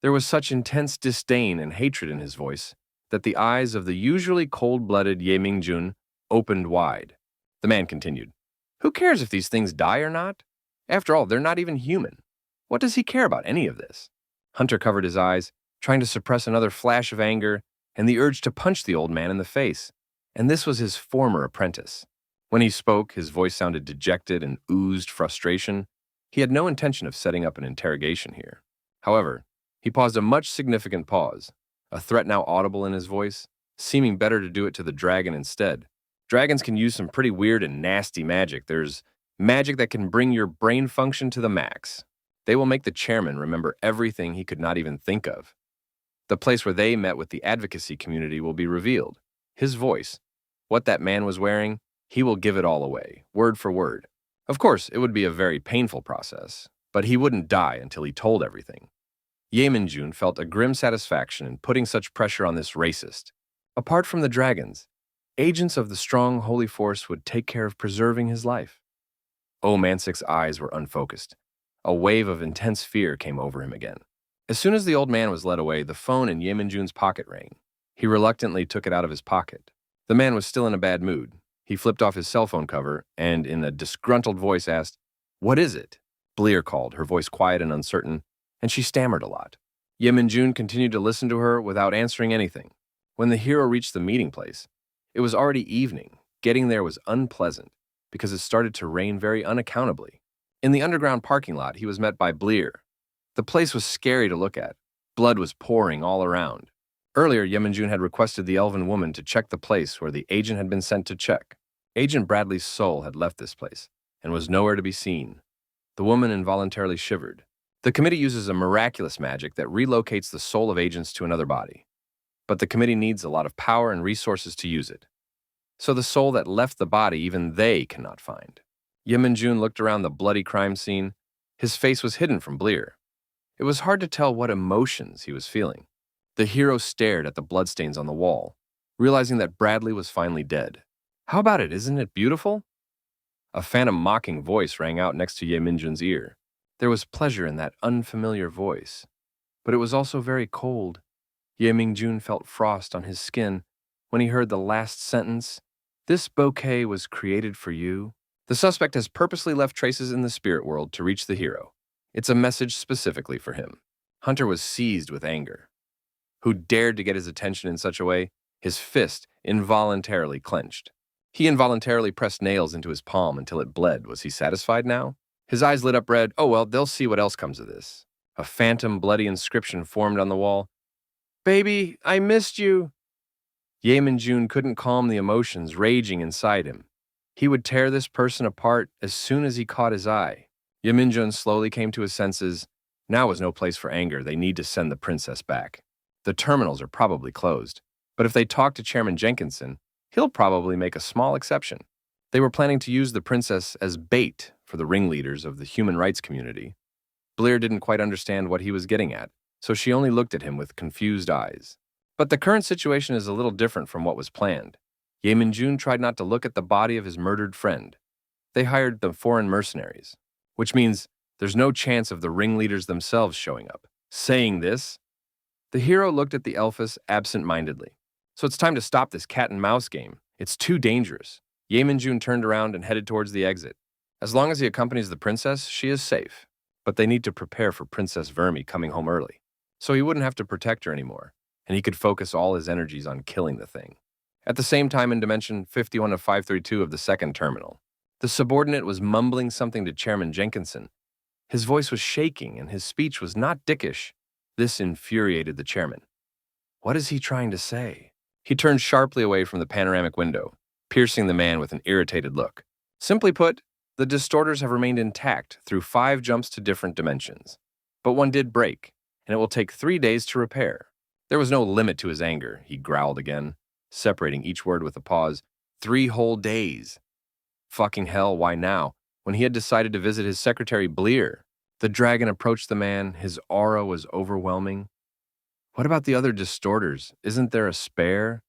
There was such intense disdain and hatred in his voice that the eyes of the usually cold-blooded Ye Min-jun opened wide. The man continued, "Who cares if these things die or not? After all, they're not even human. What does he care about any of this?" Hunter covered his eyes, trying to suppress another flash of anger and the urge to punch the old man in the face. And this was his former apprentice. When he spoke, his voice sounded dejected and oozed frustration. He had no intention of setting up an interrogation here. However, he paused a much significant pause, a threat now audible in his voice, seeming better to do it to the dragon instead. Dragons can use some pretty weird and nasty magic. There's magic that can bring your brain function to the max. They will make the chairman remember everything he could not even think of. The place where they met with the advocacy community will be revealed. His voice, what that man was wearing, he will give it all away, word for word. Of course, it would be a very painful process, but he wouldn't die until he told everything. Ye Min-jun felt a grim satisfaction in putting such pressure on this racist. Apart from the dragons, agents of the strong holy force would take care of preserving his life. Omancic's eyes were unfocused. A wave of intense fear came over him again. As soon as the old man was led away, the phone in Ye Min-jun's pocket rang. He reluctantly took it out of his pocket. The man was still in a bad mood. He flipped off his cell phone cover and, in a disgruntled voice, asked, "What is it?" Bleer called, her voice quiet and uncertain, and she stammered a lot. Ye Minjun continued to listen to her without answering anything. When the hero reached the meeting place, it was already evening. Getting there was unpleasant because it started to rain very unaccountably. In the underground parking lot, he was met by Bleer. The place was scary to look at. Blood was pouring all around. Earlier, Yemenjun had requested the elven woman to check the place where the agent had been sent to check. Agent Bradley's soul had left this place and was nowhere to be seen. The woman involuntarily shivered. The committee uses a miraculous magic that relocates the soul of agents to another body. But the committee needs a lot of power and resources to use it. So the soul that left the body even they cannot find. Yemenjun looked around the bloody crime scene. His face was hidden from Bleer. It was hard to tell what emotions he was feeling. The hero stared at the bloodstains on the wall, realizing that Bradley was finally dead. How about it? Isn't it beautiful? A phantom mocking voice rang out next to Ye Minjun's ear. There was pleasure in that unfamiliar voice, but it was also very cold. Ye Mingjun felt frost on his skin when he heard the last sentence. This bouquet was created for you. The suspect has purposely left traces in the spirit world to reach the hero. It's a message specifically for him. Hunter was seized with anger. Who dared to get his attention in such a way? His fist involuntarily clenched. He involuntarily pressed nails into his palm until it bled. Was he satisfied now? His eyes lit up red. Oh well, they'll see what else comes of this. A phantom bloody inscription formed on the wall. Baby, I missed you. Ye Minjun couldn't calm the emotions raging inside him. He would tear this person apart as soon as he caught his eye. Ye Minjun slowly came to his senses. Now was no place for anger. They need to send the princess back. The terminals are probably closed. But if they talk to Chairman Jenkinson, he'll probably make a small exception. They were planning to use the princess as bait for the ringleaders of the human rights community. Bleer didn't quite understand what he was getting at, so she only looked at him with confused eyes. But the current situation is a little different from what was planned. Ye Minjun tried not to look at the body of his murdered friend. They hired the foreign mercenaries, which means there's no chance of the ringleaders themselves showing up. Saying this, the hero looked at the Elphus absent-mindedly. So it's time to stop this cat-and-mouse game. It's too dangerous. Ye Minjun turned around and headed towards the exit. As long as he accompanies the princess, she is safe. But they need to prepare for Princess Vermi coming home early, so he wouldn't have to protect her anymore, and he could focus all his energies on killing the thing. At the same time in Dimension 51 of 532 of the second terminal, the subordinate was mumbling something to Chairman Jenkinson. His voice was shaking, and his speech was not dickish. This infuriated the chairman. What is he trying to say? He turned sharply away from the panoramic window, piercing the man with an irritated look. Simply put, the distorters have remained intact through 5 jumps to different dimensions. But one did break, and it will take 3 days to repair. There was no limit to his anger, he growled again, separating each word with a pause. 3 whole days. Fucking hell, why now? When he had decided to visit his secretary Bleer, the dragon approached the man. His aura was overwhelming. What about the other distorters? Isn't there a spare?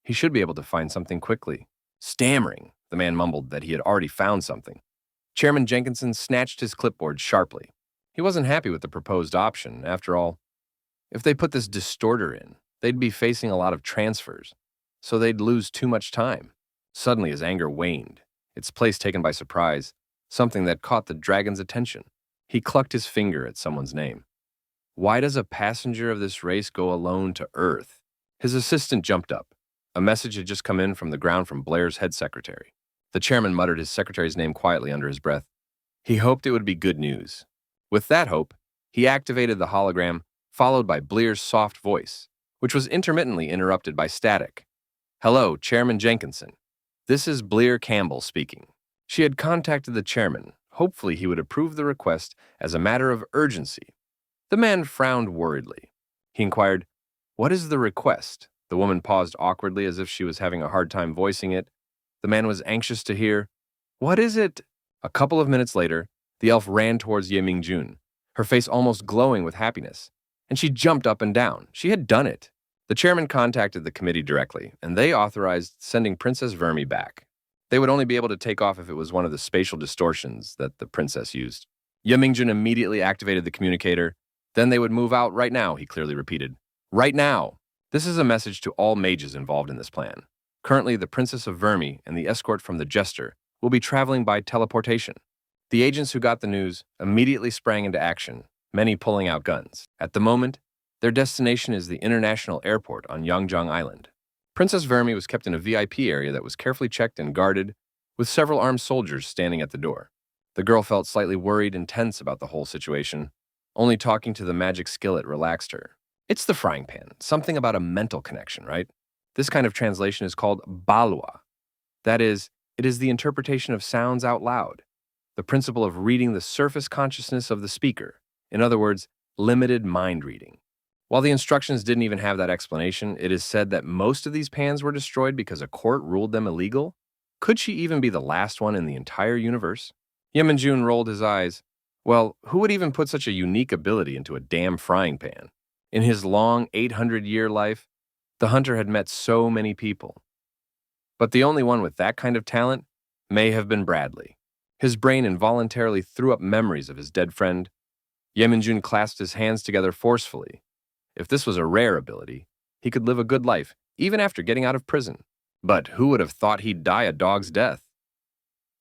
He should be able to find something quickly. Stammering, the man mumbled that he had already found something. Chairman Jenkinson snatched his clipboard sharply. He wasn't happy with the proposed option. After all, if they put this distorter in, they'd be facing a lot of transfers, so they'd lose too much time. Suddenly his anger waned, its place taken by surprise, something that caught the dragon's attention. He clucked his finger at someone's name. Why does a passenger of this race go alone to Earth? His assistant jumped up. A message had just come in from the ground from Blair's head secretary. The chairman muttered his secretary's name quietly under his breath. He hoped it would be good news. With that hope, he activated the hologram, followed by Bleer's soft voice, which was intermittently interrupted by static. Hello, Chairman Jenkinson. This is Bleer Campbell speaking. She had contacted the chairman. Hopefully he would approve the request as a matter of urgency. The man frowned worriedly. He inquired, What is the request? The woman paused awkwardly as if she was having a hard time voicing it. The man was anxious to hear, What is it? A couple of minutes later, the elf ran towards Ye Mingjun, her face almost glowing with happiness, and she jumped up and down. She had done it. The chairman contacted the committee directly, and they authorized sending Princess Vermi back. They would only be able to take off if it was one of the spatial distortions that the princess used. Ye Mingjun immediately activated the communicator. Then they would move out right now, he clearly repeated. Right now. This is a message to all mages involved in this plan. Currently, the Princess of Vermi and the escort from the Jester will be traveling by teleportation. The agents who got the news immediately sprang into action, many pulling out guns. At the moment, Their destination is the international airport on Yangjiang Island. Princess Vermi was kept in a VIP area that was carefully checked and guarded, with several armed soldiers standing at the door. The girl felt slightly worried and tense about the whole situation. Only talking to the magic skillet relaxed her. It's the frying pan, something about a mental connection, right? This kind of translation is called balwa. That is, it is the interpretation of sounds out loud, the principle of reading the surface consciousness of the speaker. In other words, limited mind reading. While the instructions didn't even have that explanation, it is said that most of these pans were destroyed because a court ruled them illegal. Could she even be the last one in the entire universe? Yemenjun rolled his eyes. Well, who would even put such a unique ability into a damn frying pan? In his long 800-year life, the hunter had met so many people. But the only one with that kind of talent may have been Bradley. His brain involuntarily threw up memories of his dead friend. Yemenjun clasped his hands together forcefully. If this was a rare ability, he could live a good life, even after getting out of prison. But who would have thought he'd die a dog's death?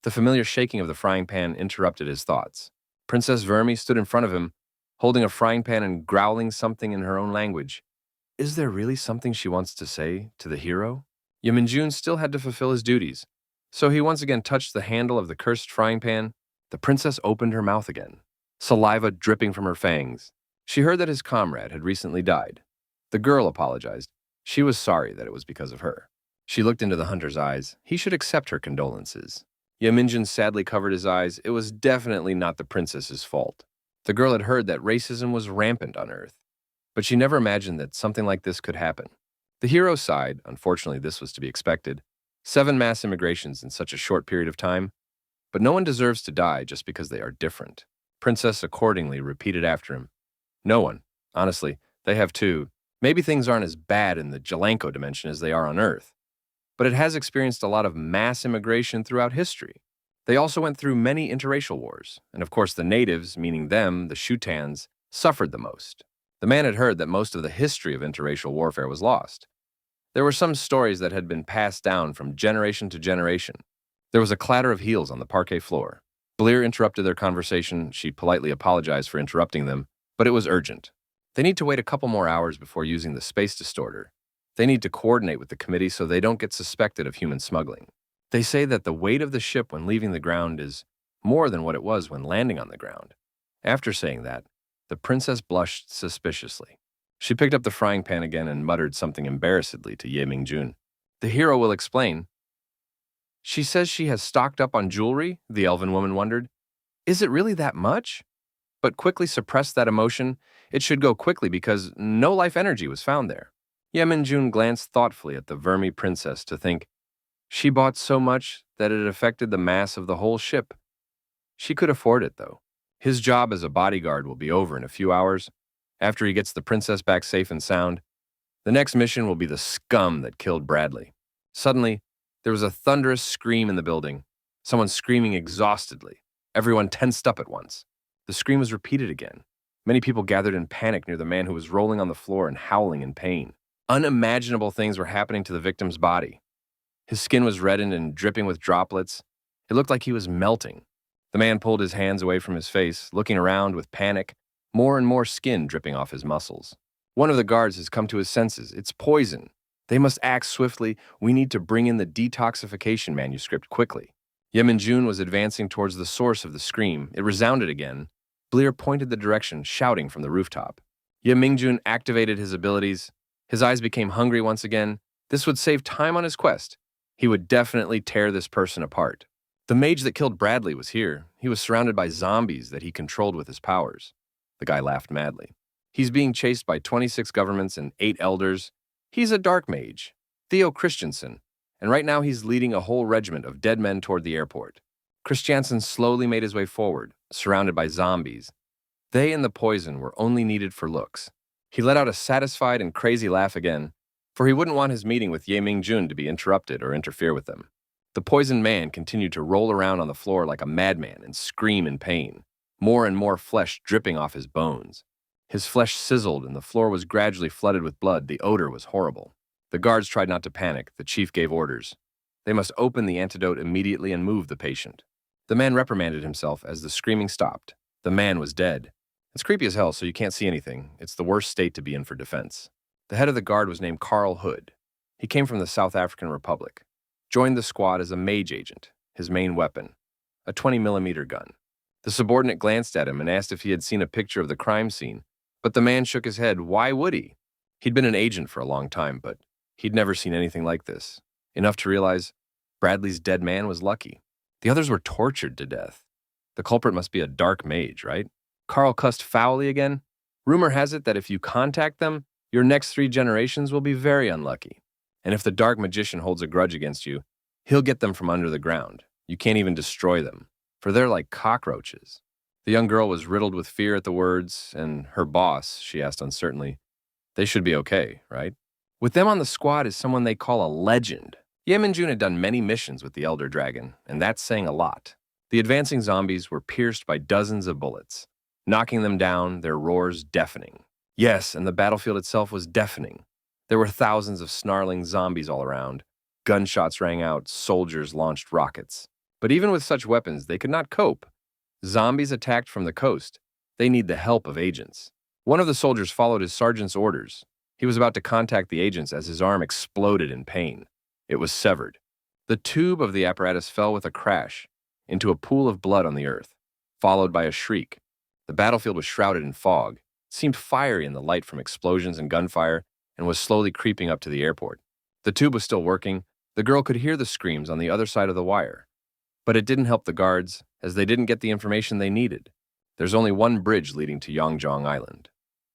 The familiar shaking of the frying pan interrupted his thoughts. Princess Vermi stood in front of him, holding a frying pan and growling something in her own language. Is there really something she wants to say to the hero? Yemenjun still had to fulfill his duties, so he once again touched the handle of the cursed frying pan. The princess opened her mouth again, saliva dripping from her fangs. She heard that his comrade had recently died. The girl apologized. She was sorry that it was because of her. She looked into the hunter's eyes. He should accept her condolences. Yemenjun sadly covered his eyes. It was definitely not the princess's fault. The girl had heard that racism was rampant on Earth, but she never imagined that something like this could happen. The hero sighed. Unfortunately, this was to be expected. 7 mass immigrations in such a short period of time. But no one deserves to die just because they are different. Princess accordingly repeated after him. No one. Honestly, they have too. Maybe things aren't as bad in the Jalanko dimension as they are on Earth, but it has experienced a lot of mass immigration throughout history. They also went through many interracial wars, and of course the natives, meaning them, the Shutans, suffered the most. The man had heard that most of the history of interracial warfare was lost. There were some stories that had been passed down from generation to generation. There was a clatter of heels on the parquet floor. Bleer interrupted their conversation. She politely apologized for interrupting them, but it was urgent. They need to wait a couple more hours before using the space distorter. They need to coordinate with the committee so they don't get suspected of human smuggling. They say that the weight of the ship when leaving the ground is more than what it was when landing on the ground. After saying that, the princess blushed suspiciously. She picked up the frying pan again and muttered something embarrassedly to Ye Mingjun. The hero will explain. She says she has stocked up on jewelry, the elven woman wondered. Is it really that much? But quickly suppressed that emotion. It should go quickly because no life energy was found there. Yemenjun glanced thoughtfully at the Vermi princess to think, she bought so much that it affected the mass of the whole ship. She could afford it, though. His job as a bodyguard will be over in a few hours. After he gets the princess back safe and sound, the next mission will be the scum that killed Bradley. Suddenly, there was a thunderous scream in the building. Someone screaming exhaustedly. Everyone tensed up at once. The scream was repeated again. Many people gathered in panic near the man who was rolling on the floor and howling in pain. Unimaginable things were happening to the victim's body. His skin was reddened and dripping with droplets. It looked like he was melting. The man pulled his hands away from his face, looking around with panic, more and more skin dripping off his muscles. One of the guards has come to his senses. It's poison. They must act swiftly. We need to bring in the detoxification manuscript quickly. Yemenjun was advancing towards the source of the scream. It resounded again. Bleer pointed the direction, shouting from the rooftop. Yemenjun activated his abilities. His eyes became hungry once again. This would save time on his quest. He would definitely tear this person apart. The mage that killed Bradley was here. He was surrounded by zombies that he controlled with his powers. The guy laughed madly. He's being chased by 26 governments and 8 elders. He's a dark mage, Theo Christensen, and right now he's leading a whole regiment of dead men toward the airport. Christiansen slowly made his way forward, surrounded by zombies. They and the poison were only needed for looks. He let out a satisfied and crazy laugh again, for he wouldn't want his meeting with Ye Mingjun to be interrupted or interfere with them. The poisoned man continued to roll around on the floor like a madman and scream in pain, more and more flesh dripping off his bones. His flesh sizzled and the floor was gradually flooded with blood. The odor was horrible. The guards tried not to panic. The chief gave orders. They must open the antidote immediately and move the patient. The man reprimanded himself as the screaming stopped. The man was dead. It's creepy as hell, so you can't see anything. It's the worst state to be in for defense. The head of the guard was named Carl Hood. He came from the South African Republic. Joined the squad as a mage agent, his main weapon, a 20 millimeter gun. The subordinate glanced at him and asked if he had seen a picture of the crime scene, but the man shook his head. Why would he? He'd been an agent for a long time, but he'd never seen anything like this. Enough to realize Bradley's dead man was lucky. The others were tortured to death. The culprit must be a dark mage, right? Carl cussed foully again. Rumor has it that if you contact them, your next 3 generations will be very unlucky. And if the dark magician holds a grudge against you, he'll get them from under the ground. You can't even destroy them, for they're like cockroaches. The young girl was riddled with fear at the words, and her boss, she asked uncertainly, they should be okay, right? With them on the squad is someone they call a legend. Yeminjun had done many missions with the Elder Dragon, and that's saying a lot. The advancing zombies were pierced by dozens of bullets, knocking them down, their roars deafening. Yes, and the battlefield itself was deafening. There were thousands of snarling zombies all around. Gunshots rang out, soldiers launched rockets. But even with such weapons, they could not cope. Zombies attacked from the coast. They need the help of agents. One of the soldiers followed his sergeant's orders. He was about to contact the agents as his arm exploded in pain. It was severed. The tube of the apparatus fell with a crash into a pool of blood on the earth, followed by a shriek. The battlefield was shrouded in fog. It seemed fiery in the light from explosions and gunfire, and was slowly creeping up to the airport. The tube was still working. The girl could hear the screams on the other side of the wire. But it didn't help the guards, as they didn't get the information they needed. There's only one bridge leading to Yongjong Island.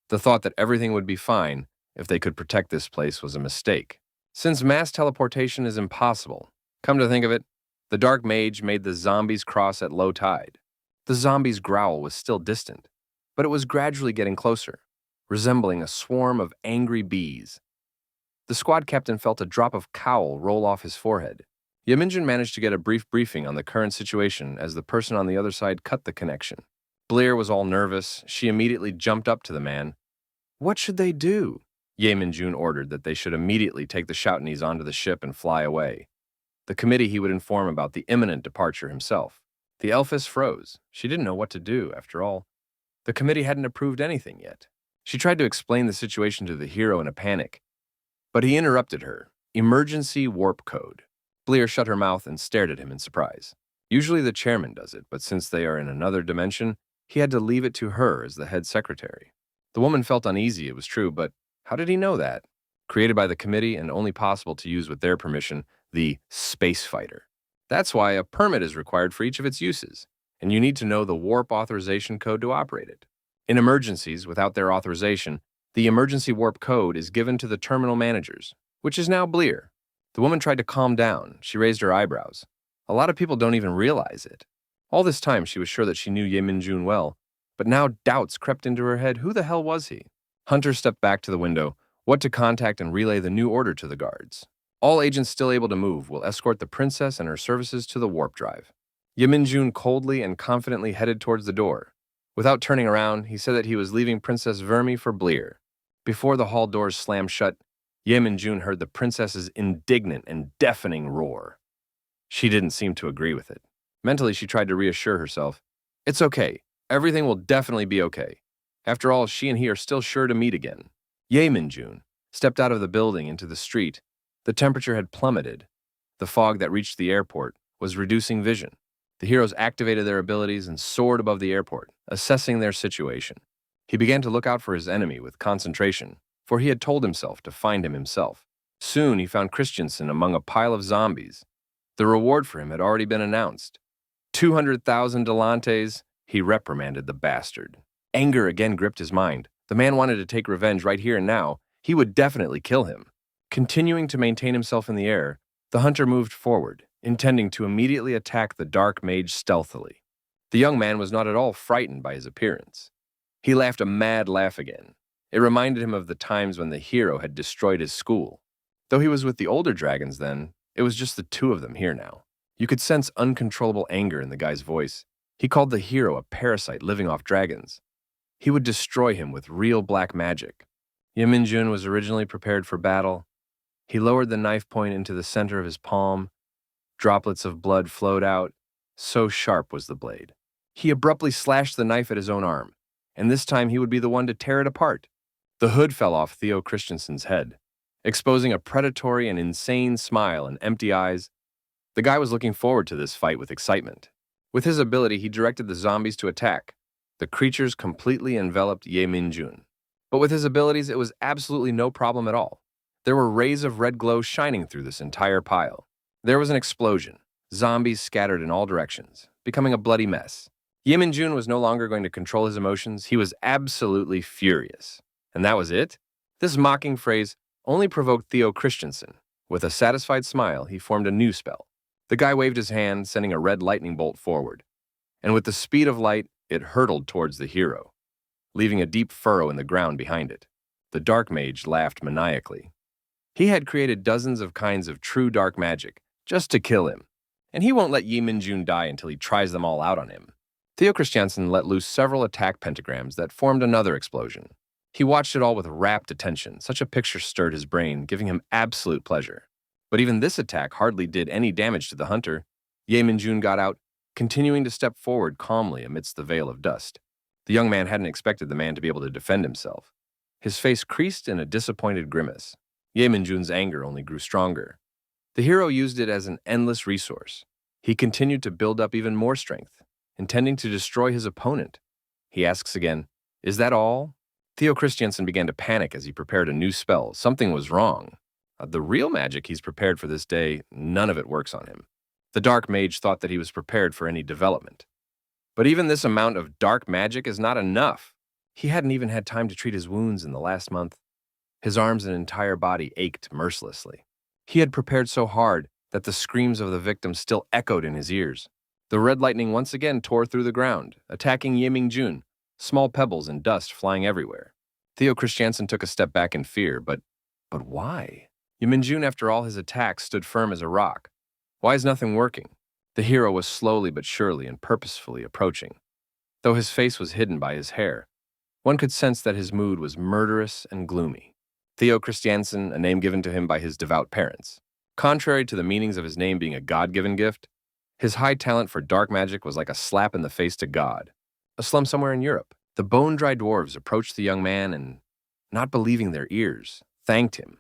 The thought that everything would be fine if they could protect this place was a mistake. Since mass teleportation is impossible, come to think of it, the dark mage made the zombies cross at low tide. The zombies' growl was still distant, but it was gradually getting closer, resembling a swarm of angry bees. The squad captain felt a drop of cowl roll off his forehead. Yeminjun managed to get a brief briefing on the current situation as the person on the other side cut the connection. Blair was all nervous. She immediately jumped up to the man. What should they do? Yeminjun ordered that they should immediately take the Shoutneys onto the ship and fly away. The committee he would inform about the imminent departure himself. The elfess froze. She didn't know what to do, after all. The committee hadn't approved anything yet. She tried to explain the situation to the hero in a panic, but he interrupted her. Emergency warp code. Blair shut her mouth and stared at him in surprise. Usually the chairman does it, but since they are in another dimension, he had to leave it to her as the head secretary. The woman felt uneasy, it was true, but how did he know that? Created by the committee and only possible to use with their permission, the space fighter. That's why a permit is required for each of its uses, and you need to know the warp authorization code to operate it. In emergencies, without their authorization, the emergency warp code is given to the terminal managers, which is now Blair. The woman tried to calm down. She raised her eyebrows. A lot of people don't even realize it. All this time, she was sure that she knew Yeminjun well, but now doubts crept into her head. Who the hell was he? Hunter stepped back to the window, what to contact and relay the new order to the guards. All agents still able to move will escort the princess and her services to the warp drive. Yeminjun coldly and confidently headed towards the door. Without turning around, he said that he was leaving Princess Vermi for Blair. Before the hall doors slammed shut, Yeminjun heard the princess's indignant and deafening roar. She didn't seem to agree with it. Mentally, she tried to reassure herself. It's okay. Everything will definitely be okay. After all, she and he are still sure to meet again. Yeminjun stepped out of the building into the street. The temperature had plummeted. The fog that reached the airport was reducing vision. The heroes activated their abilities and soared above the airport, assessing their situation. He began to look out for his enemy with concentration, for he had told himself to find him himself. Soon he found Christensen among a pile of zombies. The reward for him had already been announced. 200,000 Delantes. He reprimanded the bastard. Anger again gripped his mind. The man wanted to take revenge right here and now. He would definitely kill him. Continuing to maintain himself in the air, the hunter moved forward, intending to immediately attack the dark mage stealthily. The young man was not at all frightened by his appearance. He laughed a mad laugh again. It reminded him of the times when the hero had destroyed his school. Though he was with the older dragons then, it was just the two of them here now. You could sense uncontrollable anger in the guy's voice. He called the hero a parasite living off dragons. He would destroy him with real black magic. Yeminjun was originally prepared for battle. He lowered the knife point into the center of his palm. Droplets of blood flowed out. So sharp was the blade. He abruptly slashed the knife at his own arm. and this time he would be the one to tear it apart. The hood fell off Theo Christensen's head, exposing a predatory and insane smile and empty eyes. The guy was looking forward to this fight with excitement. With his ability, he directed the zombies to attack. The creatures completely enveloped Ye Minjun. But with his abilities, it was absolutely no problem at all. There were rays of red glow shining through this entire pile. There was an explosion. Zombies scattered in all directions, becoming a bloody mess. Ye Minjun was no longer going to control his emotions. He was absolutely furious. And that was it? This mocking phrase only provoked Theo Christensen. With a satisfied smile, he formed a new spell. The guy waved his hand, sending a red lightning bolt forward. And with the speed of light, it hurtled towards the hero, leaving a deep furrow in the ground behind it. The dark mage laughed maniacally. He had created dozens of kinds of true dark magic just to kill him, and he won't let Ye Minjun die until he tries them all out on him. Theo Christiansen let loose several attack pentagrams that formed another explosion. He watched it all with rapt attention. Such a picture stirred his brain, giving him absolute pleasure. But even this attack hardly did any damage to the hunter. Ye Minjun got out, continuing to step forward calmly amidst the veil of dust. The young man hadn't expected the man to be able to defend himself. His face creased in a disappointed grimace. Ye Minjun's anger only grew stronger. The hero used it as an endless resource. He continued to build up even more strength, intending to destroy his opponent. He asks again, "Is that all?" Theo Christiansen began to panic as he prepared a new spell. Something was wrong. The real magic he's prepared for this day, none of it works on him. The dark mage thought that he was prepared for any development. But even this amount of dark magic is not enough. He hadn't even had time to treat his wounds in the last month. His arms and entire body ached mercilessly. He had prepared so hard that the screams of the victim still echoed in his ears. The red lightning once again tore through the ground, attacking Ye Minjun, small pebbles and dust flying everywhere. Theo Christiansen took a step back in fear, but why? Ye Minjun, after all his attacks, stood firm as a rock. Why is nothing working? The hero was slowly but surely and purposefully approaching. Though his face was hidden by his hair, one could sense that his mood was murderous and gloomy. Theo Christiansen, a name given to him by his devout parents. Contrary to the meanings of his name being a God-given gift, his high talent for dark magic was like a slap in the face to God. A slum somewhere in Europe. The bone-dry dwarves approached the young man and, not believing their ears, thanked him.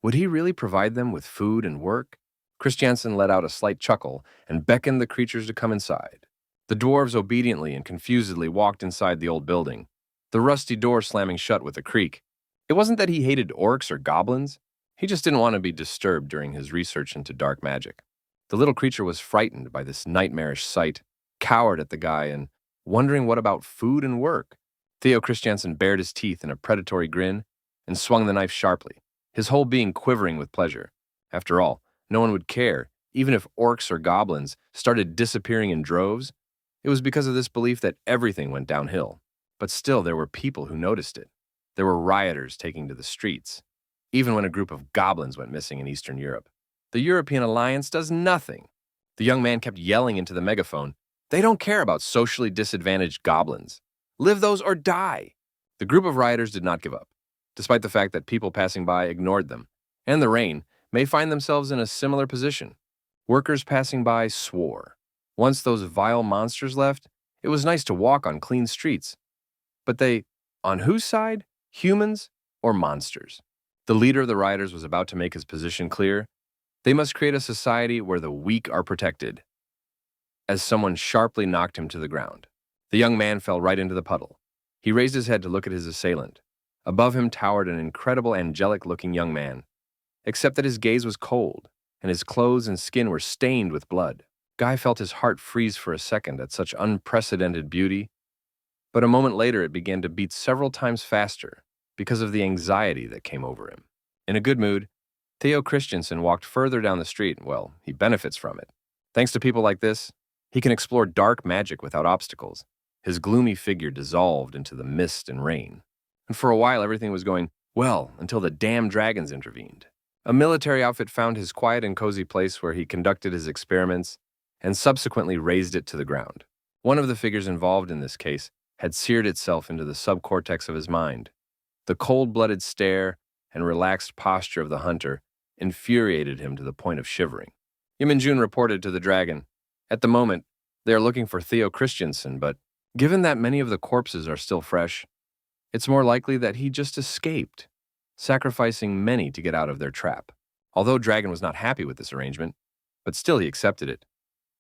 Would he really provide them with food and work? Christiansen let out a slight chuckle and beckoned the creatures to come inside. The dwarves obediently and confusedly walked inside the old building, the rusty door slamming shut with a creak. It wasn't that he hated orcs or goblins. He just didn't want to be disturbed during his research into dark magic. The little creature was frightened by this nightmarish sight, cowered at the guy, and wondering what about food and work. Theo Christiansen bared his teeth in a predatory grin and swung the knife sharply, his whole being quivering with pleasure. After all, no one would care, even if orcs or goblins started disappearing in droves. It was because of this belief that everything went downhill. But still, there were people who noticed it. There were rioters taking to the streets, even when a group of goblins went missing in Eastern Europe. The European Alliance does nothing. The young man kept yelling into the megaphone, "They don't care about socially disadvantaged goblins. Live those or die." The group of rioters did not give up, despite the fact that people passing by ignored them, and the rain may find themselves in a similar position. Workers passing by swore. Once those vile monsters left, it was nice to walk on clean streets. But they, on whose side? Humans or monsters? The leader of the rioters was about to make his position clear. They must create a society where the weak are protected. As someone sharply knocked him to the ground, the young man fell right into the puddle. He raised his head to look at his assailant. Above him towered an incredible angelic-looking young man, except that his gaze was cold, and his clothes and skin were stained with blood. Guy felt his heart freeze for a second at such unprecedented beauty, but a moment later it began to beat several times faster because of the anxiety that came over him. In a good mood, Theo Christiansen walked further down the street. Well, he benefits from it. Thanks to people like this, he can explore dark magic without obstacles. His gloomy figure dissolved into the mist and rain. And for a while, everything was going well until the damn dragons intervened. A military outfit found his quiet and cozy place where he conducted his experiments and subsequently razed it to the ground. One of the figures involved in this case had seared itself into the subcortex of his mind. The cold-blooded stare and relaxed posture of the hunter infuriated him to the point of shivering. Ye Minjun reported to the dragon, "At the moment, they are looking for Theo Christiansen, but Given that many of the corpses are still fresh, it's more likely that he just escaped, sacrificing many to get out of their trap. Although Dragon was not happy with this arrangement, but still he accepted it.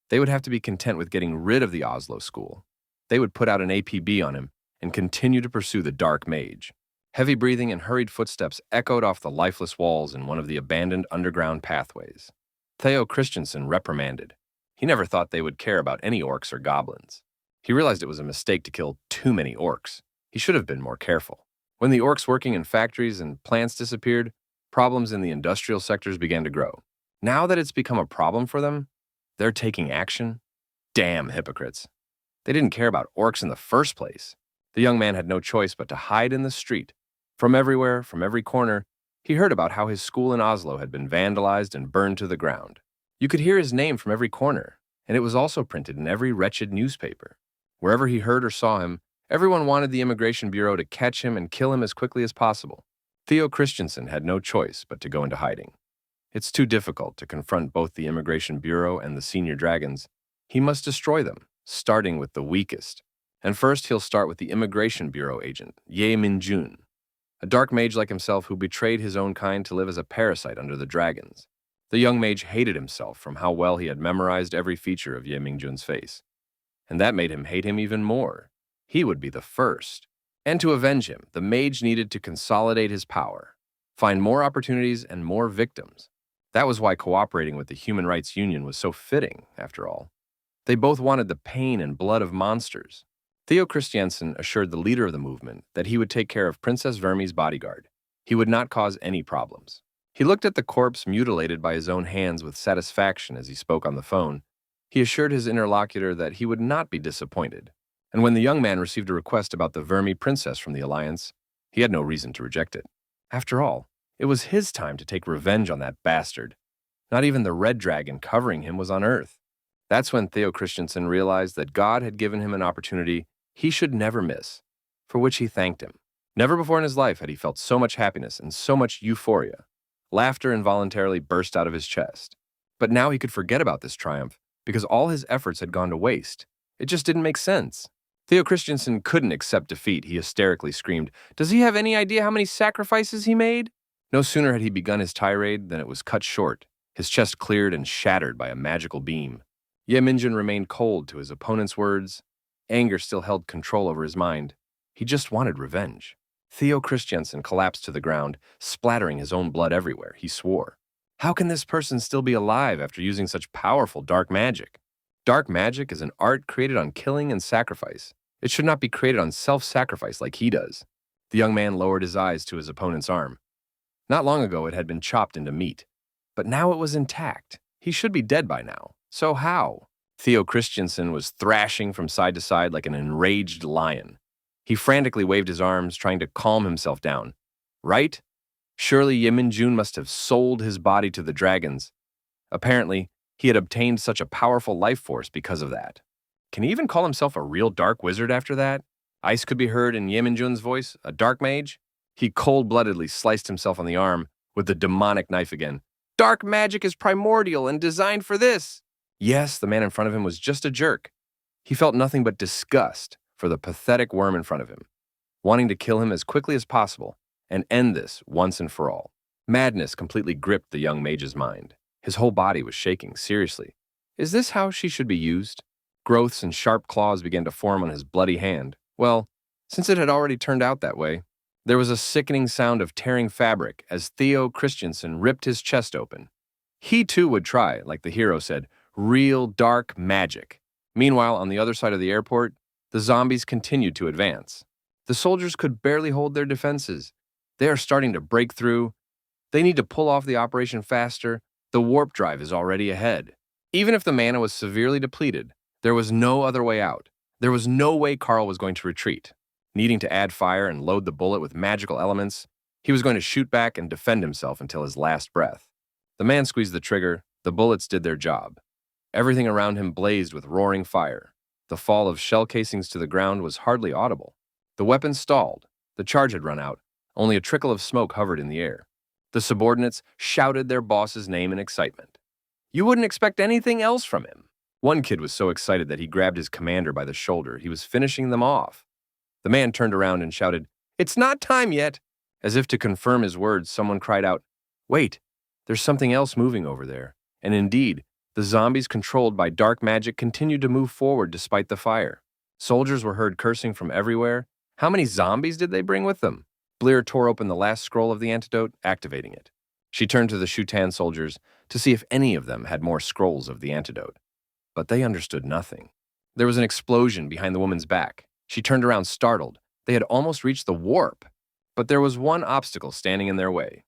They would have to be content with getting rid of the Oslo school. They would put out an APB on him and continue to pursue the dark mage. Heavy breathing and hurried footsteps echoed off the lifeless walls in one of the abandoned underground pathways. Theo Christensen reprimanded. He never thought they would care about any orcs or goblins. He realized it was a mistake to kill too many orcs. He should have been more careful. When the orcs working in factories and plants disappeared, problems in the industrial sectors began to grow. Now that it's become a problem for them, they're taking action? Damn hypocrites. They didn't care about orcs in the first place. The young man had no choice but to hide in the street. From everywhere, from every corner, he heard about how his school in Oslo had been vandalized and burned to the ground. You could hear his name from every corner, and it was also printed in every wretched newspaper. Wherever he heard or saw him, everyone wanted the Immigration Bureau to catch him and kill him as quickly as possible. Theo Christensen had no choice but to go into hiding. It's too difficult to confront both the Immigration Bureau and the senior dragons. He must destroy them, starting with the weakest. And first he'll start with the Immigration Bureau agent, Ye Min-jun, a dark mage like himself who betrayed his own kind to live as a parasite under the dragons. The young mage hated himself from how well he had memorized every feature of Ye Ming-jun's face. And that made him hate him even more. He would be the first. And to avenge him, the mage needed to consolidate his power, find more opportunities and more victims. That was why cooperating with the Human Rights Union was so fitting, after all. They both wanted the pain and blood of monsters. Theo Christiansen assured the leader of the movement that he would take care of Princess Vermi's bodyguard. He would not cause any problems. He looked at the corpse mutilated by his own hands with satisfaction as he spoke on the phone. He assured his interlocutor that he would not be disappointed. And when the young man received a request about the Vermi princess from the Alliance, he had no reason to reject it. After all, it was his time to take revenge on that bastard. Not even the red dragon covering him was on Earth. That's when Theo Christensen realized that God had given him an opportunity he should never miss, for which he thanked him. Never before in his life had he felt so much happiness and so much euphoria. Laughter involuntarily burst out of his chest. But now he could forget about this triumph because all his efforts had gone to waste. It just didn't make sense. Theo Christensen couldn't accept defeat, he hysterically screamed. Does he have any idea how many sacrifices he made? No sooner had he begun his tirade than it was cut short, his chest cleared and shattered by a magical beam. Ye Minjun remained cold to his opponent's words. Anger still held control over his mind. He just wanted revenge. Theo Christiansen collapsed to the ground, splattering his own blood everywhere. He swore. How can this person still be alive after using such powerful dark magic? Dark magic is an art created on killing and sacrifice. It should not be created on self-sacrifice like he does. The young man lowered his eyes to his opponent's arm. Not long ago it had been chopped into meat, but now it was intact. He should be dead by now. So how? Theo Christensen was thrashing from side to side like an enraged lion. He frantically waved his arms, trying to calm himself down. Right? Surely Ye Min-jun must have sold his body to the dragons. Apparently, he had obtained such a powerful life force because of that. Can he even call himself a real dark wizard after that? Ice could be heard in Ye Min-jun's voice, a dark mage. He cold-bloodedly sliced himself on the arm with the demonic knife again. Dark magic is primordial and designed for this. Yes, the man in front of him was just a jerk. He felt nothing but disgust for the pathetic worm in front of him, wanting to kill him as quickly as possible and end this once and for all. Madness completely gripped the young mage's mind. His whole body was shaking. Seriously, is this how she should be used? Growths and sharp claws began to form on his bloody hand. Well, since it had already turned out that way, there was a sickening sound of tearing fabric as Theo Christensen ripped his chest open. He too would try, like the hero said, real dark magic. Meanwhile, on the other side of the airport, the zombies continued to advance. The soldiers could barely hold their defenses. They are starting to break through. They need to pull off the operation faster. The warp drive is already ahead. Even if the mana was severely depleted, there was no other way out. There was no way Carl was going to retreat. Needing to add fire and load the bullet with magical elements, he was going to shoot back and defend himself until his last breath. The man squeezed the trigger. The bullets did their job. Everything around him blazed with roaring fire. The fall of shell casings to the ground was hardly audible. The weapon stalled. The charge had run out. Only a trickle of smoke hovered in the air. The subordinates shouted their boss's name in excitement. You wouldn't expect anything else from him. One kid was so excited that he grabbed his commander by the shoulder. He was finishing them off. The man turned around and shouted, "It's not time yet!" As if to confirm his words, someone cried out, "Wait, there's something else moving over there." And indeed, the zombies controlled by dark magic continued to move forward despite the fire. Soldiers were heard cursing from everywhere. How many zombies did they bring with them? Bleer tore open the last scroll of the antidote, activating it. She turned to the Shutan soldiers to see if any of them had more scrolls of the antidote. But they understood nothing. There was an explosion behind the woman's back. She turned around startled. They had almost reached the warp. But there was one obstacle standing in their way.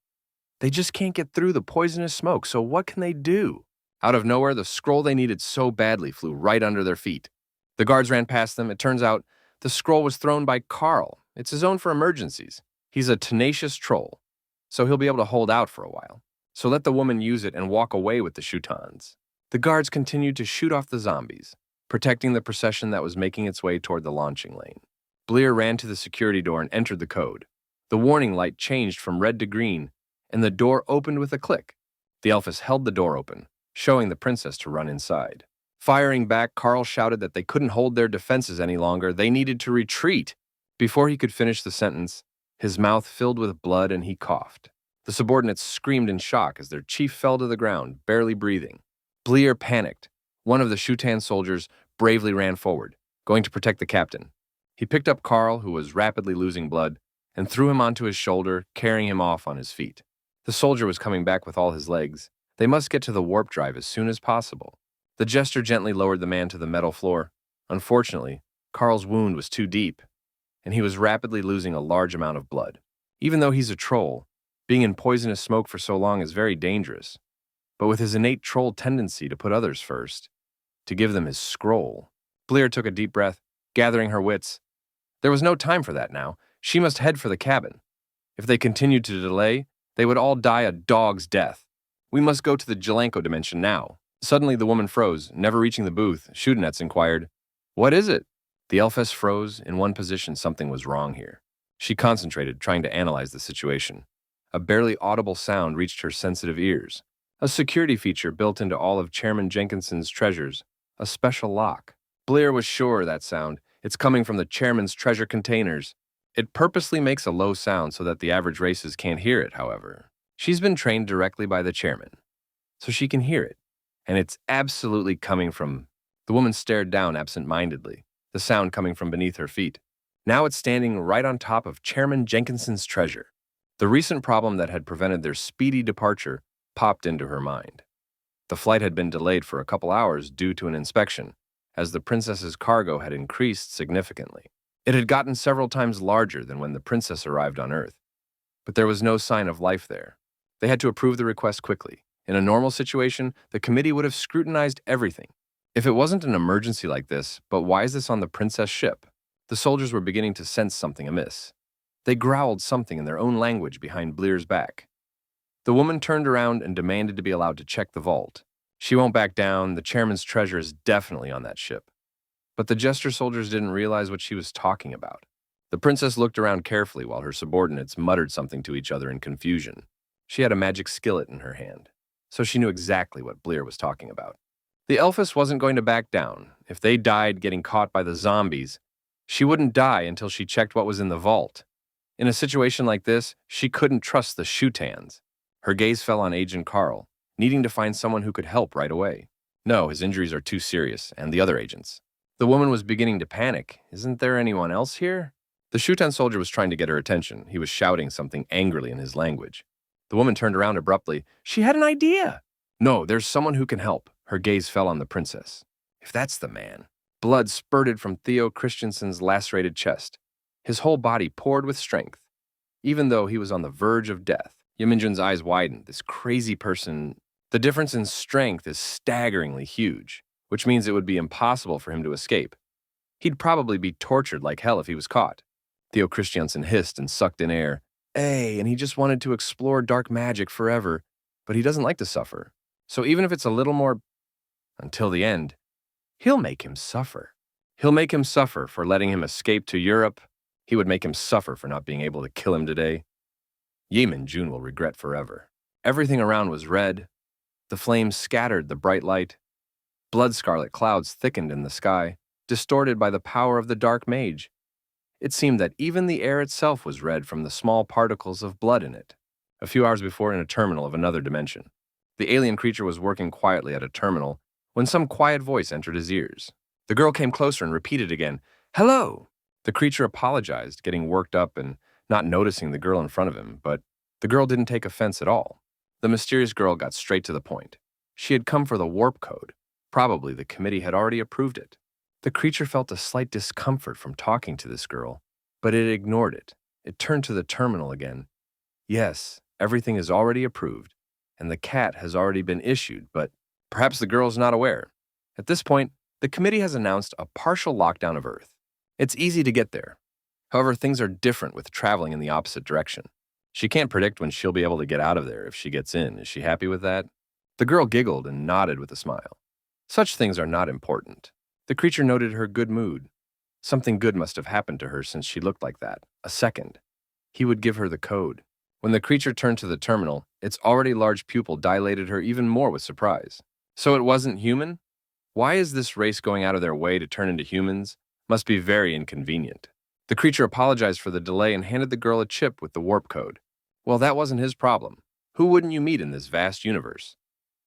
They just can't get through the poisonous smoke, so what can they do? Out of nowhere, the scroll they needed so badly flew right under their feet. The guards ran past them. It turns out the scroll was thrown by Carl. It's his own for emergencies. He's a tenacious troll, so he'll be able to hold out for a while. So let the woman use it and walk away with the Shutans. The guards continued to shoot off the zombies, protecting the procession that was making its way toward the launching lane. Bleer ran to the security door and entered the code. The warning light changed from red to green, and the door opened with a click. The Elfess held the door open, showing the princess to run inside. Firing back, Carl shouted that they couldn't hold their defenses any longer. They needed to retreat. Before he could finish the sentence, his mouth filled with blood and he coughed. The subordinates screamed in shock as their chief fell to the ground, barely breathing. Bleer panicked. One of the Shutan soldiers bravely ran forward, going to protect the captain. He picked up Carl, who was rapidly losing blood, and threw him onto his shoulder, carrying him off on his feet. The soldier was coming back with all his legs. They must get to the warp drive as soon as possible. The jester gently lowered the man to the metal floor. Unfortunately, Carl's wound was too deep, and he was rapidly losing a large amount of blood. Even though he's a troll, being in poisonous smoke for so long is very dangerous. But with his innate troll tendency to put others first, to give them his scroll, Bleer took a deep breath, gathering her wits. There was no time for that now. She must head for the cabin. If they continued to delay, they would all die a dog's death. We must go to the Jelenko dimension now. Suddenly the woman froze, never reaching the booth. Shudanets inquired, "What is it?" The Elfess froze. In one position, something was wrong here. She concentrated, trying to analyze the situation. A barely audible sound reached her sensitive ears. A security feature built into all of Chairman Jenkinson's treasures. A special lock. Bleer was sure of that sound. It's coming from the chairman's treasure containers. It purposely makes a low sound so that the average races can't hear it, however. She's been trained directly by the chairman, so she can hear it. And it's absolutely coming from... The woman stared down absent-mindedly, the sound coming from beneath her feet. Now it's standing right on top of Chairman Jenkinson's treasure. The recent problem that had prevented their speedy departure popped into her mind. The flight had been delayed for a couple hours due to an inspection, as the princess's cargo had increased significantly. It had gotten several times larger than when the princess arrived on Earth. But there was no sign of life there. They had to approve the request quickly. In a normal situation, the committee would have scrutinized everything. If it wasn't an emergency like this, but why is this on the princess ship? The soldiers were beginning to sense something amiss. They growled something in their own language behind Bleer's back. The woman turned around and demanded to be allowed to check the vault. She won't back down. The chairman's treasure is definitely on that ship. But the jester soldiers didn't realize what she was talking about. The princess looked around carefully while her subordinates muttered something to each other in confusion. She had a magic skillet in her hand, so she knew exactly what Bleer was talking about. The Elfess wasn't going to back down. If they died getting caught by the zombies, she wouldn't die until she checked what was in the vault. In a situation like this, she couldn't trust the Shutans. Her gaze fell on Agent Carl, needing to find someone who could help right away. No, his injuries are too serious, and the other agents. The woman was beginning to panic. Isn't there anyone else here? The Shutan soldier was trying to get her attention. He was shouting something angrily in his language. The woman turned around abruptly. She had an idea. No, there's someone who can help. Her gaze fell on the princess. If that's the man. Blood spurted from Theo Christensen's lacerated chest. His whole body poured with strength. Even though he was on the verge of death, Yaminjun's eyes widened. This crazy person... The difference in strength is staggeringly huge, which means it would be impossible for him to escape. He'd probably be tortured like hell if he was caught. Theo Christiansen hissed and sucked in air. And he just wanted to explore dark magic forever, but he doesn't like to suffer. So even if it's a little more... Until the end, he'll make him suffer. He'll make him suffer for letting him escape to Europe. He would make him suffer for not being able to kill him today. Yaminjun will regret forever. Everything around was red. The flames scattered the bright light. Blood-scarlet clouds thickened in the sky, distorted by the power of the dark mage. It seemed that even the air itself was red from the small particles of blood in it. A few hours before, in a terminal of another dimension, the alien creature was working quietly at a terminal when some quiet voice entered his ears. The girl came closer and repeated again, "Hello!" The creature apologized, getting worked up and not noticing the girl in front of him, but the girl didn't take offense at all. The mysterious girl got straight to the point. She had come for the warp code. Probably the committee had already approved it. The creature felt a slight discomfort from talking to this girl, but it ignored it. It turned to the terminal again. Yes, everything is already approved, and the cat has already been issued, but perhaps the girl's not aware. At this point, the committee has announced a partial lockdown of Earth. It's easy to get there. However, things are different with traveling in the opposite direction. She can't predict when she'll be able to get out of there if she gets in. Is she happy with that? The girl giggled and nodded with a smile. Such things are not important. The creature noted her good mood. Something good must have happened to her since she looked like that. A second. He would give her the code. When the creature turned to the terminal, its already large pupil dilated her even more with surprise. So it wasn't human? Why is this race going out of their way to turn into humans? Must be very inconvenient. The creature apologized for the delay and handed the girl a chip with the warp code. Well, that wasn't his problem. Who wouldn't you meet in this vast universe?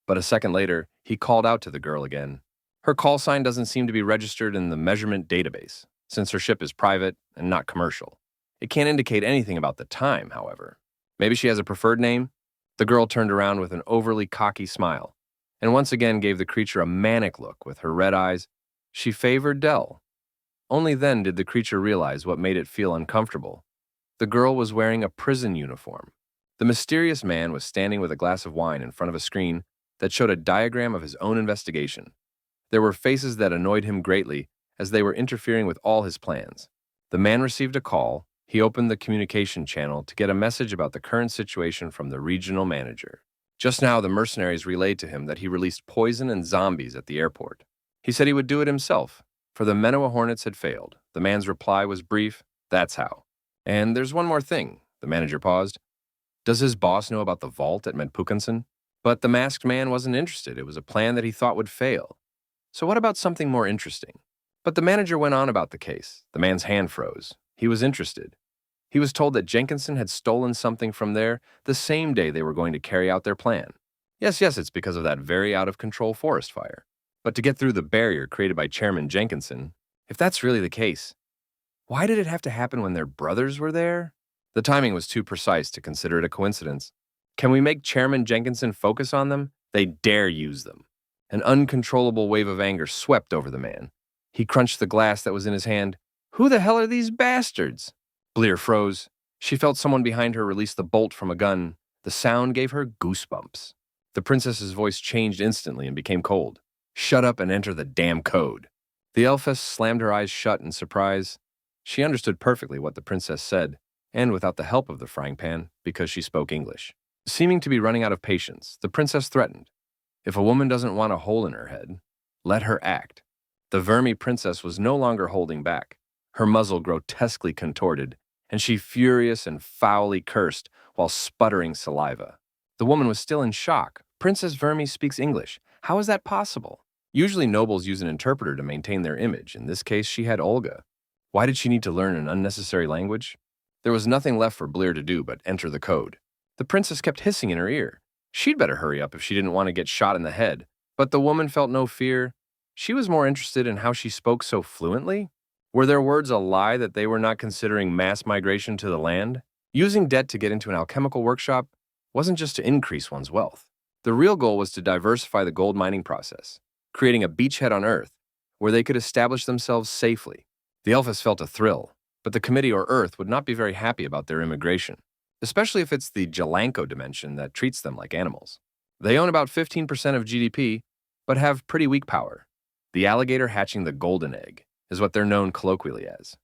But a second later, he called out to the girl again. Her call sign doesn't seem to be registered in the measurement database, since her ship is private and not commercial. It can't indicate anything about the time, however. Maybe she has a preferred name? The girl turned around with an overly cocky smile, and once again gave the creature a manic look with her red eyes. She favored Dell. Only then did the creature realize what made it feel uncomfortable. The girl was wearing a prison uniform. The mysterious man was standing with a glass of wine in front of a screen that showed a diagram of his own investigation. There were faces that annoyed him greatly as they were interfering with all his plans. The man received a call. He opened the communication channel to get a message about the current situation from the regional manager. Just now, the mercenaries relayed to him that he released poison and zombies at the airport. He said he would do it himself, for the Manhwa hornets had failed. The man's reply was brief, "That's how." "And there's one more thing," the manager paused. "Does his boss know about the vault at Medpukanson?" But the masked man wasn't interested. It was a plan that he thought would fail. So what about something more interesting? But the manager went on about the case. The man's hand froze. He was interested. He was told that Jenkinson had stolen something from there the same day they were going to carry out their plan. Yes, it's because of that very out-of-control forest fire. But to get through the barrier created by Chairman Jenkinson, if that's really the case, why did it have to happen when their brothers were there? The timing was too precise to consider it a coincidence. Can we make Chairman Jenkinson focus on them? They dare use them. An uncontrollable wave of anger swept over the man. He crunched the glass that was in his hand. Who the hell are these bastards? Bleer froze. She felt someone behind her release the bolt from a gun. The sound gave her goosebumps. The princess's voice changed instantly and became cold. Shut up and enter the damn code. The elfess slammed her eyes shut in surprise. She understood perfectly what the princess said, and without the help of the frying pan, because she spoke English. Seeming to be running out of patience, the princess threatened. If a woman doesn't want a hole in her head, let her act. The Vermi princess was no longer holding back, her muzzle grotesquely contorted, and she furious and foully cursed while sputtering saliva. The woman was still in shock. Princess Vermi speaks English. How is that possible? Usually nobles use an interpreter to maintain their image. In this case, she had Olga. Why did she need to learn an unnecessary language? There was nothing left for Bleer to do but enter the code. The princess kept hissing in her ear. She'd better hurry up if she didn't want to get shot in the head. But the woman felt no fear. She was more interested in how she spoke so fluently. Were their words a lie that they were not considering mass migration to the land? Using debt to get into an alchemical workshop wasn't just to increase one's wealth. The real goal was to diversify the gold mining process, creating a beachhead on Earth where they could establish themselves safely. The Elfess felt a thrill, but the Committee or Earth would not be very happy about their immigration, especially if it's the Jalanko dimension that treats them like animals. They own about 15% of GDP, but have pretty weak power. The alligator hatching the golden egg is what they're known colloquially as.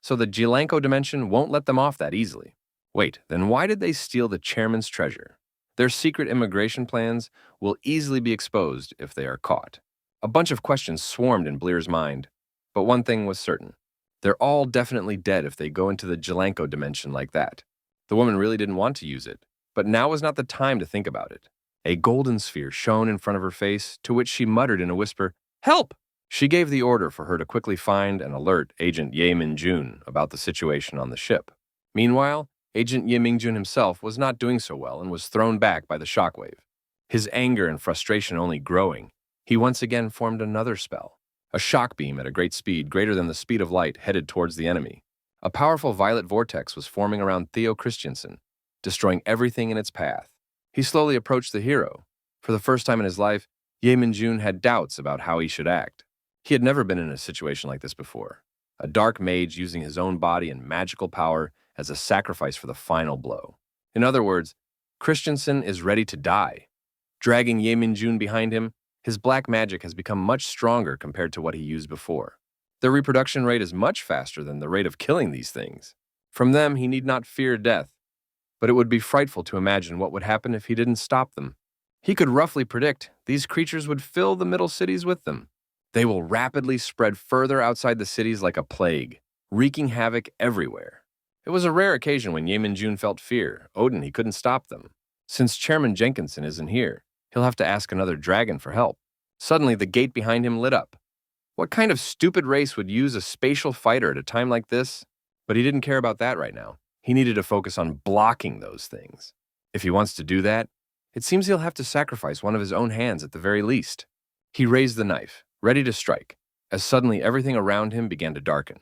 So the Jalanko dimension won't let them off that easily. Wait, then why did they steal the chairman's treasure? Their secret immigration plans will easily be exposed if they are caught. A bunch of questions swarmed in Bleer's mind, but one thing was certain. They're all definitely dead if they go into the Jalanko dimension like that. The woman really didn't want to use it, but now was not the time to think about it. A golden sphere shone in front of her face, to which she muttered in a whisper, Help! She gave the order for her to quickly find and alert Agent Ye Min-jun about the situation on the ship. Meanwhile, Agent Ye Ming-jun himself was not doing so well and was thrown back by the shockwave. His anger and frustration only growing, he once again formed another spell. A shock beam at a great speed, greater than the speed of light, headed towards the enemy. A powerful violet vortex was forming around Theo Christiansen, destroying everything in its path. He slowly approached the hero. For the first time in his life, Ye Min-jun had doubts about how he should act. He had never been in a situation like this before. A dark mage using his own body and magical power as a sacrifice for the final blow. In other words, Christensen is ready to die. Dragging Ye Min-jun behind him, his black magic has become much stronger compared to what he used before. Their reproduction rate is much faster than the rate of killing these things. From them, he need not fear death, but it would be frightful to imagine what would happen if he didn't stop them. He could roughly predict these creatures would fill the middle cities with them. They will rapidly spread further outside the cities like a plague, wreaking havoc everywhere. It was a rare occasion when Ye Min-jun felt fear. Odin, he couldn't stop them. Since Chairman Jenkinson isn't here, he'll have to ask another dragon for help. Suddenly, the gate behind him lit up. What kind of stupid race would use a spatial fighter at a time like this? But he didn't care about that right now. He needed to focus on blocking those things. If he wants to do that, it seems he'll have to sacrifice one of his own hands at the very least. He raised the knife, ready to strike, as suddenly everything around him began to darken.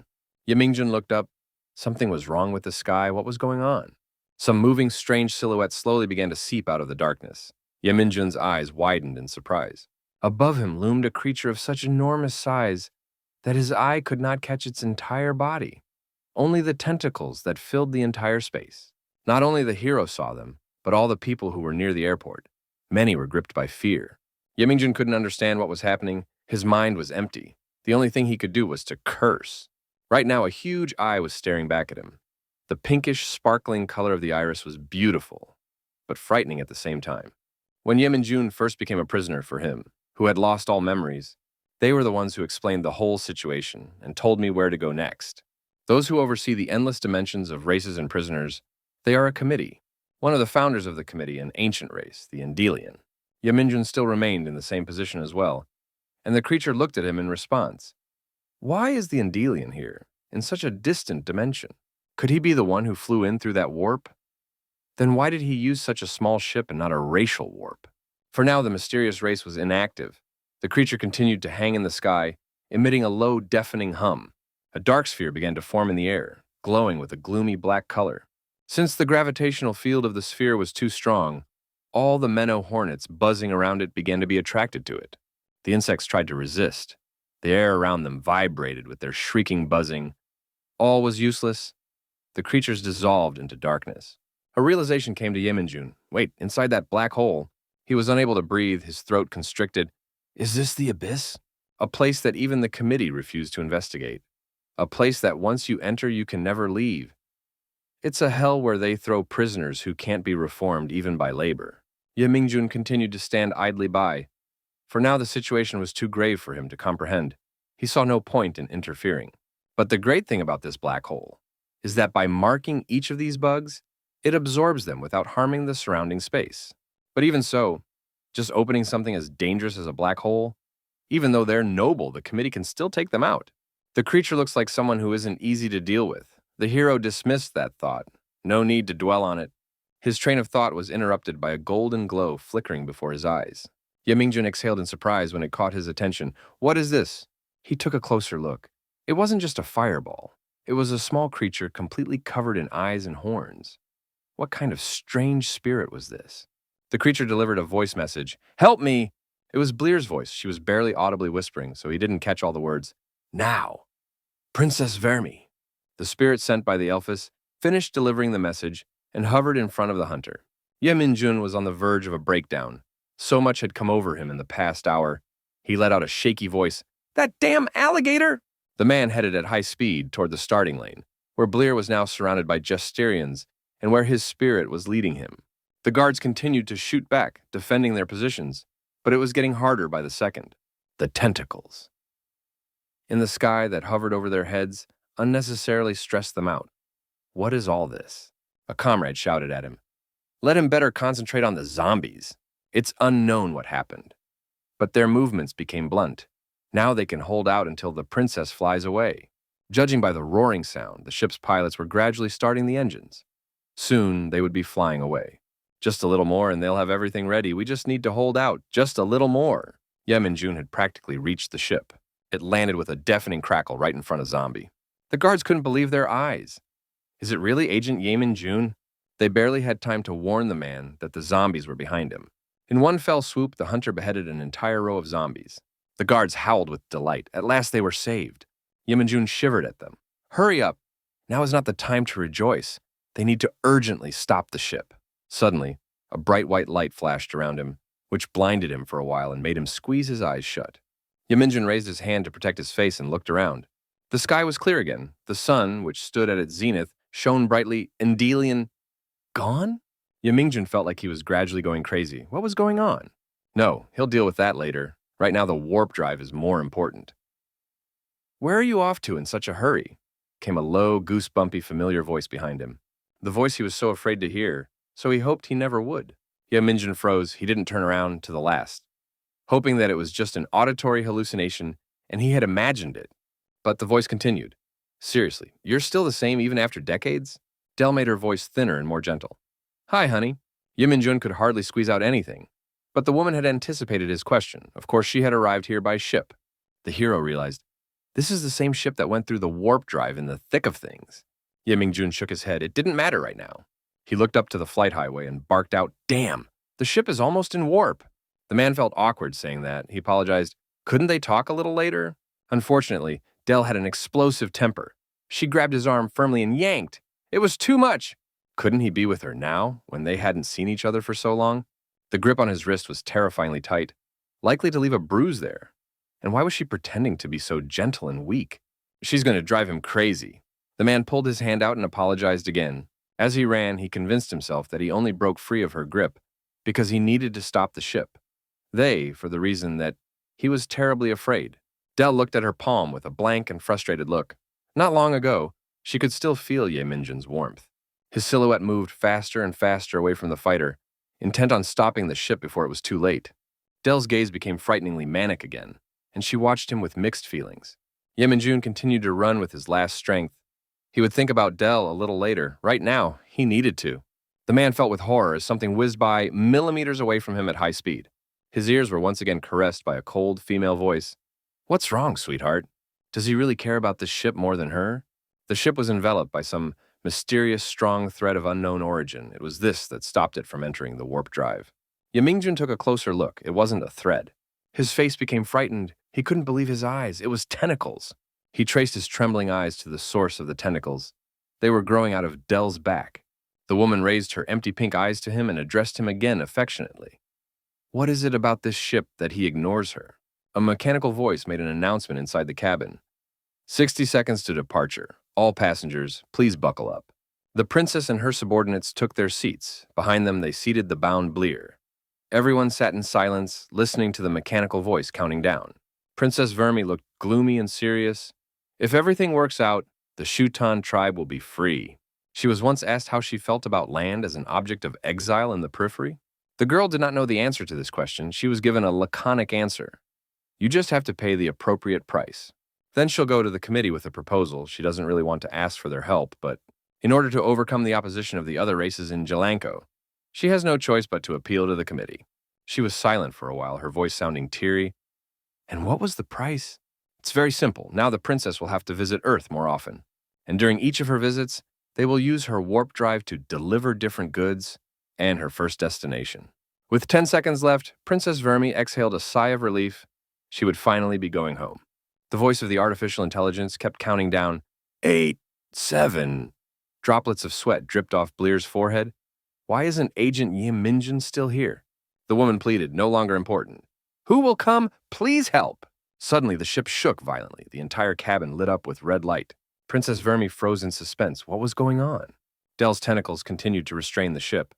Ye Ming-jun looked up. Something was wrong with the sky. What was going on? Some moving, strange silhouettes slowly began to seep out of the darkness. Ye Ming-jun's eyes widened in surprise. Above him loomed a creature of such enormous size that his eye could not catch its entire body. Only the tentacles that filled the entire space. Not only the hero saw them, but all the people who were near the airport. Many were gripped by fear. Ye Ming-jun couldn't understand what was happening. His mind was empty. The only thing he could do was to curse. Right now, a huge eye was staring back at him. The pinkish, sparkling color of the iris was beautiful, but frightening at the same time. When Ye Min-jun first became a prisoner for him, who had lost all memories, they were the ones who explained the whole situation and told me where to go next. Those who oversee the endless dimensions of races and prisoners, they are a committee. One of the founders of the committee, an ancient race, the Endelian. Ye Min-jun still remained in the same position as well, and the creature looked at him in response. Why is the Endelian here, in such a distant dimension? Could he be the one who flew in through that warp? Then why did he use such a small ship and not a racial warp? For now, the mysterious race was inactive. The creature continued to hang in the sky, emitting a low, deafening hum. A dark sphere began to form in the air, glowing with a gloomy black color. Since the gravitational field of the sphere was too strong, all the minnow hornets buzzing around it began to be attracted to it. The insects tried to resist. The air around them vibrated with their shrieking buzzing. All was useless. The creatures dissolved into darkness. A realization came to Ye Min-jun. Wait, inside that black hole. He was unable to breathe, his throat constricted. Is this the abyss? A place that even the committee refused to investigate. A place that once you enter, you can never leave. It's a hell where they throw prisoners who can't be reformed even by labor. Ye Ming-jun continued to stand idly by. For now, the situation was too grave for him to comprehend. He saw no point in interfering. But the great thing about this black hole is that by marking each of these bugs, it absorbs them without harming the surrounding space. But even so, just opening something as dangerous as a black hole, even though they're noble, the committee can still take them out. The creature looks like someone who isn't easy to deal with. The hero dismissed that thought. No need to dwell on it. His train of thought was interrupted by a golden glow flickering before his eyes. Ye Ming-jun exhaled in surprise when it caught his attention. What is this? He took a closer look. It wasn't just a fireball. It was a small creature completely covered in eyes and horns. What kind of strange spirit was this? The creature delivered a voice message. Help me! It was Bleer's voice. She was barely audibly whispering, so he didn't catch all the words. Now! Princess Vermi! The spirit sent by the Elphys finished delivering the message and hovered in front of the hunter. Ye Min-jun was on the verge of a breakdown. So much had come over him in the past hour. He let out a shaky voice. That damn alligator! The man headed at high speed toward the starting lane, where Bleer was now surrounded by Gesterians and where his spirit was leading him. The guards continued to shoot back, defending their positions, but it was getting harder by the second. The tentacles in the sky that hovered over their heads unnecessarily stressed them out. What is all this? A comrade shouted at him. Let him better concentrate on the zombies. It's unknown what happened. But their movements became blunt. Now they can hold out until the princess flies away. Judging by the roaring sound, the ship's pilots were gradually starting the engines. Soon, they would be flying away. Just a little more and they'll have everything ready. We just need to hold out. Just a little more. Ye Min-jun had practically reached the ship. It landed with a deafening crackle right in front of Zombie. The guards couldn't believe their eyes. Is it really Agent Ye Min-jun? They barely had time to warn the man that the zombies were behind him. In one fell swoop, the hunter beheaded an entire row of zombies. The guards howled with delight. At last they were saved. Ye Min-jun shivered at them. Hurry up! Now is not the time to rejoice. They need to urgently stop the ship. Suddenly, a bright white light flashed around him, which blinded him for a while and made him squeeze his eyes shut. Ye Min-jun raised his hand to protect his face and looked around. The sky was clear again. The sun, which stood at its zenith, shone brightly. Endelian. Gone? Ye Min-jun felt like he was gradually going crazy. What was going on? No, he'll deal with that later. Right now the warp drive is more important. Where are you off to in such a hurry? Came a low, goosebumpy, familiar voice behind him. The voice he was so afraid to hear, so he hoped he never would. Ye Min-jun froze. He didn't turn around to the last, hoping that it was just an auditory hallucination and he had imagined it. But the voice continued. Seriously, you're still the same even after decades? Dell made her voice thinner and more gentle. Hi, honey. Ye Min-jun could hardly squeeze out anything. But the woman had anticipated his question. Of course, she had arrived here by ship. The hero realized, this is the same ship that went through the warp drive in the thick of things. Ye Min-jun shook his head. It didn't matter right now. He looked up to the flight highway and barked out, Damn! The ship is almost in warp. The man felt awkward saying that. He apologized. Couldn't they talk a little later? Unfortunately, Dell had an explosive temper. She grabbed his arm firmly and yanked. It was too much. Couldn't he be with her now, when they hadn't seen each other for so long? The grip on his wrist was terrifyingly tight, likely to leave a bruise there. And why was she pretending to be so gentle and weak? She's going to drive him crazy. The man pulled his hand out and apologized again. As he ran, he convinced himself that he only broke free of her grip because he needed to stop the ship. They, for the reason that he was terribly afraid. Dell looked at her palm with a blank and frustrated look. Not long ago, she could still feel Ye Min-jun's warmth. His silhouette moved faster and faster away from the fighter, intent on stopping the ship before it was too late. Dell's gaze became frighteningly manic again, and she watched him with mixed feelings. Ye Min-jun continued to run with his last strength. He would think about Dell a little later. Right now, he needed to. The man felt with horror as something whizzed by millimeters away from him at high speed. His ears were once again caressed by a cold female voice. What's wrong, sweetheart? Does he really care about this ship more than her? The ship was enveloped by some mysterious, strong thread of unknown origin. It was this that stopped it from entering the warp drive. Ye Min-jun took a closer look. It wasn't a thread. His face became frightened. He couldn't believe his eyes. It was tentacles. He traced his trembling eyes to the source of the tentacles. They were growing out of Dell's back. The woman raised her empty pink eyes to him and addressed him again affectionately. What is it about this ship that he ignores her? A mechanical voice made an announcement inside the cabin. 60 seconds to departure. All passengers, please buckle up. The princess and her subordinates took their seats. Behind them, they seated the bound Bleer. Everyone sat in silence, listening to the mechanical voice counting down. Princess Vermi looked gloomy and serious. If everything works out, the Shutan tribe will be free. She was once asked how she felt about land as an object of exile in the periphery. The girl did not know the answer to this question. She was given a laconic answer. You just have to pay the appropriate price. Then she'll go to the committee with a proposal. She doesn't really want to ask for their help, but in order to overcome the opposition of the other races in Jelanko, she has no choice but to appeal to the committee. She was silent for a while, her voice sounding teary. And what was the price? It's very simple. Now the princess will have to visit Earth more often. And during each of her visits, they will use her warp drive to deliver different goods and her first destination. With 10 seconds left, Princess Vermi exhaled a sigh of relief. She would finally be going home. The voice of the artificial intelligence kept counting down. 8, 7. Droplets of sweat dripped off Bleer's forehead. Why isn't Agent Ye Min-jun still here? The woman pleaded, no longer important. Who will come? Please help. Suddenly, the ship shook violently. The entire cabin lit up with red light. Princess Vermi froze in suspense. What was going on? Dell's tentacles continued to restrain the ship.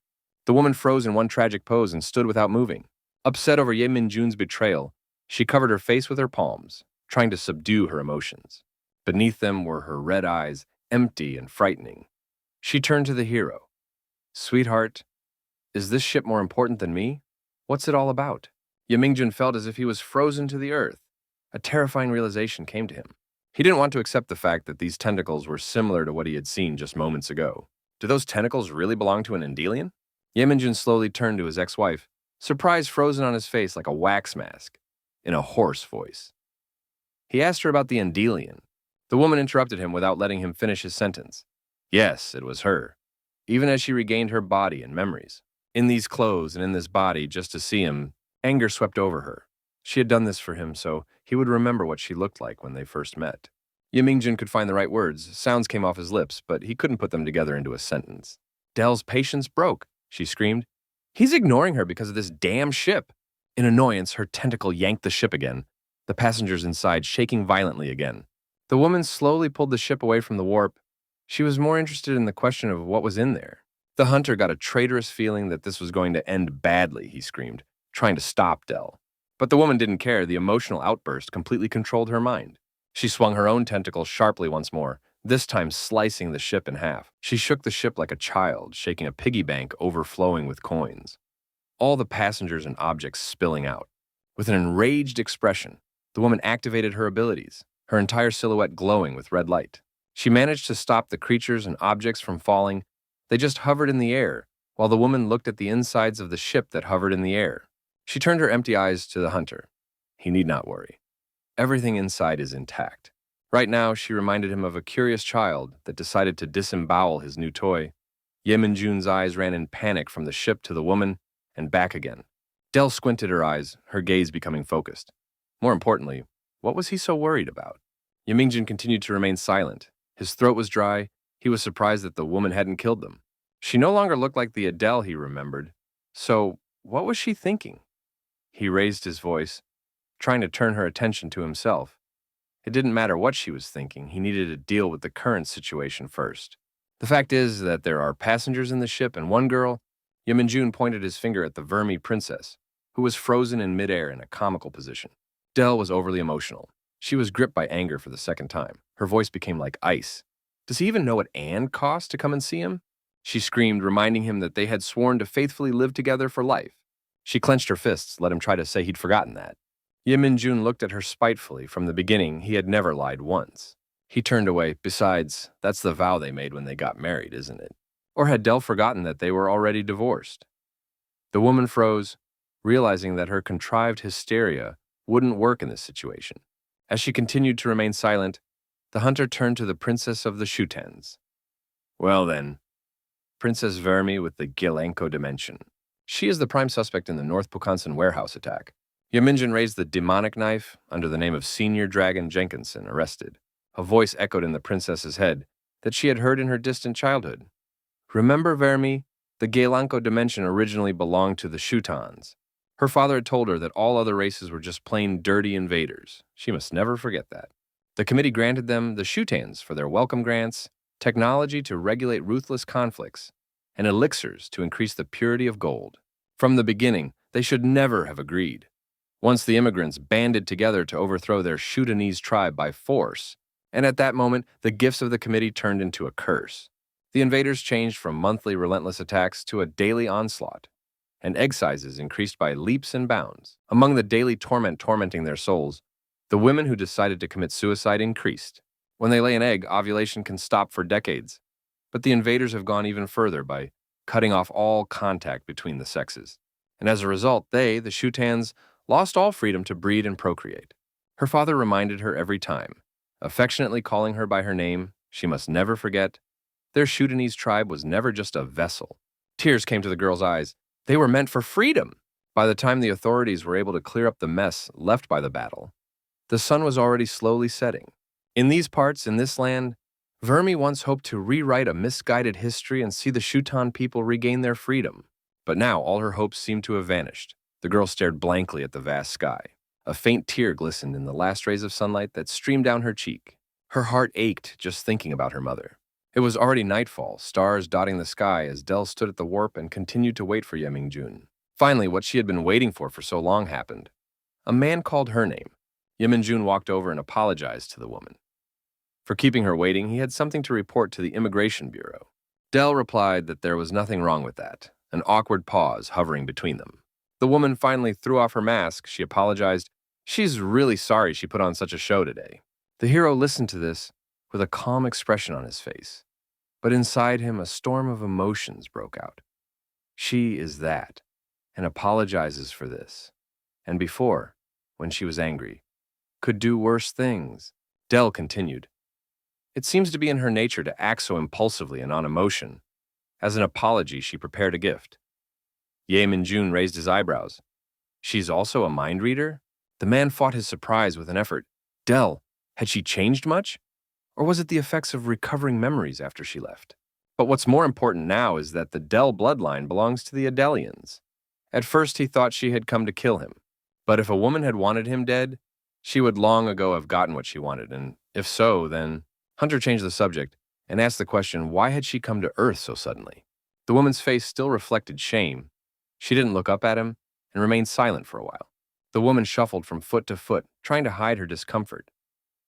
The woman froze in one tragic pose and stood without moving. Upset over Ye Min-jun's betrayal, she covered her face with her palms, trying to subdue her emotions. Beneath them were her red eyes, empty and frightening. She turned to the hero. Sweetheart, is this ship more important than me? What's it all about? Ye Min-jun felt as if he was frozen to the earth. A terrifying realization came to him. He didn't want to accept the fact that these tentacles were similar to what he had seen just moments ago. Do those tentacles really belong to an Endelian? Yeminjun slowly turned to his ex-wife, surprise frozen on his face like a wax mask, in a hoarse voice. He asked her about the Endelian. The woman interrupted him without letting him finish his sentence. Yes, it was her, even as she regained her body and memories. In these clothes and in this body, just to see him, anger swept over her. She had done this for him so he would remember what she looked like when they first met. Yemingjun could find the right words. Sounds came off his lips, but he couldn't put them together into a sentence. Dell's patience broke, she screamed. He's ignoring her because of this damn ship. In annoyance, her tentacle yanked the ship again, the passengers inside shaking violently again. The woman slowly pulled the ship away from the warp. She was more interested in the question of what was in there. The hunter got a traitorous feeling that this was going to end badly, he screamed, trying to stop Dell. But the woman didn't care. The emotional outburst completely controlled her mind. She swung her own tentacle sharply once more, this time slicing the ship in half. She shook the ship like a child, shaking a piggy bank overflowing with coins. All the passengers and objects spilling out. With an enraged expression, the woman activated her abilities, her entire silhouette glowing with red light. She managed to stop the creatures and objects from falling. They just hovered in the air, while the woman looked at the insides of the ship that hovered in the air. She turned her empty eyes to the hunter. He need not worry. Everything inside is intact. Right now, she reminded him of a curious child that decided to disembowel his new toy. Yeminjun's eyes ran in panic from the ship to the woman and back again. Dell squinted her eyes, her gaze becoming focused. More importantly, what was he so worried about? Yemingjun continued to remain silent. His throat was dry. He was surprised that the woman hadn't killed them. She no longer looked like the Adele he remembered. So, what was she thinking? He raised his voice, trying to turn her attention to himself. It didn't matter what she was thinking. He needed to deal with the current situation first. The fact is that there are passengers in the ship and one girl. Yeminjun pointed his finger at the Vermi princess, who was frozen in midair in a comical position. Dell was overly emotional. She was gripped by anger for the second time. Her voice became like ice. Does he even know what Anne cost to come and see him? She screamed, reminding him that they had sworn to faithfully live together for life. She clenched her fists, let him try to say he'd forgotten that. Yeminjun looked at her spitefully. From the beginning, he had never lied once. He turned away. Besides, that's the vow they made when they got married, isn't it? Or had Dell forgotten that they were already divorced? The woman froze, realizing that her contrived hysteria wouldn't work in this situation. As she continued to remain silent, the hunter turned to the princess of the Shutans. Well then, Princess Vermi with the Gilanko dimension. She is the prime suspect in the North Pukanson warehouse attack. Yeminjun raised the demonic knife under the name of Senior Dragon Jenkinson, arrested. A voice echoed in the princess's head that she had heard in her distant childhood. Remember, Vermi? The Gilanko dimension originally belonged to the Shutans. Her father had told her that all other races were just plain dirty invaders. She must never forget that. The committee granted them the Shutans for their welcome grants, technology to regulate ruthless conflicts, and elixirs to increase the purity of gold. From the beginning, they should never have agreed. Once the immigrants banded together to overthrow their Shutanese tribe by force, and at that moment, the gifts of the committee turned into a curse. The invaders changed from monthly relentless attacks to a daily onslaught, and egg sizes increased by leaps and bounds. Among the daily tormenting their souls, the women who decided to commit suicide increased. When they lay an egg, ovulation can stop for decades, but the invaders have gone even further by cutting off all contact between the sexes. And as a result, they, the Shutans, lost all freedom to breed and procreate. Her father reminded her every time, affectionately calling her by her name. She must never forget. Their Shutanese tribe was never just a vessel. Tears came to the girl's eyes. They were meant for freedom. By the time the authorities were able to clear up the mess left by the battle, the sun was already slowly setting. In these parts, in this land, Vermi once hoped to rewrite a misguided history and see the Shutan people regain their freedom. But now all her hopes seemed to have vanished. The girl stared blankly at the vast sky. A faint tear glistened in the last rays of sunlight that streamed down her cheek. Her heart ached just thinking about her mother. It was already nightfall, stars dotting the sky as Dell stood at the warp and continued to wait for Yeminjun. Finally, what she had been waiting for so long happened. A man called her name. Yeminjun walked over and apologized to the woman. For keeping her waiting, he had something to report to the Immigration Bureau. Dell replied that there was nothing wrong with that, an awkward pause hovering between them. The woman finally threw off her mask. She apologized. She's really sorry she put on such a show today. The hero listened to this with a calm expression on his face, but inside him a storm of emotions broke out. She is that, and apologizes for this. And before, when she was angry, could do worse things. Dell continued. It seems to be in her nature to act so impulsively and on emotion. As an apology, she prepared a gift. Ye Min-jun raised his eyebrows. She's also a mind reader? The man fought his surprise with an effort. Dell, had she changed much? Or was it the effects of recovering memories after she left? But what's more important now is that the Dell bloodline belongs to the Adelians. At first he thought she had come to kill him. But if a woman had wanted him dead, she would long ago have gotten what she wanted, and if so, then... Hunter changed the subject and asked the question, why had she come to Earth so suddenly? The woman's face still reflected shame. She didn't look up at him and remained silent for a while. The woman shuffled from foot to foot, trying to hide her discomfort.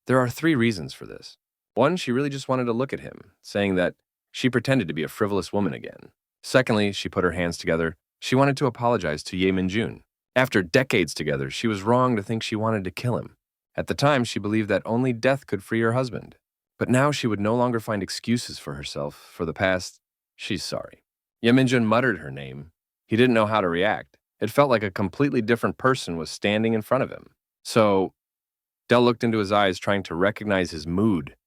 There are 3 reasons for this. 1, she really just wanted to look at him, saying that she pretended to be a frivolous woman again. Secondly, she put her hands together. She wanted to apologize to Ye Min-jun. After decades together, she was wrong to think she wanted to kill him. At the time, she believed that only death could free her husband. But now she would no longer find excuses for herself. For the past, she's sorry. Ye Min-jun muttered her name. He didn't know how to react. It felt like a completely different person was standing in front of him. So, Dell looked into his eyes, trying to recognize his mood.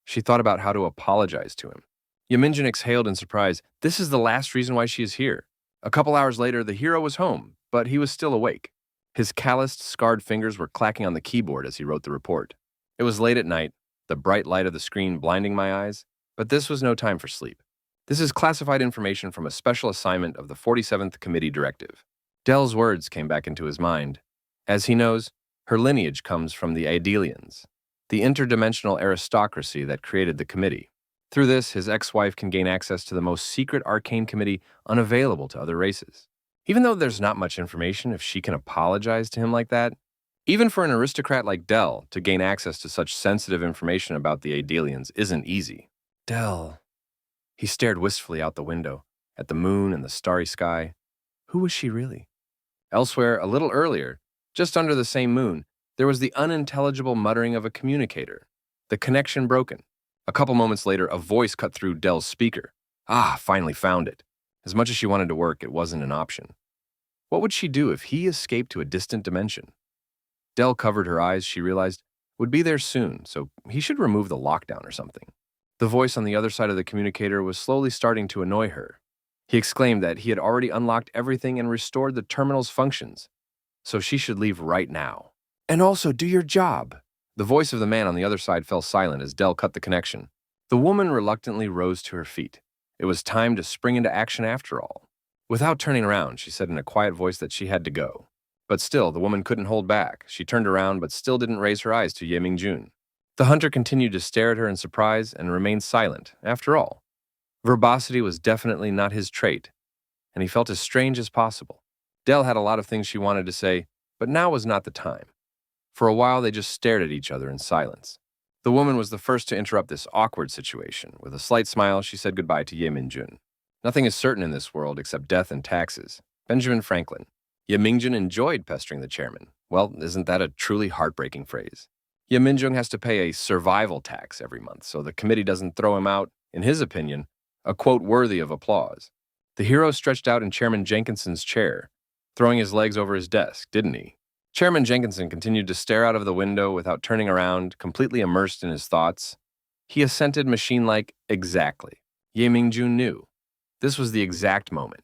She thought about how to apologize to him. Ye Min-jun exhaled in surprise. This is the last reason why she is here. A couple hours later, the hero was home, but he was still awake. His calloused, scarred fingers were clacking on the keyboard as he wrote the report. It was late at night, the bright light of the screen blinding my eyes, but this was no time for sleep. This is classified information from a special assignment of the 47th Committee Directive. Dell's words came back into his mind. As he knows, her lineage comes from the Adelians, the interdimensional aristocracy that created the committee. Through this, his ex-wife can gain access to the most secret arcane committee unavailable to other races. Even though there's not much information, if she can apologize to him like that, even for an aristocrat like Dell to gain access to such sensitive information about the Adelians isn't easy. Dell. He stared wistfully out the window, at the moon and the starry sky. Who was she really? Elsewhere, a little earlier, just under the same moon, there was the unintelligible muttering of a communicator. The connection broken. A couple moments later, a voice cut through Dell's speaker. Finally found it. As much as she wanted to work, it wasn't an option. What would she do if he escaped to a distant dimension? Dell covered her eyes, she realized, would be there soon, so he should remove the lockdown or something. The voice on the other side of the communicator was slowly starting to annoy her. He exclaimed that he had already unlocked everything and restored the terminal's functions, so she should leave right now. And also do your job. The voice of the man on the other side fell silent as Dell cut the connection. The woman reluctantly rose to her feet. It was time to spring into action after all. Without turning around, she said in a quiet voice that she had to go. But still, the woman couldn't hold back. She turned around, but still didn't raise her eyes to Ye Min-jun. The hunter continued to stare at her in surprise and remained silent. After all, verbosity was definitely not his trait, and he felt as strange as possible. Dell had a lot of things she wanted to say, but now was not the time. For a while, they just stared at each other in silence. The woman was the first to interrupt this awkward situation. With a slight smile, she said goodbye to Ye Min-jun. Nothing is certain in this world except death and taxes. Benjamin Franklin. Ye Min-jun enjoyed pestering the chairman. Well, isn't that a truly heartbreaking phrase? Ye Min-jun has to pay a survival tax every month, so the committee doesn't throw him out, in his opinion, a quote worthy of applause. The hero stretched out in Chairman Jenkinson's chair, throwing his legs over his desk, didn't he? Chairman Jenkinson continued to stare out of the window without turning around, completely immersed in his thoughts. He assented machine-like, exactly. Ye Min-jun knew. This was the exact moment.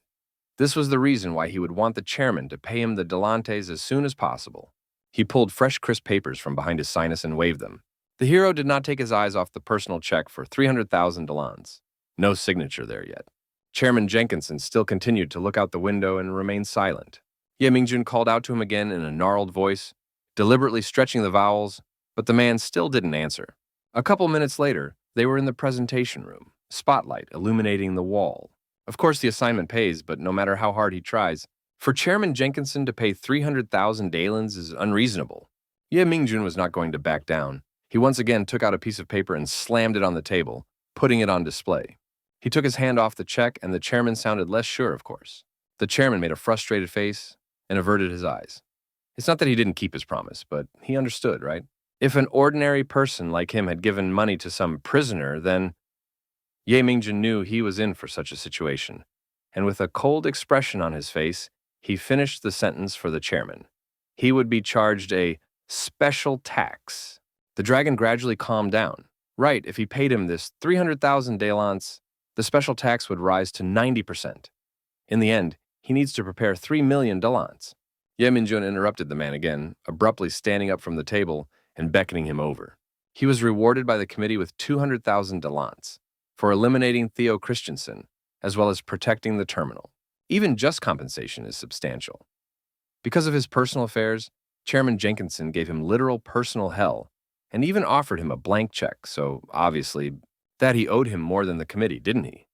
This was the reason why he would want the chairman to pay him the Delantes as soon as possible. He pulled fresh, crisp papers from behind his sinus and waved them. The hero did not take his eyes off the personal check for 300,000 Delans. No signature there yet. Chairman Jenkinson still continued to look out the window and remain silent. Ye Min-jun called out to him again in a gnarled voice, deliberately stretching the vowels, but the man still didn't answer. A couple minutes later, they were in the presentation room, spotlight illuminating the wall. Of course, the assignment pays, but no matter how hard he tries, for Chairman Jenkinson to pay 300,000 Dalens is unreasonable. Ye Min-jun was not going to back down. He once again took out a piece of paper and slammed it on the table, putting it on display. He took his hand off the check, and the chairman sounded less sure, of course. The chairman made a frustrated face and averted his eyes. It's not that he didn't keep his promise, but he understood, right? If an ordinary person like him had given money to some prisoner, then Ye Mingjun knew he was in for such a situation, and with a cold expression on his face, he finished the sentence for the chairman. He would be charged a special tax. The dragon gradually calmed down. Right, if he paid him this 300,000 dalants, the special tax would rise to 90%. In the end, he needs to prepare 3 million dalants. Ye Mingjun interrupted the man again, abruptly standing up from the table and beckoning him over. He was rewarded by the committee with 200,000 dalants for eliminating Theo Christensen, as well as protecting the terminal. Even just compensation is substantial. Because of his personal affairs, Chairman Jenkinson gave him literal personal hell and even offered him a blank check, so obviously that he owed him more than the committee, didn't he?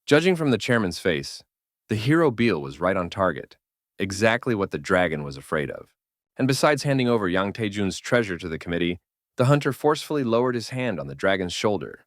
Judging from the chairman's face, the hero Beale was right on target, exactly what the dragon was afraid of. And besides handing over Yang Taejun's treasure to the committee, the hunter forcefully lowered his hand on the dragon's shoulder.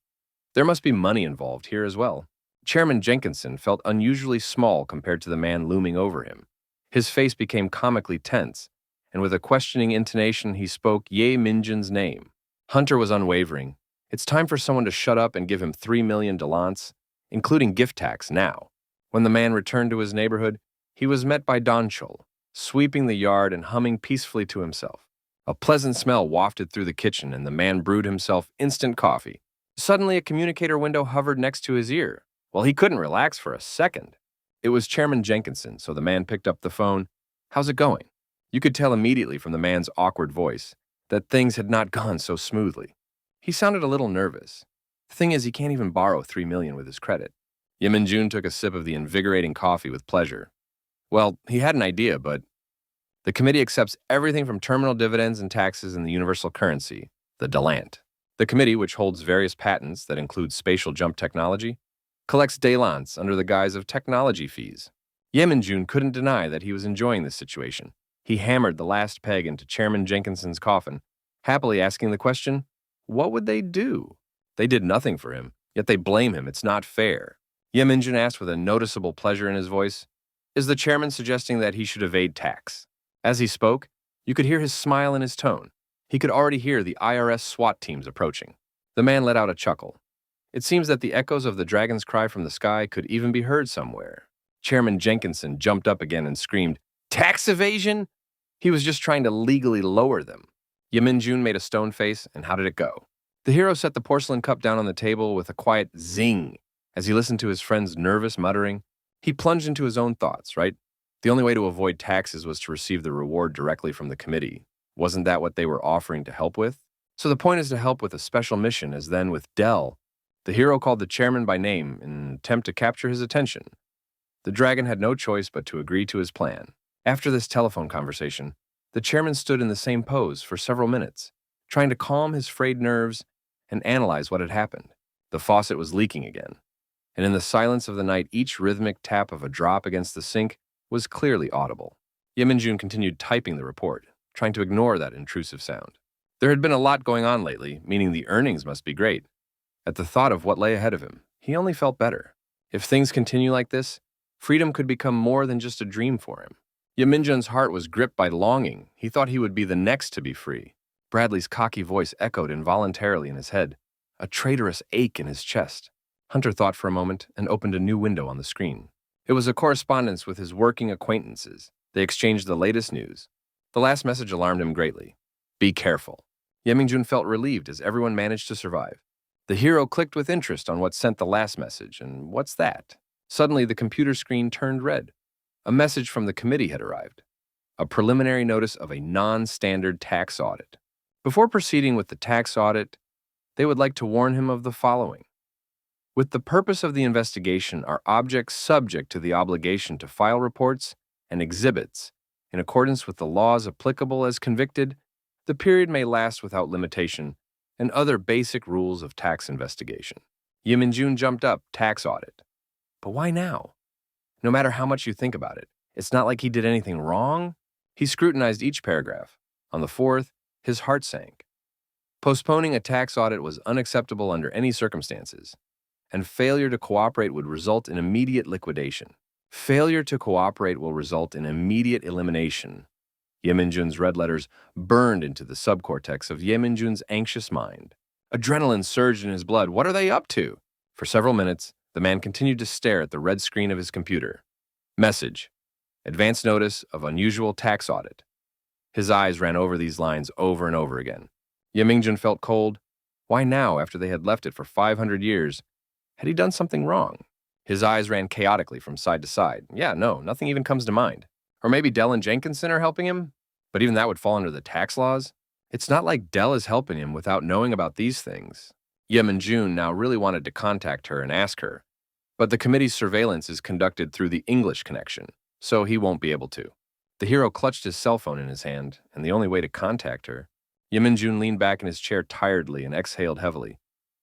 There must be money involved here as well. Chairman Jenkinson felt unusually small compared to the man looming over him. His face became comically tense, and with a questioning intonation he spoke Ye Mingjun's name. Hunter was unwavering. It's time for someone to shut up and give him 3 million dalants, including gift tax now. When the man returned to his neighborhood, he was met by Donchul, sweeping the yard and humming peacefully to himself. A pleasant smell wafted through the kitchen, and the man brewed himself instant coffee. Suddenly, a communicator window hovered next to his ear. Well, he couldn't relax for a second. It was Chairman Jenkinson, so the man picked up the phone. "How's it going?" You could tell immediately from the man's awkward voice that things had not gone so smoothly. He sounded a little nervous. The thing is, he can't even borrow 3 million with his credit. Ye Mingjun took a sip of the invigorating coffee with pleasure. Well, he had an idea, but the committee accepts everything from terminal dividends and taxes in the universal currency, the dalant. The committee, which holds various patents that include spatial jump technology, collects dalants under the guise of technology fees. Ye Mingjun couldn't deny that he was enjoying this situation. He hammered the last peg into Chairman Jenkinson's coffin, happily asking the question, what would they do? They did nothing for him, yet they blame him. It's not fair. Ye Mingjun asked with a noticeable pleasure in his voice, "Is the chairman suggesting that he should evade tax?" As he spoke, you could hear his smile in his tone. He could already hear the IRS SWAT teams approaching. The man let out a chuckle. It seems that the echoes of the dragon's cry from the sky could even be heard somewhere. Chairman Jenkinson jumped up again and screamed, "Tax evasion?" He was just trying to legally lower them. Ye Mingjun made a stone face, and how did it go? The hero set the porcelain cup down on the table with a quiet zing as he listened to his friend's nervous muttering. He plunged into his own thoughts, right? The only way to avoid taxes was to receive the reward directly from the committee. Wasn't that what they were offering to help with? So the point is to help with a special mission, as then with Dell, the hero called the chairman by name in an attempt to capture his attention. The dragon had no choice but to agree to his plan. After this telephone conversation, the chairman stood in the same pose for several minutes, trying to calm his frayed nerves and analyze what had happened. The faucet was leaking again, and in the silence of the night, each rhythmic tap of a drop against the sink was clearly audible. Ye Mingjun continued typing the report, trying to ignore that intrusive sound. There had been a lot going on lately, meaning the earnings must be great. At the thought of what lay ahead of him, he only felt better. If things continue like this, freedom could become more than just a dream for him. Ye Mingjun's heart was gripped by longing. He thought he would be the next to be free. Bradley's cocky voice echoed involuntarily in his head, a traitorous ache in his chest. Hunter thought for a moment and opened a new window on the screen. It was a correspondence with his working acquaintances. They exchanged the latest news. The last message alarmed him greatly. "Be careful." Ye Mingjun felt relieved as everyone managed to survive. The hero clicked with interest on what sent the last message, and what's that? Suddenly, the computer screen turned red. A message from the committee had arrived. A preliminary notice of a non-standard tax audit. Before proceeding with the tax audit, they would like to warn him of the following. With the purpose of the investigation are objects subject to the obligation to file reports and exhibits in accordance with the laws applicable as convicted, the period may last without limitation, and other basic rules of tax investigation. Ye Mingjun jumped up, tax audit. But why now? No matter how much you think about it, it's not like he did anything wrong. He scrutinized each paragraph. On the fourth, his heart sank. Postponing a tax audit was unacceptable under any circumstances, and failure to cooperate would result in immediate liquidation. Failure to cooperate will result in immediate elimination. Ye Minjun's red letters burned into the subcortex of Ye Minjun's anxious mind. Adrenaline surged in his blood. What are they up to? For several minutes, the man continued to stare at the red screen of his computer. Message: advance notice of unusual tax audit. His eyes ran over these lines over and over again. Ye Mingjun felt cold. Why now, after they had left it for 500 years? Had he done something wrong? His eyes ran chaotically from side to side. Yeah, no, nothing even comes to mind. Or maybe Dell and Jenkinson are helping him? But even that would fall under the tax laws. It's not like Dell is helping him without knowing about these things. Ye Minjun now really wanted to contact her and ask her. But the committee's surveillance is conducted through the English connection, so he won't be able to. The hero clutched his cell phone in his hand, and the only way to contact her. Ye Minjun leaned back in his chair tiredly and exhaled heavily.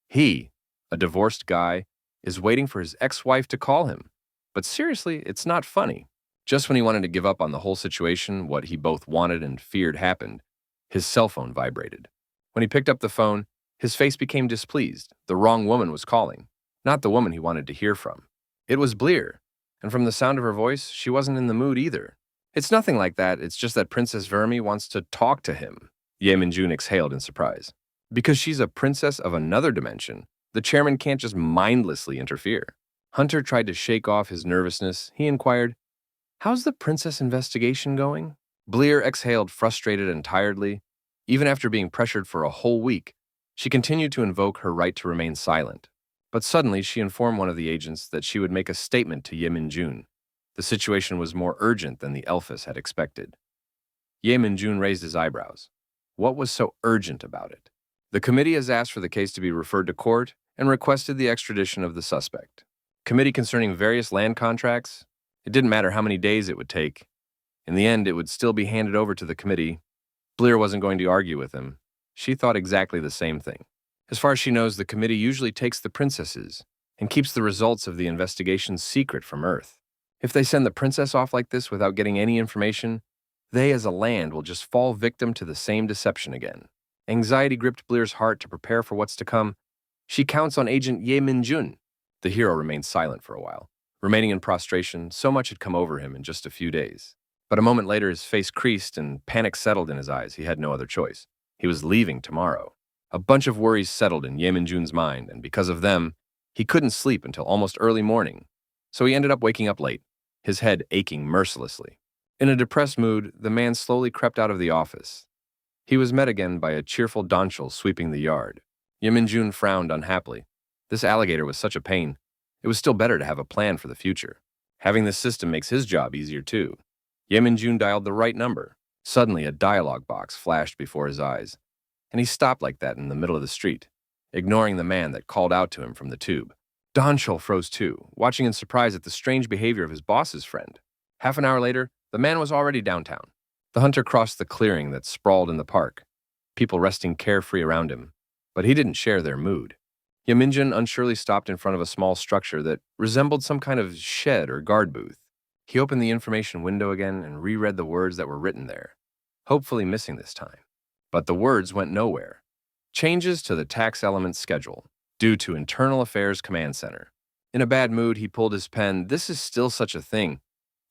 He, a divorced guy, is waiting for his ex-wife to call him. But seriously, it's not funny. Just when he wanted to give up on the whole situation, what he both wanted and feared happened, his cell phone vibrated. When he picked up the phone, his face became displeased. The wrong woman was calling, not the woman he wanted to hear from. It was Bleer, and from the sound of her voice, she wasn't in the mood either. It's nothing like that, it's just that Princess Vermi wants to talk to him. Ye Minjun exhaled in surprise. Because she's a princess of another dimension, the chairman can't just mindlessly interfere. Hunter tried to shake off his nervousness. He inquired, "How's the princess investigation going?" Bleer exhaled frustrated and tiredly. Even after being pressured for a whole week, she continued to invoke her right to remain silent. But suddenly she informed one of the agents that she would make a statement to Ye Minjun. The situation was more urgent than the Elphys had expected. Ye Minjun raised his eyebrows. What was so urgent about it? The committee has asked for the case to be referred to court and requested the extradition of the suspect. Committee concerning various land contracts? It didn't matter how many days it would take. In the end, it would still be handed over to the committee. Bleer wasn't going to argue with him. She thought exactly the same thing. As far as she knows, the committee usually takes the princesses and keeps the results of the investigation secret from Earth. If they send the princess off like this without getting any information, they as a land will just fall victim to the same deception again. Anxiety gripped Bleer's heart to prepare for what's to come. She counts on Agent Ye Minjun. The hero remained silent for a while. Remaining in prostration, so much had come over him in just a few days. But a moment later, his face creased and panic settled in his eyes. He had no other choice. He was leaving tomorrow. A bunch of worries settled in Ye Minjun's mind, and because of them, he couldn't sleep until almost early morning. So he ended up waking up late, his head aching mercilessly. In a depressed mood, the man slowly crept out of the office. He was met again by a cheerful Donchel sweeping the yard. Ye Minjun frowned unhappily. This alligator was such a pain. It was still better to have a plan for the future. Having this system makes his job easier too. Ye Minjun dialed the right number. Suddenly, a dialogue box flashed before his eyes, and he stopped like that in the middle of the street, ignoring the man that called out to him from the tube. Donchel froze too, watching in surprise at the strange behavior of his boss's friend. Half an hour later, the man was already downtown. The hunter crossed the clearing that sprawled in the park, people resting carefree around him, but he didn't share their mood. Ye Minjun unsurely stopped in front of a small structure that resembled some kind of shed or guard booth. He opened the information window again and reread the words that were written there, hopefully missing this time. But the words went nowhere. Changes to the tax element schedule, due to Internal Affairs Command Center. In a bad mood, he pulled his pen. This is still such a thing.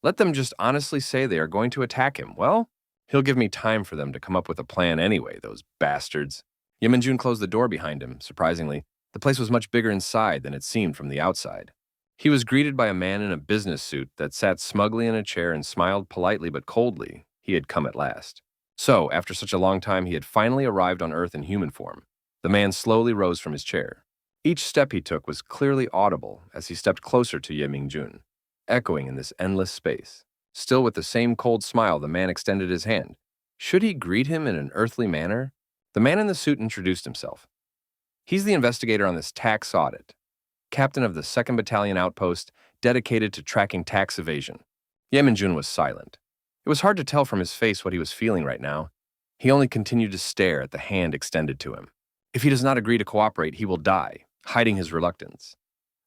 Let them just honestly say they are going to attack him. Well, he'll give me time for them to come up with a plan anyway, those bastards. Ye Minjun closed the door behind him. Surprisingly, the place was much bigger inside than it seemed from the outside. He was greeted by a man in a business suit that sat smugly in a chair and smiled politely but coldly. He had come at last. So, after such a long time, he had finally arrived on Earth in human form. The man slowly rose from his chair. Each step he took was clearly audible as he stepped closer to Ye Minjun, echoing in this endless space. Still with the same cold smile, the man extended his hand. Should he greet him in an earthly manner? The man in the suit introduced himself. He's the investigator on this tax audit, captain of the 2nd Battalion Outpost, dedicated to tracking tax evasion. Ye Minjun was silent. It was hard to tell from his face what he was feeling right now. He only continued to stare at the hand extended to him. If he does not agree to cooperate, he will die, hiding his reluctance.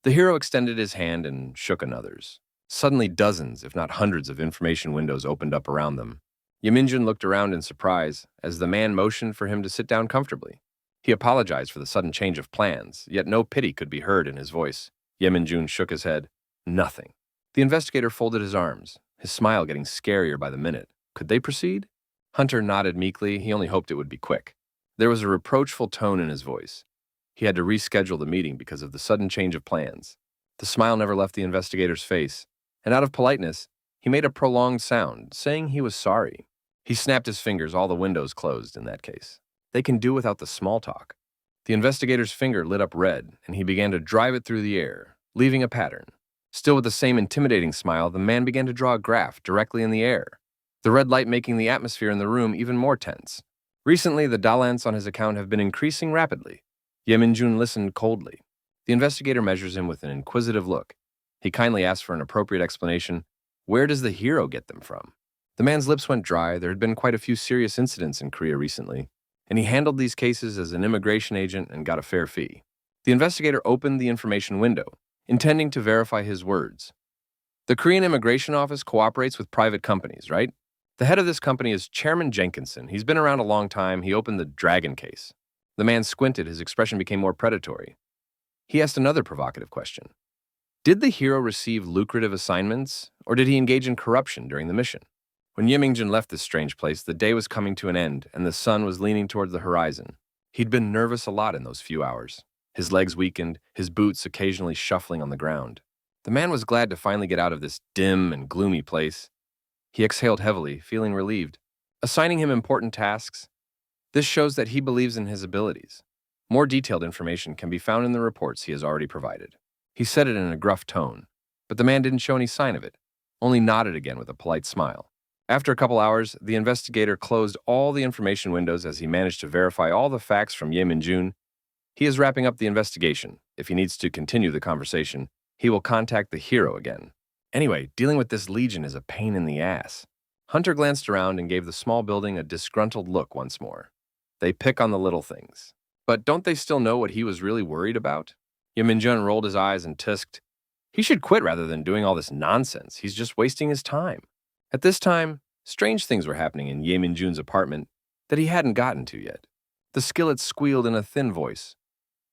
The hero extended his hand and shook another's. Suddenly dozens, if not hundreds, of information windows opened up around them. Ye Minjun looked around in surprise as the man motioned for him to sit down comfortably. He apologized for the sudden change of plans, yet no pity could be heard in his voice. Ye Minjun shook his head. Nothing. The investigator folded his arms, his smile getting scarier by the minute. Could they proceed? Hunter nodded meekly. He only hoped it would be quick. There was a reproachful tone in his voice. He had to reschedule the meeting because of the sudden change of plans. The smile never left the investigator's face, and out of politeness, he made a prolonged sound, saying he was sorry. He snapped his fingers, all the windows closed in that case. They can do without the small talk. The investigator's finger lit up red, and he began to drive it through the air, leaving a pattern. Still with the same intimidating smile, the man began to draw a graph directly in the air, the red light making the atmosphere in the room even more tense. Recently, the balance on his account have been increasing rapidly. Ye Minjun listened coldly. The investigator measures him with an inquisitive look. He kindly asks for an appropriate explanation. Where does the hero get them from? The man's lips went dry. There had been quite a few serious incidents in Korea recently, and he handled these cases as an immigration agent and got a fair fee. The investigator opened the information window, intending to verify his words. The Korean Immigration Office cooperates with private companies, right? The head of this company is Chairman Jenkinson. He's been around a long time. He opened the Dragon case. The man squinted. His expression became more predatory. He asked another provocative question. Did the hero receive lucrative assignments, or did he engage in corruption during the mission? When Ye Mingjun left this strange place, the day was coming to an end, and the sun was leaning toward the horizon. He'd been nervous a lot in those few hours. His legs weakened, his boots occasionally shuffling on the ground. The man was glad to finally get out of this dim and gloomy place. He exhaled heavily, feeling relieved. Assigning him important tasks, this shows that he believes in his abilities. More detailed information can be found in the reports he has already provided. He said it in a gruff tone, but the man didn't show any sign of it, only nodded again with a polite smile. After a couple hours, the investigator closed all the information windows as he managed to verify all the facts from Ye Minjun. He is wrapping up the investigation. If he needs to continue the conversation, he will contact the hero again. Anyway, dealing with this legion is a pain in the ass. Hunter glanced around and gave the small building a disgruntled look once more. They pick on the little things. But don't they still know what he was really worried about? Ye Minjun rolled his eyes and tisked. He should quit rather than doing all this nonsense. He's just wasting his time. At this time, strange things were happening in Ye Minjun's apartment that he hadn't gotten to yet. The skillet squealed in a thin voice.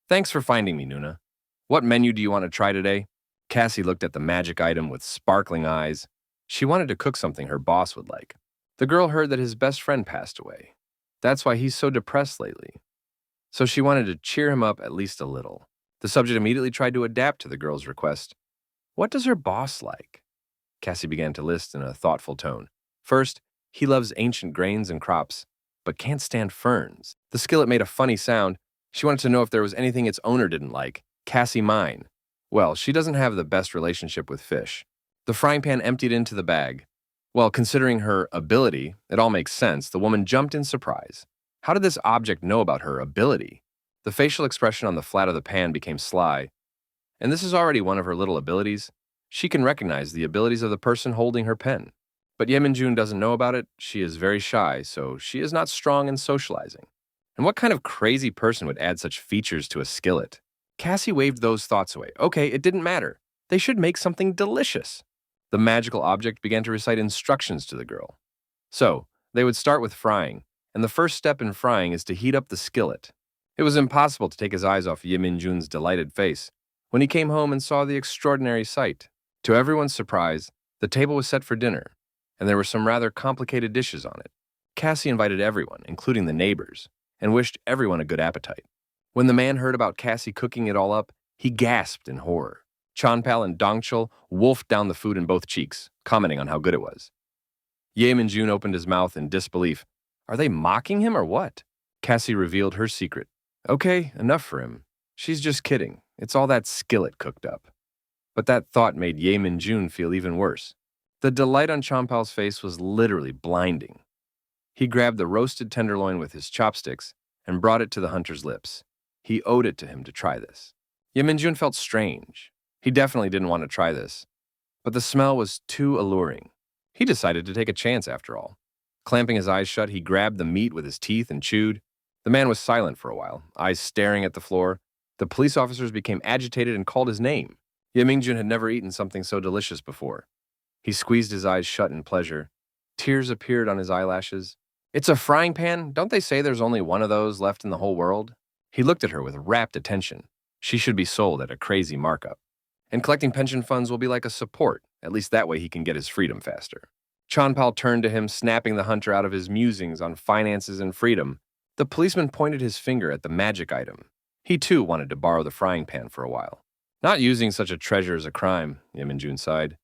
Thanks for finding me, Nuna. What menu do you want to try today? Cassie looked at the magic item with sparkling eyes. She wanted to cook something her boss would like. The girl heard that his best friend passed away. That's why he's so depressed lately. So she wanted to cheer him up at least a little. The subject immediately tried to adapt to the girl's request. What does her boss like? Cassie began to list in a thoughtful tone. First, he loves ancient grains and crops, but can't stand ferns. The skillet made a funny sound. She wanted to know if there was anything its owner didn't like. Cassie mine. Well, she doesn't have the best relationship with fish. The frying pan emptied into the bag. Well, considering her ability, it all makes sense. The woman jumped in surprise. How did this object know about her ability? The facial expression on the flat of the pan became sly. And this is already one of her little abilities. She can recognize the abilities of the person holding her pen. But Ye Minjun doesn't know about it. She is very shy, so she is not strong in socializing. And what kind of crazy person would add such features to a skillet? Cassie waved those thoughts away. Okay, it didn't matter. They should make something delicious. The magical object began to recite instructions to the girl. So, they would start with frying, and the first step in frying is to heat up the skillet. It was impossible to take his eyes off Ye Minjun's delighted face when he came home and saw the extraordinary sight. To everyone's surprise, the table was set for dinner, and there were some rather complicated dishes on it. Cassie invited everyone, including the neighbors, and wished everyone a good appetite. When the man heard about Cassie cooking it all up, he gasped in horror. Chanpal and Dongchul wolfed down the food in both cheeks, commenting on how good it was. Ye Minjun opened his mouth in disbelief. Are they mocking him or what? Cassie revealed her secret. Okay, enough for him. She's just kidding. It's all that skillet cooked up. But that thought made Ye Minjun feel even worse. The delight on Champal's face was literally blinding. He grabbed the roasted tenderloin with his chopsticks and brought it to the hunter's lips. He owed it to him to try this. Ye Minjun felt strange. He definitely didn't want to try this. But the smell was too alluring. He decided to take a chance after all. Clamping his eyes shut, he grabbed the meat with his teeth and chewed. The man was silent for a while, eyes staring at the floor. The police officers became agitated and called his name. Ye Mingjun had never eaten something so delicious before. He squeezed his eyes shut in pleasure. Tears appeared on his eyelashes. It's a frying pan? Don't they say there's only one of those left in the whole world? He looked at her with rapt attention. She should be sold at a crazy markup. And collecting pension funds will be like a support. At least that way he can get his freedom faster. Chanpal turned to him, snapping the hunter out of his musings on finances and freedom. The policeman pointed his finger at the magic item. He too wanted to borrow the frying pan for a while. Not using such a treasure is a crime, Yeminjun sighed.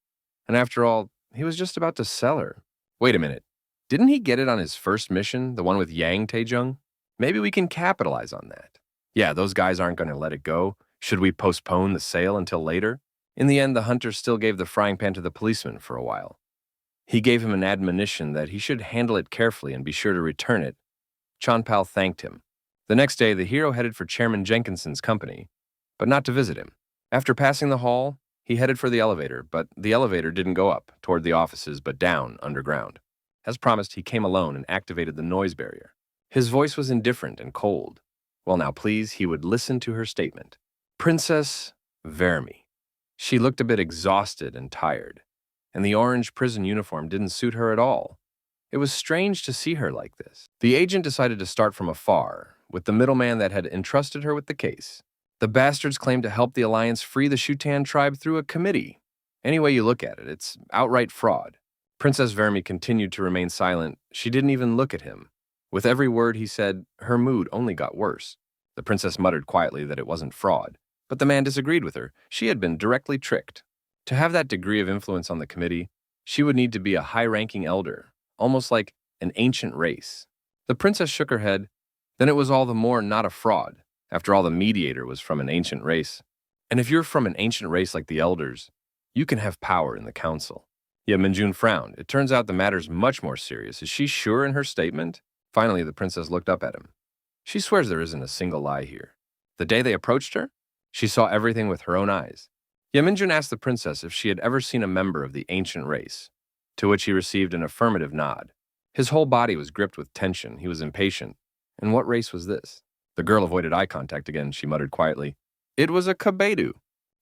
And after all, he was just about to sell her. Wait a minute. Didn't he get it on his first mission, the one with Yang Taejung? Maybe we can capitalize on that. Yeah, those guys aren't going to let it go. Should we postpone the sale until later? In the end, the hunter still gave the frying pan to the policeman for a while. He gave him an admonition that he should handle it carefully and be sure to return it. Chanpal thanked him. The next day, the hero headed for Chairman Jenkinson's company, but not to visit him. After passing the hall, he headed for the elevator, but the elevator didn't go up toward the offices, but down underground. As promised, he came alone and activated the noise barrier. His voice was indifferent and cold. Well, now please, he would listen to her statement. Princess Vermi. She looked a bit exhausted and tired, and the orange prison uniform didn't suit her at all. It was strange to see her like this. The agent decided to start from afar, with the middleman that had entrusted her with the case. The bastards claimed to help the Alliance free the Shutan tribe through a committee. Any way you look at it, it's outright fraud. Princess Vermi continued to remain silent. She didn't even look at him. With every word he said, her mood only got worse. The princess muttered quietly that it wasn't fraud, but the man disagreed with her. She had been directly tricked. To have that degree of influence on the committee, she would need to be a high-ranking elder, almost like an ancient race. The princess shook her head. Then it was all the more not a fraud. After all, the mediator was from an ancient race. And if you're from an ancient race like the elders, you can have power in the council. Yet Minjun frowned. It turns out the matter's much more serious. Is she sure in her statement? Finally, the princess looked up at him. She swears there isn't a single lie here. The day they approached her, she saw everything with her own eyes. Yeminjun asked the princess if she had ever seen a member of the ancient race, to which he received an affirmative nod. His whole body was gripped with tension. He was impatient. And what race was this? The girl avoided eye contact again. She muttered quietly. It was a kabedu,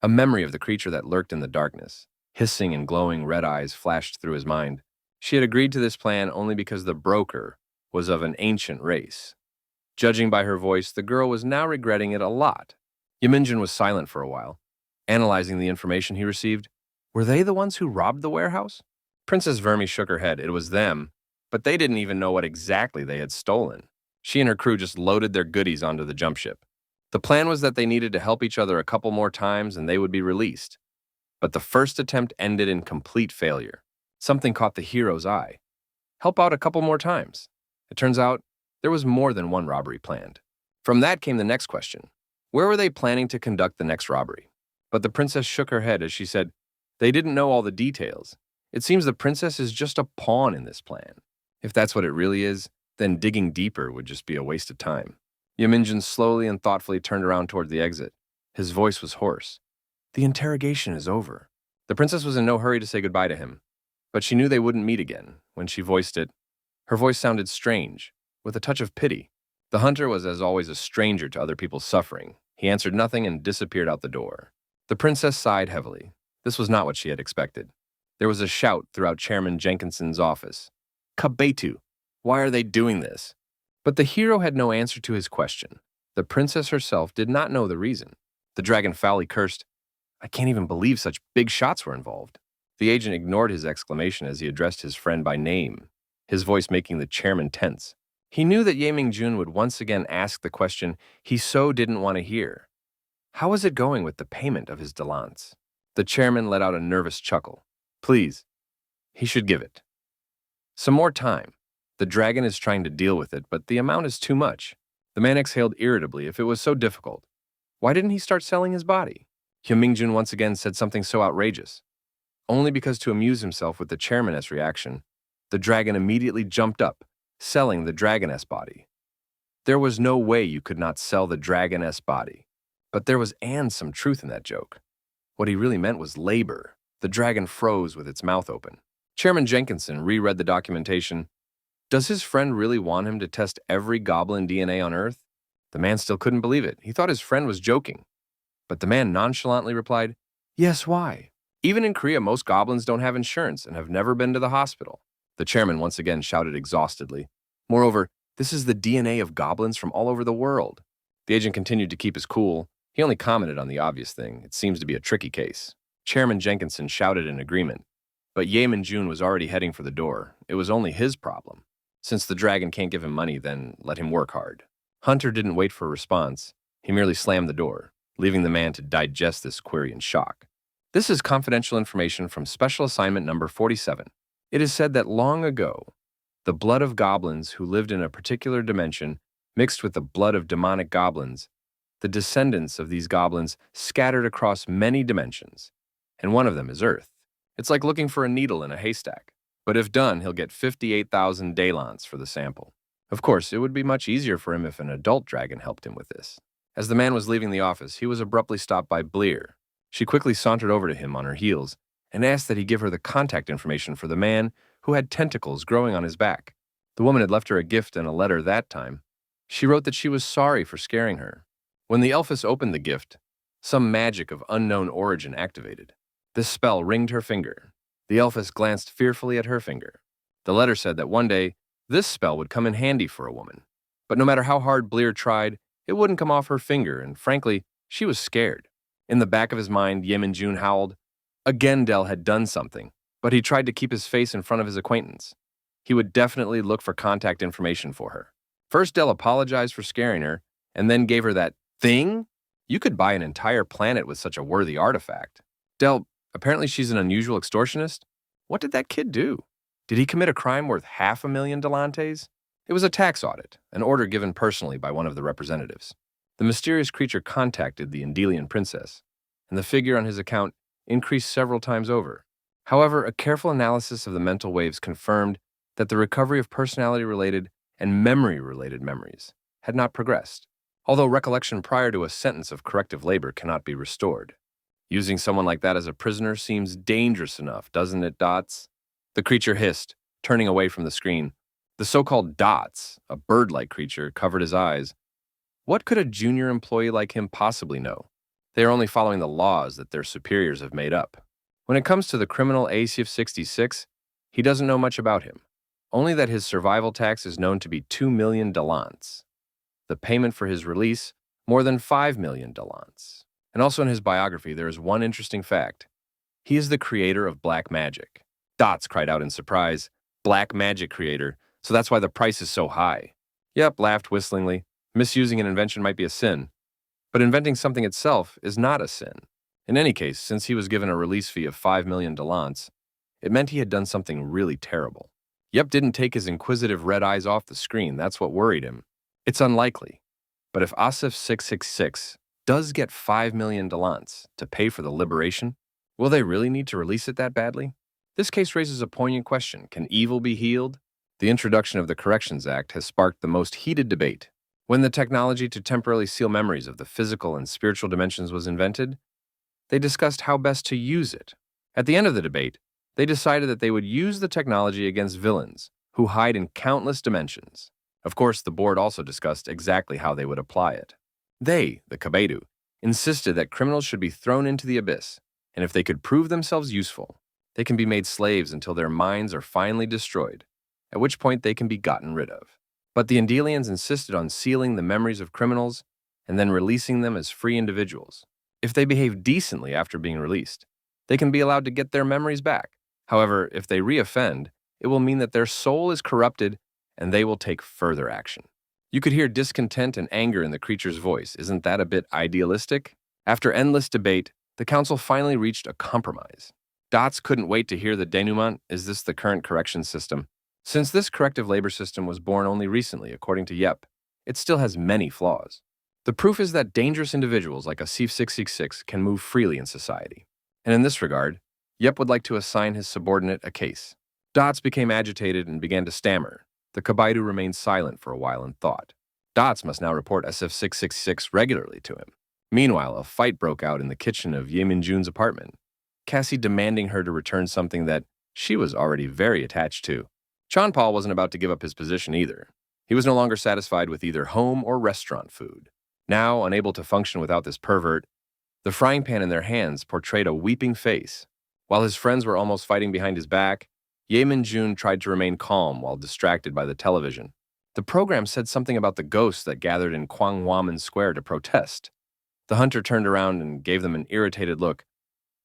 a memory of the creature that lurked in the darkness. Hissing and glowing red eyes flashed through his mind. She had agreed to this plan only because the broker was of an ancient race. Judging by her voice, the girl was now regretting it a lot. Yeminjun was silent for a while, analyzing the information he received. Were they the ones who robbed the warehouse? Princess Vermi shook her head. It was them, but they didn't even know what exactly they had stolen. She and her crew just loaded their goodies onto the jump ship. The plan was that they needed to help each other a couple more times and they would be released. But the first attempt ended in complete failure. Something caught the hero's eye. Help out a couple more times. It turns out there was more than one robbery planned. From that came the next question. Where were they planning to conduct the next robbery? But the princess shook her head as she said, they didn't know all the details. It seems the princess is just a pawn in this plan. If that's what it really is, then digging deeper would just be a waste of time. Yeminjun slowly and thoughtfully turned around toward the exit. His voice was hoarse. The interrogation is over. The princess was in no hurry to say goodbye to him, but she knew they wouldn't meet again. When she voiced it, her voice sounded strange, with a touch of pity. The hunter was, as always, a stranger to other people's suffering. He answered nothing and disappeared out the door. The princess sighed heavily. This was not what she had expected. There was a shout throughout Chairman Jenkinson's office. Kabetu, why are they doing this? But the hero had no answer to his question. The princess herself did not know the reason. The dragon foully cursed, I can't even believe such big shots were involved. The agent ignored his exclamation as he addressed his friend by name, his voice making the chairman tense. He knew that Ye Mingjun would once again ask the question he so didn't want to hear. How was it going with the payment of his delance? The chairman let out a nervous chuckle. Please, he should give it. Some more time. The dragon is trying to deal with it, but the amount is too much. The man exhaled irritably. If it was so difficult, why didn't he start selling his body? Ye Mingjun once again said something so outrageous. Only because to amuse himself with the chairman's reaction, the dragon immediately jumped up, selling the dragoness body. There was no way you could not sell the dragoness body. But there was some truth in that joke. What he really meant was labor. The dragon froze with its mouth open. Chairman Jenkinson reread the documentation. Does his friend really want him to test every goblin DNA on Earth? The man still couldn't believe it. He thought his friend was joking. But the man nonchalantly replied, Yes, why? Even in Korea, most goblins don't have insurance and have never been to the hospital. The chairman once again shouted exhaustedly. Moreover, this is the DNA of goblins from all over the world. The agent continued to keep his cool. He only commented on the obvious thing. It seems to be a tricky case. Chairman Jenkinson shouted in agreement. But Ye Min-jun was already heading for the door. It was only his problem. Since the dragon can't give him money, then let him work hard. Hunter didn't wait for a response. He merely slammed the door, leaving the man to digest this query in shock. This is confidential information from Special Assignment Number 47. It is said that long ago, the blood of goblins who lived in a particular dimension mixed with the blood of demonic goblins. The descendants of these goblins scattered across many dimensions, and one of them is Earth. It's like looking for a needle in a haystack. But if done, he'll get 58,000 Daylons for the sample. Of course, it would be much easier for him if an adult dragon helped him with this. As the man was leaving the office, he was abruptly stopped by Bleer. She quickly sauntered over to him on her heels and asked that he give her the contact information for the man who had tentacles growing on his back. The woman had left her a gift and a letter that time. She wrote that she was sorry for scaring her. When the elfess opened the gift, some magic of unknown origin activated. This spell ringed her finger. The elfess glanced fearfully at her finger. The letter said that one day, this spell would come in handy for a woman. But no matter how hard Bleer tried, it wouldn't come off her finger, and frankly, she was scared. In the back of his mind, Ye Min-jun howled. Again, Dell had done something, but he tried to keep his face in front of his acquaintance. He would definitely look for contact information for her. First, Dell apologized for scaring her, and then gave her that thing? You could buy an entire planet with such a worthy artifact. Dell, apparently she's an unusual extortionist. What did that kid do? Did he commit a crime worth 500,000 Dalantes? It was a tax audit, an order given personally by one of the representatives. The mysterious creature contacted the Endelian princess, and the figure on his account increased several times over. However, a careful analysis of the mental waves confirmed that the recovery of personality-related and memory-related memories had not progressed, although recollection prior to a sentence of corrective labor cannot be restored. Using someone like that as a prisoner seems dangerous enough, doesn't it, Dots? The creature hissed, turning away from the screen. The so-called Dots, a bird-like creature, covered his eyes. What could a junior employee like him possibly know? They are only following the laws that their superiors have made up. When it comes to the criminal Asif 66, he doesn't know much about him, only that his survival tax is known to be 2 million Dalants. The payment for his release, more than 5 million Dalants. And also in his biography, there is one interesting fact. He is the creator of black magic. Dots cried out in surprise. Black magic creator, so that's why the price is so high. Yep, laughed whistlingly. Misusing an invention might be a sin, but inventing something itself is not a sin. In any case, since he was given a release fee of 5 million Dalants, it meant he had done something really terrible. Yep didn't take his inquisitive red eyes off the screen, that's what worried him. It's unlikely, but if Asif 666 does get 5 million Dalants to pay for the liberation, will they really need to release it that badly? This case raises a poignant question. Can evil be healed? The introduction of the Corrections Act has sparked the most heated debate. When the technology to temporarily seal memories of the physical and spiritual dimensions was invented, they discussed how best to use it. At the end of the debate, they decided that they would use the technology against villains who hide in countless dimensions. Of course, the board also discussed exactly how they would apply it. They, the Kabedu, insisted that criminals should be thrown into the abyss, and if they could prove themselves useful, they can be made slaves until their minds are finally destroyed, at which point they can be gotten rid of. But the Endelians insisted on sealing the memories of criminals and then releasing them as free individuals. If they behave decently after being released, they can be allowed to get their memories back. However, if they reoffend, it will mean that their soul is corrupted and they will take further action. You could hear discontent and anger in the creature's voice. Isn't that a bit idealistic? After endless debate, the council finally reached a compromise. Dots couldn't wait to hear the denouement. Is this the current correction system? Since this corrective labor system was born only recently, according to Yep, it still has many flaws. The proof is that dangerous individuals like Asif 666 can move freely in society. And in this regard, Yep would like to assign his subordinate a case. Dots became agitated and began to stammer. The Kabaidu remained silent for a while in thought. Dots must now report SF 666 regularly to him. Meanwhile, a fight broke out in the kitchen of Ye Min-jun's apartment, Cassie demanding her to return something that she was already very attached to. Chanpal wasn't about to give up his position either. He was no longer satisfied with either home or restaurant food. Now, unable to function without this pervert, the frying pan in their hands portrayed a weeping face. While his friends were almost fighting behind his back, Ye Min-jun tried to remain calm while distracted by the television. The program said something about the ghosts that gathered in Kwangwaman Square to protest. The hunter turned around and gave them an irritated look.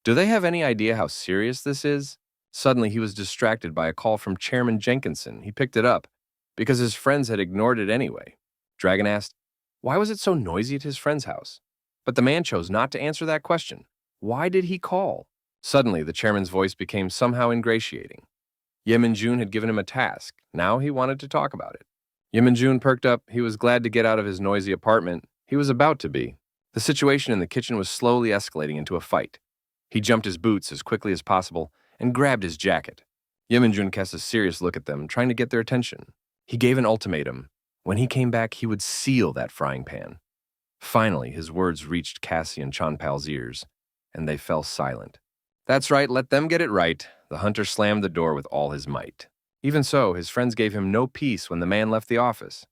Do they have any idea how serious this is? Suddenly, he was distracted by a call from Chairman Jenkinson. He picked it up because his friends had ignored it anyway. Dragon asked, why was it so noisy at his friend's house? But the man chose not to answer that question. Why did he call? Suddenly, the chairman's voice became somehow ingratiating. Yemin-jun had given him a task. Now he wanted to talk about it. Yemin-jun perked up. He was glad to get out of his noisy apartment. He was about to be. The situation in the kitchen was slowly escalating into a fight. He jumped his boots as quickly as possible and grabbed his jacket. Yemin-jun cast a serious look at them, trying to get their attention. He gave an ultimatum. When he came back, he would seal that frying pan. Finally, his words reached Cassie and Chanpal's ears, and they fell silent. That's right, let them get it right. The hunter slammed the door with all his might. Even so, his friends gave him no peace when the man left the office.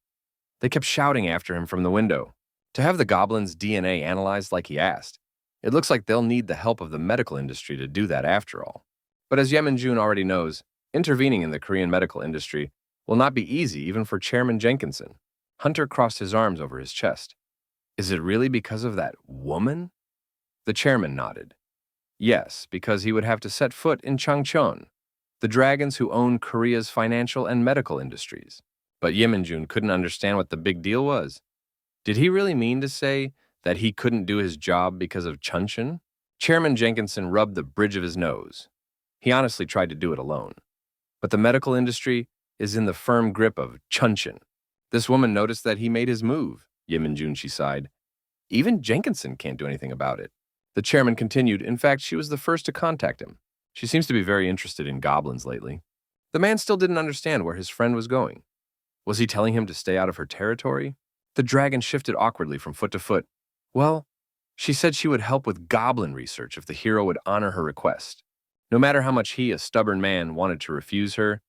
They kept shouting after him from the window. To have the goblin's DNA analyzed like he asked, it looks like they'll need the help of the medical industry to do that after all. But as Yemin-jun already knows, intervening in the Korean medical industry will not be easy even for Chairman Jenkinson. Hunter crossed his arms over his chest. Is it really because of that woman? The chairman nodded. Yes, because he would have to set foot in Changchun, the dragons who own Korea's financial and medical industries. But Yemin-jun couldn't understand what the big deal was. Did he really mean to say that he couldn't do his job because of Chuncheon? Chairman Jenkinson rubbed the bridge of his nose. He honestly tried to do it alone. But the medical industry is in the firm grip of Chuncheon. This woman noticed that he made his move. Yemin-jun, she sighed. Even Jenkinson can't do anything about it. The chairman continued. In fact, she was the first to contact him. She seems to be very interested in goblins lately. The man still didn't understand where his friend was going. Was he telling him to stay out of her territory? The dragon shifted awkwardly from foot to foot. Well, she said she would help with goblin research if the hero would honor her request. No matter how much he, a stubborn man, wanted to refuse her,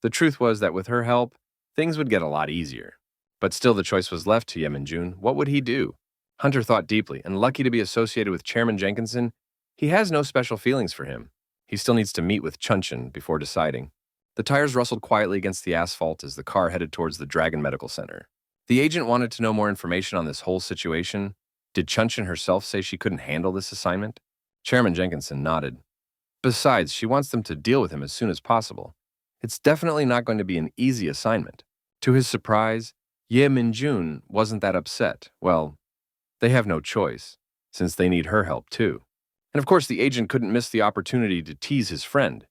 the truth was that with her help, things would get a lot easier. But still the choice was left to Yemin-jun. What would he do? Hunter thought deeply, and lucky to be associated with Chairman Jenkinson, he has no special feelings for him. He still needs to meet with Chuncheon before deciding. The tires rustled quietly against the asphalt as the car headed towards the Dragon Medical Center. The agent wanted to know more information on this whole situation. Did Chuncheon herself say she couldn't handle this assignment? Chairman Jenkinson nodded. Besides, she wants them to deal with him as soon as possible. It's definitely not going to be an easy assignment. To his surprise, Yemin-jun wasn't that upset. Well, they have no choice, since they need her help too. And of course, the agent couldn't miss the opportunity to tease his friend.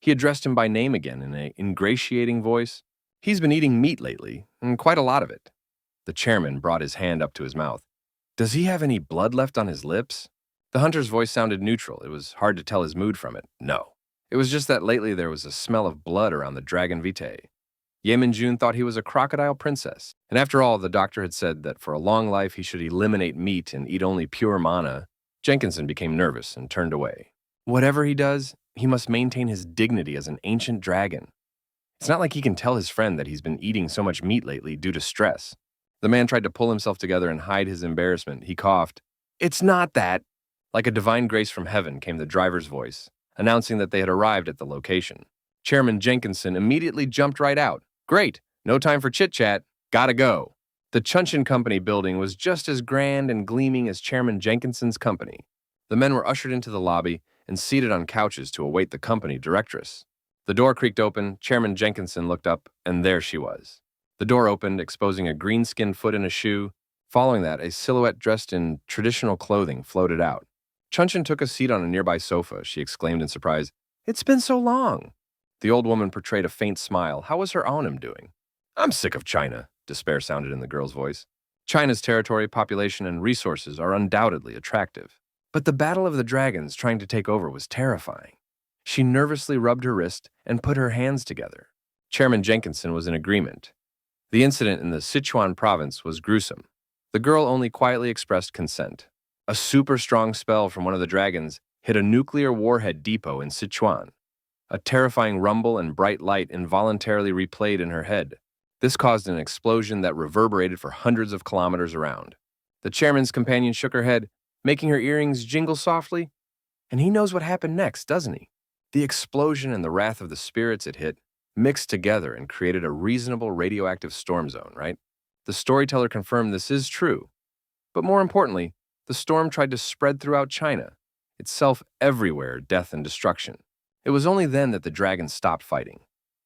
He addressed him by name again in an ingratiating voice. He's been eating meat lately, and quite a lot of it. The chairman brought his hand up to his mouth. Does he have any blood left on his lips? The hunter's voice sounded neutral. It was hard to tell his mood from it. No. It was just that lately there was a smell of blood around the Dragon Vitae. Yemin-jun thought he was a crocodile princess. And after all, the doctor had said that for a long life he should eliminate meat and eat only pure mana. Jenkinson became nervous and turned away. Whatever he does, he must maintain his dignity as an ancient dragon. It's not like he can tell his friend that he's been eating so much meat lately due to stress. The man tried to pull himself together and hide his embarrassment. He coughed. It's not that. Like a divine grace from heaven came the driver's voice, announcing that they had arrived at the location. Chairman Jenkinson immediately jumped right out. Great, no time for chit-chat, gotta go. The Chuncheon Company building was just as grand and gleaming as Chairman Jenkinson's company. The men were ushered into the lobby and seated on couches to await the company directress. The door creaked open, Chairman Jenkinson looked up, and there she was. The door opened, exposing a green-skinned foot in a shoe. Following that, a silhouette dressed in traditional clothing floated out. Chuncheon took a seat on a nearby sofa. She exclaimed in surprise, It's been so long. The old woman portrayed a faint smile. How was her Onum doing? I'm sick of China, despair sounded in the girl's voice. China's territory, population, and resources are undoubtedly attractive. But the battle of the dragons trying to take over was terrifying. She nervously rubbed her wrist and put her hands together. Chairman Jenkinson was in agreement. The incident in the Sichuan province was gruesome. The girl only quietly expressed consent. A super strong spell from one of the dragons hit a nuclear warhead depot in Sichuan. A terrifying rumble and bright light involuntarily replayed in her head. This caused an explosion that reverberated for hundreds of kilometers around. The chairman's companion shook her head, making her earrings jingle softly. And he knows what happened next, doesn't he? The explosion and the wrath of the spirits it hit mixed together and created a reasonable radioactive storm zone, right? The storyteller confirmed this is true. But more importantly, the storm tried to spread throughout China, itself everywhere death and destruction. It was only then that the dragons stopped fighting.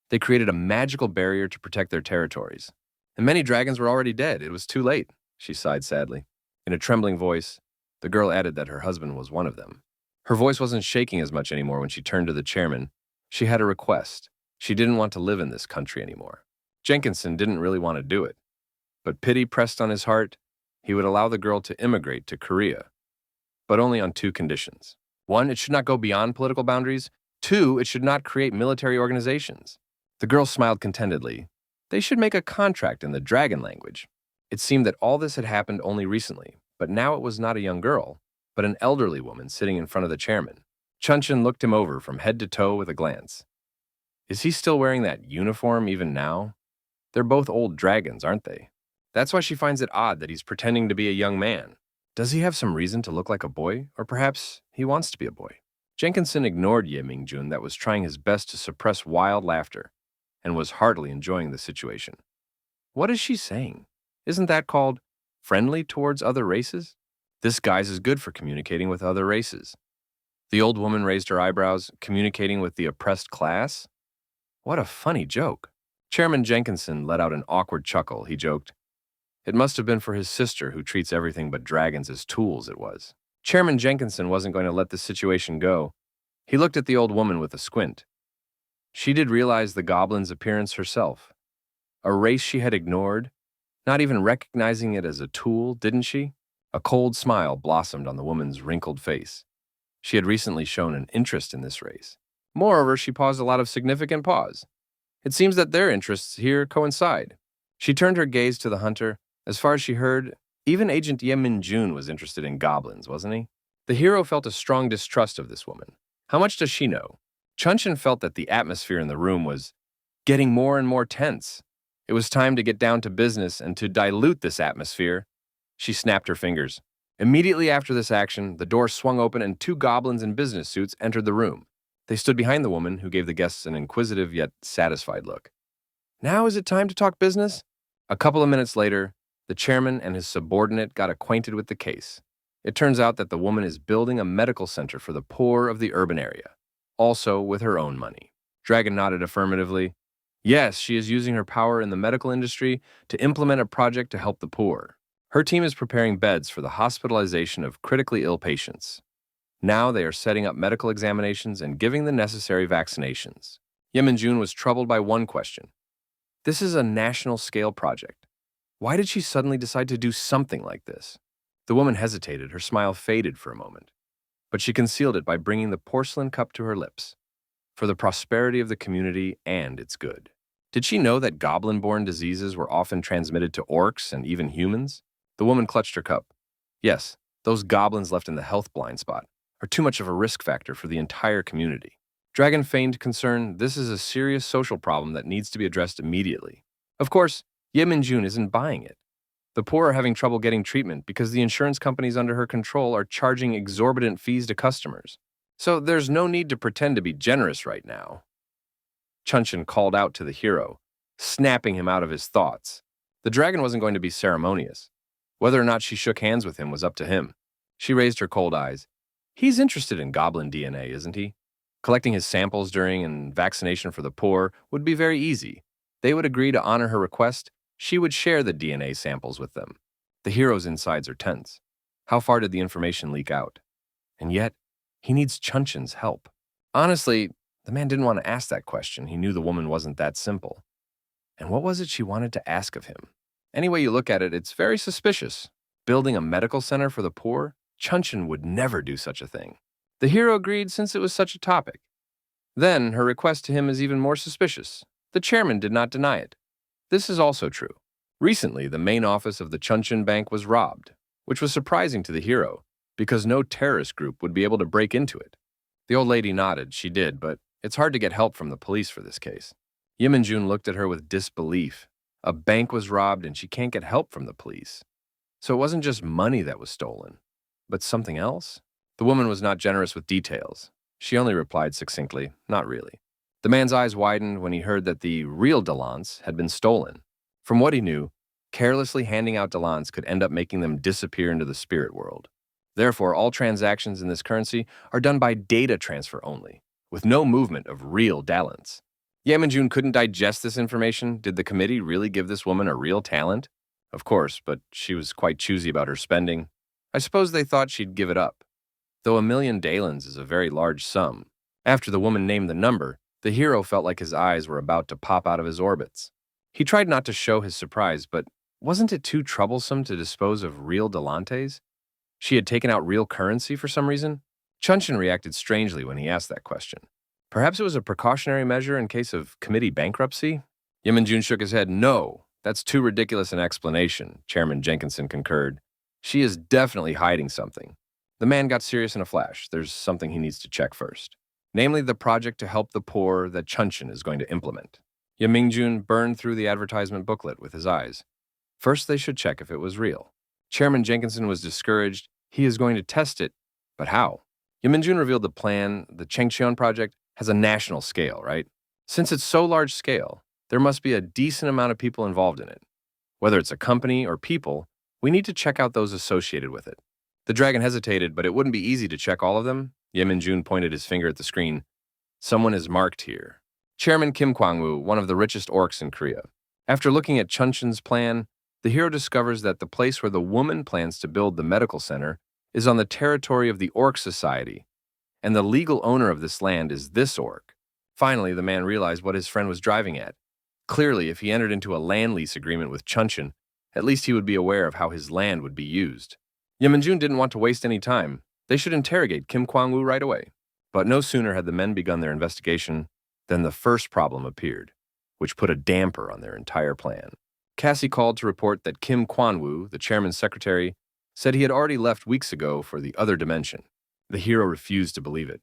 They created a magical barrier to protect their territories. And many dragons were already dead. It was too late, she sighed sadly. In a trembling voice, the girl added that her husband was one of them. Her voice wasn't shaking as much anymore when she turned to the chairman. She had a request. She didn't want to live in this country anymore. Jenkinson didn't really want to do it, but pity pressed on his heart. He would allow the girl to immigrate to Korea, but only on 2 conditions. 1, it should not go beyond political boundaries. 2, it should not create military organizations. The girl smiled contentedly. They should make a contract in the dragon language. It seemed that all this had happened only recently, but now it was not a young girl, but an elderly woman sitting in front of the chairman. Chunchin looked him over from head to toe with a glance. Is he still wearing that uniform even now? They're both old dragons, aren't they? That's why she finds it odd that he's pretending to be a young man. Does he have some reason to look like a boy? Or perhaps he wants to be a boy? Jenkinson ignored Ye Mingjun that was trying his best to suppress wild laughter and was heartily enjoying the situation. What is she saying? Isn't that called friendly towards other races? This guise is good for communicating with other races. The old woman raised her eyebrows, communicating with the oppressed class? What a funny joke. Chairman Jenkinson let out an awkward chuckle. He joked. It must have been for his sister who treats everything but dragons as tools, it was. Chairman Jenkinson wasn't going to let the situation go. He looked at the old woman with a squint. She did realize the goblin's appearance herself. A race she had ignored, not even recognizing it as a tool, didn't she? A cold smile blossomed on the woman's wrinkled face. She had recently shown an interest in this race. Moreover, she paused a lot of significant pause. It seems that their interests here coincide. She turned her gaze to the hunter. As far as she heard, even Agent Ye Min-jun was interested in goblins, wasn't he? The hero felt a strong distrust of this woman. How much does she know? Chunchin felt that the atmosphere in the room was getting more and more tense. It was time to get down to business and to dilute this atmosphere. She snapped her fingers. Immediately after this action, the door swung open and 2 goblins in business suits entered the room. They stood behind the woman, who gave the guests an inquisitive yet satisfied look. Now is it time to talk business? A couple of minutes later, the chairman and his subordinate got acquainted with the case. It turns out that the woman is building a medical center for the poor of the urban area, also with her own money. Dragon nodded affirmatively. Yes, she is using her power in the medical industry to implement a project to help the poor. Her team is preparing beds for the hospitalization of critically ill patients. Now they are setting up medical examinations and giving the necessary vaccinations. Ye Min-jun was troubled by one question. This is a national-scale project. Why did she suddenly decide to do something like this? The woman hesitated, her smile faded for a moment. But she concealed it by bringing the porcelain cup to her lips. For the prosperity of the community and its good. Did she know that goblin-born diseases were often transmitted to orcs and even humans? The woman clutched her cup. Yes, those goblins left in the health blind spot are too much of a risk factor for the entire community. Dragon feigned concern. This is a serious social problem that needs to be addressed immediately. Of course, Ye Min-jun isn't buying it. The poor are having trouble getting treatment because the insurance companies under her control are charging exorbitant fees to customers. So there's no need to pretend to be generous right now. Chunchin called out to the hero, snapping him out of his thoughts. The dragon wasn't going to be ceremonious. Whether or not she shook hands with him was up to him. She raised her cold eyes. He's interested in goblin DNA, isn't he? Collecting his samples during an vaccination for the poor would be very easy. They would agree to honor her request. She would share the DNA samples with them. The hero's insides are tense. How far did the information leak out? And yet, he needs Chunchin's help. Honestly, the man didn't want to ask that question. He knew the woman wasn't that simple. And what was it she wanted to ask of him? Any way you look at it, it's very suspicious. Building a medical center for the poor? Chunchin would never do such a thing. The hero agreed since it was such a topic. Then, her request to him is even more suspicious. The chairman did not deny it. This is also true. Recently, the main office of the Chunchin Bank was robbed, which was surprising to the hero, because no terrorist group would be able to break into it. The old lady nodded. She did, but it's hard to get help from the police for this case. Ye Min-jun looked at her with disbelief. A bank was robbed and she can't get help from the police. So it wasn't just money that was stolen, but something else? The woman was not generous with details. She only replied succinctly, not really. The man's eyes widened when he heard that the real Delance had been stolen. From what he knew, carelessly handing out Delance could end up making them disappear into the spirit world. Therefore, all transactions in this currency are done by data transfer only, with no movement of real talents. Yeminjun couldn't digest this information. Did the committee really give this woman a real talent? Of course, but she was quite choosy about her spending. I suppose they thought she'd give it up. Though 1,000,000 dalens is a very large sum. After the woman named the number, the hero felt like his eyes were about to pop out of his orbits. He tried not to show his surprise, but wasn't it too troublesome to dispose of real Delantes? She had taken out real currency for some reason? Chunshin reacted strangely when he asked that question. Perhaps it was a precautionary measure in case of committee bankruptcy? Yeminjun shook his head. No, that's too ridiculous an explanation, Chairman Jenkinson concurred. She is definitely hiding something. The man got serious in a flash. There's something he needs to check first. Namely, the project to help the poor that Chunshin is going to implement. Yeminjun burned through the advertisement booklet with his eyes. First, they should check if it was real. Chairman Jenkinson was discouraged. He is going to test it, but how? Yeminjun revealed the plan. The Chengcheon project has a national scale, right? Since it's so large scale, there must be a decent amount of people involved in it. Whether it's a company or people, we need to check out those associated with it. The dragon hesitated, but it wouldn't be easy to check all of them. Yeminjun pointed his finger at the screen. Someone is marked here. Chairman Kim Kwang-woo, one of the richest orcs in Korea. After looking at Chunshin's plan, the hero discovers that the place where the woman plans to build the medical center is on the territory of the Orc Society, and the legal owner of this land is this orc. Finally, the man realized what his friend was driving at. Clearly, if he entered into a land lease agreement with Chunshin, at least he would be aware of how his land would be used. Yeminjun didn't want to waste any time. They should interrogate Kim Kwang-woo right away. But no sooner had the men begun their investigation than the first problem appeared, which put a damper on their entire plan. Cassie called to report that Kim Kwang-woo, the chairman's secretary, said he had already left weeks ago for the other dimension. The hero refused to believe it.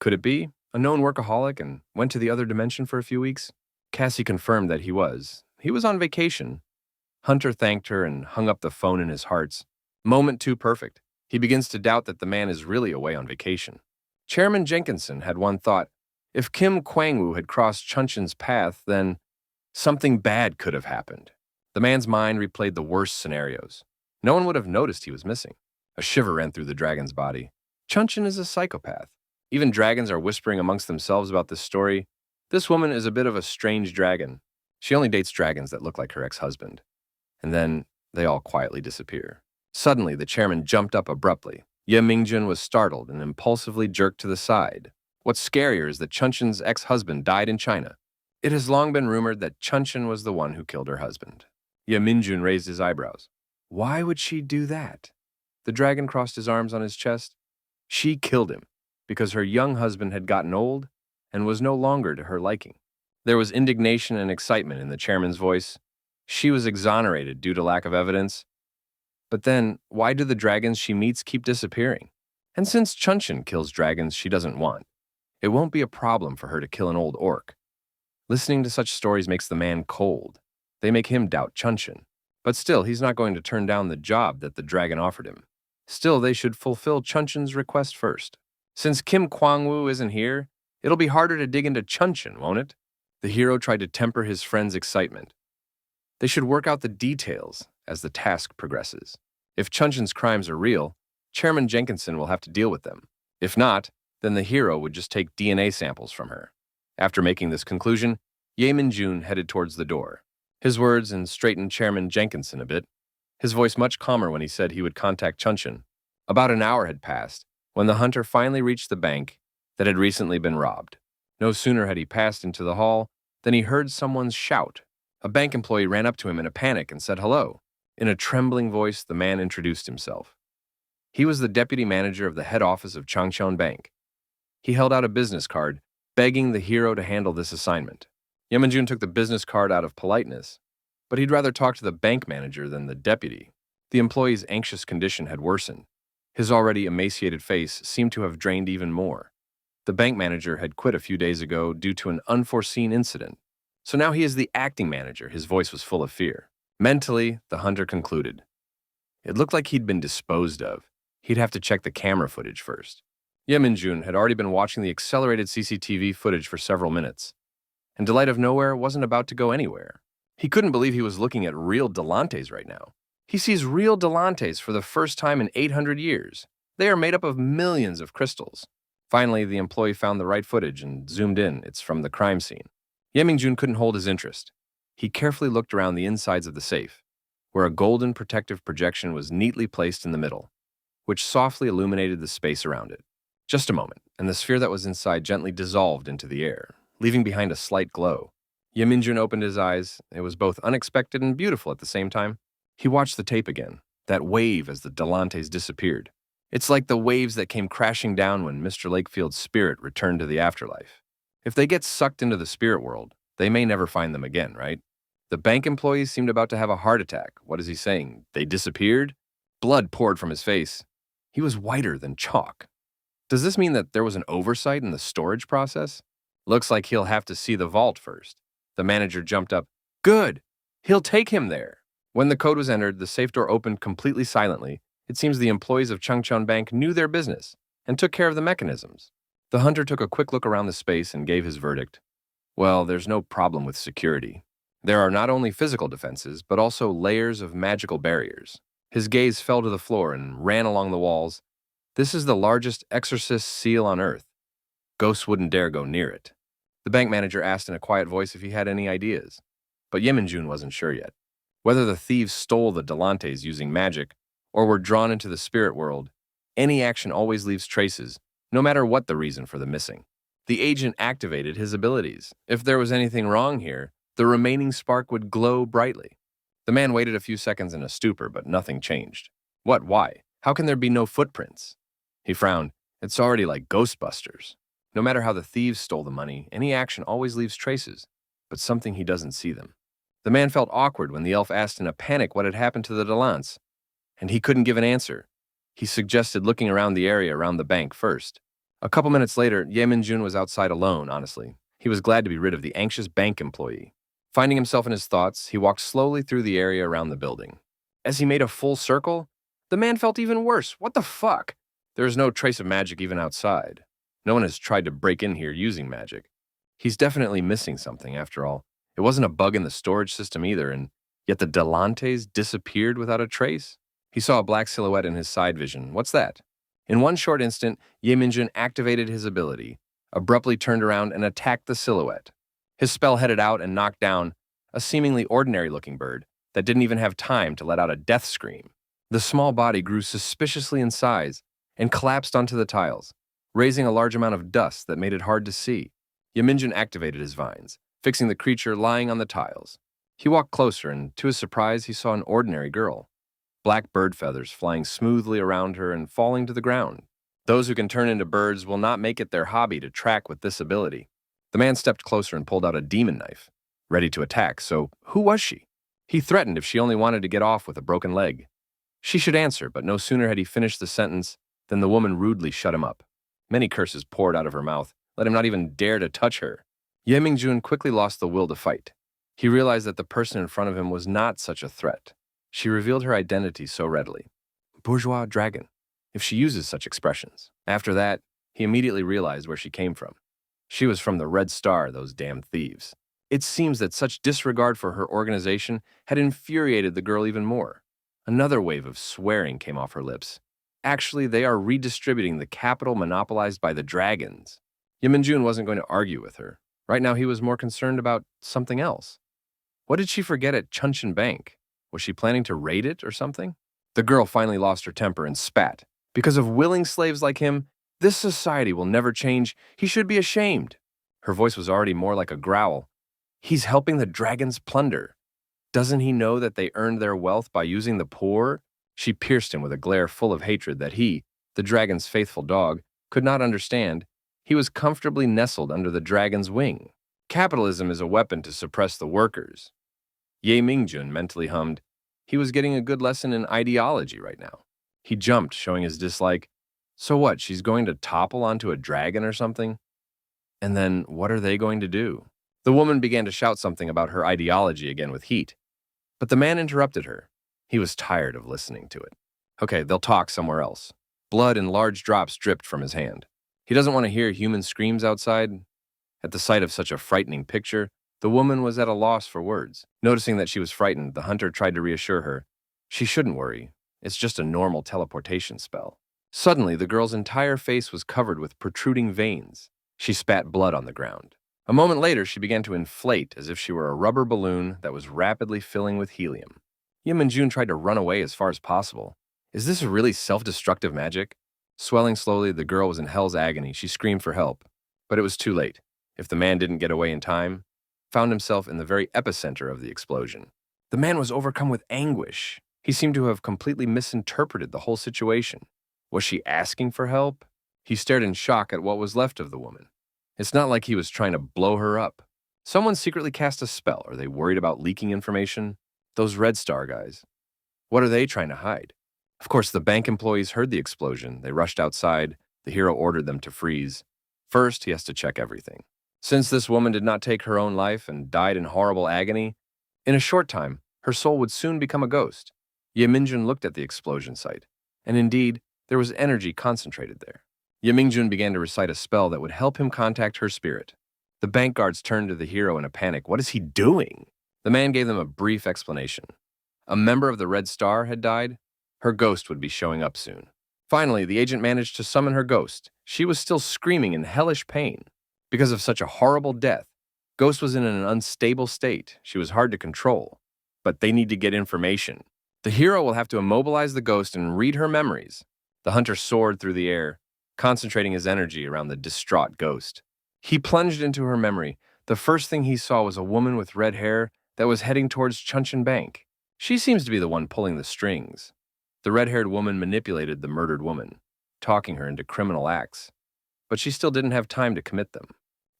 Could it be? A known workaholic and went to the other dimension for a few weeks? Cassie confirmed that he was. He was on vacation. Hunter thanked her and hung up the phone in his hearts. Moment too perfect. He begins to doubt that the man is really away on vacation. Chairman Jenkinson had one thought. If Kim Kwang-woo had crossed Chunshin's path, then something bad could have happened. The man's mind replayed the worst scenarios. No one would have noticed he was missing. A shiver ran through the dragon's body. Chunshin is a psychopath. Even dragons are whispering amongst themselves about this story. This woman is a bit of a strange dragon. She only dates dragons that look like her ex-husband. And then they all quietly disappear. Suddenly, the chairman jumped up abruptly. Yeminjun was startled and impulsively jerked to the side. What's scarier is that Chunshin's ex-husband died in China. It has long been rumored that Chunshin was the one who killed her husband. Yeminjun raised his eyebrows. Why would she do that? The dragon crossed his arms on his chest. She killed him because her young husband had gotten old and was no longer to her liking. There was indignation and excitement in the chairman's voice. She was exonerated due to lack of evidence. But then, why do the dragons she meets keep disappearing? And since Chunshin kills dragons she doesn't want, it won't be a problem for her to kill an old orc. Listening to such stories makes the man cold. They make him doubt Chunshin. But still, he's not going to turn down the job that the dragon offered him. Still, they should fulfill Chunshin's request first. Since Kim Kwang-woo isn't here, it'll be harder to dig into Chunshin, won't it? The hero tried to temper his friend's excitement. They should work out the details as the task progresses. If Chunshin's crimes are real, Chairman Jenkinson will have to deal with them. If not, then the hero would just take DNA samples from her. After making this conclusion, Yeminjun headed towards the door. His words straightened Chairman Jenkinson a bit, his voice much calmer when he said he would contact Chunshin. About an hour had passed when the hunter finally reached the bank that had recently been robbed. No sooner had he passed into the hall than he heard someone's shout. A bank employee ran up to him in a panic and said hello. In a trembling voice, the man introduced himself. He was the deputy manager of the head office of Changcheon Bank. He held out a business card, begging the hero to handle this assignment. Yeminjun took the business card out of politeness, but he'd rather talk to the bank manager than the deputy. The employee's anxious condition had worsened. His already emaciated face seemed to have drained even more. The bank manager had quit a few days ago due to an unforeseen incident. So now he is the acting manager. His voice was full of fear. Mentally, the hunter concluded. It looked like he'd been disposed of. He'd have to check the camera footage first. Yeminjun had already been watching the accelerated CCTV footage for several minutes, and Delight of Nowhere wasn't about to go anywhere. He couldn't believe he was looking at real Delantes right now. He sees real Delantes for the first time in 800 years. They are made up of millions of crystals. Finally, the employee found the right footage and zoomed in. It's from the crime scene. Ye Mingjun couldn't hold his interest. He carefully looked around the insides of the safe, where a golden protective projection was neatly placed in the middle, which softly illuminated the space around it. Just a moment, and the sphere that was inside gently dissolved into the air, leaving behind a slight glow. Ye Mingjun opened his eyes. It was both unexpected and beautiful at the same time. He watched the tape again, that wave as the Delantes disappeared. It's like the waves that came crashing down when Mr. Lakefield's spirit returned to the afterlife. If they get sucked into the spirit world, they may never find them again, right? The bank employee seemed about to have a heart attack. What is he saying? They disappeared? Blood poured from his face. He was whiter than chalk. Does this mean that there was an oversight in the storage process? Looks like he'll have to see the vault first. The manager jumped up. Good! He'll take him there. When the code was entered, the safe door opened completely silently. It seems the employees of Changchun Bank knew their business and took care of the mechanisms. The hunter took a quick look around the space and gave his verdict. Well, there's no problem with security. There are not only physical defenses, but also layers of magical barriers. His gaze fell to the floor and ran along the walls. This is the largest exorcist seal on Earth. Ghosts wouldn't dare go near it. The bank manager asked in a quiet voice if he had any ideas. But Ye Mingjun wasn't sure yet. Whether the thieves stole the Delantes using magic or were drawn into the spirit world, any action always leaves traces, no matter what the reason for the missing. The agent activated his abilities. If there was anything wrong here, the remaining spark would glow brightly. The man waited a few seconds in a stupor, but nothing changed. What? Why? How can there be no footprints? He frowned. It's already like Ghostbusters. No matter how the thieves stole the money, any action always leaves traces, but something he doesn't see them. The man felt awkward when the elf asked in a panic what had happened to the Delants, and he couldn't give an answer. He suggested looking around the area around the bank first. A couple minutes later, Ye Mingjun was outside alone, honestly. He was glad to be rid of the anxious bank employee. Finding himself in his thoughts, he walked slowly through the area around the building. As he made a full circle, the man felt even worse. What the fuck? There is no trace of magic even outside. No one has tried to break in here using magic. He's definitely missing something, after all. It wasn't a bug in the storage system either, and yet the Delantes disappeared without a trace. He saw a black silhouette in his side vision. What's that? In one short instant, Ye Mingjun activated his ability, abruptly turned around and attacked the silhouette. His spell headed out and knocked down a seemingly ordinary-looking bird that didn't even have time to let out a death scream. The small body grew suspiciously in size and collapsed onto the tiles, raising a large amount of dust that made it hard to see. Ye Mingjun activated his vines, fixing the creature lying on the tiles. He walked closer, and to his surprise, he saw an ordinary girl. Black bird feathers flying smoothly around her and falling to the ground. Those who can turn into birds will not make it their hobby to track with this ability. The man stepped closer and pulled out a demon knife, ready to attack. So who was she? He threatened if she only wanted to get off with a broken leg. She should answer, but no sooner had he finished the sentence than the woman rudely shut him up. Many curses poured out of her mouth, let him not even dare to touch her. Ye Mingjun quickly lost the will to fight. He realized that the person in front of him was not such a threat. She revealed her identity so readily. Bourgeois dragon, if she uses such expressions. After that, he immediately realized where she came from. She was from the Red Star, those damn thieves. It seems that such disregard for her organization had infuriated the girl even more. Another wave of swearing came off her lips. Actually, they are redistributing the capital monopolized by the dragons. Ye Mingjun wasn't going to argue with her. Right now, he was more concerned about something else. What did she forget at Changchun Bank? Was she planning to raid it or something? The girl finally lost her temper and spat. Because of willing slaves like him, this society will never change. He should be ashamed. Her voice was already more like a growl. He's helping the dragons plunder. Doesn't he know that they earned their wealth by using the poor? She pierced him with a glare full of hatred that he, the dragon's faithful dog, could not understand. He was comfortably nestled under the dragon's wing. Capitalism is a weapon to suppress the workers. Ye Mingjun mentally hummed. He was getting a good lesson in ideology right now. He jumped, showing his dislike. So what, she's going to topple onto a dragon or something? And then what are they going to do? The woman began to shout something about her ideology again with heat. But the man interrupted her. He was tired of listening to it. Okay, they'll talk somewhere else. Blood in large drops dripped from his hand. He doesn't want to hear human screams outside. At the sight of such a frightening picture, the woman was at a loss for words. Noticing that she was frightened, the hunter tried to reassure her. She shouldn't worry. It's just a normal teleportation spell. Suddenly, the girl's entire face was covered with protruding veins. She spat blood on the ground. A moment later, she began to inflate as if she were a rubber balloon that was rapidly filling with helium. Yim and June tried to run away as far as possible. Is this really self-destructive magic? Swelling slowly, the girl was in hell's agony. She screamed for help. But it was too late. If the man didn't get away in time, found himself in the very epicenter of the explosion. The man was overcome with anguish. He seemed to have completely misinterpreted the whole situation. Was she asking for help? He stared in shock at what was left of the woman. It's not like he was trying to blow her up. Someone secretly cast a spell. Are they worried about leaking information? Those Red Star guys. What are they trying to hide? Of course, the bank employees heard the explosion. They rushed outside. The hero ordered them to freeze. First, he has to check everything. Since this woman did not take her own life and died in horrible agony, in a short time, her soul would soon become a ghost. Yeminjun looked at the explosion site, and indeed, there was energy concentrated there. Yeminjun began to recite a spell that would help him contact her spirit. The bank guards turned to the hero in a panic. What is he doing? The man gave them a brief explanation. A member of the Red Star had died. Her ghost would be showing up soon. Finally, the agent managed to summon her ghost. She was still screaming in hellish pain. Because of such a horrible death, Ghost was in an unstable state. She was hard to control. But they need to get information. The hero will have to immobilize the ghost and read her memories. The hunter soared through the air, concentrating his energy around the distraught ghost. He plunged into her memory. The first thing he saw was a woman with red hair that was heading towards Chunchin Bank. She seems to be the one pulling the strings. The red-haired woman manipulated the murdered woman, talking her into criminal acts. But she still didn't have time to commit them.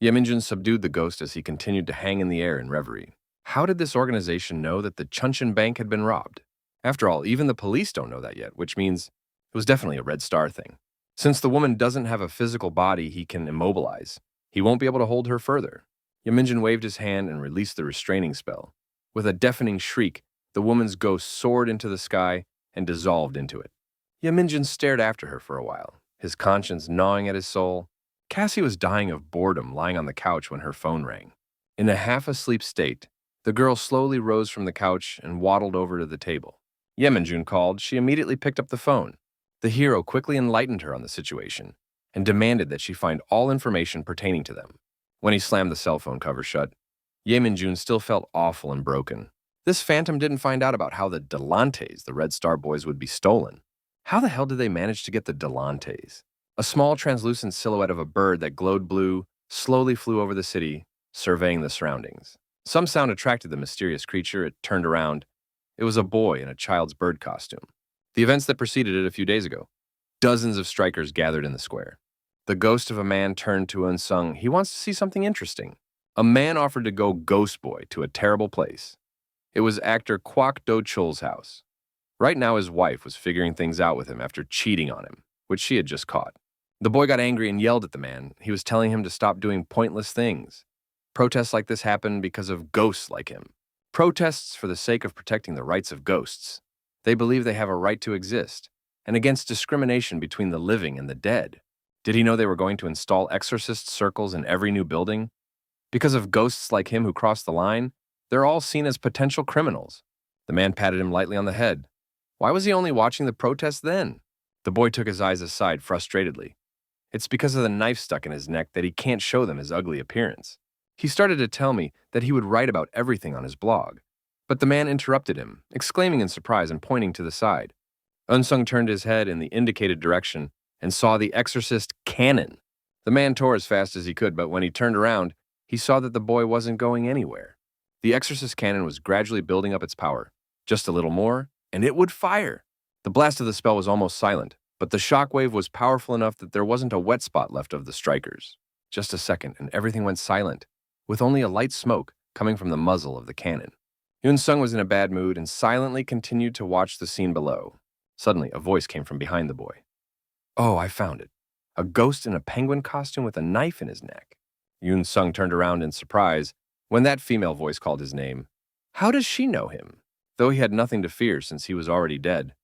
Yeminjun subdued the ghost as he continued to hang in the air in reverie. How did this organization know that the Chunchin Bank had been robbed? After all, even the police don't know that yet, which means it was definitely a Red Star thing. Since the woman doesn't have a physical body he can immobilize, he won't be able to hold her further. Yeminjun waved his hand and released the restraining spell. With a deafening shriek, the woman's ghost soared into the sky and dissolved into it. Yeminjun stared after her for a while, his conscience gnawing at his soul. Cassie was dying of boredom lying on the couch when her phone rang. In a half-asleep state, the girl slowly rose from the couch and waddled over to the table. Yeminjun called. She immediately picked up the phone. The hero quickly enlightened her on the situation and demanded that she find all information pertaining to them. When he slammed the cell phone cover shut, Yeminjun still felt awful and broken. This phantom didn't find out about how the Delantes, the Red Star boys, would be stolen. How the hell did they manage to get the Delantes? A small translucent silhouette of a bird that glowed blue slowly flew over the city, surveying the surroundings. Some sound attracted the mysterious creature. It turned around. It was a boy in a child's bird costume. The events that preceded it a few days ago. Dozens of strikers gathered in the square. The ghost of a man turned to Unsung. He wants to see something interesting. A man offered to go ghost boy to a terrible place. It was actor Kwok Do-chul's house. Right now his wife was figuring things out with him after cheating on him, which she had just caught. The boy got angry and yelled at the man. He was telling him to stop doing pointless things. Protests like this happen because of ghosts like him. Protests for the sake of protecting the rights of ghosts. They believe they have a right to exist, and against discrimination between the living and the dead. Did he know they were going to install exorcist circles in every new building? Because of ghosts like him who crossed the line, they're all seen as potential criminals. The man patted him lightly on the head. Why was he only watching the protest then? The boy took his eyes aside frustratedly. It's because of the knife stuck in his neck that he can't show them his ugly appearance. He started to tell me that he would write about everything on his blog. But the man interrupted him, exclaiming in surprise and pointing to the side. Unsung turned his head in the indicated direction and saw the exorcist cannon. The man tore as fast as he could, but when he turned around, he saw that the boy wasn't going anywhere. The exorcist cannon was gradually building up its power. Just a little more, and it would fire. The blast of the spell was almost silent, but the shockwave was powerful enough that there wasn't a wet spot left of the strikers. Just a second, and everything went silent, with only a light smoke coming from the muzzle of the cannon. Yoon-sung was in a bad mood and silently continued to watch the scene below. Suddenly, a voice came from behind the boy. Oh, I found it. A ghost in a penguin costume with a knife in his neck. Yoon-sung turned around in surprise when that female voice called his name. How does she know him? Though he had nothing to fear since he was already dead.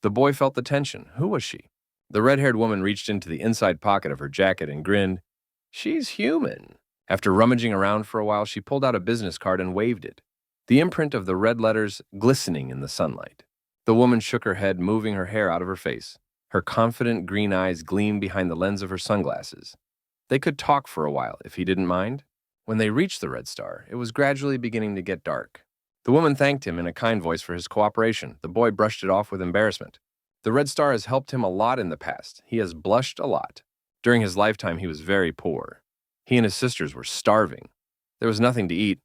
The boy felt the tension. Who was she? The red-haired woman reached into the inside pocket of her jacket and grinned. She's human. After rummaging around for a while, she pulled out a business card and waved it, the imprint of the red letters glistening in the sunlight. The woman shook her head, moving her hair out of her face. Her confident green eyes gleamed behind the lens of her sunglasses. They could talk for a while, if he didn't mind. When they reached the Red Star, it was gradually beginning to get dark. The woman thanked him in a kind voice for his cooperation. The boy brushed it off with embarrassment. The Red Star has helped him a lot in the past. He has blushed a lot. During his lifetime, he was very poor. He and his sisters were starving. There was nothing to eat,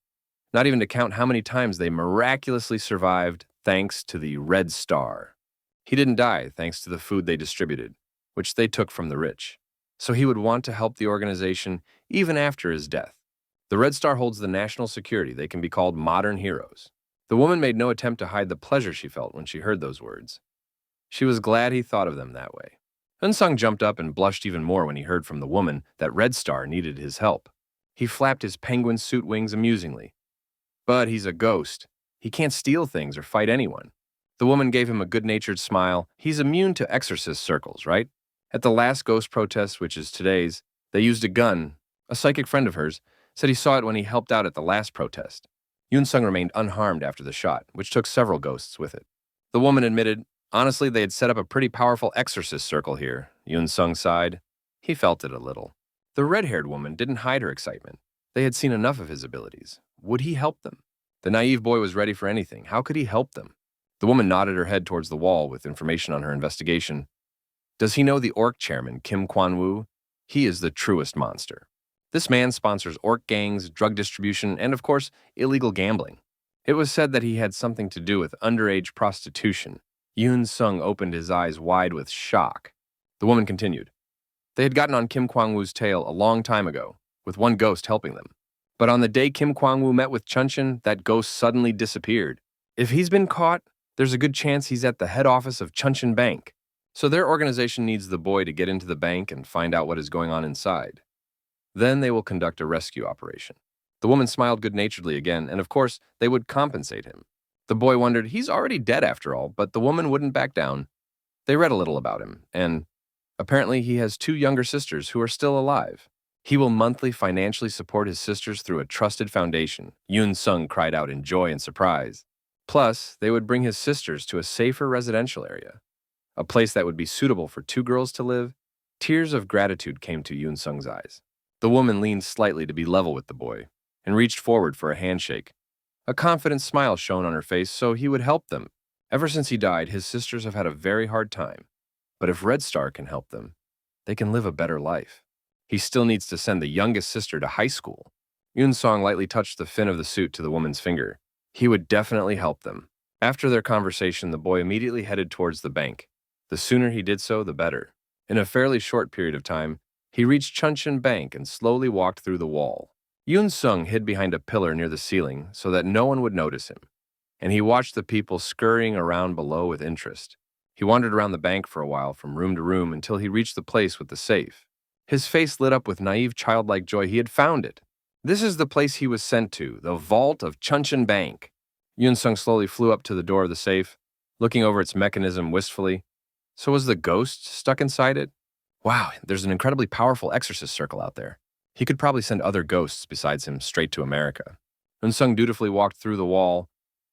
not even to count how many times they miraculously survived thanks to the Red Star. He didn't die thanks to the food they distributed, which they took from the rich. So he would want to help the organization even after his death. The Red Star holds the national security. They can be called modern heroes. The woman made no attempt to hide the pleasure she felt when she heard those words. She was glad he thought of them that way. Unsung jumped up and blushed even more when he heard from the woman that Red Star needed his help. He flapped his penguin suit wings amusingly. But he's a ghost. He can't steal things or fight anyone. The woman gave him a good-natured smile. He's immune to exorcist circles, right? At the last ghost protest, which is today's, they used a gun. A psychic friend of hers said he saw it when he helped out at the last protest. Yoon-sung remained unharmed after the shot, which took several ghosts with it. The woman admitted, honestly, they had set up a pretty powerful exorcist circle here. Yoon-sung sighed. He felt it a little. The red-haired woman didn't hide her excitement. They had seen enough of his abilities. Would he help them? The naive boy was ready for anything. How could he help them? The woman nodded her head towards the wall with information on her investigation. Does he know the orc chairman, Kim Kwan-woo? He is the truest monster. This man sponsors orc gangs, drug distribution, and of course, illegal gambling. It was said that he had something to do with underage prostitution. Yoon-sung opened his eyes wide with shock. The woman continued. They had gotten on Kim Kwang-woo's tail a long time ago, with one ghost helping them. But on the day Kim Kwang-woo met with Chunshin, that ghost suddenly disappeared. If he's been caught, there's a good chance he's at the head office of Chunshin Bank. So their organization needs the boy to get into the bank and find out what is going on inside. Then they will conduct a rescue operation. The woman smiled good-naturedly again, and of course, they would compensate him. The boy wondered, he's already dead after all, but the woman wouldn't back down. They read a little about him, and apparently he has 2 younger sisters who are still alive. He will monthly financially support his sisters through a trusted foundation. Yoon-sung cried out in joy and surprise. Plus, they would bring his sisters to a safer residential area, a place that would be suitable for 2 girls to live. Tears of gratitude came to Yoon-sung's eyes. The woman leaned slightly to be level with the boy and reached forward for a handshake. A confident smile shone on her face, so he would help them. Ever since he died, his sisters have had a very hard time. But if Red Star can help them, they can live a better life. He still needs to send the youngest sister to high school. Yoon-sung lightly touched the fin of the suit to the woman's finger. He would definitely help them. After their conversation, the boy immediately headed towards the bank. The sooner he did so, the better. In a fairly short period of time, he reached Chunshin Bank and slowly walked through the wall. Yoon-sung hid behind a pillar near the ceiling so that no one would notice him, and he watched the people scurrying around below with interest. He wandered around the bank for a while from room to room until he reached the place with the safe. His face lit up with naive childlike joy. He had found it. This is the place he was sent to, the vault of Chunshin Bank. Yoon-sung slowly flew up to the door of the safe, looking over its mechanism wistfully. So was the ghost stuck inside it? Wow, there's an incredibly powerful exorcist circle out there. He could probably send other ghosts besides him straight to America. Yoon-sung dutifully walked through the wall.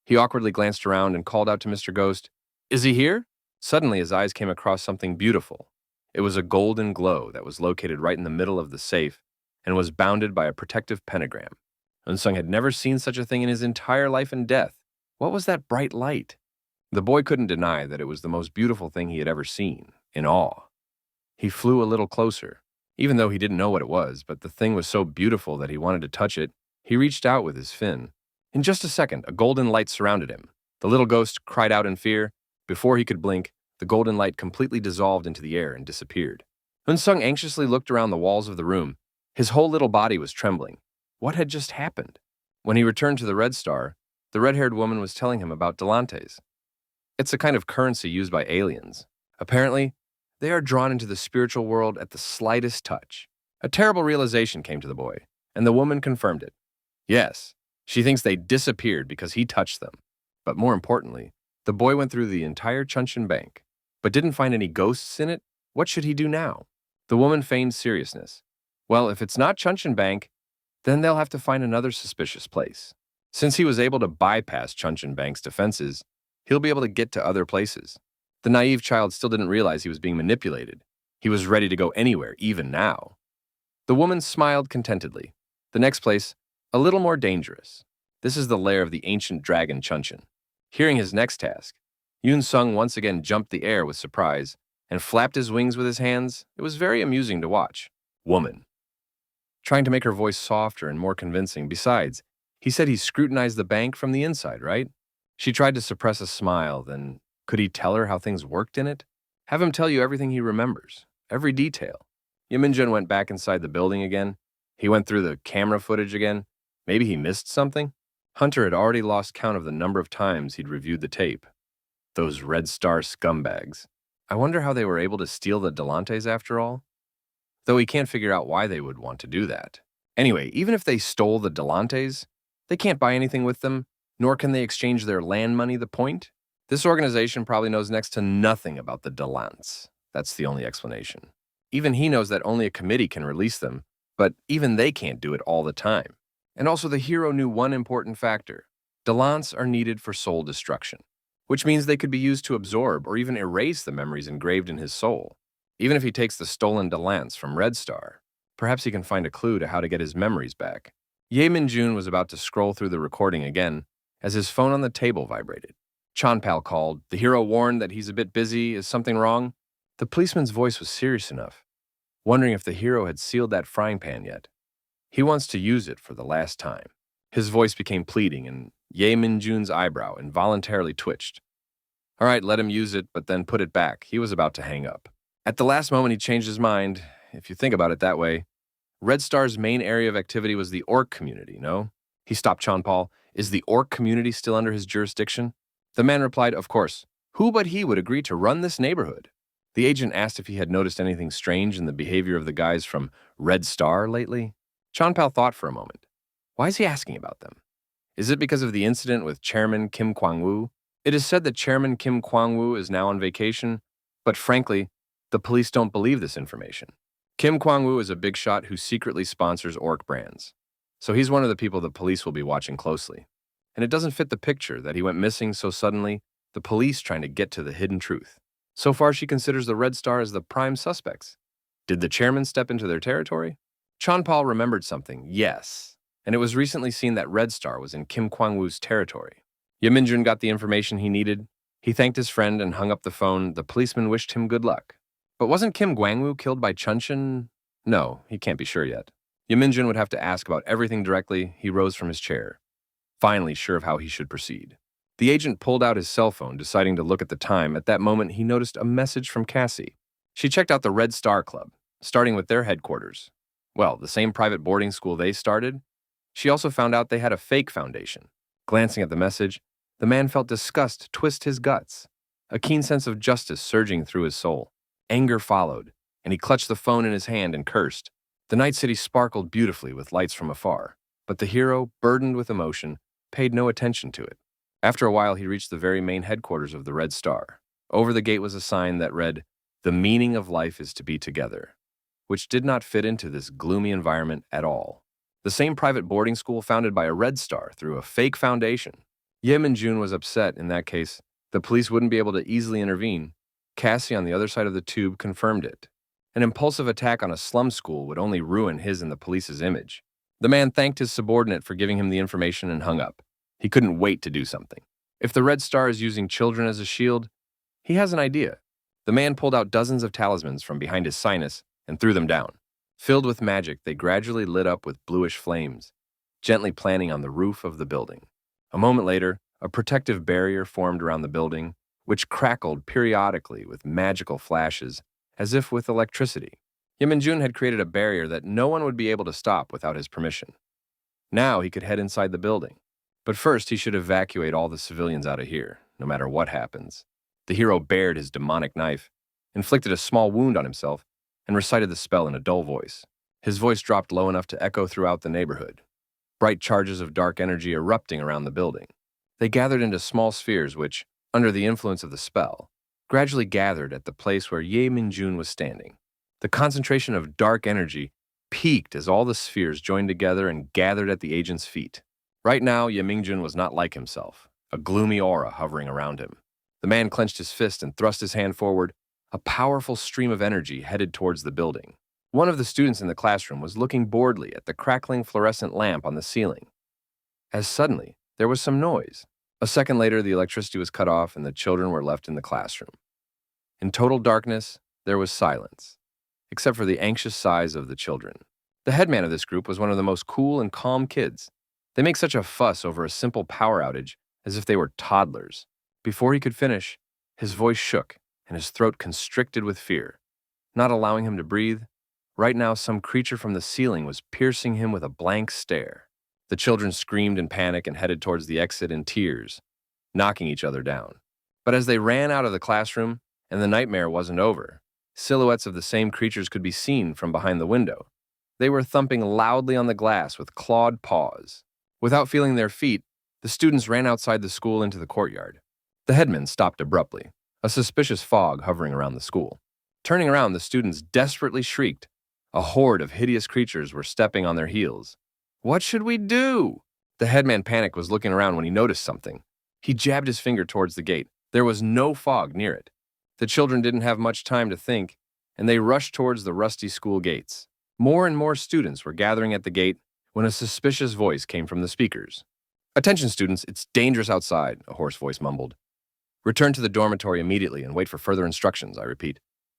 He awkwardly glanced around and called out to Mr. Ghost, "Is he here?" Suddenly, his eyes came across something beautiful. It was a golden glow that was located right in the middle of the safe and was bounded by a protective pentagram. Yoon-sung had never seen such a thing in his entire life and death. What was that bright light? The boy couldn't deny that it was the most beautiful thing he had ever seen, in awe. He flew a little closer. Even though he didn't know what it was, but the thing was so beautiful that he wanted to touch it, he reached out with his fin. In just a second, a golden light surrounded him. The little ghost cried out in fear. Before he could blink, the golden light completely dissolved into the air and disappeared. Yoon-sung anxiously looked around the walls of the room. His whole little body was trembling. What had just happened? When he returned to the Red Star, the red-haired woman was telling him about Delantes. It's a kind of currency used by aliens. Apparently, they are drawn into the spiritual world at the slightest touch. A terrible realization came to the boy, and the woman confirmed it. Yes, she thinks they disappeared because he touched them. But more importantly, the boy went through the entire Chunshin Bank, but didn't find any ghosts in it. What should he do now? The woman feigned seriousness. Well, if it's not Chunshin Bank, then they'll have to find another suspicious place. Since he was able to bypass Chunshin Bank's defenses, he'll be able to get to other places. The naive child still didn't realize he was being manipulated. He was ready to go anywhere, even now. The woman smiled contentedly. The next place, a little more dangerous. This is the lair of the ancient dragon Chunchin. Hearing his next task, Yoon Sung once again jumped the air with surprise and flapped his wings with his hands. It was very amusing to watch. Woman. Trying to make her voice softer and more convincing. Besides, he said he scrutinized the bank from the inside, right? She tried to suppress a smile, then could he tell her how things worked in it? Have him tell you everything he remembers, every detail. Yeminjun went back inside the building again. He went through the camera footage again. Maybe he missed something? Hunter had already lost count of the number of times he'd reviewed the tape. Those Red Star scumbags. I wonder how they were able to steal the Delantes after all? Though he can't figure out why they would want to do that. Anyway, even if they stole the Delantes, they can't buy anything with them, nor can they exchange their land money. The point? This organization probably knows next to nothing about the Delants. That's the only explanation. Even he knows that only a committee can release them, but even they can't do it all the time. And also the hero knew one important factor. Delants are needed for soul destruction, which means they could be used to absorb or even erase the memories engraved in his soul. Even if he takes the stolen Delants from Red Star, perhaps he can find a clue to how to get his memories back. Ye Min-jun was about to scroll through the recording again as his phone on the table vibrated. Chanpal called. The hero warned that he's a bit busy. Is something wrong? The policeman's voice was serious enough, wondering if the hero had sealed that frying pan yet. He wants to use it for the last time. His voice became pleading, and Ye Min-jun's eyebrow involuntarily twitched. All right, let him use it, but then put it back. He was about to hang up. At the last moment, he changed his mind. If you think about it that way, Red Star's main area of activity was the orc community, no? He stopped Chanpal. Is the orc community still under his jurisdiction? The man replied, of course. Who but he would agree to run this neighborhood? The agent asked if he had noticed anything strange in the behavior of the guys from Red Star lately. Chanpal thought for a moment. Why is he asking about them? Is it because of the incident with Chairman Kim Kwang-woo? It is said that Chairman Kim Kwang-woo is now on vacation, but frankly, the police don't believe this information. Kim Kwang-woo is a big shot who secretly sponsors orc brands, so he's one of the people the police will be watching closely. And it doesn't fit the picture that he went missing so suddenly, the police trying to get to the hidden truth. So far, she considers the Red Star as the prime suspects. Did the chairman step into their territory? Chanpal remembered something, yes, and it was recently seen that Red Star was in Kim Kwang-woo's territory. Yeminjun got the information he needed. He thanked his friend and hung up the phone. The policeman wished him good luck. But wasn't Kim Kwang-woo killed by Chunchin? No, he can't be sure yet. Yeminjun would have to ask about everything directly. He rose from his chair, finally sure of how he should proceed. The agent pulled out his cell phone, deciding to look at the time. At that moment, he noticed a message from Cassie. She checked out the Red Star Club, starting with their headquarters. Well, the same private boarding school they started. She also found out they had a fake foundation. Glancing at the message, the man felt disgust twist his guts, a keen sense of justice surging through his soul. Anger followed, and he clutched the phone in his hand and cursed. The night city sparkled beautifully with lights from afar, but the hero, burdened with emotion, paid no attention to it. After a while, he reached the very main headquarters of the Red Star. Over the gate was a sign that read, "The meaning of life is to be together," which did not fit into this gloomy environment at all. The same private boarding school founded by a Red Star through a fake foundation. Ye Min-jun was upset. In that case, the police wouldn't be able to easily intervene. Cassie on the other side of the tube confirmed it. An impulsive attack on a slum school would only ruin his and the police's image. The man thanked his subordinate for giving him the information and hung up. He couldn't wait to do something. If the Red Star is using children as a shield, he has an idea. The man pulled out dozens of talismans from behind his sinus and threw them down. Filled with magic, they gradually lit up with bluish flames, gently planting on the roof of the building. A moment later, a protective barrier formed around the building, which crackled periodically with magical flashes, as if with electricity. Yeminjun had created a barrier that no one would be able to stop without his permission. Now he could head inside the building. But first, he should evacuate all the civilians out of here, no matter what happens. The hero bared his demonic knife, inflicted a small wound on himself, and recited the spell in a dull voice. His voice dropped low enough to echo throughout the neighborhood, bright charges of dark energy erupting around the building. They gathered into small spheres which, under the influence of the spell, gradually gathered at the place where Ye Min-jun was standing. The concentration of dark energy peaked as all the spheres joined together and gathered at the agent's feet. Right now, Ye Min-jun was not like himself, a gloomy aura hovering around him. The man clenched his fist and thrust his hand forward. A powerful stream of energy headed towards the building. One of the students in the classroom was looking boredly at the crackling fluorescent lamp on the ceiling. As suddenly, there was some noise. A second later, the electricity was cut off and the children were left in the classroom. In total darkness, there was silence, except for the anxious sighs of the children. The headman of this group was one of the most cool and calm kids. They make such a fuss over a simple power outage as if they were toddlers. Before he could finish, his voice shook and his throat constricted with fear, not allowing him to breathe. Right now, some creature from the ceiling was piercing him with a blank stare. The children screamed in panic and headed towards the exit in tears, knocking each other down. But as they ran out of the classroom, and the nightmare wasn't over, silhouettes of the same creatures could be seen from behind the window. They were thumping loudly on the glass with clawed paws. Without feeling their feet, the students ran outside the school into the courtyard. The headman stopped abruptly, a suspicious fog hovering around the school. Turning around, the students desperately shrieked. A horde of hideous creatures were stepping on their heels. What should we do? The headman panicked was looking around when he noticed something. He jabbed his finger towards the gate. There was no fog near it. The children didn't have much time to think, and they rushed towards the rusty school gates. More and more students were gathering at the gate when a suspicious voice came from the speakers. "Attention, students, it's dangerous outside," a hoarse voice mumbled. "Return to the dormitory immediately and wait for further instructions," I repeat.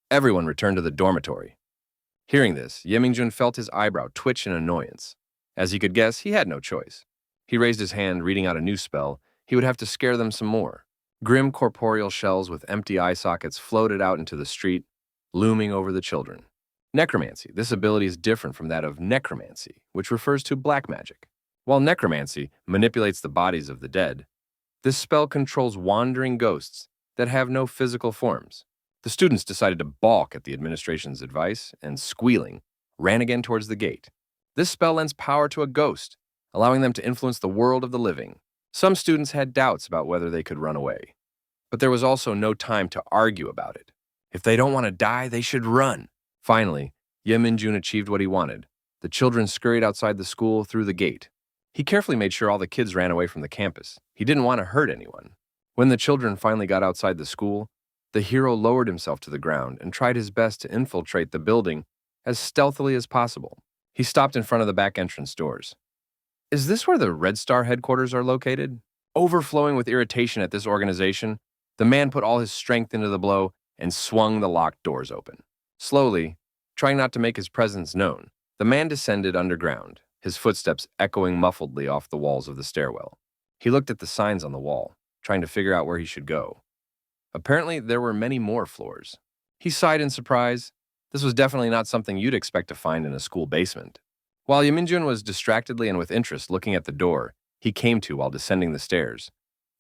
Everyone returned to the dormitory. Hearing this, Ye Mingjun felt his eyebrow twitch in annoyance. As he could guess, he had no choice. He raised his hand, reading out a new spell. He would have to scare them some more. Grim corporeal shells with empty eye sockets floated out into the street, looming over the children. Necromancy. This ability is different from that of necromancy, which refers to black magic. While necromancy manipulates the bodies of the dead, this spell controls wandering ghosts that have no physical forms. The students decided to balk at the administration's advice and, squealing, ran again towards the gate. This spell lends power to a ghost, allowing them to influence the world of the living. Some students had doubts about whether they could run away, but there was also no time to argue about it. If they don't want to die, they should run. Finally, Ye Mingjun achieved what he wanted. The children scurried outside the school through the gate. He carefully made sure all the kids ran away from the campus. He didn't want to hurt anyone. When the children finally got outside the school, the hero lowered himself to the ground and tried his best to infiltrate the building as stealthily as possible. He stopped in front of the back entrance doors. "Is this where the Red Star headquarters are located?" Overflowing with irritation at this organization, the man put all his strength into the blow and swung the locked doors open. Slowly, trying not to make his presence known, the man descended underground, his footsteps echoing muffledly off the walls of the stairwell. He looked at the signs on the wall, trying to figure out where he should go. Apparently, there were many more floors. He sighed in surprise. This was definitely not something you'd expect to find in a school basement. While Ye Mingjun was distractedly and with interest looking at the door he came to while descending the stairs,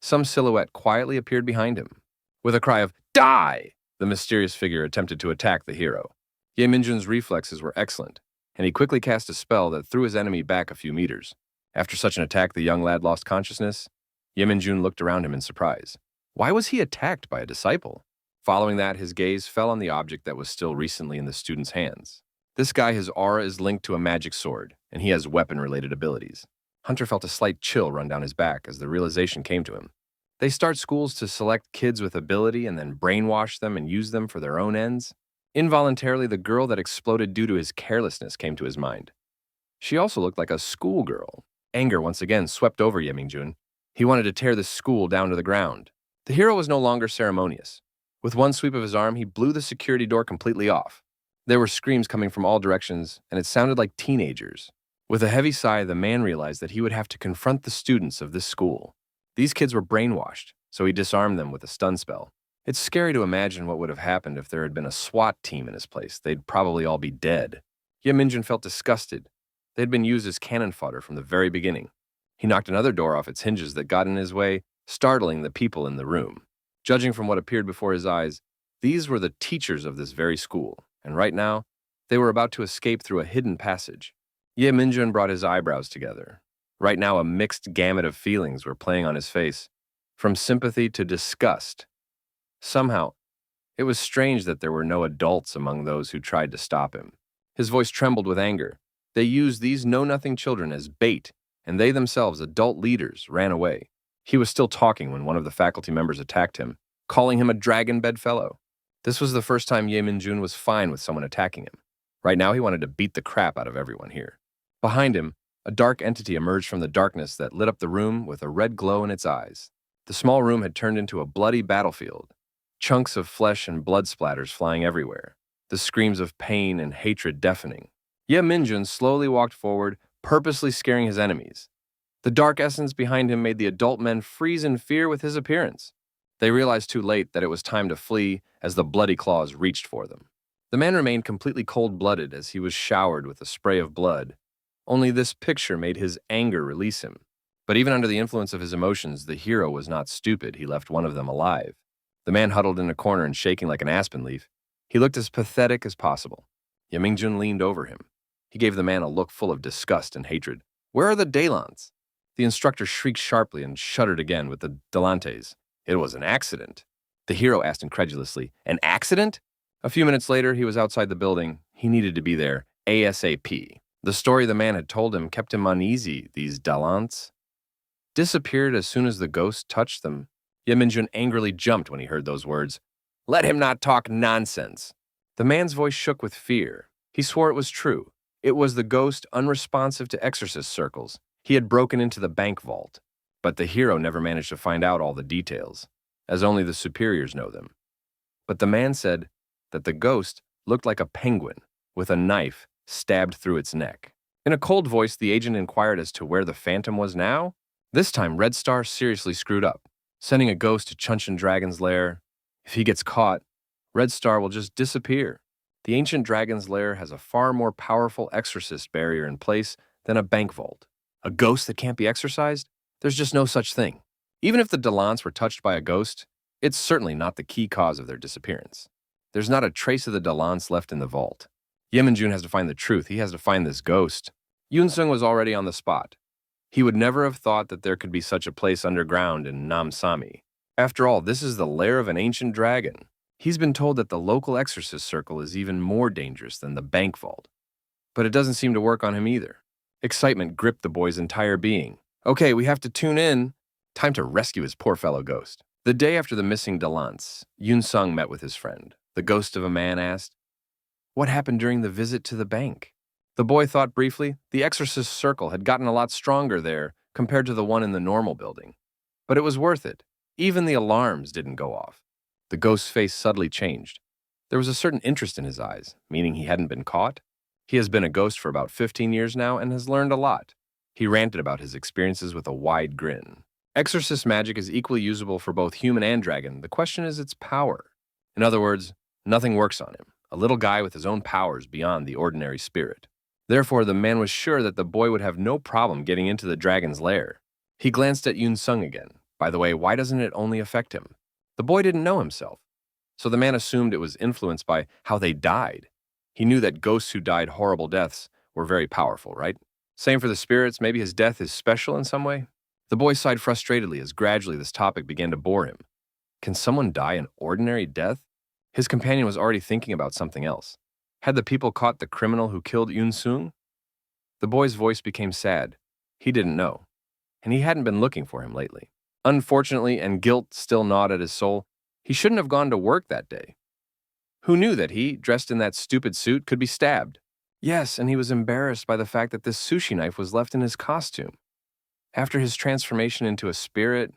some silhouette quietly appeared behind him. With a cry of, "Die!" the mysterious figure attempted to attack the hero. Ye Mingjun's reflexes were excellent, and he quickly cast a spell that threw his enemy back a few meters. After such an attack, the young lad lost consciousness. Ye Mingjun looked around him in surprise. Why was he attacked by a disciple? Following that, his gaze fell on the object that was still recently in the student's hands. This guy, his aura is linked to a magic sword, and he has weapon-related abilities. Hunter felt a slight chill run down his back as the realization came to him. They start schools to select kids with ability and then brainwash them and use them for their own ends. Involuntarily, the girl that exploded due to his carelessness came to his mind. She also looked like a schoolgirl. Anger once again swept over Ye Mingjun. He wanted to tear the school down to the ground. The hero was no longer ceremonious. With one sweep of his arm, he blew the security door completely off. There were screams coming from all directions, and it sounded like teenagers. With a heavy sigh, the man realized that he would have to confront the students of this school. These kids were brainwashed, so he disarmed them with a stun spell. It's scary to imagine what would have happened if there had been a SWAT team in his place. They'd probably all be dead. Ye Mingjun felt disgusted. They'd been used as cannon fodder from the very beginning. He knocked another door off its hinges that got in his way, startling the people in the room. Judging from what appeared before his eyes, these were the teachers of this very school, and right now, they were about to escape through a hidden passage. Ye Mingjun brought his eyebrows together. Right now, a mixed gamut of feelings were playing on his face, from sympathy to disgust. Somehow, it was strange that there were no adults among those who tried to stop him. His voice trembled with anger. They used these know-nothing children as bait, and they themselves, adult leaders, ran away. He was still talking when one of the faculty members attacked him, calling him a dragon bedfellow. This was the first time Ye Minjun was fine with someone attacking him. Right now, he wanted to beat the crap out of everyone here. Behind him, a dark entity emerged from the darkness that lit up the room with a red glow in its eyes. The small room had turned into a bloody battlefield, chunks of flesh and blood splatters flying everywhere, the screams of pain and hatred deafening. Ye Minjun slowly walked forward, purposely scaring his enemies. The dark essence behind him made the adult men freeze in fear with his appearance. They realized too late that it was time to flee as the bloody claws reached for them. The man remained completely cold-blooded as he was showered with a spray of blood. Only this picture made his anger release him. But even under the influence of his emotions, the hero was not stupid. He left one of them alive. The man huddled in a corner and shaking like an aspen leaf. He looked as pathetic as possible. Ye Mingjun leaned over him. He gave the man a look full of disgust and hatred. "Where are the Dalants?" The instructor shrieked sharply and shuddered again with the Dalantes. "It was an accident." The hero asked incredulously, "An accident?" A few minutes later, he was outside the building. He needed to be there, ASAP. The story the man had told him kept him uneasy. These Dalants disappeared as soon as the ghost touched them. Ye Minjun angrily jumped when he heard those words. "Let him not talk nonsense." The man's voice shook with fear. He swore it was true. It was the ghost, unresponsive to exorcist circles. He had broken into the bank vault. But the hero never managed to find out all the details, as only the superiors know them. But the man said that the ghost looked like a penguin with a knife stabbed through its neck. In a cold voice, the agent inquired as to where the phantom was now. This time, Red Star seriously screwed up, sending a ghost to Chunshin Dragon's lair. If he gets caught, Red Star will just disappear. The ancient dragon's lair has a far more powerful exorcist barrier in place than a bank vault. A ghost that can't be exorcised? There's just no such thing. Even if the Dalants were touched by a ghost, it's certainly not the key cause of their disappearance. There's not a trace of the Dalants left in the vault. Ye Minjun has to find the truth. He has to find this ghost. Yunsung was already on the spot. He would never have thought that there could be such a place underground in Namsami. After all, this is the lair of an ancient dragon. He's been told that the local exorcist circle is even more dangerous than the bank vault. But it doesn't seem to work on him either. Excitement gripped the boy's entire being. Okay, we have to tune in. Time to rescue his poor fellow ghost. The day after the missing Dalants, Yunsung met with his friend. The ghost of a man asked, "What happened during the visit to the bank?" The boy thought briefly. The exorcist circle had gotten a lot stronger there compared to the one in the normal building. But it was worth it. Even the alarms didn't go off. The ghost's face suddenly changed. There was a certain interest in his eyes, meaning he hadn't been caught. He has been a ghost for about 15 years now and has learned a lot. He ranted about his experiences with a wide grin. Exorcist magic is equally usable for both human and dragon. The question is its power. In other words, nothing works on him. A little guy with his own powers beyond the ordinary spirit. Therefore, the man was sure that the boy would have no problem getting into the dragon's lair. He glanced at Yunsung again. By the way, why doesn't it only affect him? The boy didn't know himself, so the man assumed it was influenced by how they died. He knew that ghosts who died horrible deaths were very powerful, right? Same for the spirits. Maybe his death is special in some way? The boy sighed frustratedly as gradually this topic began to bore him. Can someone die an ordinary death? His companion was already thinking about something else. Had the people caught the criminal who killed Yunsung? The boy's voice became sad. He didn't know, and he hadn't been looking for him lately. Unfortunately, and guilt still gnawed at his soul, he shouldn't have gone to work that day. Who knew that he, dressed in that stupid suit, could be stabbed? Yes, and he was embarrassed by the fact that this sushi knife was left in his costume. After his transformation into a spirit,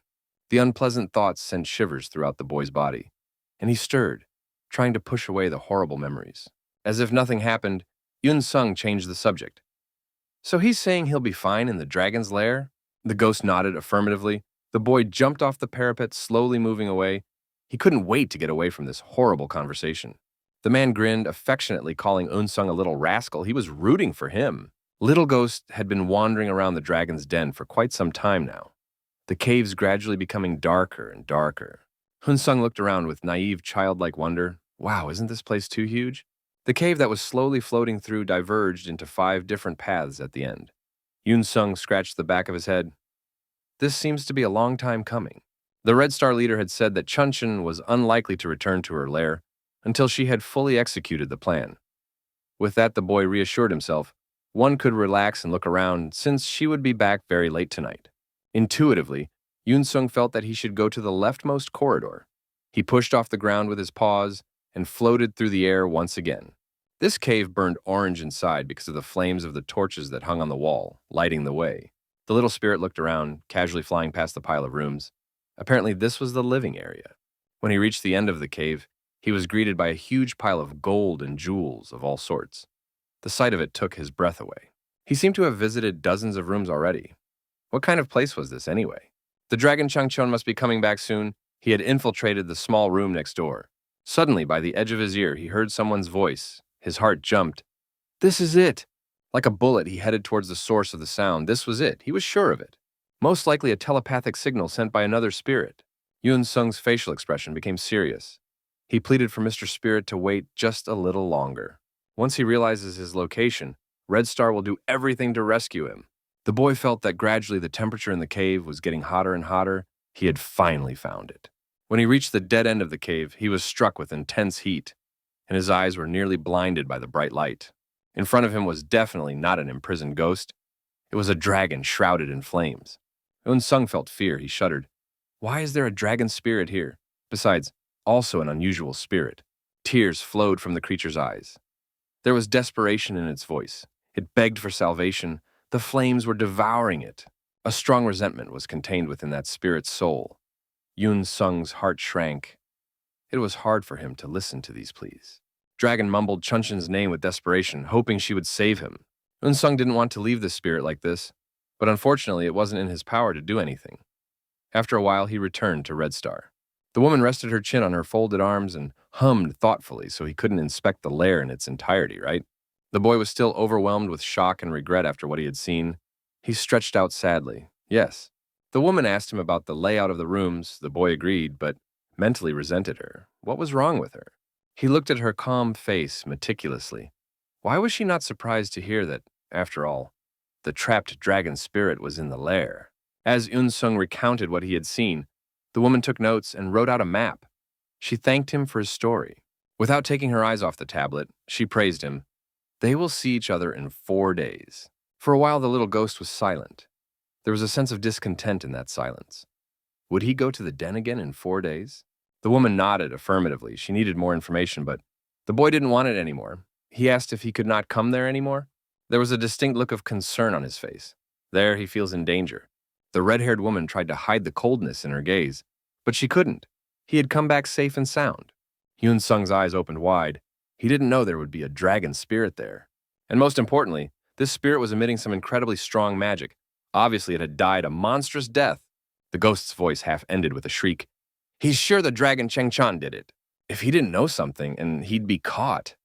the unpleasant thoughts sent shivers throughout the boy's body, and he stirred, trying to push away the horrible memories. As if nothing happened, Yunsung changed the subject. "So he's saying he'll be fine in the dragon's lair?" The ghost nodded affirmatively. The boy jumped off the parapet, slowly moving away. He couldn't wait to get away from this horrible conversation. The man grinned, affectionately calling Unsung a little rascal. He was rooting for him. Little Ghost had been wandering around the dragon's den for quite some time now, the caves gradually becoming darker and darker. Unsung looked around with naive, childlike wonder. Wow, isn't this place too huge? The cave that was slowly floating through diverged into 5 different paths at the end. Yunsung scratched the back of his head. This seems to be a long time coming. The Red Star leader had said that Chunshin was unlikely to return to her lair until she had fully executed the plan. With that, the boy reassured himself. One could relax and look around since she would be back very late tonight. Intuitively, Yunsung felt that he should go to the leftmost corridor. He pushed off the ground with his paws and floated through the air once again. This cave burned orange inside because of the flames of the torches that hung on the wall, lighting the way. The little spirit looked around, casually flying past the pile of rooms. Apparently, this was the living area. When he reached the end of the cave, he was greeted by a huge pile of gold and jewels of all sorts. The sight of it took his breath away. He seemed to have visited dozens of rooms already. What kind of place was this anyway? The dragon Changchun must be coming back soon. He had infiltrated the small room next door. Suddenly, by the edge of his ear, he heard someone's voice. His heart jumped. This is it! Like a bullet, he headed towards the source of the sound. This was it. He was sure of it. Most likely a telepathic signal sent by another spirit. Yun Sung's facial expression became serious. He pleaded for Mr. Spirit to wait just a little longer. Once he realizes his location, Red Star will do everything to rescue him. The boy felt that gradually the temperature in the cave was getting hotter and hotter. He had finally found it. When he reached the dead end of the cave, he was struck with intense heat, and his eyes were nearly blinded by the bright light. In front of him was definitely not an imprisoned ghost. It was a dragon shrouded in flames. Yun Sung felt fear. He shuddered. Why is there a dragon spirit here? Besides, also an unusual spirit. Tears flowed from the creature's eyes. There was desperation in its voice. It begged for salvation. The flames were devouring it. A strong resentment was contained within that spirit's soul. Yun Sung's heart shrank. It was hard for him to listen to these pleas. Dragon mumbled Chunshin's name with desperation, hoping she would save him. Yun Sung didn't want to leave the spirit like this, but unfortunately it wasn't in his power to do anything. After a while, he returned to Red Star. The woman rested her chin on her folded arms and hummed thoughtfully so he couldn't inspect the lair in its entirety, right? The boy was still overwhelmed with shock and regret after what he had seen. He stretched out sadly. Yes. The woman asked him about the layout of the rooms. The boy agreed, but mentally resented her. What was wrong with her? He looked at her calm face meticulously. Why was she not surprised to hear that, after all, the trapped dragon spirit was in the lair? As Yun Sung recounted what he had seen, the woman took notes and wrote out a map. She thanked him for his story. Without taking her eyes off the tablet, she praised him. They will see each other in 4 days. For a while, the little ghost was silent. There was a sense of discontent in that silence. Would he go to the den again in 4 days? The woman nodded affirmatively. She needed more information, but the boy didn't want it anymore. He asked if he could not come there anymore. There was a distinct look of concern on his face. There, he feels in danger. The red-haired woman tried to hide the coldness in her gaze, but she couldn't. He had come back safe and sound. Yun Sung's eyes opened wide. He didn't know there would be a dragon spirit there. And most importantly, this spirit was emitting some incredibly strong magic. Obviously, it had died a monstrous death. The ghost's voice half ended with a shriek. He's sure the dragon Changchan did it. If he didn't know something, and he'd be caught.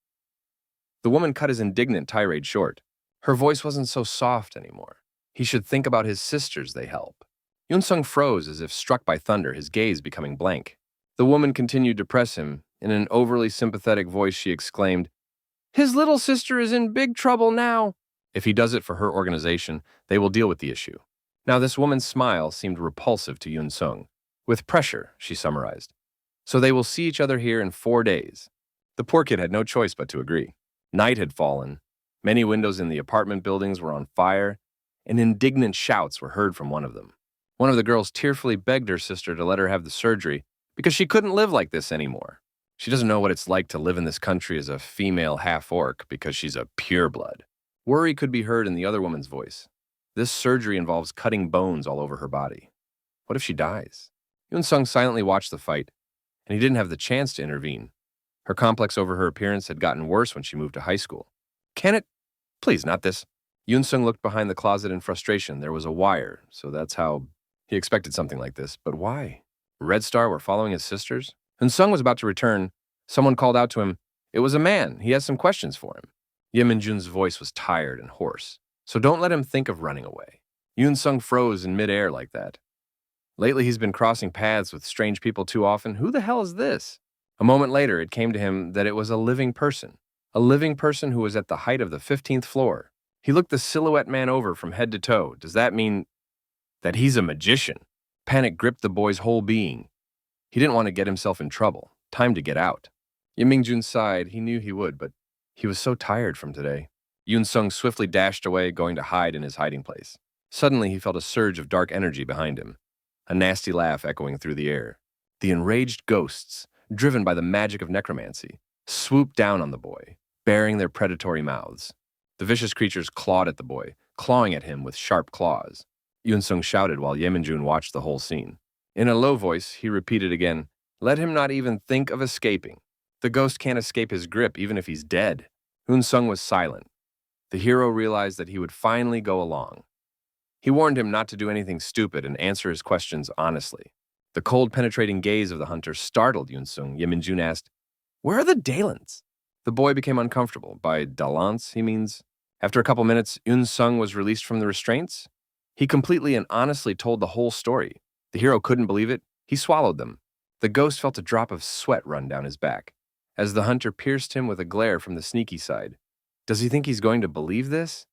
The woman cut his indignant tirade short. Her voice wasn't so soft anymore. He should think about his sisters, they help. Yun Sung froze as if struck by thunder, his gaze becoming blank. The woman continued to press him. In an overly sympathetic voice, she exclaimed, His little sister is in big trouble now. If he does it for her organization, they will deal with the issue. Now, this woman's smile seemed repulsive to Yun Sung. With pressure, she summarized. So they will see each other here in 4 days. The poor kid had no choice but to agree. Night had fallen. Many windows in the apartment buildings were on fire, and indignant shouts were heard from one of them. One of the girls tearfully begged her sister to let her have the surgery because she couldn't live like this anymore. She doesn't know what it's like to live in this country as a female half-orc because she's a pureblood. Worry could be heard in the other woman's voice. This surgery involves cutting bones all over her body. What if she dies? Yun Sung silently watched the fight, and he didn't have the chance to intervene. Her complex over her appearance had gotten worse when she moved to high school. Can it? Please, not this. Yun Sung looked behind the closet in frustration. There was a wire, so that's how he expected something like this. But why? Red Star were following his sisters? Yun Sung was about to return. Someone called out to him. It was a man. He has some questions for him. Ye Minjun's voice was tired and hoarse. So don't let him think of running away. Yun Sung froze in midair like that. Lately, he's been crossing paths with strange people too often. Who the hell is this? A moment later, it came to him that it was a living person who was at the height of the 15th floor. He looked the silhouette man over from head to toe. Does that mean that he's a magician? Panic gripped the boy's whole being. He didn't want to get himself in trouble. Time to get out. Ye Mingjun sighed. He knew he would, but he was so tired from today. Yun Sung swiftly dashed away, going to hide in his hiding place. Suddenly, he felt a surge of dark energy behind him, a nasty laugh echoing through the air. The enraged ghosts, driven by the magic of necromancy, swooped down on the boy, baring their predatory mouths. The vicious creatures clawed at the boy, clawing at him with sharp claws. Yunsung shouted while Yeminjun watched the whole scene. In a low voice, he repeated again, "Let him not even think of escaping. The ghost can't escape his grip even if he's dead." Yunsung was silent. The hero realized that he would finally go along. He warned him not to do anything stupid and answer his questions honestly. The cold, penetrating gaze of the hunter startled Yunsung. Yeminjun asked, "Where are the Dalans?" The boy became uncomfortable. By Dalants, he means. After a couple minutes, Yunsung was released from the restraints. He completely and honestly told the whole story. The hero couldn't believe it. He swallowed them. The ghost felt a drop of sweat run down his back as the hunter pierced him with a glare from the sneaky side. Does he think he's going to believe this?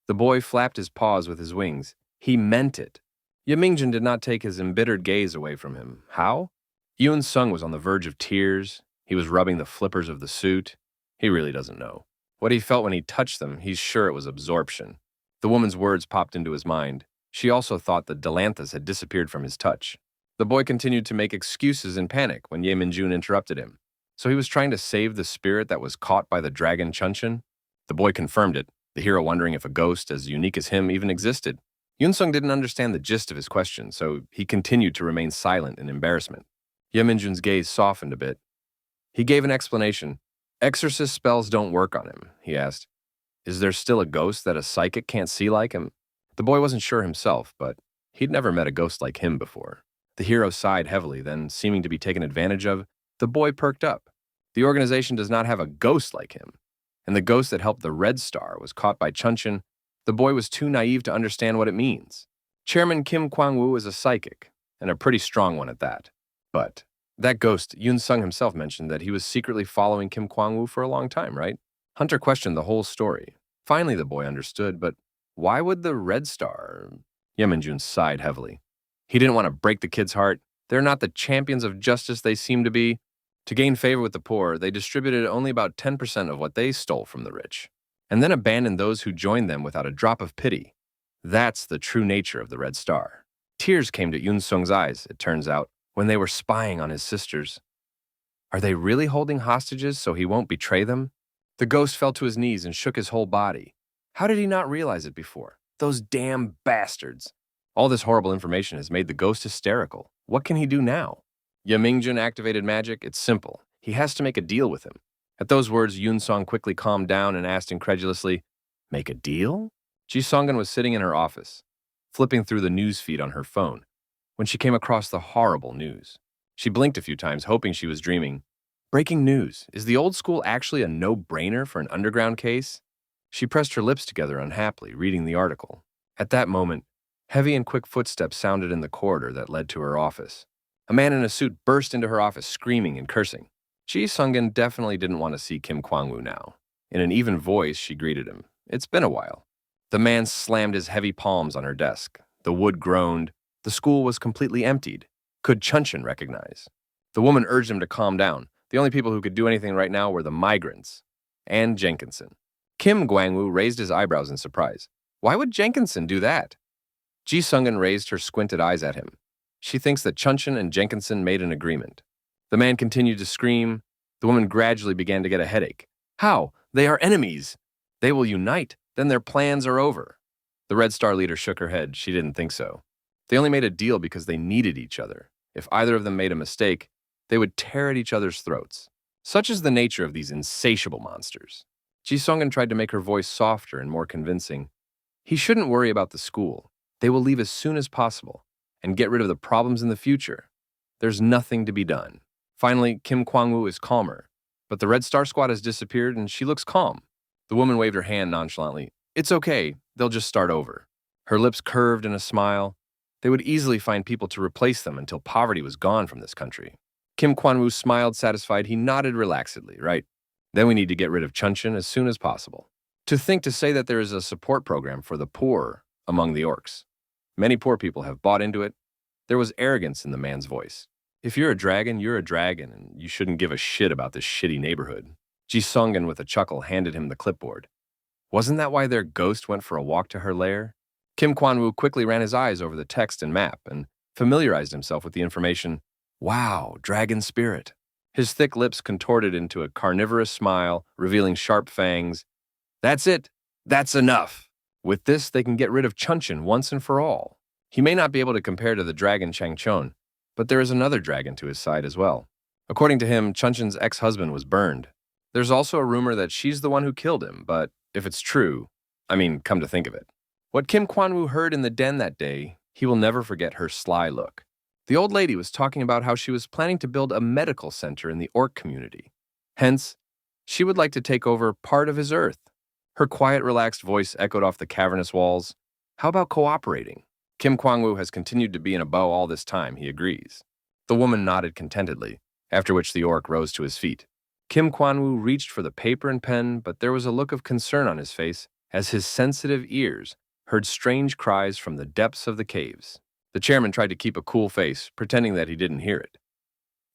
The boy flapped his paws with his wings. He meant it. Yeminjun did not take his embittered gaze away from him. How? Yunsung was on the verge of tears. He was rubbing the flippers of the suit. He really doesn't know. What he felt when he touched them, he's sure it was absorption. The woman's words popped into his mind. She also thought the Delanthus had disappeared from his touch. The boy continued to make excuses in panic when Yeminjun interrupted him. So he was trying to save the spirit that was caught by the dragon Chuncheon? The boy confirmed it, the hero wondering if a ghost as unique as him even existed. Yunsung didn't understand the gist of his question, so he continued to remain silent in embarrassment. Yeminjun's gaze softened a bit. He gave an explanation. "Exorcist spells don't work on him," he asked. "Is there still a ghost that a psychic can't see like him?" The boy wasn't sure himself, but he'd never met a ghost like him before. The hero sighed heavily, then, seeming to be taken advantage of, the boy perked up. The organization does not have a ghost like him. And the ghost that helped the Red Star was caught by Chuncheon. The boy was too naive to understand what it means. Chairman Kim Kwang-woo is a psychic, and a pretty strong one at that. But that ghost, Yunsung himself mentioned that he was secretly following Kim Kwang-woo for a long time, right? Hunter questioned the whole story. Finally, the boy understood, but why would the Red Star? Yeminjun sighed heavily. He didn't want to break the kid's heart. They're not the champions of justice they seem to be. To gain favor with the poor, they distributed only about 10% of what they stole from the rich, and then abandoned those who joined them without a drop of pity. That's the true nature of the Red Star. Tears came to Yunsung's eyes, it turns out, when they were spying on his sisters. Are they really holding hostages so he won't betray them? The ghost fell to his knees and shook his whole body. How did he not realize it before? Those damn bastards. All this horrible information has made the ghost hysterical. What can he do now? Yeminjun activated magic. It's simple. He has to make a deal with him. At those words, Yunsung quickly calmed down and asked incredulously, "Make a deal?" Ji Songun was sitting in her office, flipping through the news feed on her phone, when she came across the horrible news. She blinked a few times, hoping she was dreaming. Breaking news. Is the old school actually a no-brainer for an underground case? She pressed her lips together unhappily, reading the article. At that moment, heavy and quick footsteps sounded in the corridor that led to her office. A man in a suit burst into her office, screaming and cursing. Ji Sungin definitely didn't want to see Kim Kwang-woo now. In an even voice, she greeted him. It's been a while. The man slammed his heavy palms on her desk. The wood groaned. The school was completely emptied. Could Chuncheon recognize? The woman urged him to calm down. The only people who could do anything right now were the migrants. And Jenkinson. Kim Kwang-woo raised his eyebrows in surprise. Why would Jenkinson do that? Ji Sungin raised her squinted eyes at him. She thinks that Chuncheon and Jenkinson made an agreement. The man continued to scream. The woman gradually began to get a headache. How? They are enemies. They will unite. Then their plans are over. The Red Star leader shook her head. She didn't think so. They only made a deal because they needed each other. If either of them made a mistake, they would tear at each other's throats. Such is the nature of these insatiable monsters. Ji Sungin tried to make her voice softer and more convincing. He shouldn't worry about the school. They will leave as soon as possible and get rid of the problems in the future. There's nothing to be done. Finally, Kim Kwang-woo is calmer, but the Red Star Squad has disappeared and she looks calm. The woman waved her hand nonchalantly. It's okay, they'll just start over. Her lips curved in a smile. They would easily find people to replace them until poverty was gone from this country. Kim Kwang-woo smiled satisfied. He nodded relaxedly. Right. Then we need to get rid of Chuncheon as soon as possible. To say that there is a support program for the poor among the orcs. Many poor people have bought into it. There was arrogance in the man's voice. If you're a dragon, and you shouldn't give a shit about this shitty neighborhood. Ji Sungin, with a chuckle, handed him the clipboard. Wasn't that why their ghost went for a walk to her lair? Kim Kwang-woo quickly ran his eyes over the text and map and familiarized himself with the information. Wow, dragon spirit. His thick lips contorted into a carnivorous smile, revealing sharp fangs. That's it. That's enough. With this, they can get rid of Chuncheon once and for all. He may not be able to compare to the dragon Changchun, but there is another dragon to his side as well. According to him, Chuncheon's ex-husband was burned. There's also a rumor that she's the one who killed him, but if it's true, come to think of it. What Kim Kwan-woo heard in the den that day, he will never forget her sly look. The old lady was talking about how she was planning to build a medical center in the orc community. Hence, she would like to take over part of his earth. Her quiet, relaxed voice echoed off the cavernous walls. How about cooperating? Kim Kwang-woo has continued to be in a bow all this time, he agrees. The woman nodded contentedly, after which the orc rose to his feet. Kim Kwang-woo reached for the paper and pen, but there was a look of concern on his face as his sensitive ears heard strange cries from the depths of the caves. The chairman tried to keep a cool face, pretending that he didn't hear it.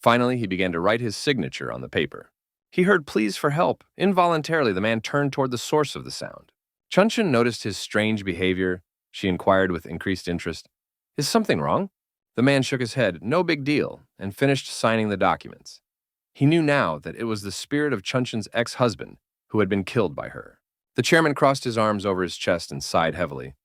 Finally, he began to write his signature on the paper. He heard pleas for help. Involuntarily, the man turned toward the source of the sound. Chuncheon noticed his strange behavior. She inquired with increased interest. Is something wrong? The man shook his head, no big deal, and finished signing the documents. He knew now that it was the spirit of Chuncheon's ex-husband who had been killed by her. The chairman crossed his arms over his chest and sighed heavily.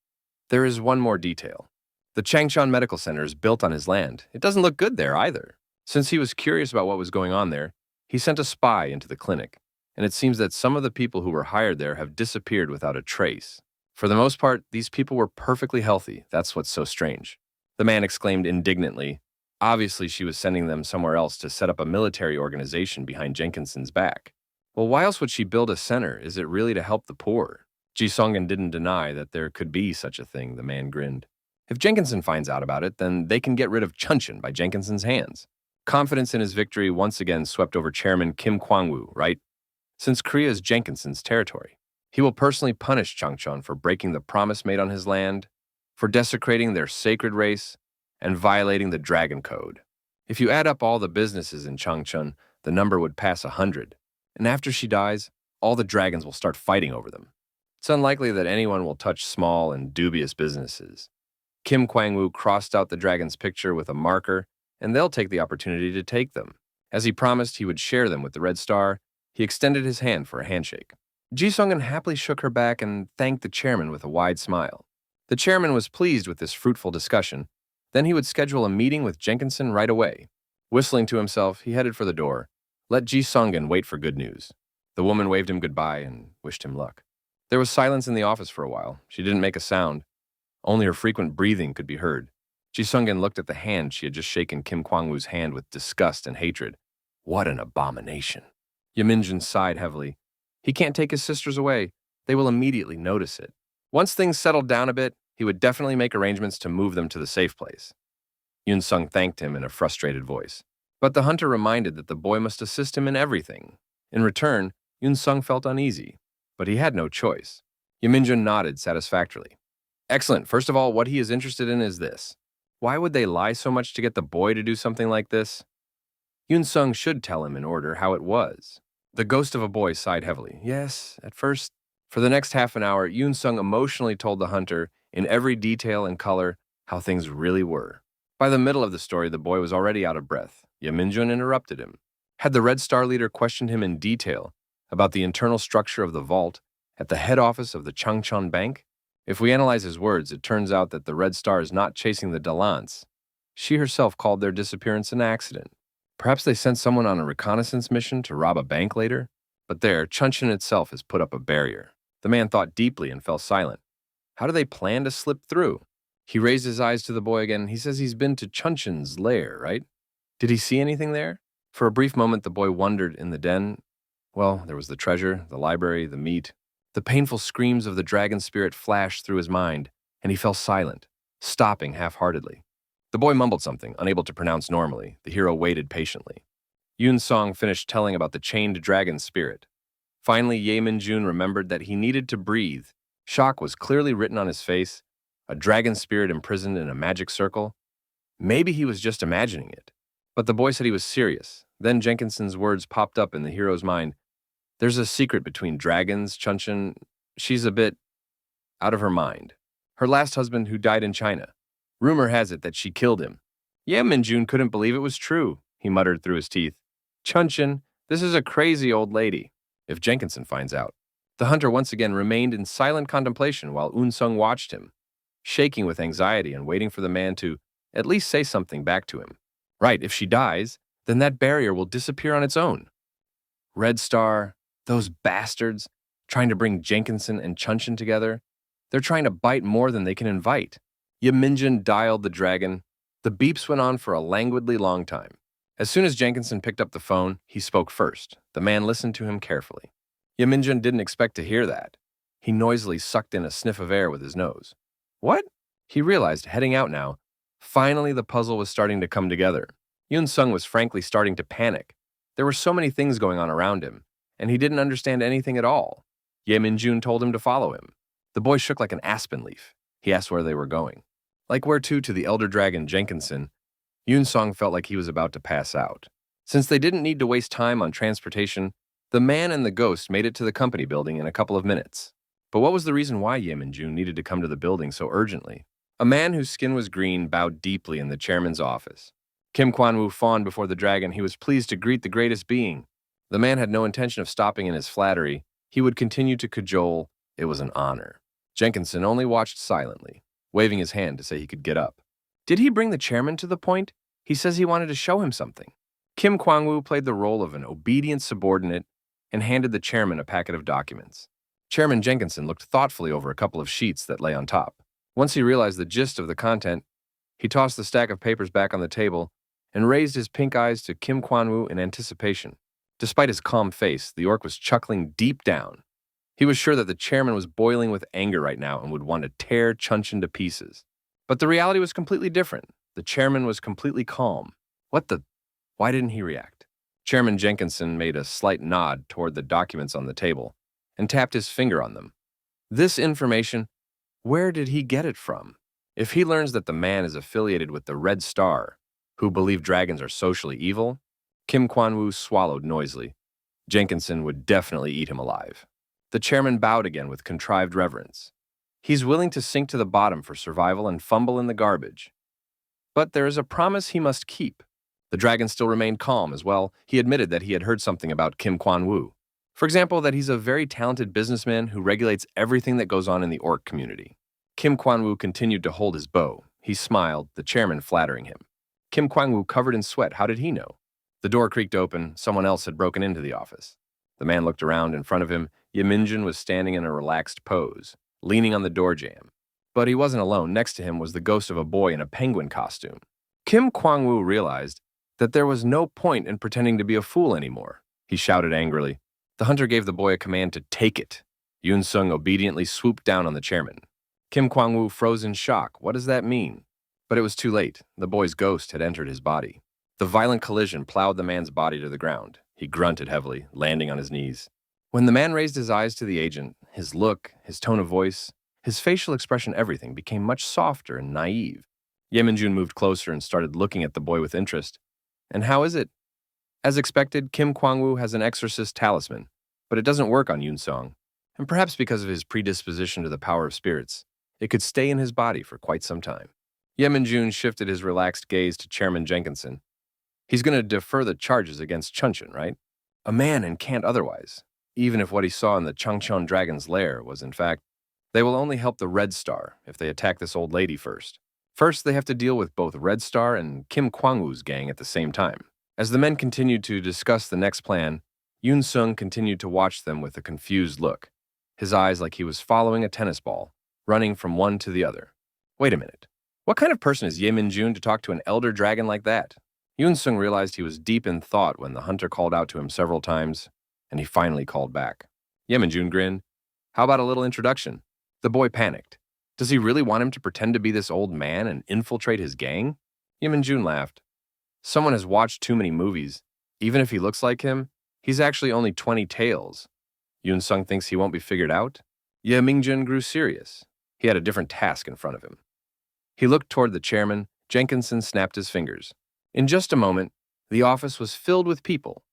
There is one more detail. The Changshan Medical Center is built on his land. It doesn't look good there either. Since he was curious about what was going on there, he sent a spy into the clinic, and it seems that some of the people who were hired there have disappeared without a trace. For the most part, these people were perfectly healthy. That's what's so strange. The man exclaimed indignantly. Obviously, she was sending them somewhere else to set up a military organization behind Jenkinson's back. Well, why else would she build a center? Is it really to help the poor? Ji Songen didn't deny that there could be such a thing, the man grinned. If Jenkinson finds out about it, then they can get rid of Chuncheon by Jenkinson's hands. Confidence in his victory once again swept over Chairman Kim Kwang-woo, right? Since Korea is Jenkinson's territory, he will personally punish Changchun for breaking the promise made on his land, for desecrating their sacred race, and violating the Dragon Code. If you add up all the businesses in Changchun, the number would pass 100. And after she dies, all the dragons will start fighting over them. It's unlikely that anyone will touch small and dubious businesses. Kim Kwang-woo crossed out the dragon's picture with a marker, and they'll take the opportunity to take them. As he promised he would share them with the Red Star, he extended his hand for a handshake. Ji Songen happily shook her back and thanked the chairman with a wide smile. The chairman was pleased with this fruitful discussion. Then he would schedule a meeting with Jenkinson right away. Whistling to himself, he headed for the door. Let Ji Songen wait for good news. The woman waved him goodbye and wished him luck. There was silence in the office for a while. She didn't make a sound. Only her frequent breathing could be heard. Ji Songen looked at the hand she had just shaken Kim Kwang-woo's hand with disgust and hatred. What an abomination. Yaminjun sighed heavily. He can't take his sisters away. They will immediately notice it. Once things settled down a bit, he would definitely make arrangements to move them to the safe place. Yoon Sung thanked him in a frustrated voice. But the hunter reminded that the boy must assist him in everything. In return, Yoon Sung felt uneasy, but he had no choice. Yaminjun nodded satisfactorily. Excellent. First of all, what he is interested in is this. Why would they lie so much to get the boy to do something like this? Yoon Sung should tell him in order how it was. The ghost of a boy sighed heavily. Yes, at first. For the next half an hour, Yoon Sung emotionally told the hunter, in every detail and color, how things really were. By the middle of the story, the boy was already out of breath. Yaminjun interrupted him. Had the Red Star leader questioned him in detail about the internal structure of the vault at the head office of the Changchun Bank? If we analyze his words, it turns out that the Red Star is not chasing the Dalants. She herself called their disappearance an accident. Perhaps they sent someone on a reconnaissance mission to rob a bank later? But there, Chuncheon itself has put up a barrier. The man thought deeply and fell silent. How do they plan to slip through? He raised his eyes to the boy again. He says he's been to Chuncheon's lair, right? Did he see anything there? For a brief moment, the boy wondered in the den. Well, there was the treasure, the library, the meat. The painful screams of the dragon spirit flashed through his mind, and he fell silent, stopping half-heartedly. The boy mumbled something, unable to pronounce normally. The hero waited patiently. Yoon Song finished telling about the chained dragon spirit. Finally, Ye Min-jun remembered that he needed to breathe. Shock was clearly written on his face. A dragon spirit imprisoned in a magic circle. Maybe he was just imagining it. But the boy said he was serious. Then Jenkinson's words popped up in the hero's mind. There's a secret between dragons, Chuncheon. She's a bit out of her mind. Her last husband who died in China. Rumor has it that she killed him. Ye Minjun couldn't believe it was true, he muttered through his teeth. Chunchin, this is a crazy old lady. If Jenkinson finds out. The hunter once again remained in silent contemplation while Unsung watched him, shaking with anxiety and waiting for the man to at least say something back to him. Right, if she dies, then that barrier will disappear on its own. Red Star, those bastards, trying to bring Jenkinson and Chunchin together. They're trying to bite more than they can invite. Yaminjin dialed the dragon. The beeps went on for a languidly long time. As soon as Jenkinson picked up the phone, he spoke first. The man listened to him carefully. Yaminjin didn't expect to hear that. He noisily sucked in a sniff of air with his nose. What? He realized, heading out now. Finally, the puzzle was starting to come together. Yun Sung was frankly starting to panic. There were so many things going on around him, and he didn't understand anything at all. Ye Minjun told him to follow him. The boy shook like an aspen leaf. He asked where they were going. Like where to the elder dragon Jenkinson, Yun Song felt like he was about to pass out. Since they didn't need to waste time on transportation, the man and the ghost made it to the company building in a couple of minutes. But what was the reason why Ye Minjun needed to come to the building so urgently? A man whose skin was green bowed deeply in the chairman's office. Kim Kwan-woo fawned before the dragon. He was pleased to greet the greatest being. The man had no intention of stopping in his flattery. He would continue to cajole. It was an honor. Jenkinson only watched silently, waving his hand to say he could get up. Did he bring the chairman to the point? He says he wanted to show him something. Kim Kwang-woo played the role of an obedient subordinate and handed the chairman a packet of documents. Chairman Jenkinson looked thoughtfully over a couple of sheets that lay on top. Once he realized the gist of the content, he tossed the stack of papers back on the table and raised his pink eyes to Kim Kwan-woo in anticipation. Despite his calm face, the orc was chuckling deep down. He was sure that the chairman was boiling with anger right now and would want to tear Chunchin to pieces. But the reality was completely different. The chairman was completely calm. Why didn't he react? Chairman Jenkinson made a slight nod toward the documents on the table and tapped his finger on them. This information, where did he get it from? If he learns that the man is affiliated with the Red Star, who believe dragons are socially evil, Kim Kwan-woo swallowed noisily. Jenkinson would definitely eat him alive. The chairman bowed again with contrived reverence. He's willing to sink to the bottom for survival and fumble in the garbage. But there is a promise he must keep. The dragon still remained calm as well. He admitted that he had heard something about Kim Kwan-woo. For example, that he's a very talented businessman who regulates everything that goes on in the orc community. Kim Kwan-woo continued to hold his bow. He smiled, the chairman flattering him. Kim Kwang-woo covered in sweat. How did he know? The door creaked open. Someone else had broken into the office. The man looked around. In front of him, Yaminjin was standing in a relaxed pose, leaning on the door jamb. But he wasn't alone. Next to him was the ghost of a boy in a penguin costume. Kim Kwang-woo realized that there was no point in pretending to be a fool anymore. He shouted angrily. The hunter gave the boy a command to take it. Yun Sung obediently swooped down on the chairman. Kim Kwang-woo froze in shock. What does that mean? But it was too late. The boy's ghost had entered his body. The violent collision plowed the man's body to the ground. He grunted heavily, landing on his knees. When the man raised his eyes to the agent, his look, his tone of voice, his facial expression, everything became much softer and naive. Ye Minjun moved closer and started looking at the boy with interest. And how is it? As expected, Kim Kwang-woo has an exorcist talisman, but it doesn't work on Yun Song. And perhaps because of his predisposition to the power of spirits, it could stay in his body for quite some time. Ye Minjun shifted his relaxed gaze to Chairman Jenkinson. He's going to defer the charges against Chunchin, right? A man and can't otherwise, even if what he saw in the Changchun Dragon's lair was in fact, they will only help the Red Star if they attack this old lady first. First, they have to deal with both Red Star and Kim Kwang-woo's gang at the same time. As the men continued to discuss the next plan, Yun Sung continued to watch them with a confused look, his eyes like he was following a tennis ball, running from one to the other. Wait a minute. What kind of person is Ye Minjun to talk to an elder dragon like that? Yun Sung realized he was deep in thought when the hunter called out to him several times, and he finally called back. Ye Minjun grinned. How about a little introduction? The boy panicked. Does he really want him to pretend to be this old man and infiltrate his gang? Ye Minjun laughed. Someone has watched too many movies. Even if he looks like him, he's actually only 20 tails. Yun Sung thinks he won't be figured out? Ye Mingjun grew serious. He had a different task in front of him. He looked toward the chairman. Jenkinson snapped his fingers. In just a moment, the office was filled with people,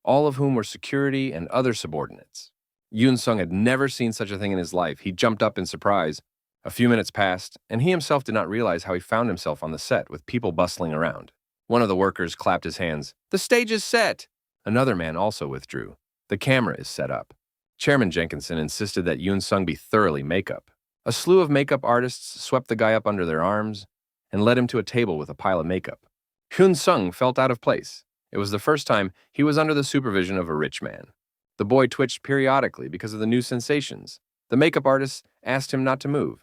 all of whom were security and other subordinates. Yun Sung had never seen such a thing in his life. He jumped up in surprise. A few minutes passed, and he himself did not realize how he found himself on the set with people bustling around. One of the workers clapped his hands. "The stage is set!" Another man also withdrew. "The camera is set up." Chairman Jenkinson insisted that Yoon Sung be thoroughly makeup. A slew of makeup artists swept the guy up under their arms and led him to a table with a pile of makeup. Yoon Sung felt out of place. It was the first time he was under the supervision of a rich man. The boy twitched periodically because of the new sensations. The makeup artists asked him not to move.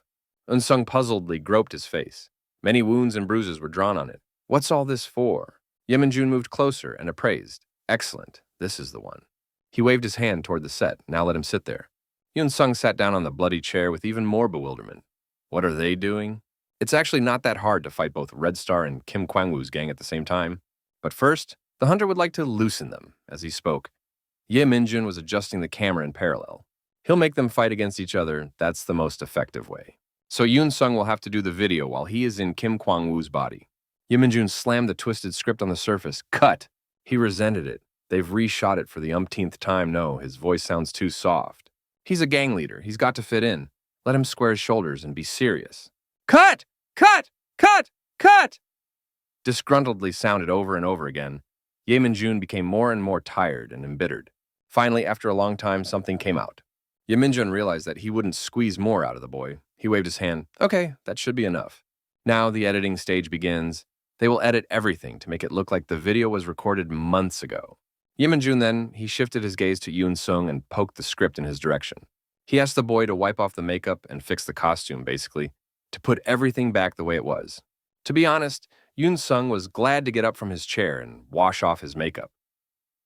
Yoon Sung puzzledly groped his face. Many wounds and bruises were drawn on it. "What's all this for?" Yeminjun moved closer and appraised. "Excellent. This is the one." He waved his hand toward the set. "Now let him sit there." Yoon Sung sat down on the bloody chair with even more bewilderment. What are they doing? It's actually not that hard to fight both Red Star and Kim Kwang-woo's gang at the same time. But first, the hunter would like to loosen them. As he spoke, Ye Minjun was adjusting the camera in parallel. He'll make them fight against each other. That's the most effective way. So Yoon Sung will have to do the video while he is in Kim Kwang-woo's body. Ye Minjun slammed the twisted script on the surface. Cut! He resented it. They've reshot it for the umpteenth time. No, his voice sounds too soft. He's a gang leader. He's got to fit in. Let him square his shoulders and be serious. Cut! Cut! Cut! Cut! Disgruntledly sounded over and over again. Ye Minjun became more and more tired and embittered. Finally, after a long time, something came out. Ye Minjun realized that he wouldn't squeeze more out of the boy. He waved his hand. Okay, that should be enough. Now the editing stage begins. They will edit everything to make it look like the video was recorded months ago. Ye Minjun then, he shifted his gaze to Yoon Sung and poked the script in his direction. He asked the boy to wipe off the makeup and fix the costume, basically, to put everything back the way it was. To be honest, Yoon Sung was glad to get up from his chair and wash off his makeup.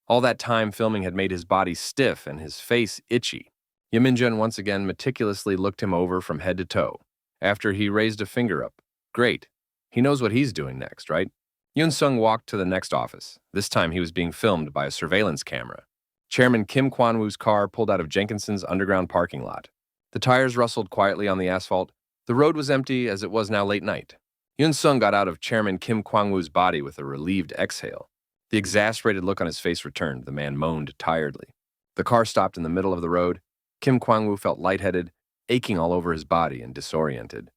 All that time filming had made his body stiff and his face itchy. Ye Minjun once again meticulously looked him over from head to toe. After he raised a finger up. Great. He knows what he's doing next, right? Yoon Sung walked to the next office. This time he was being filmed by a surveillance camera. Chairman Kim Kwang-woo's car pulled out of Jenkinson's underground parking lot. The tires rustled quietly on the asphalt. The road was empty as it was now late night. Yoon Sung got out of Chairman Kim Kwang-woo's body with a relieved exhale. The exasperated look on his face returned. The man moaned tiredly. The car stopped in the middle of the road. Kim Kwang-woo felt lightheaded, aching all over his body and disoriented.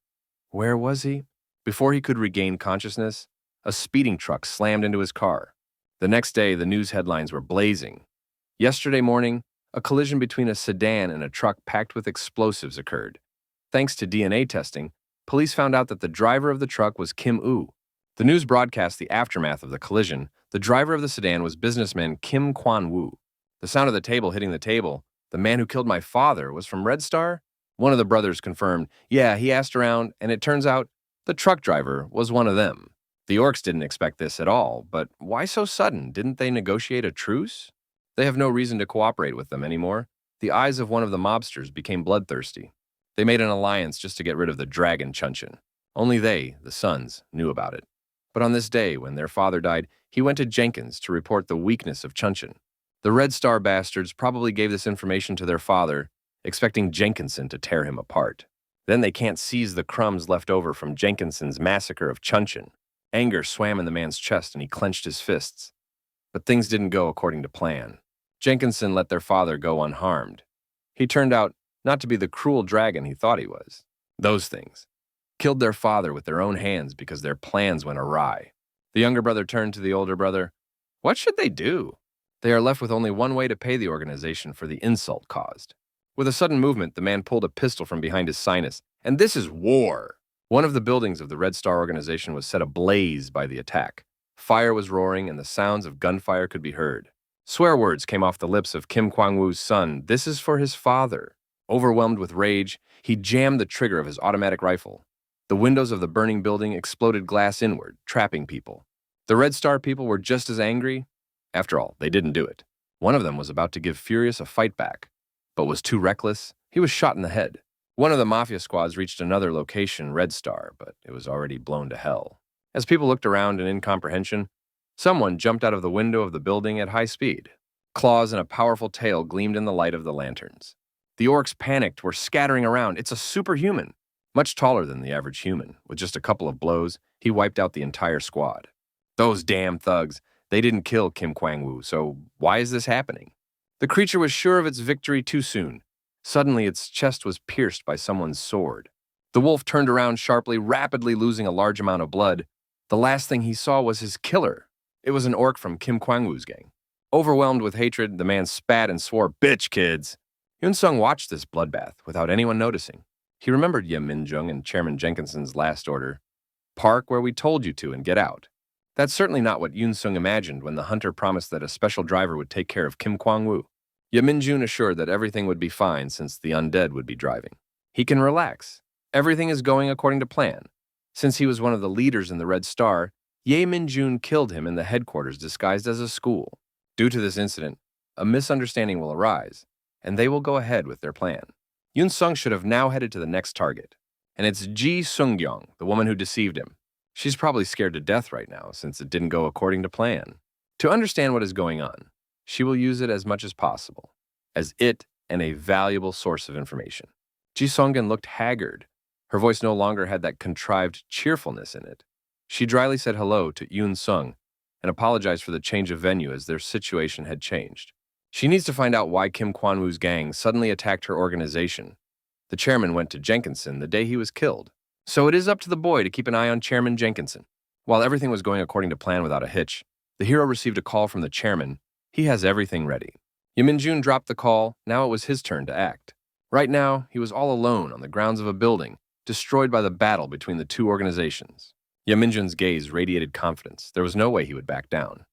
Where was he? Before he could regain consciousness, a speeding truck slammed into his car. The next day, the news headlines were blazing. Yesterday morning, a collision between a sedan and a truck packed with explosives occurred. Thanks to DNA testing, police found out that the driver of the truck was Kim Woo. The news broadcast the aftermath of the collision. The driver of the sedan was businessman Kim Kwang-woo. The sound of the table hitting the table. The man who killed my father was from Red Star? One of the brothers confirmed, yeah, he asked around, and it turns out the truck driver was one of them. The orcs didn't expect this at all, but why so sudden? Didn't they negotiate a truce? They have no reason to cooperate with them anymore. The eyes of one of the mobsters became bloodthirsty. They made an alliance just to get rid of the dragon Chunchin. Only they, the sons, knew about it. But on this day, when their father died, he went to Jenkins to report the weakness of Chunchin. The Red Star bastards probably gave this information to their father, expecting Jenkinson to tear him apart. Then they can't seize the crumbs left over from Jenkinson's massacre of Chunchin. Anger swam in the man's chest and he clenched his fists. But things didn't go according to plan. Jenkinson let their father go unharmed. He turned out not to be the cruel dragon he thought he was. Those things. Killed their father with their own hands because their plans went awry. The younger brother turned to the older brother. What should they do? They are left with only one way to pay the organization for the insult caused. With a sudden movement, the man pulled a pistol from behind his sinus. And this is war! One of the buildings of the Red Star organization was set ablaze by the attack. Fire was roaring and the sounds of gunfire could be heard. Swear words came off the lips of Kim Kwang-woo's son. This is for his father. Overwhelmed with rage, he jammed the trigger of his automatic rifle. The windows of the burning building exploded glass inward, trapping people. The Red Star people were just as angry. After all, they didn't do it. One of them was about to give Furious a fight back, but was too reckless. He was shot in the head. One of the mafia squads reached another location, Red Star, but it was already blown to hell. As people looked around in incomprehension, someone jumped out of the window of the building at high speed. Claws and a powerful tail gleamed in the light of the lanterns. The orcs panicked, were scattering around. It's a superhuman. Much taller than the average human. With just a couple of blows, he wiped out the entire squad. Those damn thugs. They didn't kill Kim Kwang-woo, so why is this happening? The creature was sure of its victory too soon. Suddenly, its chest was pierced by someone's sword. The wolf turned around sharply, rapidly losing a large amount of blood. The last thing he saw was his killer. It was an orc from Kim Kwang-woo's gang. Overwhelmed with hatred, the man spat and swore, "Bitch, kids!" Yun-sung watched this bloodbath without anyone noticing. He remembered Ye Min-jung and Chairman Jenkinson's last order: "Park where we told you to and get out." That's certainly not what Yun-sung imagined when the hunter promised that a special driver would take care of Kim Kwang-woo. Ye Min-jun assured that everything would be fine since the undead would be driving. He can relax. Everything is going according to plan. Since he was one of the leaders in the Red Star, Ye Min-jun killed him in the headquarters disguised as a school. Due to this incident, a misunderstanding will arise, and they will go ahead with their plan. Yun-sung should have now headed to the next target, and it's Ji Sung-gyong, the woman who deceived him. She's probably scared to death right now since it didn't go according to plan. To understand what is going on, she will use it as much as possible, as it and a valuable source of information. Ji Sung-gyun looked haggard. Her voice no longer had that contrived cheerfulness in it. She dryly said hello to Yun-sung and apologized for the change of venue as their situation had changed. She needs to find out why Kim Kwang-woo's gang suddenly attacked her organization. The chairman went to Jenkinson the day he was killed, so it is up to the boy to keep an eye on Chairman Jenkinson. While everything was going according to plan without a hitch, the hero received a call from the chairman. He has everything ready. Ye Min-jun dropped the call. Now it was his turn to act. Right now, he was all alone on the grounds of a building, destroyed by the battle between the two organizations. Ye Min-jun's gaze radiated confidence. There was no way he would back down.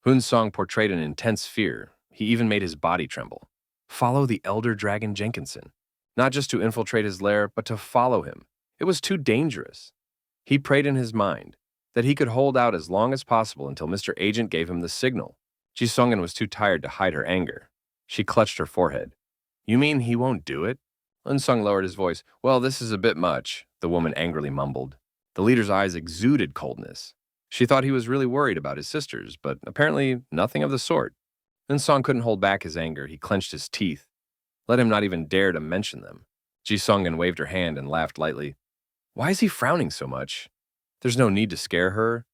Hun-sung portrayed an intense fear. He even made his body tremble. Follow the Elder Dragon Jenkinson. Not just to infiltrate his lair, but to follow him. It was too dangerous. He prayed in his mind that he could hold out as long as possible until Mr. Agent gave him the signal. Ji Sung-gyun was too tired to hide her anger. She clutched her forehead. "You mean he won't do it?" Eun-sung lowered his voice. "Well, this is a bit much," the woman angrily mumbled. The leader's eyes exuded coldness. She thought he was really worried about his sisters, but apparently nothing of the sort. Eun-sung couldn't hold back his anger. He clenched his teeth. Let him not even dare to mention them. Ji Sung-gyun waved her hand and laughed lightly. Why is he frowning so much? There's no need to scare her.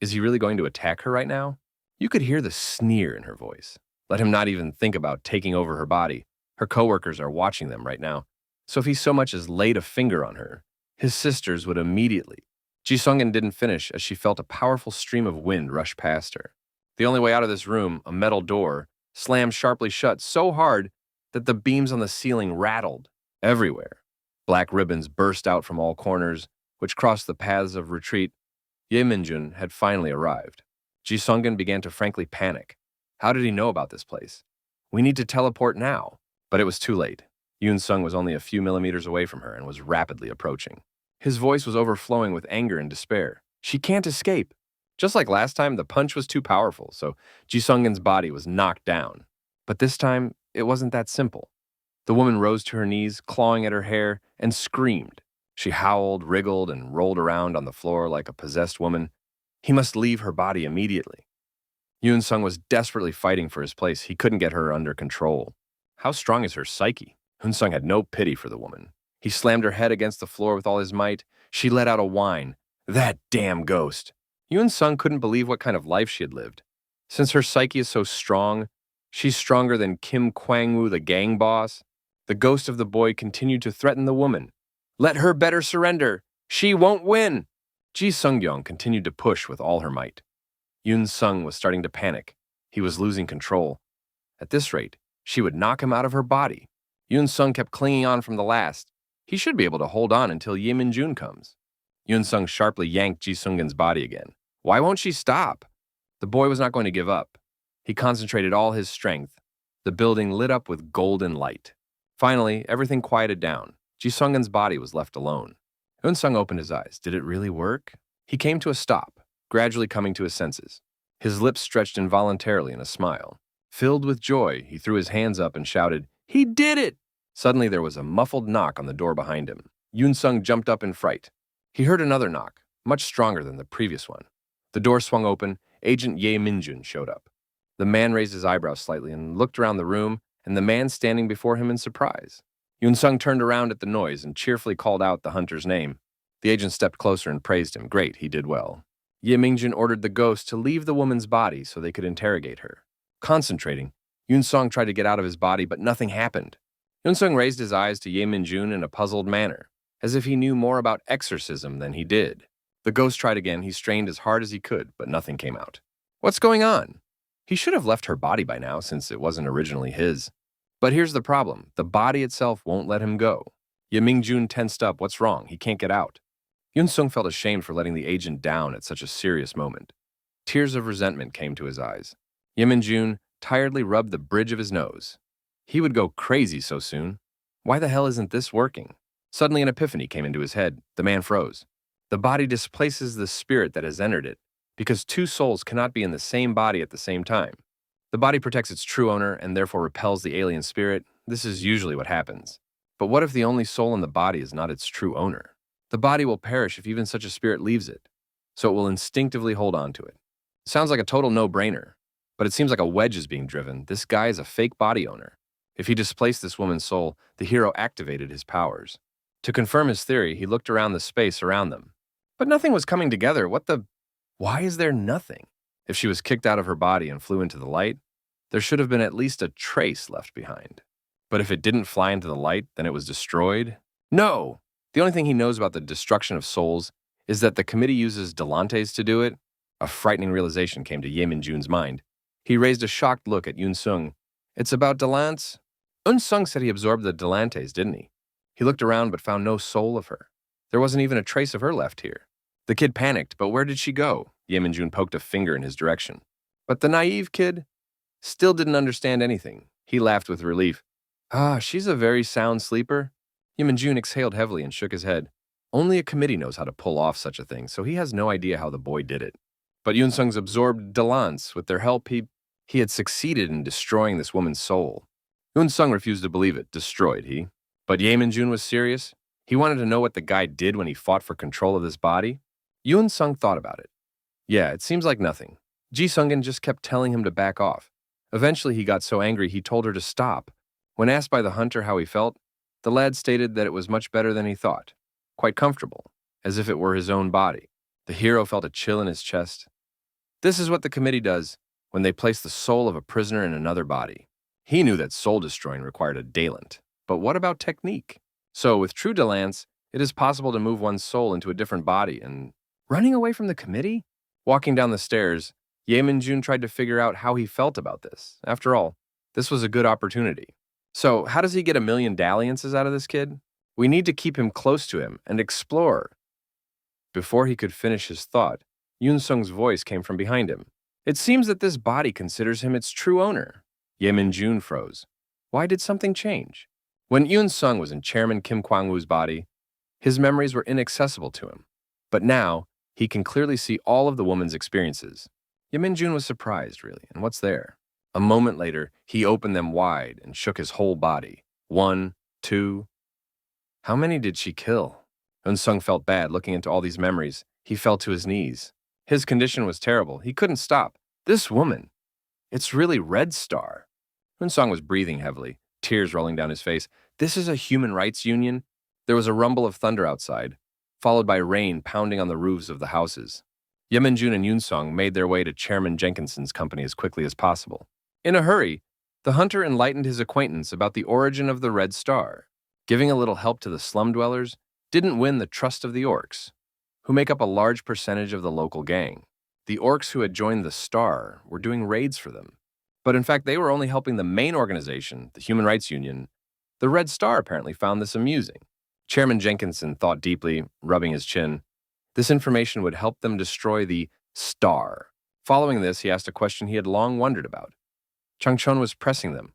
Is he really going to attack her right now? You could hear the sneer in her voice. Let him not even think about taking over her body. Her coworkers are watching them right now. So if he so much as laid a finger on her, his sisters would immediately. Ji Sung-gyun didn't finish as she felt a powerful stream of wind rush past her. The only way out of this room, a metal door, slammed sharply shut so hard that the beams on the ceiling rattled everywhere. Black ribbons burst out from all corners, which crossed the paths of retreat. Ye Min-jun had finally arrived. Ji Sung-gyun began to frankly panic. How did he know about this place? We need to teleport now. But it was too late. Yun-sung was only a few millimeters away from her and was rapidly approaching. His voice was overflowing with anger and despair. She can't escape. Just like last time, the punch was too powerful, so Ji Sung-gyun's body was knocked down. But this time, it wasn't that simple. The woman rose to her knees, clawing at her hair, and screamed. She howled, wriggled, and rolled around on the floor like a possessed woman. He must leave her body immediately. Yun-sung was desperately fighting for his place. He couldn't get her under control. How strong is her psyche? Hun-sung had no pity for the woman. He slammed her head against the floor with all his might. She let out a whine. That damn ghost! Yun-sung couldn't believe what kind of life she had lived. Since her psyche is so strong, she's stronger than Kim Kwang-woo, the gang boss. The ghost of the boy continued to threaten the woman. Let her better surrender. She won't win. Ji Sung-gyong continued to push with all her might. Yun-sung was starting to panic. He was losing control. At this rate, she would knock him out of her body. Yun-sung kept clinging on from the last. He should be able to hold on until Ye Min-jun comes. Yun-sung sharply yanked Ji Sung-gyun's body again. Why won't she stop? The boy was not going to give up. He concentrated all his strength. The building lit up with golden light. Finally, everything quieted down. Ji Sung-gyun's body was left alone. Yun-sung opened his eyes. Did it really work? He came to a stop, gradually coming to his senses. His lips stretched involuntarily in a smile. Filled with joy, he threw his hands up and shouted, He did it! Suddenly there was a muffled knock on the door behind him. Yun-sung jumped up in fright. He heard another knock, much stronger than the previous one. The door swung open. Agent Ye Min-jun showed up. The man raised his eyebrows slightly and looked around the room, and the man standing before him in surprise. Yun-sung turned around at the noise and cheerfully called out the hunter's name. The agent stepped closer and praised him. Great, he did well. Ye Min-jun ordered the ghost to leave the woman's body so they could interrogate her. Concentrating, Yun-sung tried to get out of his body, but nothing happened. Yun-sung raised his eyes to Ye Min-jun in a puzzled manner. as if he knew more about exorcism than he did. The ghost tried again. He strained as hard as he could, but nothing came out. What's going on? He should have left her body by now, since it wasn't originally his. But here's the problem. The body itself won't let him go. Ye Mingjun tensed up. What's wrong? He can't get out. Yun Sung felt ashamed for letting the agent down at such a serious moment. Tears of resentment came to his eyes. Ye Mingjun tiredly rubbed the bridge of his nose. He would go crazy so soon. Why the hell isn't this working? Suddenly an epiphany came into his head. The man froze. The body displaces the spirit that has entered it, because two souls cannot be in the same body at the same time. The body protects its true owner and therefore repels the alien spirit. This is usually what happens. But what if the only soul in the body is not its true owner? The body will perish if even such a spirit leaves it, so it will instinctively hold on to it. Sounds like a total no-brainer, but it seems like a wedge is being driven. This guy is a fake body owner. If he displaced this woman's soul, the hero activated his powers. To confirm his theory, he looked around the space around them. But nothing was coming together. Why is there nothing? If she was kicked out of her body and flew into the light, there should have been at least a trace left behind. But if it didn't fly into the light, then it was destroyed? No! The only thing he knows about the destruction of souls is that the committee uses Delantes to do it. A frightening realization came to Ye Minjun's mind. He raised a shocked look at Yun Sung. It's about Delance? Yun Sung said he absorbed the Delantes, didn't he? He looked around but found no soul of her. There wasn't even a trace of her left here. The kid panicked, but where did she go? Ye Minjun poked a finger in his direction. But the naive kid still didn't understand anything. He laughed with relief. She's a very sound sleeper. Ye Minjun exhaled heavily and shook his head. Only a committee knows how to pull off such a thing, so he has no idea how the boy did it. But Yun Sung's absorbed Delance. With their help, he had succeeded in destroying this woman's soul. Yun Sung refused to believe it. Destroyed, he? But Ye Minjun was serious. He wanted to know what the guy did when he fought for control of this body. Yun Sung thought about it. Yeah, it seems like nothing. Ji Sungin just kept telling him to back off. Eventually, he got so angry he told her to stop. When asked by the hunter how he felt, the lad stated that it was much better than he thought. Quite comfortable, as if it were his own body. The hero felt a chill in his chest. This is what the committee does when they place the soul of a prisoner in another body. He knew that soul destroying required a Dalant. But what about technique? So, with true Delance, it is possible to move one's soul into a different body and... Running away from the committee? Walking down the stairs, Ye Minjun tried to figure out how he felt about this. After all, this was a good opportunity. So, how does he get 1,000,000 dalliances out of this kid? We need to keep him close to him and explore. Before he could finish his thought, Yun Sung's voice came from behind him. It seems that this body considers him its true owner. Ye Minjun froze. Why did something change? When Yun Sung was in Chairman Kim Kwang-woo's body, his memories were inaccessible to him. But now, he can clearly see all of the woman's experiences. Ye Minjun was surprised, really, and what's there? A moment later, he opened them wide and shook his whole body. 1, 2... How many did she kill? Yun Sung felt bad looking into all these memories. He fell to his knees. His condition was terrible. He couldn't stop. This woman. It's really Red Star. Yun Sung was breathing heavily, tears rolling down his face. This is a human rights union? There was a rumble of thunder outside, followed by rain pounding on the roofs of the houses. Ye Minjun and Yun Sung made their way to Chairman Jenkinson's company as quickly as possible. In a hurry, the hunter enlightened his acquaintance about the origin of the Red Star. Giving a little help to the slum dwellers didn't win the trust of the orcs, who make up a large percentage of the local gang. The orcs who had joined the Star were doing raids for them. But in fact, they were only helping the main organization, the Human Rights Union. The Red Star apparently found this amusing. Chairman Jenkinson thought deeply, rubbing his chin. This information would help them destroy the Star. Following this, he asked a question he had long wondered about. Chang Chun was pressing them.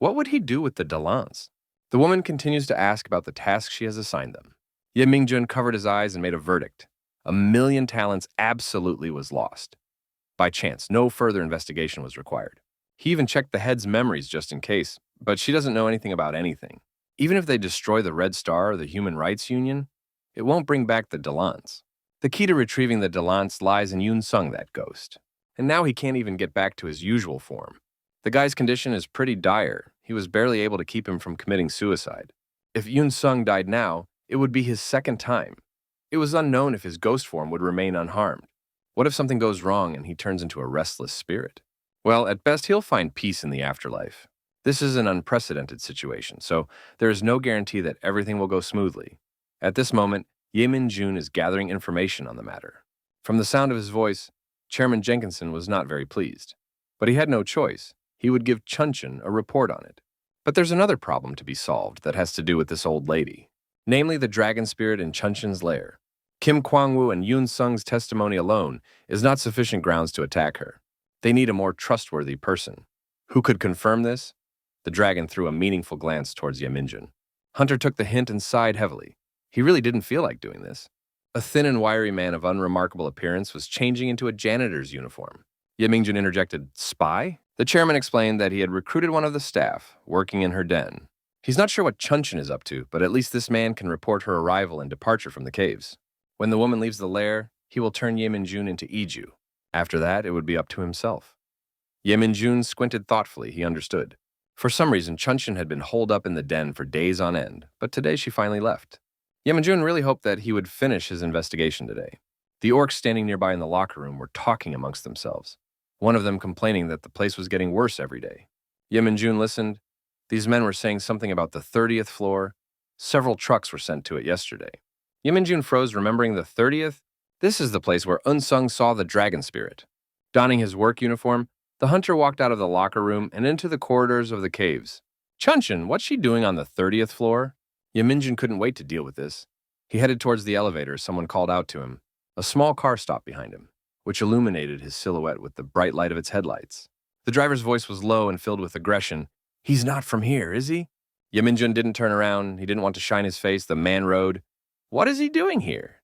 What would he do with the Delance? The woman continues to ask about the tasks she has assigned them. Ye Mingjun covered his eyes and made a verdict. 1,000,000 talents absolutely was lost. By chance, no further investigation was required. He even checked the head's memories just in case, but she doesn't know anything about anything. Even if they destroy the Red Star or the Human Rights Union, it won't bring back the Delance. The key to retrieving the Delance lies in Yun Sung, that ghost. And now he can't even get back to his usual form. The guy's condition is pretty dire. He was barely able to keep him from committing suicide. If Yun Sung died now, it would be his second time. It was unknown if his ghost form would remain unharmed. What if something goes wrong and he turns into a restless spirit? Well, at best, he'll find peace in the afterlife. This is an unprecedented situation, so there is no guarantee that everything will go smoothly. At this moment, Ye-min-jun is gathering information on the matter. From the sound of his voice, Chairman Jenkinson was not very pleased. But he had no choice. He would give Chun-chin a report on it. But there's another problem to be solved that has to do with this old lady, namely the dragon spirit in Chun-chin's lair. Kim Kwang-woo and Yoon Sung's testimony alone is not sufficient grounds to attack her. They need a more trustworthy person. Who could confirm this? The dragon threw a meaningful glance towards Ye-min-jun. Hunter took the hint and sighed heavily. He really didn't feel like doing this. A thin and wiry man of unremarkable appearance was changing into a janitor's uniform. Ye-min-jun interjected, "Spy?" The chairman explained that he had recruited one of the staff, working in her den. He's not sure what Chun-chin is up to, but at least this man can report her arrival and departure from the caves. When the woman leaves the lair, he will turn Ye-min-jun into Iju. After that, it would be up to himself. Ye-min-jun squinted thoughtfully. He understood. For some reason, Chun-chin had been holed up in the den for days on end, but today she finally left. Ye-min-jun really hoped that he would finish his investigation today. The orcs standing nearby in the locker room were talking amongst themselves, one of them complaining that the place was getting worse every day. Ye-min-jun listened. These men were saying something about the 30th floor. Several trucks were sent to it yesterday. Ye-min-jun froze, remembering the 30th. This is the place where Eun-sung saw the dragon spirit. Donning his work uniform, the hunter walked out of the locker room and into the corridors of the caves. Chun-chin, what's she doing on the 30th floor? Ye-min-jun couldn't wait to deal with this. He headed towards the elevator as someone called out to him. A small car stopped behind him, which illuminated his silhouette with the bright light of its headlights. The driver's voice was low and filled with aggression. "He's not from here, is he?" Ye-min-jun didn't turn around. He didn't want to shine his face. The man rode. "What is he doing here?"